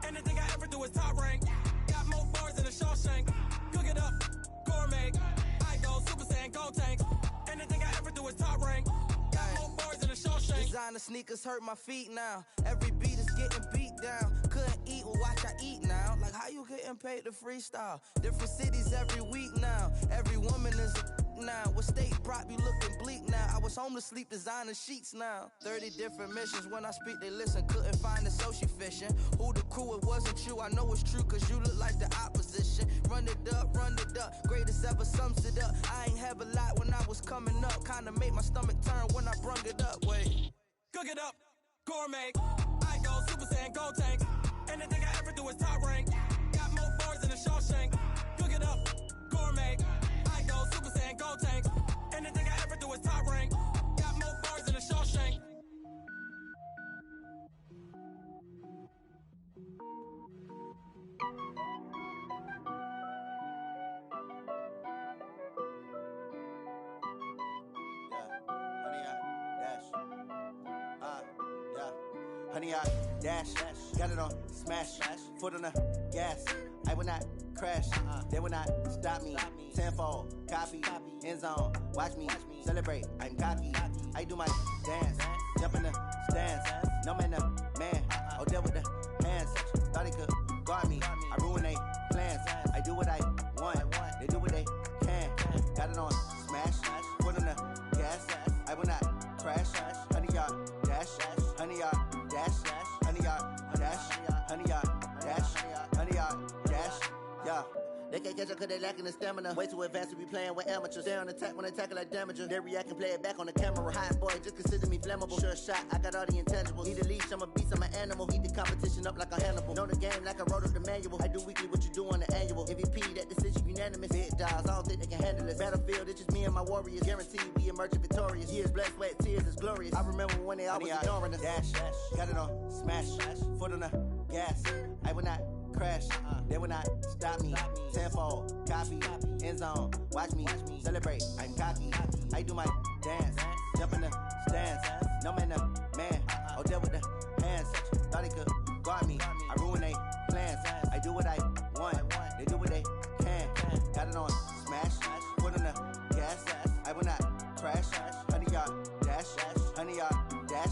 Anything I ever do is top rank. Got more bars than a Shawshank. Cook it up, gourmet. I go Super Saiyan, go tank. Anything I ever do is top rank. Got more bars than a Shawshank. Designer sneakers hurt my feet now. Every beat is getting beat down. Couldn't eat, well watch I eat now. Like how you getting paid to freestyle? Different cities every week now. Every woman is a now. What state prop you looking bleak now? I was home to sleep designer sheets now. 30 different missions. When I speak they listen. Couldn't find the social fishing. Who the crew? It wasn't you. I know it's true cause you look like the opposition. Run it up. Greatest ever sums it up. I ain't have a lot when I was coming up. Kinda made my stomach turn when I brung it up. Wait. Cook it up, gourmet. I go Super Saiyan, go tank. Anything I ever do is top rank. Got more bars than a Shawshank. Cook it up, gourmet. I go Super Saiyan, go tank. Anything I ever do is top rank. Got more bars than a Shawshank. Honey, I dash, got it on smash, foot on the gas. I will not crash, they will not stop me. Tenfold, copy, end zone, watch me celebrate. I'm cocky, I do my dance, jump in the stands. No man, oh deal with the hands. Thought he could guard me, I ruin they plans. I do what I want, they do what they can. Got it on smash, foot on the gas. I will not crash, honey, y'all dash, honey, y'all dash, honey, y'all dash, honey, y'all dash, honey, y'all dash, yeah. They can't catch up cause they lacking the stamina. Way too advanced to be playing with amateurs. Stay on attack when I tackle like damager. They react and play it back on the camera. Hot boy, just consider me flammable. Sure shot, I got all the intangibles. Need a leash, I'm a beast, I'm an animal. Heat the competition up like a Hannibal. Know the game like I wrote up the manual. I do weekly what you do on the annual. MVP, that decision unanimous. Big dials, I don't think they can handle this. Battlefield, it's just me and my warriors. Guaranteed we emerge victorious. Years, blood, sweat, tears is glorious. I remember when they always ignoring us. Dash, got it on smash, foot on the gas. I will not crash, they will not stop me. Tenfold, copy, end zone, watch me celebrate. I'm cocky, I do my dance, jump in the stands. No man, oh deal with the hands. Thought he could guard me, I ruin they plans. I do what I want, they do what they can. Got it on smash, foot on the gas. I will not crash, honey, y'all dash, honey, y'all dash,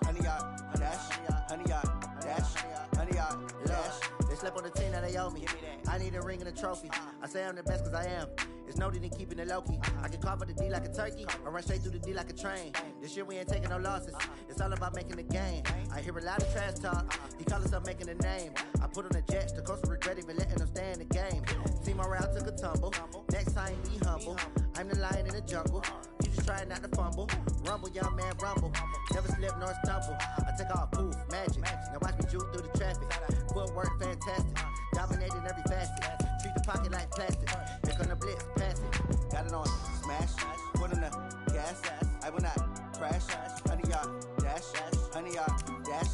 honey, y'all dash, honey, y'all dash, honey, y'all dash. They slept on the team that they owe me. I need a ring and a trophy. I say I'm the best cause I am. It's no need in keeping it low-key. I can carve up the D like a turkey or run straight through the D like a train. This year we ain't taking no losses. It's all about making the game. I hear a lot of trash talk. He call us up making a name. I put on the jets. The coach will regret even letting them stay in the game. Team morale took a tumble. Next time be humble. I'm the lion in the jungle. You just try not to fumble. Rumble, young man, rumble. Never slip nor stumble. I take off, poof, magic. Now watch me juke through the traffic. Footwork fantastic. Dominating every facet. Treat the pocket like plastic. Here come the blitz, pass it. Got it on smash, foot on the gas. I will not crash. Honey, y'all dash, honey, y'all dash,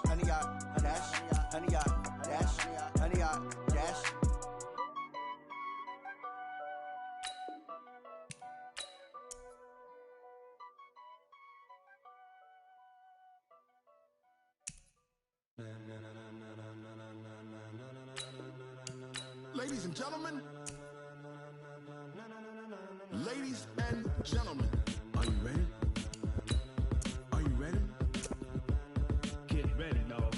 honey, y'all dash, honey, y'all dash, honey, y'all dash. Ladies and gentlemen, ladies and gentlemen, are you ready? Are you ready? Get ready, dog.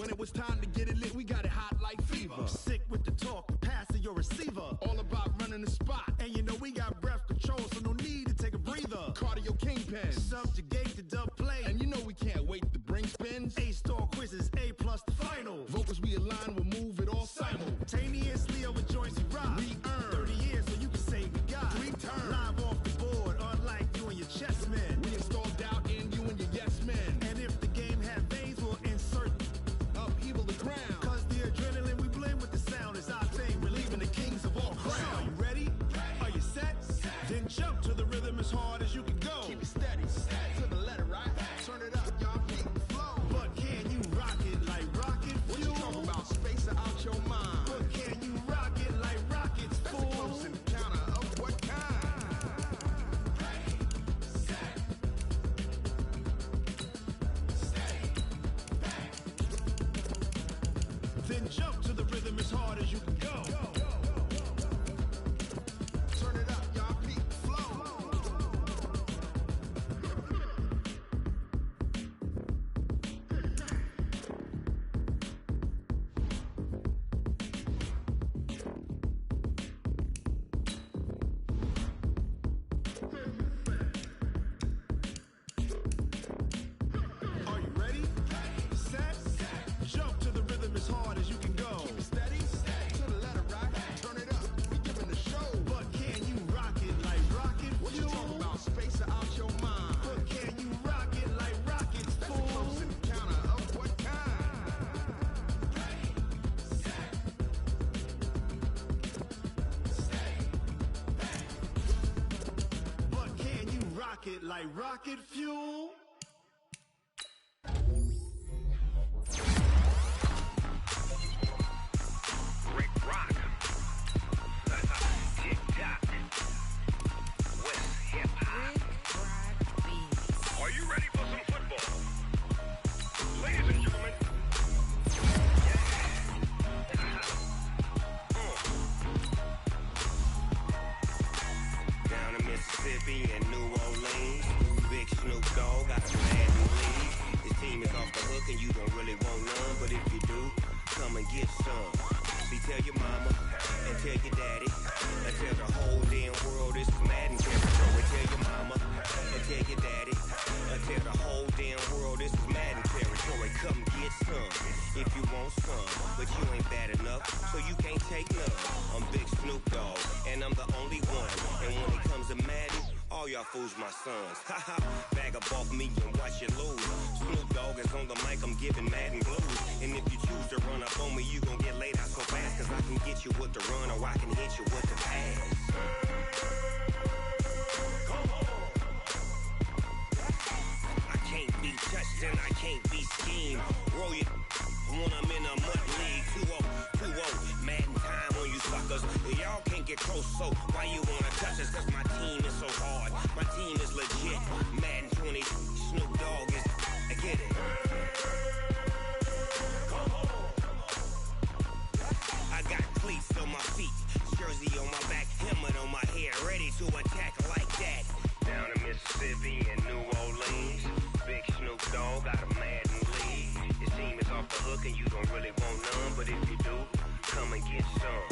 When it was time to get it lit, we got it hot like fever. Sick with the talk, passing your receiver. All about running the spot. And you know we got breath control, so no need to take a breather. Cardio kingpin, subjugate the dub play. And you know we can't wait to bring spins. A-star quizzes, A+ the final. Vocals we align, we'll move it all simultaneously over joints we rock. We earn 30 years, so you can say we got 3 turns. Live off the board, unlike you and your chess men. We install doubt in you and your yes men. And if the game had veins, we'll insert upheaval the ground. Cause the adrenaline we blend with the sound is our thing, relieving the kings of all crowns. So are you ready? Are you set? Then jump to the rhythm as hard as you can go. Keep it steady, to the letter, right? Turn it up, y'all, keep the flow. But can you rock it like rocket fuel? What you talking about? Space out your mind. But can you rock it like rockets, fool? That's a close encounter of what kind? Ready, set, stay back. Then jump to the rhythm as hard as you can go. Turn it up, y'all, peak flow. Are you ready? Set, jump to the rhythm as hard as you can go. Keep it steady, to the letter, right? Turn it up, we giving the show. But can you rock it like rocket fuel? What you talking about? Space out your mind. But can you rock it like rockets, fool? That's a close encounter of what kind? Ready, set, stay back. But can you rock it like rocket fuel? Rick Rock. TikTok. West Hip Hop. Are you ready for some football? Ladies and gentlemen. Down in Mississippi and New Orleans, Big Snoop Dogg got a Madden lead. His team is off the hook and you don't really want none, but if you do, come and get some. See, tell your mama and tell your daddy and tell the whole damn world this is Madden territory. Tell your mama and tell your daddy and tell the whole damn world this is Madden territory. Come get some if you want some, but you ain't bad enough, so you can't take none. I'm Big Snoop Dogg and I'm the only one. And when it comes to Madden, all y'all fools my sons. Haha, bag up off me and watch you lose. Snoop Dogg is on the mic, I'm giving Madden blues. And if you choose to run up on me, you gon' get laid out so fast. Cause I can get you with the run or I can hit you with the pass. I can't be touched and I can't be schemed. Roll it when I'm in a mud league. 2-0, Madden time on you suckers. Y'all can't get close, so why you wanna touch us? Cause my team is so hard, my team is legit. Madden 20, Snoop Dogg is, I get it. I got cleats on my feet, jersey on my back, helmet on my head, ready to attack like that. Down in Mississippi and New Orleans, Big Snoop Dogg got a Madden lead. His team is off the hook and you don't really want none, but if you do, come and get some.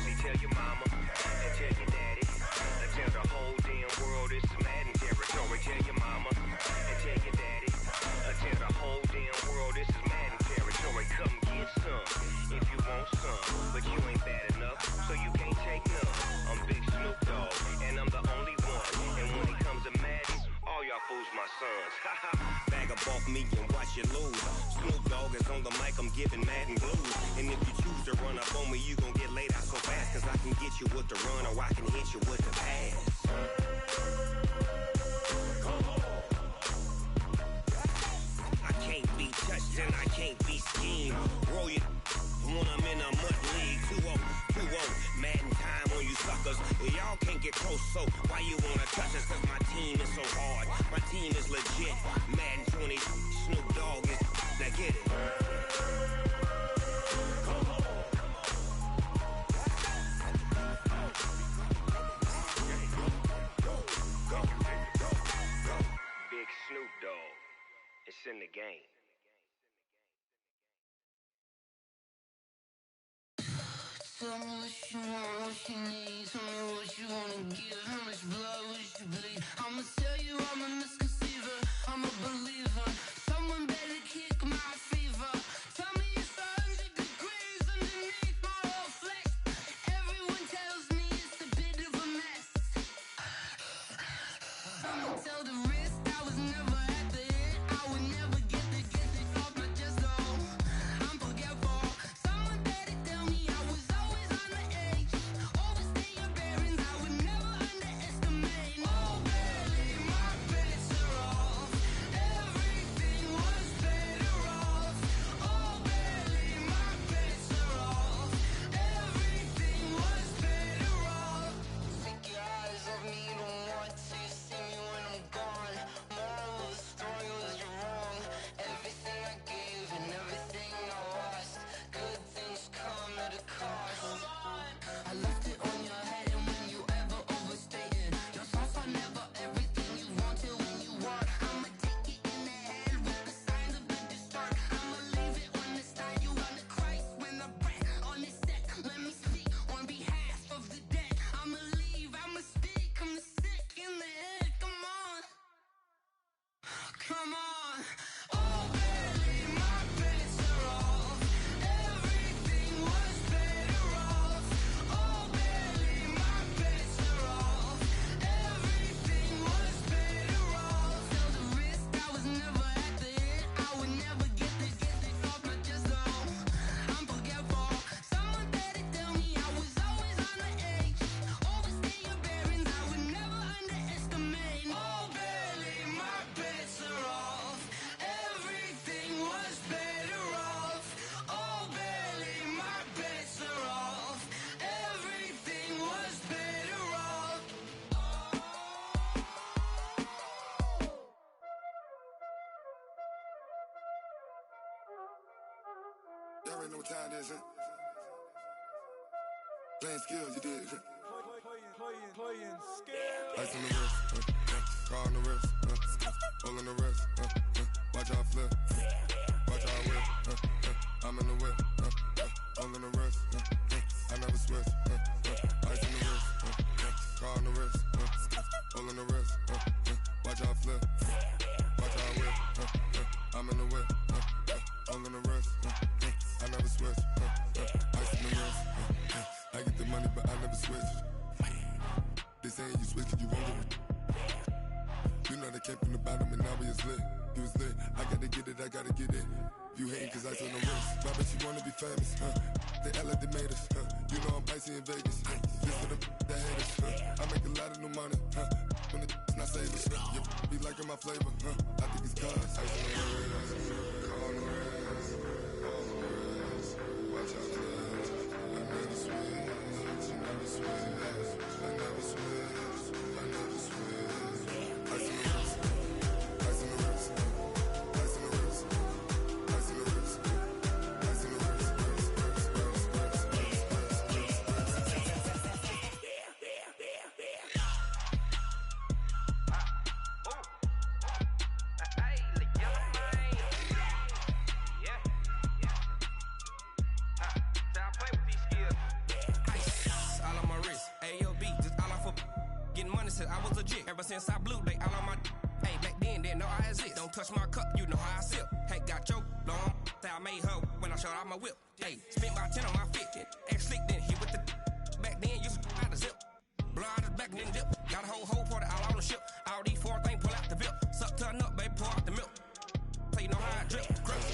See, tell your mama and tell your daddy and tell the whole damn world this is Madden territory. Tell your mama and tell your daddy and tell the whole damn world this is Madden territory. Come get some if you want some, but you ain't bad enough, so you can't take none. I'm Big Snoop Dogg and I'm the only one. And when it comes to Madden, all y'all fools my sons. Bag up off me and watch you lose. Snoop Dogg is on the mic, I'm giving Madden blues. And if you choose to run up on me, you gon' get laid out so fast. Cause I can get you with the run or I can hit you with the pass. I can't be touched and I can't be schemed. Roll it when I'm in a mud league. 2-0, Madden time on you suckers. Y'all can't get close, so why you wanna touch us? Cause my team is so hard, my team is legit. Madden 20, Snoop Dogg is, now get it. Big Snoop Dogg, it's in the game. Tell me what you want, what you need. Tell me what you wanna give. How much blood would you bleed? I'ma tell you I'm a misconceiver. I'm a believer. Someone better kick my fever. Tell me it's 100 degrees underneath my whole flesh. Everyone tells me it's a bit of a mess. I'ma tell the wrist I was never at the hit. I would never get it off my chest though. I'm forgetful. Someone better tell me I was always on the edge. Overstay your bearings, I would never underestimate. Oh baby, my bets are off. Everything was better off. Oh baby, my bets are off. Everything was better off. Take your eyes off me, you don't want to see me when I'm gone. Moral of the story was you're wrong. Everything I gave and everything I lost. Good things come at a cost. I left it on your head, and when you ever overstay it, your thoughts are never everything you wanted when you want. I'ma take it in the head with the signs of the distort. I'ma leave it on the side. You on the Christ when the breath on this set. Let me speak on behalf of the dead. I'ma leave, I'ma speak. I'm the sick in the head. Come on, come on. Oh baby, my bets are off. Everything was better off. Oh baby, my bets are off. Everything was better off. Tell the wrist I was never at the hit. I would never get it off my chest though. I'm forgetful. Someone better tell me I was always on the edge. Overstay your bearings, I would never underestimate. Oh baby, my bets are off. Everything was better off. Oh baby, my bets are off. Everything was better off. Y'all already know what time it is, huh? Playing skills, you did. Playing skills. Ice on the wrist, car on the wrist, hole on the wrist, watch how I flip, watch how I whip, I'm in the whip, hole on the wrist, I never switch, ice on the wrist, car on the wrist, hole on the wrist, watch how I flip, watch how I whip, I'm in the whip, hole on the wrist, I never switch, ice on the wrist, I get the money but I never switch. They saying you switch 'cause you won't get it. You know they came from the bottom and now we is lit. You was lit, I gotta get it, I gotta get it. You hating 'cause ice on the wrist. I bet you wanna be famous, They act like they made us, You know I'm icy in Vegas, This for the that hate us, I make a lot of new money, When the not savers, You be liking my flavor, I think it's cause ice on the wrist, on the wrist, on the wrist. Watch out, cuz I never switch, you never switch. I never switch, I never switch. Ice on the wrist, ice on the wrist, ice on the wrist, ice on the wrist, ice on the wrist, I was legit. Ever since I blew, they all on my. Hey, back then, didn't know I exist. Don't touch my cup, you know how I sip. Hey, got choked long. Say I made her when I showed out my whip. Hey, spent about 10 on my fit. Act slick, then hit with the. Back then, used to out the zip. Blow out the back, then dip. Got a whole party all on the ship. All these four things pull out the VIP. Suck, turn up, baby, pour out the milk. So you know how I drip. Crush.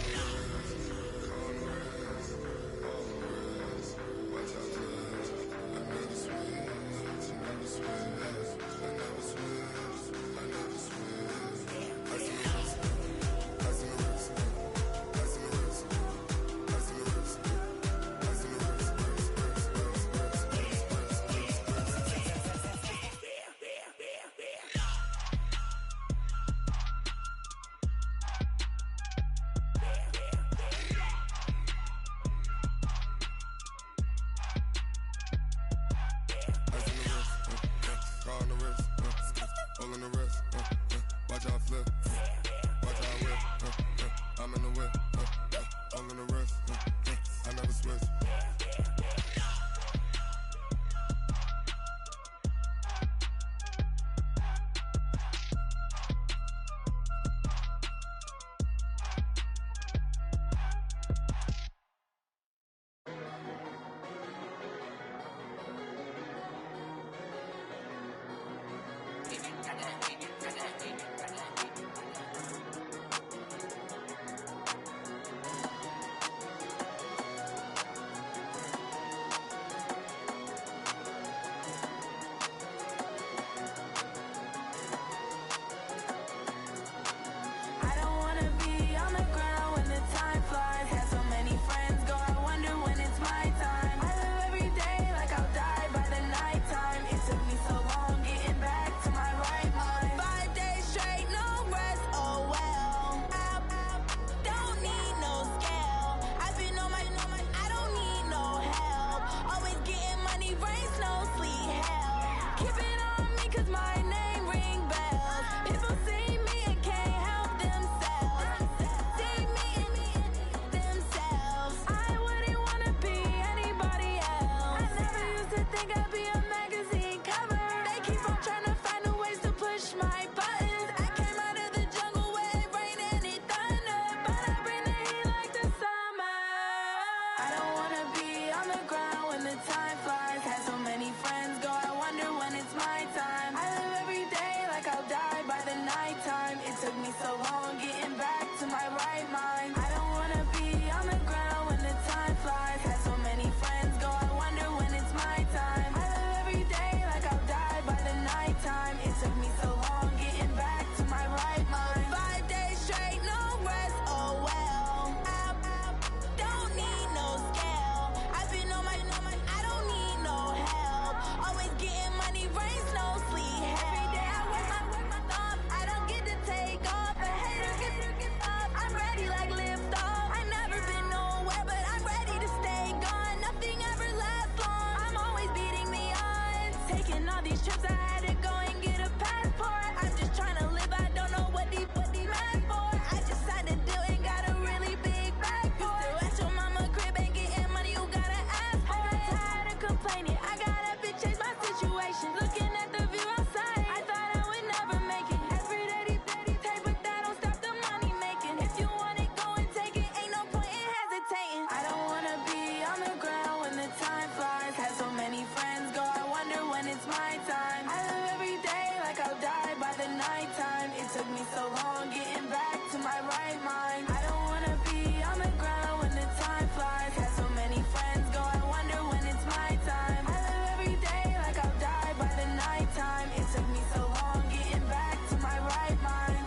mind. I don't wanna be on the ground when the time flies. Had so many friends go, I wonder when it's my time. I live every day like I'll die by the nighttime. It took me so long getting back to my right mind.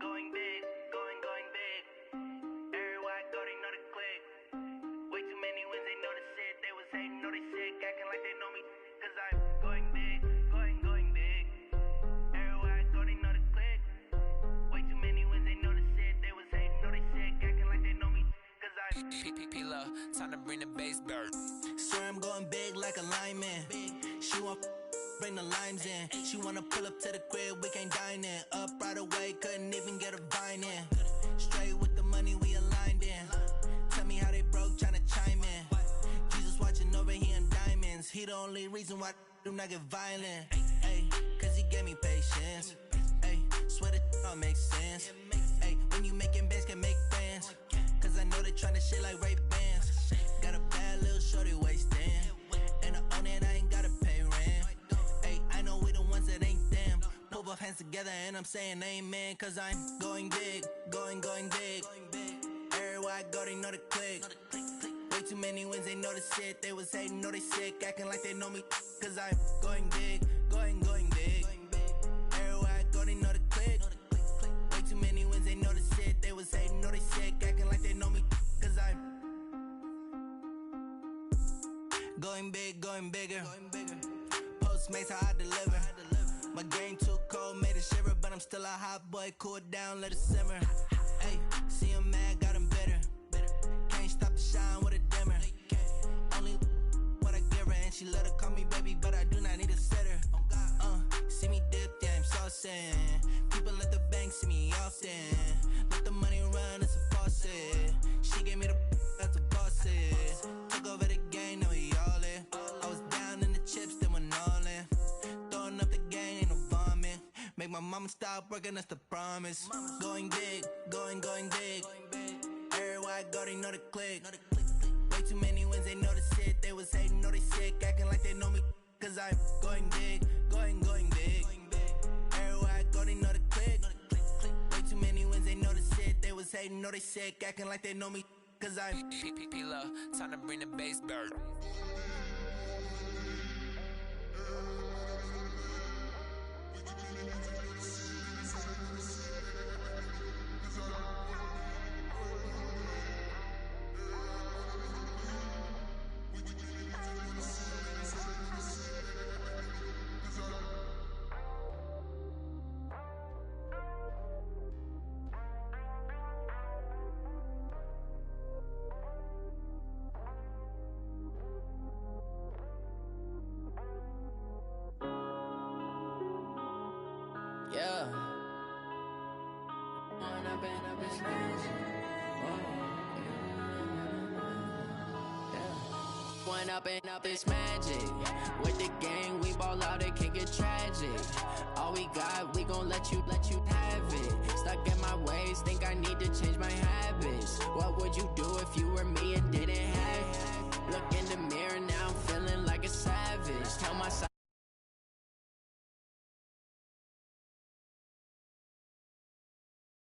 Going big, going big. Everywhere I go, they know the click. Way too many wins, they know the shit. They was hating, know they sick, acting like they know me. Cause I'm going big, going big. Everywhere I go, they know the click. Way too many wins, they know the shit. They was hating, know they sick, acting like they know me. Cause I'm P-P-P-Love, time to bring the bass bird. Swear I'm going big like a lineman. She want bring the limes in. She wanna pull up to the crib, we can't dine in. Up right away, couldn't even get a vine in. Straight with the money we aligned in. Tell me how they broke, tryna chime in. Jesus watching over here in diamonds. He the only reason why do not get violent. Ay, cause he gave me patience. Ay, swear that all makes sense. Ay, when you making bands, can make friends. Cause I know they tryna shit like Ray-Bans. Got a bad little shorty wasting. And I own it, I ain't gotta pay rent. Ay, I know we the ones that ain't them. Put both hands together and I'm saying amen. Cause I'm going big, going big. Everywhere I go, they know the click. Way too many wins, they know the shit. They was hating, know they sick, acting like they know me. Cause I'm going big, going big. Everywhere I go, they know the click. Way too many wins, they know the shit. They was hating, know they sick, acting like they know me. Cause I'm going big, going bigger. Postmates how I deliver. My game too cold, made it shiver, but I'm still a hot boy. Cool it down, let it simmer. Hey, see him mad, got him bitter. Can't stop the shine with a dimmer. Only what I give her, and she let her call me baby, but I do not need a sitter. See me dip, yeah, I'm saucing. People at the bank see me often. Let the money run, it's a faucet. She gave me the that's a faucet. Took over the game, now we all in. I was down in the chips, then went all in. Throwing up the game, ain't no vomit. Make my mama stop working, that's the promise. Going big, going big. Everywhere I go, they know the click. Way too many wins, they know the shit. They was hating, know they sick, acting like they know me. Cause I'm going big, going big. Everywhere I go, they know the click. Way too many wins, they know the shit. They was hating, know they sick, acting like they know me. Cause I'm P-P-P-Love, time to bring the bass bird. Yeah. One up and up, it's magic. With the gang, we ball out, it can get tragic. All we got, we gon' let you have it. Stuck in my ways, think I need to change my habits.